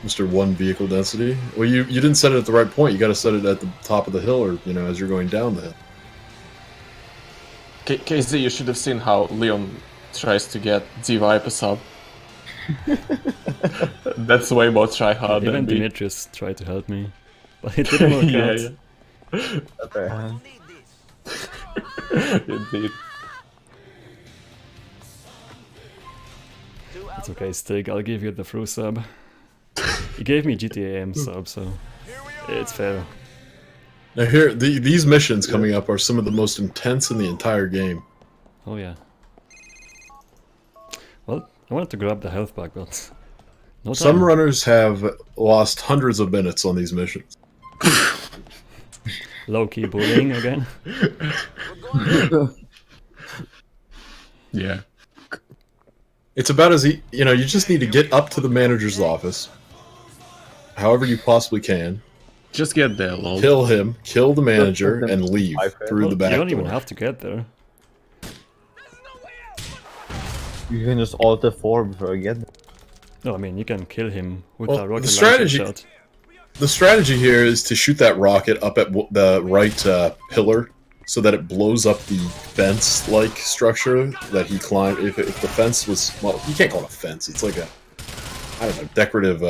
Speaker 7: Mr. One vehicle density. Well, you didn't set it at the right point. You got to set it at the top of the hill, or as you're going down the hill.
Speaker 10: KZ, you should have seen how Leon tries to get D-Viper sub. That's way more try-hard than
Speaker 2: Even
Speaker 10: me.
Speaker 2: Demetrius tried to help me, but it didn't work out.
Speaker 10: Yeah. Indeed.
Speaker 2: It's okay, Stig, I'll give you the through sub. You gave me GTAM sub, so it's fair.
Speaker 7: Now here, these missions coming up are some of the most intense in the entire game.
Speaker 2: Oh yeah. Well, I wanted to grab the health back, but no time.
Speaker 7: Some runners have lost hundreds of minutes on these missions.
Speaker 2: Low-key bullying again.
Speaker 10: Yeah.
Speaker 7: It's about as you just need to get up to the manager's office, however you possibly can.
Speaker 10: Just get there, lol.
Speaker 7: Kill him, kill the manager, and leave through the back
Speaker 2: You don't
Speaker 7: door.
Speaker 2: even have to get there.
Speaker 1: You can just alt F4 before I get there.
Speaker 2: No, I mean, you can kill him with
Speaker 7: Well,
Speaker 2: a rocket
Speaker 7: the strategy-
Speaker 2: launcher shot.
Speaker 7: The strategy here is to shoot that rocket up at the right pillar, so that it blows up the fence-like structure that he climbed. If the fence was, well, you can't call it a fence. It's like a, I don't know, decorative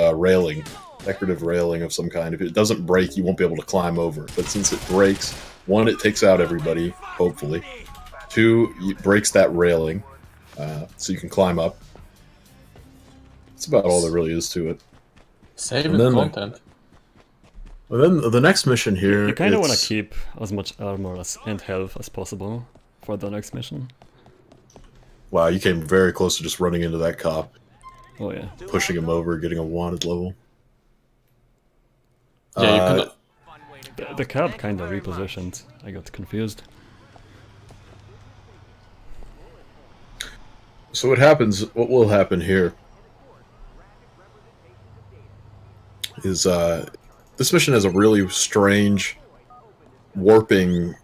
Speaker 7: railing of some kind. If it doesn't break, you won't be able to climb over. But since it breaks, one, it takes out everybody, hopefully. Two, it breaks that railing, so you can climb up. That's about all there really is to it.
Speaker 10: Saving content.
Speaker 7: Well, then the next mission here.
Speaker 2: You kind of want to keep as much armor and health as possible for the next mission.
Speaker 7: Wow, you came very close to just running into that cop.
Speaker 2: Oh yeah.
Speaker 7: Pushing him over, getting a wanted level.
Speaker 10: Yeah, you can.
Speaker 2: The cab kind of repositioned. I got confused.
Speaker 7: So what will happen here is this mission has a really strange warping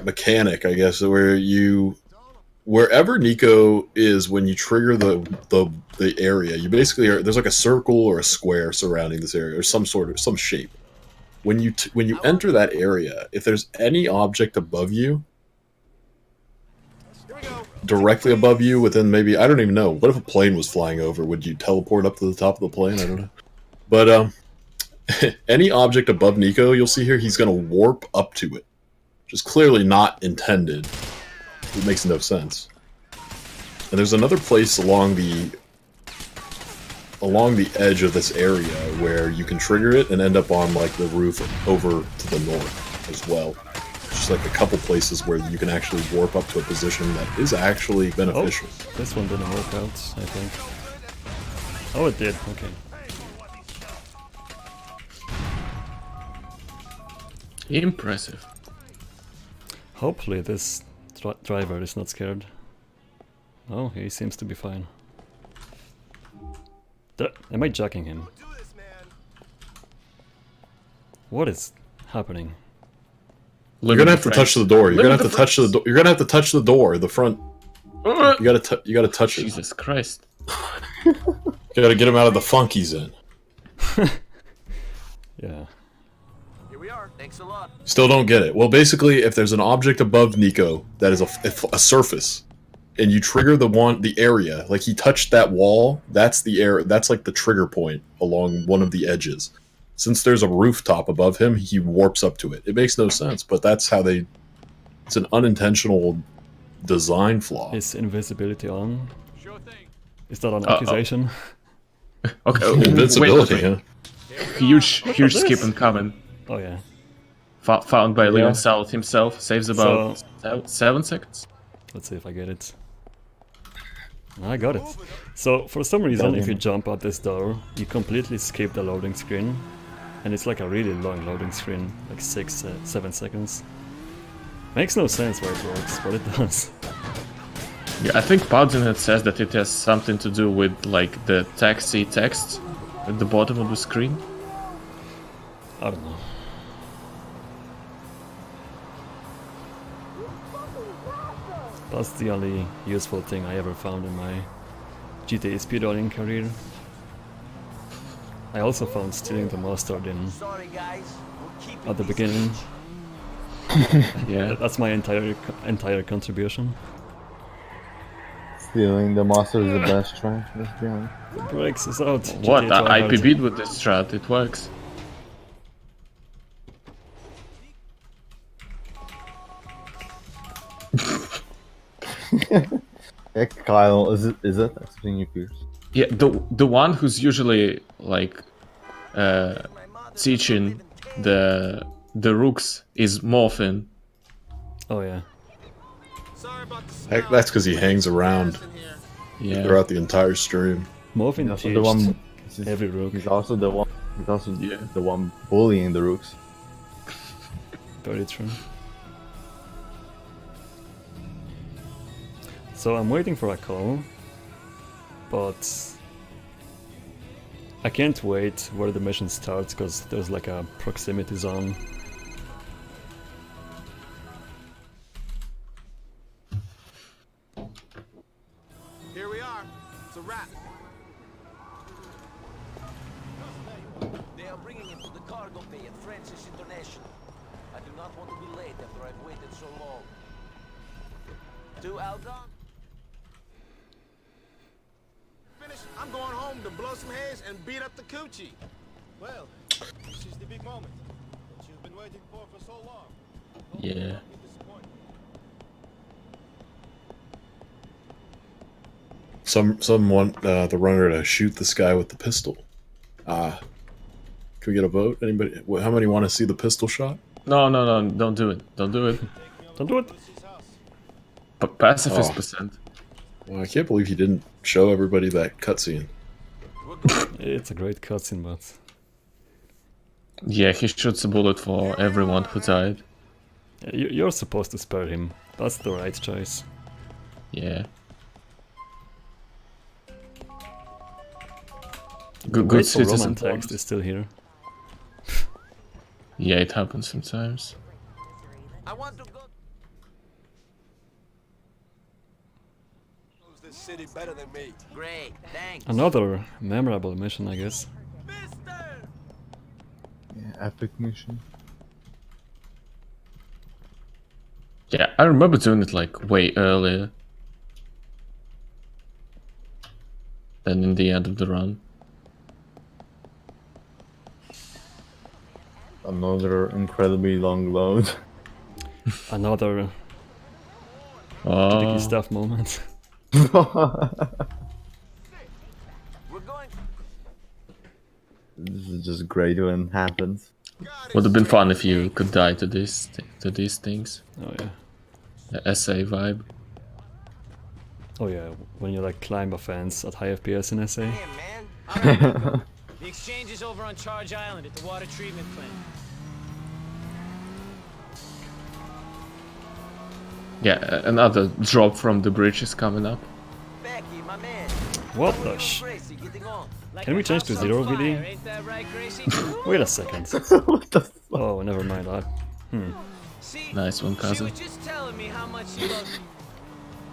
Speaker 7: mechanic, I guess, where wherever Nico is when you trigger the area, you basically there's like a circle or a square surrounding this area, or some shape. When you enter that area, if there's any object above you, directly above you, within maybe, I don't even know, what if a plane was flying over? Would you teleport up to the top of the plane? I don't know. But any object above Nico, you'll see here, he's going to warp up to it, which is clearly not intended. It makes no sense. And there's another place along the edge of this area where you can trigger it and end up on like the roof over to the north as well. Just like a couple places where you can actually warp up to a position that is actually beneficial.
Speaker 2: Oh, this one didn't work out, I think. Oh, it did. Okay.
Speaker 10: Impressive.
Speaker 2: Hopefully this driver is not scared. Oh, he seems to be fine. Am I jacking him? What is happening?
Speaker 7: You're gonna have to touch the door. You're gonna have to touch the door. You're gonna have to touch the door. The front. You gotta touch it.
Speaker 10: Jesus Christ.
Speaker 7: You gotta get him out of the funk he's in.
Speaker 2: Yeah.
Speaker 9: Here we are. Thanks a lot.
Speaker 7: Still don't get it. Well, basically, if there's an object above Nico that is a surface, and you trigger the area, like he touched that wall, that's the area. That's like the trigger point along one of the edges. Since there's a rooftop above him, he warps up to it. It makes no sense, but that's how they... It's an unintentional design flaw.
Speaker 2: Is invisibility on? Is that an accusation?
Speaker 10: Okay,
Speaker 7: Invincibility, huh?
Speaker 10: Huge skip incoming.
Speaker 2: Oh yeah.
Speaker 10: Found by Leon Salad himself. Saves about 7 seconds.
Speaker 2: Let's see if I get it. I got it. So, for some reason, if you jump out this door, you completely skip the loading screen. And it's like a really long loading screen, like 6-7 seconds. Makes no sense why it works, but it does.
Speaker 10: Yeah, I think Powdernet says that it has something to do with like the taxi text at the bottom of the screen.
Speaker 2: I don't know. That's the only useful thing I ever found in my GTA speedrunning career. I also found stealing the mustard in at the beginning.
Speaker 10: Yeah,
Speaker 2: that's my entire contribution.
Speaker 1: Stealing the master is the best try. Let's be honest.
Speaker 2: The brakes is out.
Speaker 10: What? I IPB'd with this strat. It works.
Speaker 1: Hey, Kyle, is it accepting your peers?
Speaker 10: Yeah, the one who's usually like teaching the rooks is Morphin.
Speaker 2: Oh yeah.
Speaker 7: Heck, that's because he hangs around throughout the entire stream.
Speaker 2: Morphin
Speaker 1: also the one.
Speaker 2: Every rook.
Speaker 1: He's also the one. He's also the one bullying the rooks.
Speaker 2: Very true. So I'm waiting for a call, but I can't wait where the mission starts because there's like a proximity zone.
Speaker 9: Here we are. It's a wrap. They are bringing him to the cargo bay at Francis International. I do not want to be late after I've waited so long. To Algon? I'm going home to blow some haze and beat up the coochie.
Speaker 11: Well, this is the big moment that you've been waiting for so long.
Speaker 10: Yeah.
Speaker 7: Some want the runner to shoot this guy with the pistol. Can we get a vote? Anybody? How many want to see the pistol shot?
Speaker 10: No, don't do it. Don't do it.
Speaker 2: Don't do it.
Speaker 10: Pacifist percent.
Speaker 7: Well, I can't believe he didn't show everybody that cutscene.
Speaker 2: It's a great cutscene, but...
Speaker 10: Yeah, he shoots a bullet for everyone who died.
Speaker 2: You're supposed to spare him. That's the right choice.
Speaker 10: Yeah. Good citizen
Speaker 2: Roman text is still here.
Speaker 10: Yeah, it happens sometimes.
Speaker 9: I want to go. Knows this city better than me. Great, thanks.
Speaker 2: Another memorable mission, I guess.
Speaker 1: Yeah, epic mission.
Speaker 10: Yeah, I remember doing it like way earlier than in the end of the run.
Speaker 1: Another incredibly long load.
Speaker 2: Another tricky stuff moment.
Speaker 1: This is just great when it happens.
Speaker 10: Would have been fun if you could die to these things.
Speaker 2: Oh yeah.
Speaker 10: The SA vibe.
Speaker 2: Oh yeah, when you like climb a fence at high FPS in SA.
Speaker 11: The exchange is over on Charge Island at the water treatment plant.
Speaker 10: Yeah, another drop from the bridge is coming up.
Speaker 9: Becky, my man.
Speaker 2: What the sh... Can we change to 0 VD?
Speaker 11: Ain't that right, Gracie?
Speaker 2: Wait a second.
Speaker 1: What the fuck?
Speaker 2: Oh, never mind.
Speaker 11: See,
Speaker 10: Nice one,
Speaker 11: she
Speaker 10: cousin.
Speaker 11: was just telling me how much she loves me.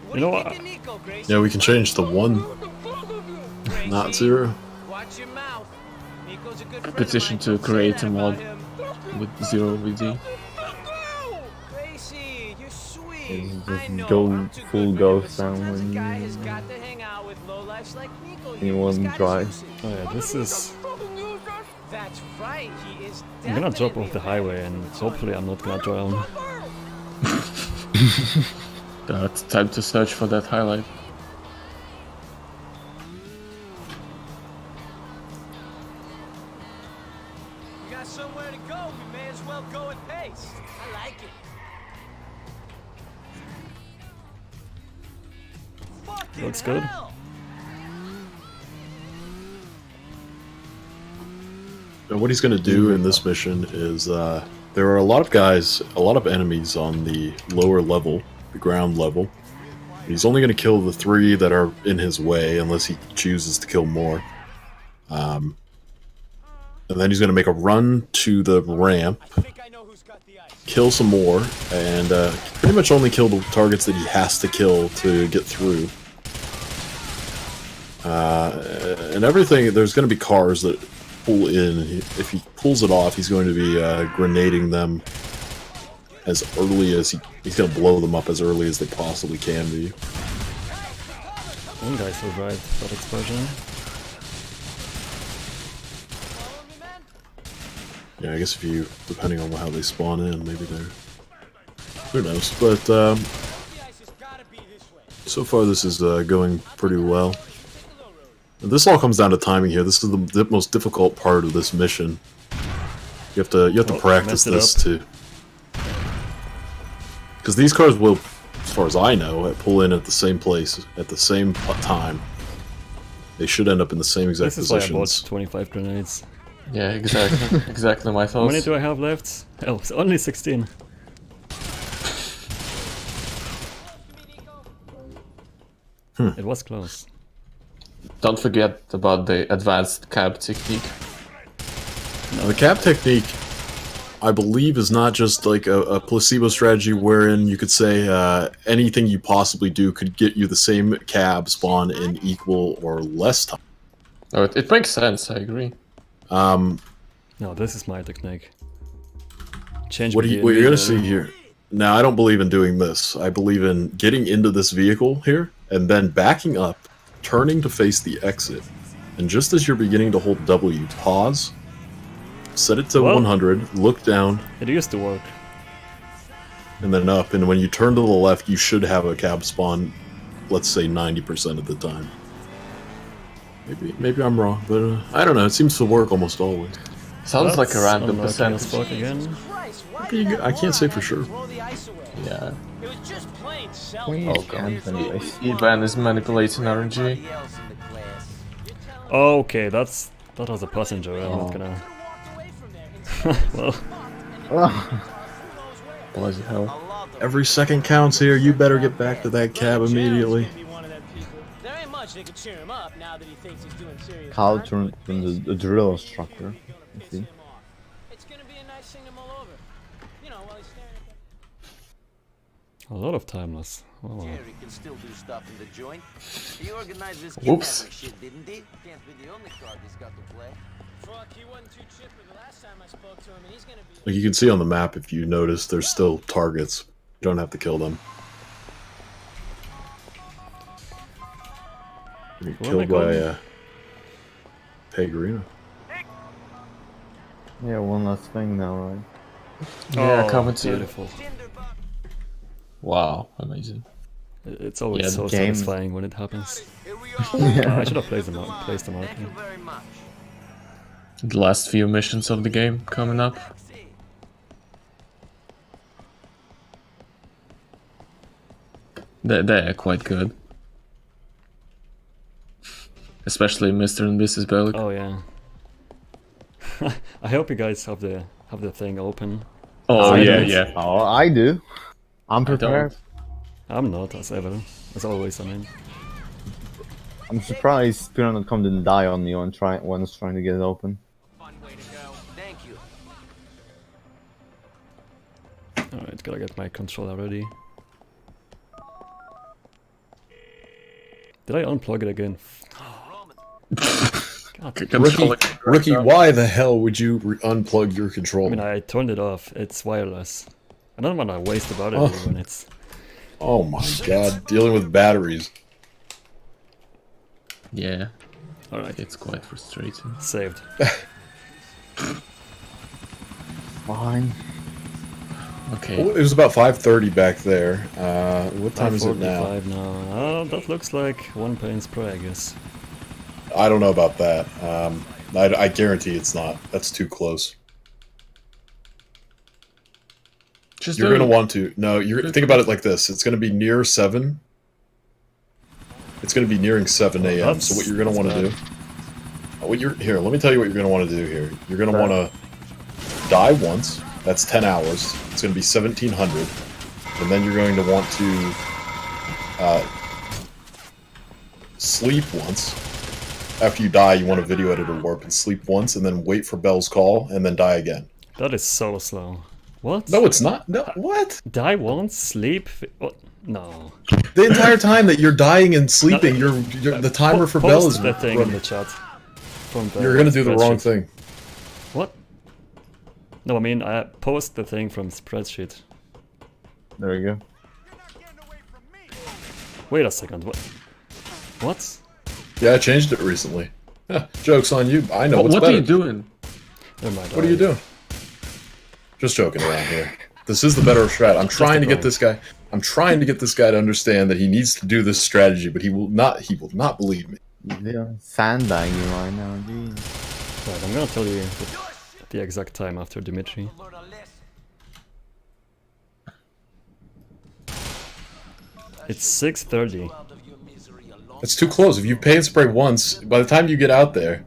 Speaker 11: What
Speaker 2: You know
Speaker 11: do
Speaker 2: what?
Speaker 11: think of Nico, Gracie?
Speaker 7: Yeah, we can change to 1, not
Speaker 11: Gracie,
Speaker 7: 0.
Speaker 11: Watch your mouth. Nico's a good friend
Speaker 10: Petition
Speaker 11: of mine.
Speaker 10: to
Speaker 11: Don't say
Speaker 10: create
Speaker 11: that
Speaker 10: a
Speaker 11: about
Speaker 10: mod
Speaker 11: him.
Speaker 10: with 0 VD.
Speaker 11: Gracie, you're sweet.
Speaker 1: Just
Speaker 11: I know,
Speaker 1: go
Speaker 11: I'm too
Speaker 1: full
Speaker 11: good for you,
Speaker 1: ghost
Speaker 11: but
Speaker 1: sound
Speaker 11: sometimes a
Speaker 1: when
Speaker 11: guy has got to hang out with lowlifes like Nico here.
Speaker 1: anyone
Speaker 11: He's got
Speaker 1: try.
Speaker 11: his uses.
Speaker 2: Oh yeah, this is...
Speaker 11: That's right, he is
Speaker 2: I'm gonna drop
Speaker 11: definitely
Speaker 2: off the
Speaker 11: a
Speaker 2: highway and hopefully I'm not gonna drown.
Speaker 10: Time to search for that highlight.
Speaker 11: We got somewhere to go, we may as well go at pace. I like it. Fucking
Speaker 2: Looks good.
Speaker 11: hell.
Speaker 7: And what he's going to do in this mission is there are a lot of guys, a lot of enemies on the lower level, the ground level. He's only going to kill the 3 that are in his way unless he chooses to kill more. And then he's going to make a run to the ramp, kill some more, and pretty much only kill the targets that he has to kill to get through. And everything, there's going to be cars that pull in. If he pulls it off, he's going to be grenading them as early as he's going to blow them up as early as they possibly can be.
Speaker 2: One guy survived that explosion.
Speaker 7: Yeah, I guess if you, depending on how they spawn in, maybe they're... Who knows? But so far this is going pretty well. This all comes down to timing here. This is the most difficult part of this mission. You have to practice this too. Because these cars will, as far as I know, pull in at the same place at the same time. They should end up in the same exact
Speaker 2: This is why I
Speaker 7: positions.
Speaker 2: bought 25 grenades.
Speaker 10: Yeah, exactly. Exactly my
Speaker 2: How
Speaker 10: thoughts.
Speaker 2: many do I have left? Oh, it's only 16. It was close.
Speaker 10: Don't forget about the advanced cab technique.
Speaker 7: Now, the cab technique, I believe, is not just like a placebo strategy wherein you could say anything you possibly do could get you the same cab spawn in equal or less time.
Speaker 10: Oh, it makes sense, I agree.
Speaker 2: No, this is my technique. Change
Speaker 7: What
Speaker 2: the
Speaker 7: you're going to see here. Now, I don't believe in doing this. I believe in getting into this vehicle here and then backing up, turning to face the exit. And just as you're beginning to hold W, pause, set it to 100, look down.
Speaker 2: It used to work.
Speaker 7: And then up. And when you turn to the left, you should have a cab spawn, let's say 90% of the time. Maybe I'm wrong, but I don't know. It seems to work almost always.
Speaker 10: Sounds like a random percentage.
Speaker 2: Again.
Speaker 7: I can't say for sure.
Speaker 10: Yeah.
Speaker 11: It was just plain self.
Speaker 10: Oh god. Ivan is manipulating RNG.
Speaker 2: Okay, that was a passenger. I'm not gonna. Well.
Speaker 10: Bloody hell.
Speaker 7: Every second counts here. You better get back to that cab immediately.
Speaker 11: There ain't much that could cheer him up now that he thinks he's doing serious
Speaker 1: How
Speaker 11: work.
Speaker 1: turned into the drill instructor. You see?
Speaker 11: It's gonna be a nice thing to mull over. You know, while he's staring at
Speaker 2: A lot of timeless. Oh, wow.
Speaker 9: Jerry can still do stuff in the joint. He organized this
Speaker 10: Whoops.
Speaker 9: kidnapping shit, didn't he? Can't be the only card he's got to play.
Speaker 11: Fuck, he wasn't too chipper the last time I spoke to him, and he's gonna be...
Speaker 7: Like you can see on the map, if you notice, there's still targets. You don't have to kill them. You're killed by Pegarino.
Speaker 1: Yeah, one last thing now, right?
Speaker 10: Yeah,
Speaker 2: Oh,
Speaker 10: coming to you.
Speaker 2: beautiful.
Speaker 10: Wow, amazing.
Speaker 2: It's always
Speaker 10: Yeah,
Speaker 2: so
Speaker 1: the game-
Speaker 2: satisfying when it happens. I should have placed them out.
Speaker 10: The last few missions of the game coming up. They're quite good. especially Mr. and Mrs. Bellic.
Speaker 2: Oh yeah. I hope you guys have the thing open.
Speaker 10: Oh
Speaker 1: I
Speaker 10: yeah,
Speaker 1: do.
Speaker 10: yeah.
Speaker 1: Oh, I do. I'm
Speaker 10: I don't.
Speaker 1: prepared.
Speaker 2: I'm not, as ever. As always, I mean.
Speaker 1: I'm surprised Piranha.com didn't die on me when I was trying to get it open.
Speaker 9: Fun way to go. Thank you.
Speaker 2: Alright, gotta get my controller ready. Did I unplug it again? God.
Speaker 7: Rookie, why the hell would you unplug your
Speaker 2: I
Speaker 7: controller?
Speaker 2: mean, I turned it off. It's wireless. I don't want to waste a battery when it's...
Speaker 7: Oh my god, dealing with batteries.
Speaker 10: Yeah.
Speaker 2: Alright.
Speaker 10: It's quite frustrating.
Speaker 2: Saved.
Speaker 1: Fine.
Speaker 10: Okay.
Speaker 7: Oh, it was about 5:30 back there. What time is it now?
Speaker 2: 5:45 now. Oh, that looks like 1 paints per, I guess.
Speaker 7: I don't know about that. I guarantee it's not. That's too close.
Speaker 10: Just
Speaker 7: You're gonna want to. No, you're think about it like this. It's gonna be near 7. It's gonna be nearing 7 a.m. So what you're gonna want to do? Here? Let me tell you what you're gonna want to do here. You're gonna want to die once. That's 10 hours. It's gonna be 1700, and then you're going to want to sleep once. After you die, you want a video editor warp and sleep once, and then wait for Bell's call, and then die again.
Speaker 2: That is so slow. What?
Speaker 7: No, it's not. No, what?
Speaker 2: Die once, sleep... What? No.
Speaker 7: The entire time that you're dying and sleeping, the timer for Bell is
Speaker 2: the thing
Speaker 7: running.
Speaker 2: in the chat. From the
Speaker 7: You're gonna do the wrong
Speaker 2: spreadsheet.
Speaker 7: thing.
Speaker 2: What? No, I mean, I post the thing from spreadsheet.
Speaker 1: There we go.
Speaker 2: Wait a second, what? What?
Speaker 7: Yeah, I changed it recently. Joke's on you. I know what's
Speaker 10: What
Speaker 7: better.
Speaker 10: are you doing?
Speaker 2: Never mind,
Speaker 7: What are you doing? Just joking around here. This is the better strat. I'm trying to get this guy. I'm trying to get this guy to understand that he needs to do this strategy, but he will not. He will not believe me.
Speaker 1: Yeah, sandbagging right now, geez.
Speaker 2: Right, I'm gonna tell you the exact time after Dimitri. It's 6:30.
Speaker 7: It's too close. If you paint spray once, by the time you get out there,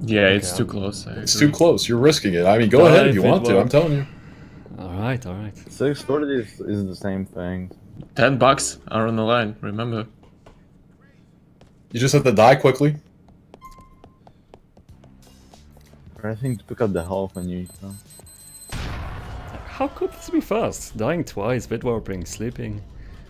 Speaker 10: Yeah, it's too close.
Speaker 7: it's too close. You're risking it. I mean, go ahead if you want to. I'm telling you.
Speaker 2: Alright, alright.
Speaker 1: 6:30 is the same thing.
Speaker 10: $10 are on the line, remember?
Speaker 7: You just have to die quickly.
Speaker 1: I think to pick up the health when you know.
Speaker 2: How could this be fast? Dying twice, bit warping, sleeping.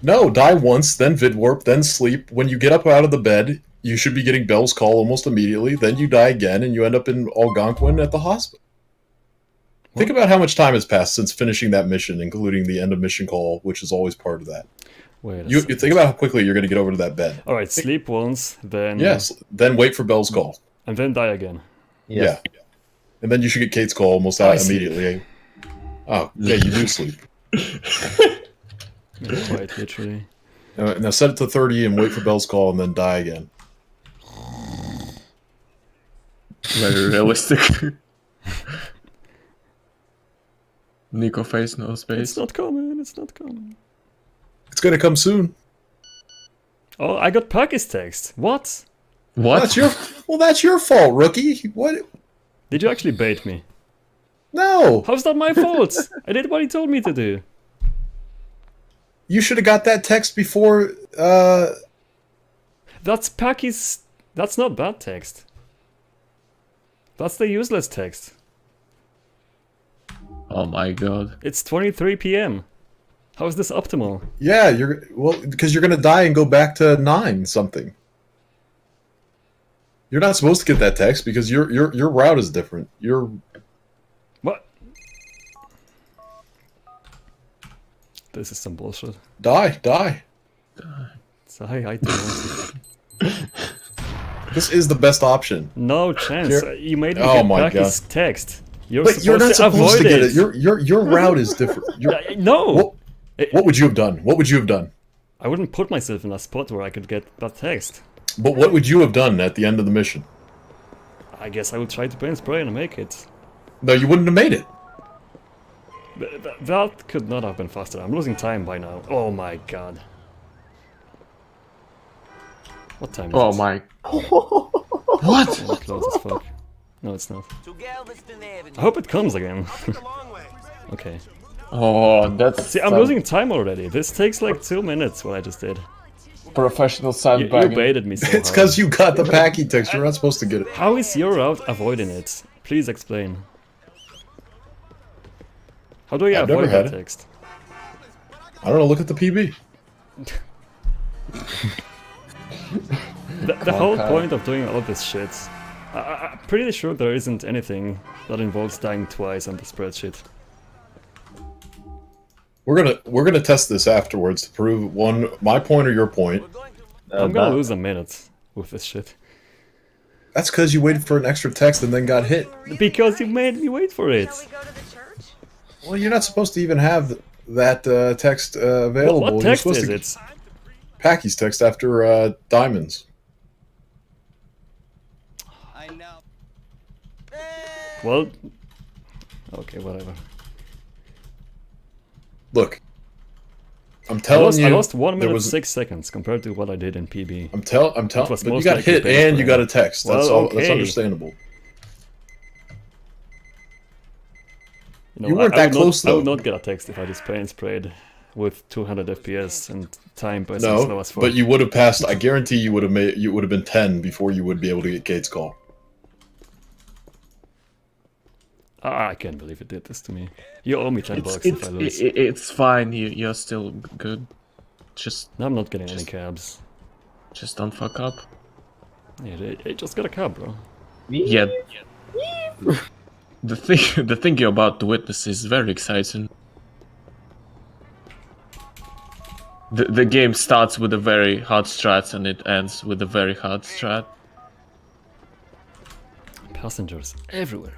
Speaker 7: No, die once, then vid warp, then sleep. When you get up out of the bed, you should be getting Bell's call almost immediately. Then you die again, and you end up in Algonquin at the hospital. What? Think about how much time has passed since finishing that mission, including the end of mission call, which is always part of that.
Speaker 2: Wait.
Speaker 7: You think about how quickly you're going to get over to that bed.
Speaker 2: Alright, sleep once, then...
Speaker 7: Yes, then wait for Bell's call.
Speaker 2: And then die again.
Speaker 1: Yes.
Speaker 7: Yeah. And then you should get Kate's call almost out immediately. Oh, yeah, you do sleep.
Speaker 2: Yeah, quite literally.
Speaker 7: Now set it to 30 and wait for Bell's call and then die again.
Speaker 10: Very realistic. Nico face, no space.
Speaker 2: It's not coming, it's not coming.
Speaker 7: It's going to come soon.
Speaker 2: Oh, I got Parky's text. What?
Speaker 10: What?
Speaker 7: That's your fault, rookie. What?
Speaker 2: Did you actually bait me?
Speaker 7: No.
Speaker 2: How's that my fault? I did what he told me to do.
Speaker 7: You should have got that text before.
Speaker 2: That's Parky's. That's not bad text. That's the useless text.
Speaker 10: Oh my god.
Speaker 2: It's 23 p.m. How is this optimal?
Speaker 7: Yeah, because you're gonna die and go back to 9 something. You're not supposed to get that text because your route is different.
Speaker 2: What? This is some bullshit.
Speaker 7: Die.
Speaker 2: So I don't.
Speaker 7: This is the best option.
Speaker 2: No chance. You made me
Speaker 7: Oh
Speaker 2: get
Speaker 7: my
Speaker 2: Parky's
Speaker 7: God.
Speaker 2: text.
Speaker 7: But you're not supposed to get it. Your route is different.
Speaker 2: No.
Speaker 7: What would you have done? What would you have done?
Speaker 2: I wouldn't put myself in a spot where I could get that text.
Speaker 7: But what would you have done at the end of the mission?
Speaker 2: I guess I would try to paint spray and make it.
Speaker 7: No, you wouldn't have made it.
Speaker 2: That could not have been faster. I'm losing time by now. Oh my god. What time is it?
Speaker 10: Oh my. What?
Speaker 2: Oh, close as fuck. No, it's not.
Speaker 9: To Galveston Avenue.
Speaker 2: I hope it comes again. Okay.
Speaker 10: Oh, that's
Speaker 2: See, I'm losing time already. This takes like 2 minutes, what I just did.
Speaker 10: professional
Speaker 2: You
Speaker 10: sandbagging.
Speaker 2: baited me so
Speaker 7: It's
Speaker 2: hard.
Speaker 7: because you got the packy text. You're not supposed to get it.
Speaker 2: How is your route avoiding it? Please explain. How do you
Speaker 7: I've never
Speaker 2: avoid
Speaker 7: had
Speaker 2: that
Speaker 7: it.
Speaker 2: text?
Speaker 7: I don't know. Look at the PB.
Speaker 2: The whole point of doing all this shit, I'm pretty sure there isn't anything that involves dying twice on the spreadsheet.
Speaker 7: We're gonna test this afterwards to prove one my point or your point.
Speaker 2: I'm gonna lose a minute with this shit.
Speaker 7: That's because you waited for an extra text and then got hit.
Speaker 2: Because you made me wait for it.
Speaker 7: Well, you're not supposed to even have that text available.
Speaker 2: What
Speaker 7: You're
Speaker 2: text
Speaker 7: supposed
Speaker 2: is
Speaker 7: to
Speaker 2: it?
Speaker 7: Packy's text after diamonds.
Speaker 2: Well, okay, whatever.
Speaker 7: Look, I'm telling you,
Speaker 2: I lost 1
Speaker 7: there
Speaker 2: minute
Speaker 7: was
Speaker 2: 6 seconds compared to what I did in PB.
Speaker 7: I'm telling,
Speaker 2: It was
Speaker 7: but you
Speaker 2: most
Speaker 7: got
Speaker 2: likely
Speaker 7: hit
Speaker 2: based
Speaker 7: and you
Speaker 2: on-
Speaker 7: got a text. That's
Speaker 2: Well,
Speaker 7: all. That's
Speaker 2: okay.
Speaker 7: understandable.
Speaker 2: You know,
Speaker 7: You weren't
Speaker 2: I
Speaker 7: that
Speaker 2: would
Speaker 7: close,
Speaker 2: not, I would
Speaker 7: though.
Speaker 2: not get a text if I just play and sprayed with 200 FPS and time by slow
Speaker 7: No,
Speaker 2: as fuck.
Speaker 7: but you would have passed. I guarantee you would have made. You would have been 10 before you would be able to get Kate's call.
Speaker 2: I can't believe it did this to me. You owe me 10 bucks if I lose.
Speaker 4: It's fine. You're still good. Just
Speaker 2: No, I'm not getting any cabs.
Speaker 4: just don't fuck up.
Speaker 2: Yeah, they just got a cab, bro.
Speaker 4: Yeah. The thing you're about to witness is very exciting. The game starts with a very hard strat and it ends with a very hard strat.
Speaker 2: Passengers everywhere.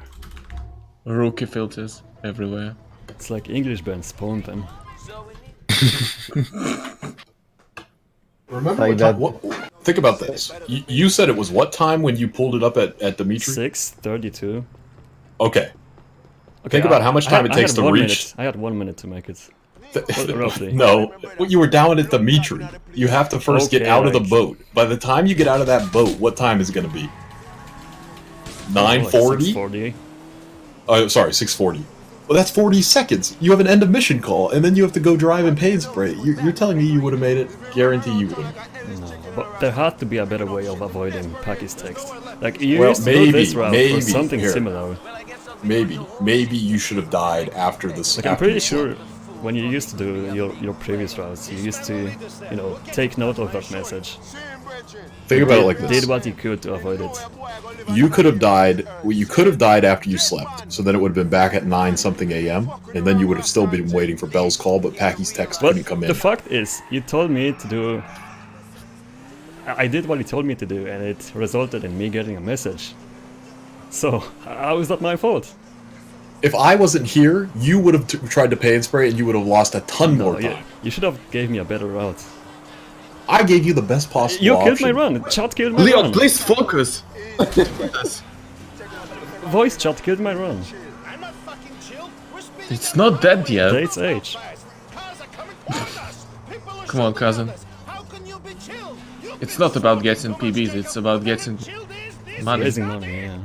Speaker 4: Rookie filters everywhere.
Speaker 2: It's like English bands spawned them.
Speaker 7: Remember
Speaker 1: Like
Speaker 7: what time? What, think about this. You said it was what time when you pulled it up at Dimitri?
Speaker 2: 6:32.
Speaker 7: Okay.
Speaker 2: Okay,
Speaker 7: Think about how much time it takes
Speaker 2: had
Speaker 7: to
Speaker 2: 1
Speaker 7: reach.
Speaker 2: minute. I had 1 minute to make it. Roughly.
Speaker 7: No, you were down at Dimitri. You have to first get
Speaker 2: Okay,
Speaker 7: out of the
Speaker 2: like-
Speaker 7: boat. By the time you get out of that boat, what time is it going to be? 9:40?
Speaker 2: 6:40.
Speaker 7: Oh, sorry, 6:40. Well, that's 40 seconds. You have an end of mission call, and then you have to go drive and pay and spray. You're telling me you would have made it? Guarantee you would have.
Speaker 2: No, but there had to be a better way of avoiding Packy's text. Like, you
Speaker 7: Well,
Speaker 2: used to do this
Speaker 7: maybe,
Speaker 2: route
Speaker 7: maybe.
Speaker 2: or something
Speaker 7: Here.
Speaker 2: similar.
Speaker 7: Maybe you should have died after this.
Speaker 2: Like, I'm pretty sure when you used to do your previous routes, you used to, you know, take note of that message.
Speaker 7: Think about it like this.
Speaker 2: Did what you could to avoid it.
Speaker 7: You could have died. Well, you could have died after you slept. So then it would have been back at 9 something a.m. and then you would have still been waiting for Bell's call, but Packy's text
Speaker 2: But
Speaker 7: couldn't come in.
Speaker 2: the fact is, you told me to do... I did what you told me to do, and it resulted in me getting a message. So, how is that my fault?
Speaker 7: If I wasn't here, you would have tried to pay and spray, and you would have lost a ton more
Speaker 2: No,
Speaker 7: time.
Speaker 2: you should have gave me a better route.
Speaker 7: I gave you the best possible
Speaker 2: You
Speaker 7: option.
Speaker 2: killed my run. Chat killed my
Speaker 10: Leon,
Speaker 2: run.
Speaker 10: please focus.
Speaker 2: Voice chat killed my run.
Speaker 4: It's not dead yet.
Speaker 2: Date's age.
Speaker 4: Come on, cousin. It's not about getting PBs. It's about getting money.
Speaker 2: Raising money, yeah.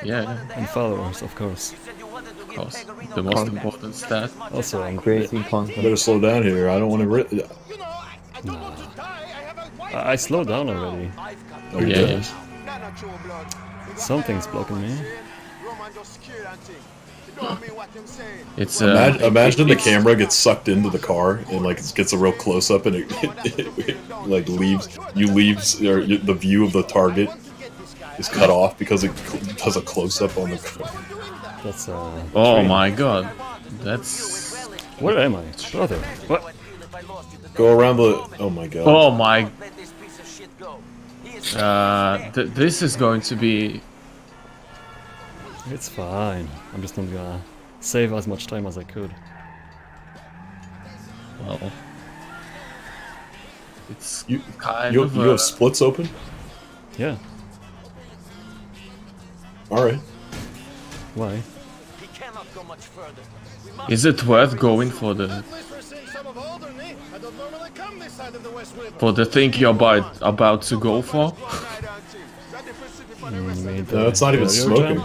Speaker 4: Yeah,
Speaker 2: And followers, of course.
Speaker 4: of course. The most important stat.
Speaker 2: Also, I'm
Speaker 1: Creating content.
Speaker 7: Better slow down here. I don't want to.
Speaker 2: I slowed down already.
Speaker 7: Oh, you
Speaker 4: Yeah,
Speaker 7: did?
Speaker 4: yeah.
Speaker 2: Something's blocking me.
Speaker 4: It's
Speaker 7: Imagine the
Speaker 4: it's-
Speaker 7: camera gets sucked into the car and like it gets a real close up and it like leaves or the view of the target is cut off because it does a close up on the car.
Speaker 2: That's
Speaker 4: Oh
Speaker 2: train.
Speaker 4: my god, that's.
Speaker 2: Where am I? Brother. What?
Speaker 7: Go around the. Oh my god.
Speaker 4: Oh my. This is going to be.
Speaker 2: It's fine. I'm just not gonna save as much time as I could.
Speaker 4: Well. It's
Speaker 7: You
Speaker 4: kind
Speaker 7: you
Speaker 4: of.
Speaker 7: have splits open?
Speaker 2: Yeah.
Speaker 7: All right.
Speaker 2: Why?
Speaker 4: Is it worth going for the thing you're about to go for?
Speaker 7: No, it's not even smoking.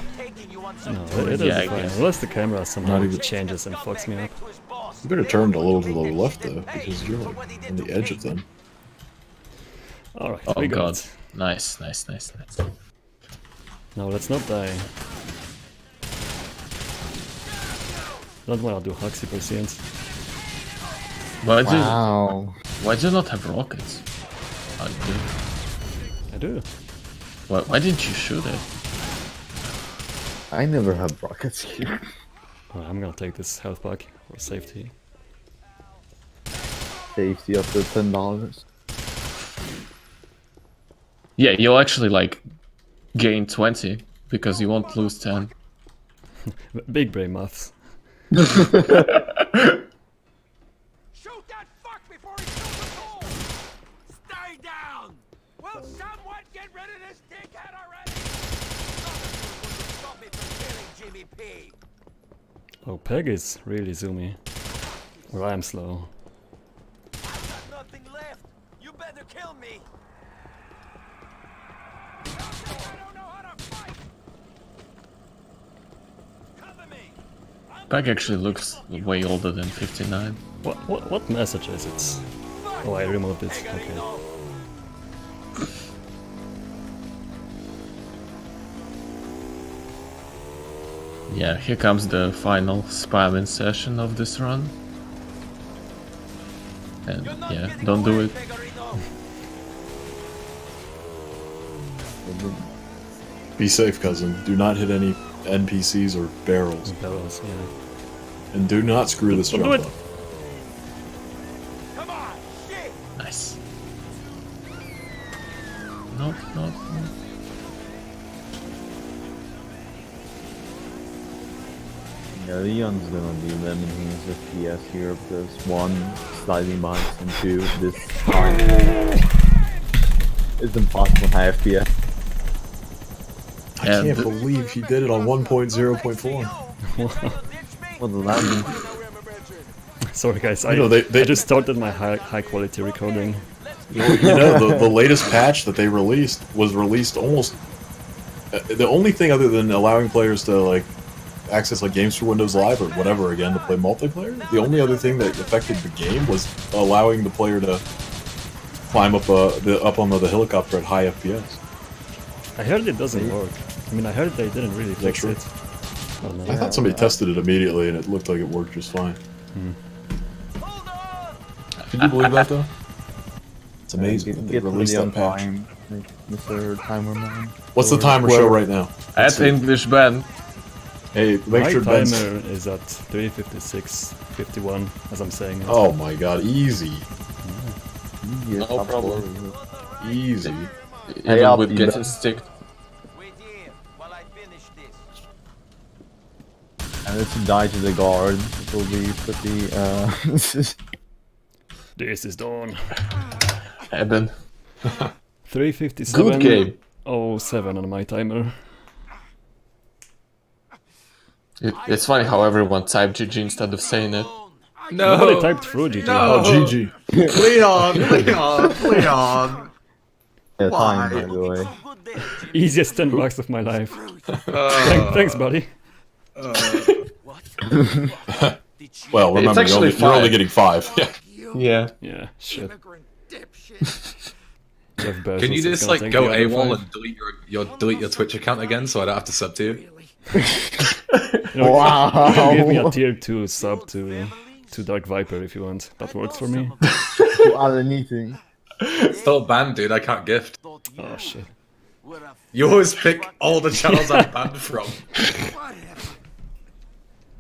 Speaker 2: No, it is
Speaker 10: Yeah, I
Speaker 2: fine.
Speaker 10: guess.
Speaker 2: Unless the camera somehow
Speaker 7: Not even-
Speaker 2: changes and fucks me up.
Speaker 7: You better turn it a little to the left though, because you're like on the edge of them.
Speaker 2: Alright,
Speaker 10: Oh
Speaker 2: we got
Speaker 10: god.
Speaker 2: it.
Speaker 10: Nice, nice, nice, nice.
Speaker 2: No, let's not die. Don't wanna do Huxley percent.
Speaker 1: Wow.
Speaker 10: Why do you not have rockets? I do.
Speaker 2: I do.
Speaker 10: Why didn't you shoot it?
Speaker 1: I never had rockets here.
Speaker 2: Oh, I'm gonna take this health back for safety.
Speaker 1: Safety up to $10.
Speaker 10: Yeah, you'll actually like gain 20 because you won't lose 10.
Speaker 2: Big brain maths.
Speaker 9: Shoot that fuck before he kills us all! Stay down! Will someone get rid of this dickhead already? Nothing was going to stop me from killing Jimmy P.
Speaker 2: Oh, Peg is really zoomy. Or I am slow.
Speaker 9: I've got nothing left. You better kill me. I don't know how to fight. Cover me.
Speaker 10: Peg actually looks way older than 59.
Speaker 2: What message is it? Oh, I removed it. Okay.
Speaker 10: Yeah, here comes the final spamming session of this run. And yeah, don't do it.
Speaker 7: Be safe, cousin. Do not hit any NPCs or barrels.
Speaker 2: Barrels, yeah.
Speaker 7: And do not screw this
Speaker 2: Don't
Speaker 7: jump
Speaker 2: do it.
Speaker 7: up.
Speaker 9: Come on, shit.
Speaker 10: Nice. No, no, no.
Speaker 1: Yeah, Leon's gonna be limiting his FPS here because one, sliding bikes, and two, this time it's impossible high FPS.
Speaker 7: I can't believe he did it on 1.0.4.
Speaker 1: What the landing?
Speaker 2: Sorry guys,
Speaker 7: You know, they
Speaker 2: I just started my high quality recording.
Speaker 7: You know, the latest patch that they released was released almost... the only thing other than allowing players to, like, access, like, games through Windows Live or whatever again to play multiplayer, the only other thing that affected the game was allowing the player to climb up on the helicopter at high FPS.
Speaker 2: I heard it doesn't work. I mean, I heard they didn't really fix
Speaker 7: true?
Speaker 2: it. Oh, no.
Speaker 7: I thought somebody tested it immediately and it looked like it worked just fine. Can you believe that though? It's amazing that they released that patch.
Speaker 1: Time, Mr. Timer Man.
Speaker 7: What's the timer show right now?
Speaker 10: At English band.
Speaker 7: Hey, make
Speaker 2: My
Speaker 7: sure Ben's...
Speaker 2: timer is at 3:56:51 as I'm saying it.
Speaker 7: Oh my god, easy.
Speaker 1: No
Speaker 10: problem.
Speaker 7: Easy.
Speaker 1: Hey,
Speaker 10: Even
Speaker 1: up,
Speaker 10: with
Speaker 1: you
Speaker 10: getting
Speaker 1: bet.
Speaker 10: sticked.
Speaker 9: Wait here while I finish this.
Speaker 1: And if you die to the guard, it will be pretty,
Speaker 2: This is done.
Speaker 10: Eben.
Speaker 2: 3:57.
Speaker 10: Good game.
Speaker 2: 07 on my timer.
Speaker 10: It's funny how everyone typed GG instead of saying it.
Speaker 2: Nobody typed through GG.
Speaker 7: Oh, GG.
Speaker 12: Leon! Leon!
Speaker 1: yeah,
Speaker 12: Why?
Speaker 1: time, by the way.
Speaker 2: Easiest 10 bucks of my life. Thanks, buddy.
Speaker 7: Well, remember,
Speaker 10: actually
Speaker 7: you're only
Speaker 10: fine.
Speaker 7: getting 5. Yeah.
Speaker 10: Yeah.
Speaker 2: Yeah, shit.
Speaker 12: Can you just like go AWOL and delete your Twitch account again so I don't have to sub to you?
Speaker 1: Wow!
Speaker 2: Give me a tier 2 sub to Dark Viper if you want. That works for me.
Speaker 1: To add anything.
Speaker 12: Still banned, dude. I can't gift.
Speaker 2: Oh shit.
Speaker 12: You always pick all the channels I'm banned from.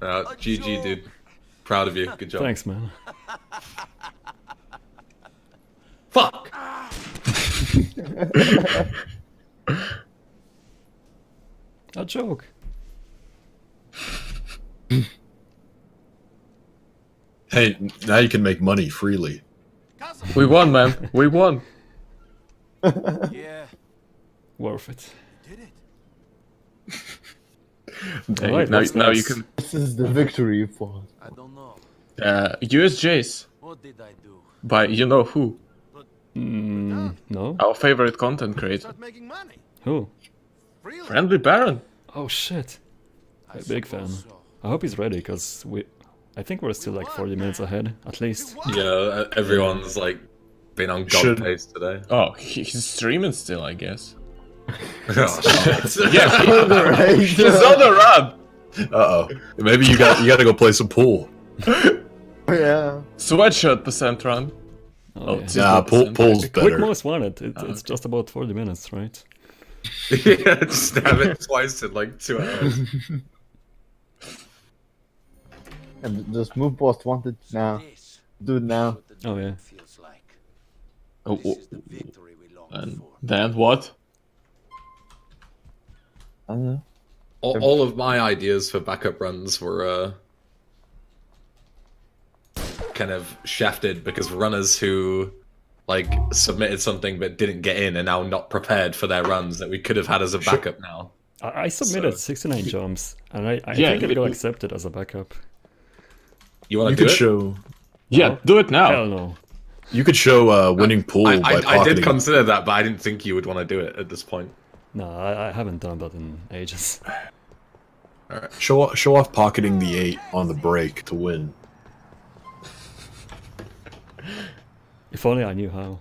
Speaker 12: GG, dude. Proud of you. Good job.
Speaker 2: Thanks, man.
Speaker 12: Fuck!
Speaker 2: A joke.
Speaker 7: Hey, now you can make money freely.
Speaker 10: We won, man. We won.
Speaker 9: Yeah,
Speaker 2: Worth it.
Speaker 9: did it.
Speaker 10: Hey,
Speaker 2: Alright,
Speaker 10: now
Speaker 2: what's
Speaker 10: you
Speaker 2: next?
Speaker 10: can.
Speaker 1: This is the victory for.
Speaker 9: I don't know.
Speaker 10: USJs
Speaker 9: What did I do?
Speaker 10: by you know who?
Speaker 2: No?
Speaker 10: Our favorite content creator.
Speaker 9: Start making money.
Speaker 2: Who?
Speaker 10: Friendly Baron.
Speaker 2: Oh shit. I'm a big fan. I hope he's ready, because I think we're still like 40 minutes ahead, at least.
Speaker 12: Yeah, everyone's like been on god pace today.
Speaker 10: Oh, he's streaming still, I guess.
Speaker 12: Oh, shit.
Speaker 10: Yeah, he's on the run.
Speaker 7: Uh oh. Maybe you gotta go play some pool.
Speaker 1: Yeah.
Speaker 10: Sweatshirt percent run.
Speaker 2: Oh, yeah.
Speaker 7: Nah, pool's
Speaker 2: Quick
Speaker 7: better.
Speaker 2: most wanted. It's just about 40 minutes, right?
Speaker 12: Yeah, just have it twice in like 2 hours.
Speaker 1: And just move post wanted now. Do it now.
Speaker 2: Oh yeah.
Speaker 10: Oh, and then what?
Speaker 1: I don't know.
Speaker 12: All of my ideas for backup runs were kind of shafted because runners who like submitted something but didn't get in are now not prepared for their runs that we could have had as a backup now.
Speaker 2: I submitted 69 jumps, and I
Speaker 10: Yeah,
Speaker 2: think it got accepted as a backup.
Speaker 12: You want
Speaker 7: You
Speaker 12: to do
Speaker 7: could
Speaker 12: it?
Speaker 7: show.
Speaker 10: Yeah, do it now.
Speaker 2: Hell no.
Speaker 7: You could show winning pool by
Speaker 12: I
Speaker 7: pocketing.
Speaker 12: did consider that, but I didn't think you would want to do it at this point.
Speaker 2: No, I haven't done that in ages.
Speaker 7: All right. Show off pocketing the 8 on the break to win.
Speaker 2: If only I knew how.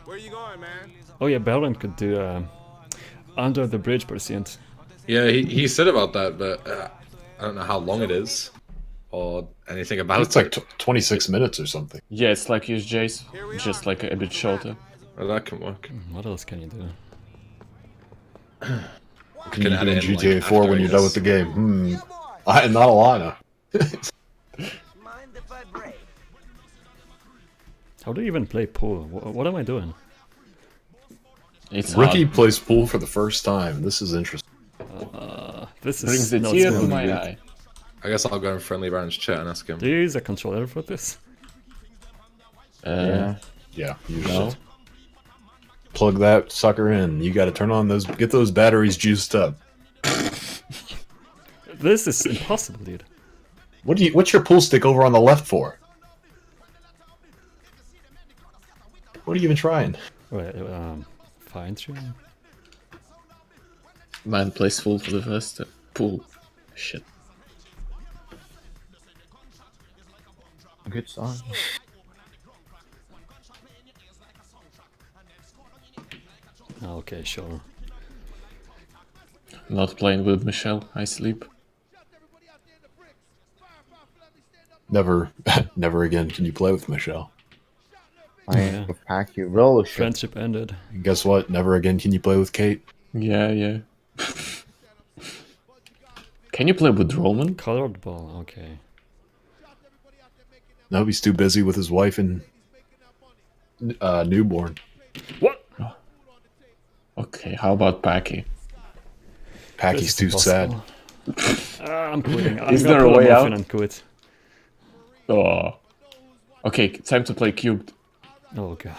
Speaker 9: Where you going, man?
Speaker 2: Oh yeah, Baron could do under the bridge percent.
Speaker 12: Yeah, he said about that, but I don't know how long it is or anything about
Speaker 7: It's
Speaker 12: it.
Speaker 7: like 26 minutes or something.
Speaker 10: Yeah, it's like use Jace, just like a bit shorter.
Speaker 12: Well, that can work.
Speaker 2: What else can you do?
Speaker 7: Can you
Speaker 12: add
Speaker 7: do in
Speaker 12: it in,
Speaker 7: GTA
Speaker 12: like,
Speaker 7: 4
Speaker 12: after
Speaker 7: when
Speaker 12: I
Speaker 7: you're done with
Speaker 12: guess.
Speaker 7: the game? Not a lot.
Speaker 2: How do you even play pool? What am I doing?
Speaker 10: It's
Speaker 7: Ricky
Speaker 10: hard.
Speaker 7: plays pool for the first time. This is interesting.
Speaker 2: This
Speaker 10: Brings
Speaker 2: is
Speaker 10: the
Speaker 2: not
Speaker 10: tear to
Speaker 2: smooth.
Speaker 10: my eye.
Speaker 12: I guess I'll go in Friendly Baron's chat and ask him.
Speaker 2: Do you use a controller for this?
Speaker 1: Yeah.
Speaker 7: Yeah, usually.
Speaker 10: No.
Speaker 7: Plug that sucker in. You got to turn on those, get those batteries juiced up.
Speaker 2: This is impossible, dude.
Speaker 7: What's your pool stick over on the left for? What are you even trying?
Speaker 2: Wait, fine tune.
Speaker 10: Man plays full for the first pool. Shit.
Speaker 1: Good song.
Speaker 2: Okay, sure.
Speaker 10: Not playing with Michelle. I sleep.
Speaker 7: Never again can you play with Michelle.
Speaker 1: I
Speaker 2: Yeah.
Speaker 1: will pack you. Roll shit.
Speaker 2: Friendship ended.
Speaker 7: And guess what? Never again can you play with Kate.
Speaker 10: Yeah. Can you play with Roman?
Speaker 2: Colored ball, okay.
Speaker 7: No, he's too busy with his wife and newborn.
Speaker 2: What?
Speaker 10: Okay, how about Packy?
Speaker 7: Packy's too sad.
Speaker 2: I'm quitting. I'm
Speaker 10: Is
Speaker 2: gonna
Speaker 10: there a
Speaker 2: pull
Speaker 10: way
Speaker 2: muffin
Speaker 10: out?
Speaker 2: and quit.
Speaker 10: Oh. Okay, time to play cubed.
Speaker 2: Oh god.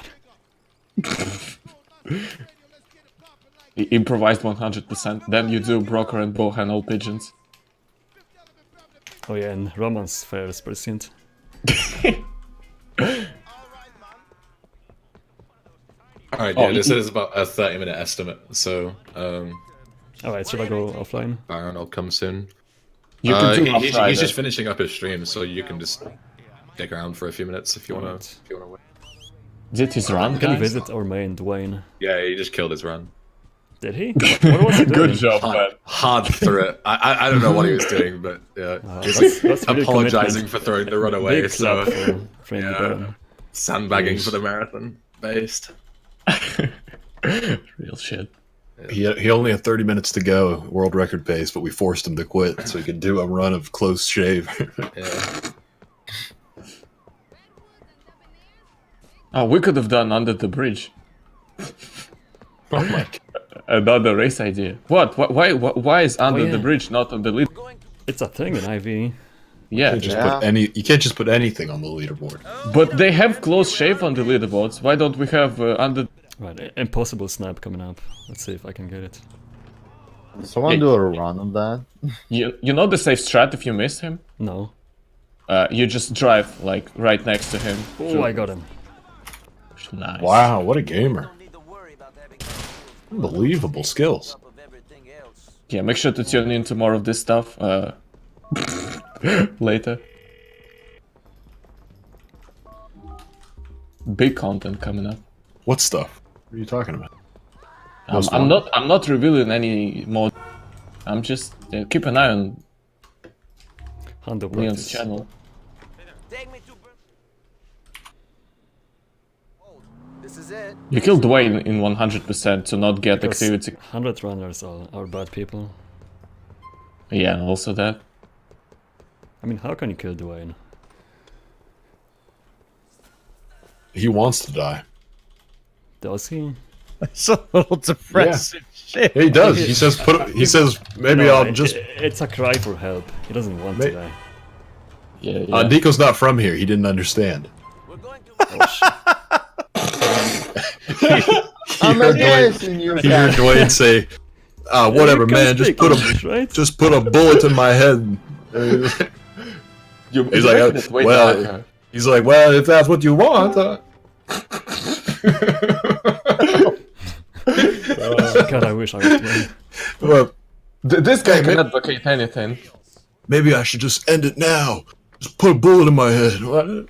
Speaker 10: Improvised 100%. Then you do broker and bowhand all pigeons.
Speaker 2: Oh yeah, and Roman's fairest percent.
Speaker 12: Alright,
Speaker 10: Oh,
Speaker 12: yeah, this is about a 30-minute estimate, so
Speaker 2: Alright, should I go offline?
Speaker 12: Baron will come soon.
Speaker 10: You can do
Speaker 12: he's
Speaker 10: Friday.
Speaker 12: just finishing up his stream, so you can just stick around for a few minutes if you wanna.
Speaker 2: Alright.
Speaker 12: If you wanna wait.
Speaker 10: Did his run,
Speaker 2: Can you
Speaker 10: guys?
Speaker 2: visit our main Dwayne?
Speaker 12: Yeah, he just killed his run.
Speaker 2: Did he? What was he doing?
Speaker 10: Good job, man.
Speaker 12: Hard through it. I don't know what he was doing, but yeah,
Speaker 2: That's really
Speaker 12: apologizing
Speaker 2: commitment.
Speaker 12: for throwing the run away.
Speaker 2: Big
Speaker 12: So
Speaker 2: clap for Friendly
Speaker 12: yeah,
Speaker 2: Baron.
Speaker 12: sandbagging for the marathon based.
Speaker 10: Real shit.
Speaker 7: He only had 30 minutes to go, world record pace, but we forced him to quit so he could do a run of close shave.
Speaker 12: Yeah.
Speaker 10: Oh, we could have done under the bridge.
Speaker 7: Oh my god.
Speaker 10: Another race idea. What? Why is under
Speaker 2: yeah.
Speaker 10: the bridge not on the lead?
Speaker 2: It's a thing in IV.
Speaker 10: Yeah,
Speaker 7: Just
Speaker 1: Yeah.
Speaker 7: you can't just put anything on the leaderboard.
Speaker 10: but they have close shave on the leaderboards. Why don't we have under?
Speaker 2: Right, impossible snap coming up. Let's see if I can get it.
Speaker 1: Someone
Speaker 10: Hey.
Speaker 1: do a run of that.
Speaker 10: You know the safe strat if you miss him?
Speaker 2: No.
Speaker 10: You just drive like right next to him.
Speaker 2: Oh, I got him.
Speaker 10: Nice.
Speaker 7: Wow, what a gamer. Unbelievable skills.
Speaker 10: Yeah, make sure to tune in to more of this stuff later. Big content coming up.
Speaker 7: What stuff? What are you talking about?
Speaker 10: I'm not revealing any more. I'm just keep an eye on
Speaker 2: Hunter
Speaker 10: Leon's
Speaker 2: practice.
Speaker 10: channel.
Speaker 9: This is it.
Speaker 10: You killed Dwayne in 100% to not get
Speaker 2: Because
Speaker 10: activity.
Speaker 2: 100 runners are bad people.
Speaker 10: Yeah, also that.
Speaker 2: I mean, how can you kill Dwayne?
Speaker 7: He wants to die.
Speaker 2: Does he?
Speaker 3: It's a little depressing shit.
Speaker 7: He does. He says he says maybe
Speaker 2: No,
Speaker 7: I'll just
Speaker 2: It's a cry for help. He doesn't want to die.
Speaker 10: Yeah.
Speaker 7: Nico's not from here. He didn't understand.
Speaker 2: Oh, shit.
Speaker 7: You heard Dwayne say, whatever, man, just put a bullet in my head. He's like, well, if that's what you want.
Speaker 2: God, I wish I was Dwayne.
Speaker 7: Well,
Speaker 10: This guy can advocate anything.
Speaker 7: maybe I should just end it now. Just put a bullet in my head. What?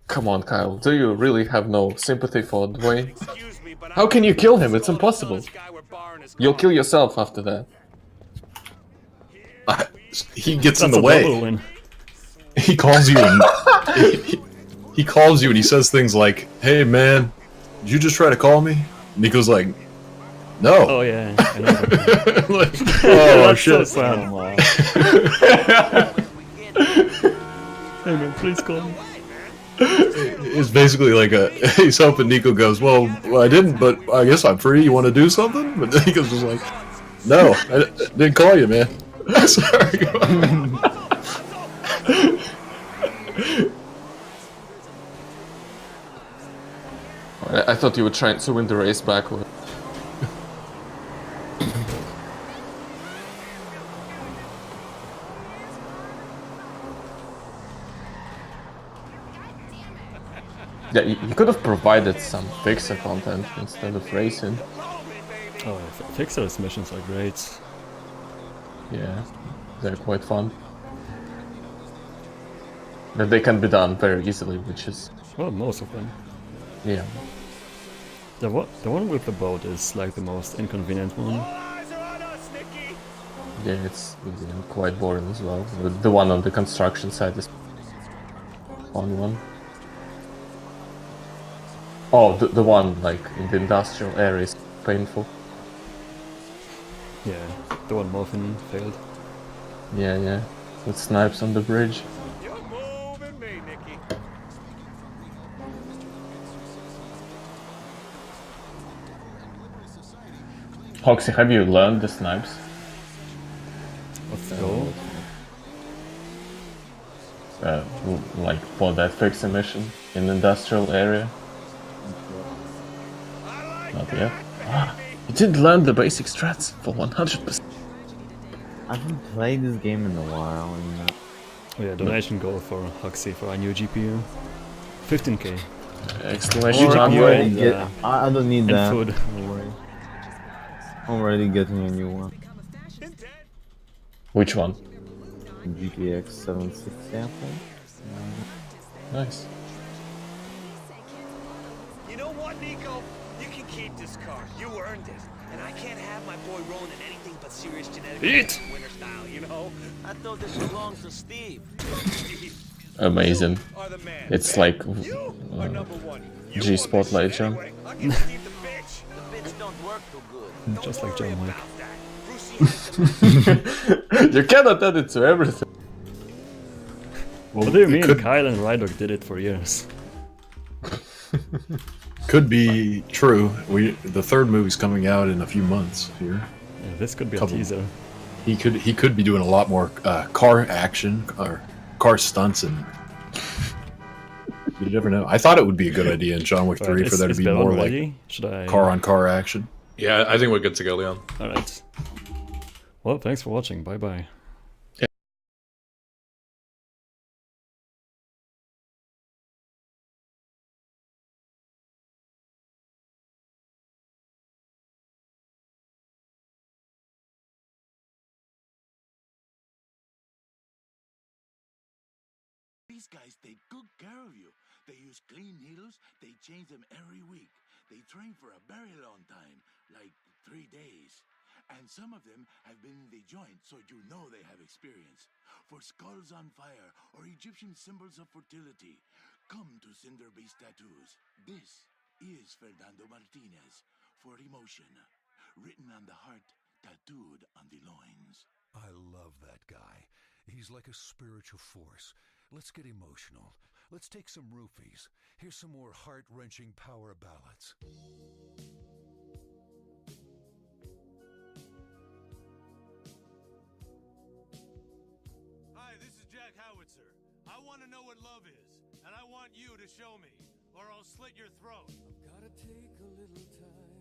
Speaker 10: Come on, Kyle. Do you really have no sympathy for Dwayne? How can you kill him? It's impossible. You'll kill yourself after that.
Speaker 7: He gets in
Speaker 2: That's
Speaker 7: the
Speaker 2: a double
Speaker 7: way.
Speaker 2: win.
Speaker 7: He calls you and he calls you and he says things like, "Hey man, did you just try to call me?" Nico's like, "No."
Speaker 2: Oh yeah, I know that.
Speaker 7: Like,
Speaker 2: That's
Speaker 7: shit.
Speaker 2: so sad. Hey man, please call me.
Speaker 7: It's basically like he's hoping Nico goes, well, I didn't, but I guess I'm free. You want to do something? But Nico's just like, no, I didn't call you, man. Sorry.
Speaker 10: I thought you were trying to win the race backward. Yeah, you could have provided some fixer content instead of racing.
Speaker 2: Oh, Fixer's missions are great.
Speaker 10: Yeah, they're quite fun. But they can be done very easily, which is...
Speaker 2: Well, most of them.
Speaker 10: Yeah.
Speaker 2: The one with the boat is like the most inconvenient one.
Speaker 10: Yeah, it's quite boring as well. The one on the construction site is fun one. Oh, the one like in the industrial area is painful.
Speaker 2: Yeah, the one Morphin failed.
Speaker 10: Yeah. With snipes on the bridge.
Speaker 9: You're moving me, Nicky.
Speaker 10: Hoxie, have you learned the snipes?
Speaker 2: What's the goal?
Speaker 10: Like for that fixer mission in the industrial area? Not yet. You didn't learn the basic strats for 100%.
Speaker 1: I haven't played this game in a while. And,
Speaker 2: Oh yeah, donation goal for Hoxie for a new GPU. 15k.
Speaker 10: Exclamation
Speaker 2: Or
Speaker 10: mark.
Speaker 2: upgrade,
Speaker 1: already I don't need
Speaker 2: and
Speaker 1: that.
Speaker 2: food.
Speaker 1: Don't worry. I'm already getting a new one.
Speaker 10: Which one?
Speaker 1: GTX 760 I think.
Speaker 10: Nice.
Speaker 11: You know what, Nico? You can keep this car. You earned it. And I can't have my boy rolling in anything but serious genetic winner style, you know? I thought this belonged to Steve.
Speaker 10: Amazing.
Speaker 11: Are the man.
Speaker 10: It's like
Speaker 11: Are number one.
Speaker 10: G Spotlight jump.
Speaker 11: Anyway, I can Steve the bitch. The bitch don't work too good.
Speaker 2: Just like John Wick.
Speaker 10: You cannot add it to everything.
Speaker 2: What do you mean?
Speaker 7: Could,
Speaker 2: Kyle and Rydok did it for years.
Speaker 7: could be true. The third movie's coming out in a few months here.
Speaker 2: Yeah, this could be a
Speaker 7: Couple.
Speaker 2: teaser.
Speaker 7: He could be doing a lot more car action or car stunts, and you never know. I thought it would be a good idea in John Wick 3 for there to be more like
Speaker 2: Should I...
Speaker 7: car on car action.
Speaker 12: Yeah, I think we're good to go, Leon.
Speaker 2: Alright. Well, thanks for watching. Bye bye.
Speaker 13: These guys take good care of you. They use clean needles. They change them every week. They train for a very long time, like 3 days. And some of them have been in the joint, so you know they have experience. For skulls on fire or Egyptian symbols of fertility, come to Cinder Base Tattoos. This is Fernando Martinez for emotion. Written on the heart, tattooed on the loins.
Speaker 14: I love that guy. He's like a spiritual force. Let's get emotional. Let's take some roofies. Here's some more heart-wrenching power ballads.
Speaker 11: Hi, this is Jack Howitzer. I want to know what love is, and I want you to show me, or I'll slit your throat.
Speaker 15: I've gotta take a little time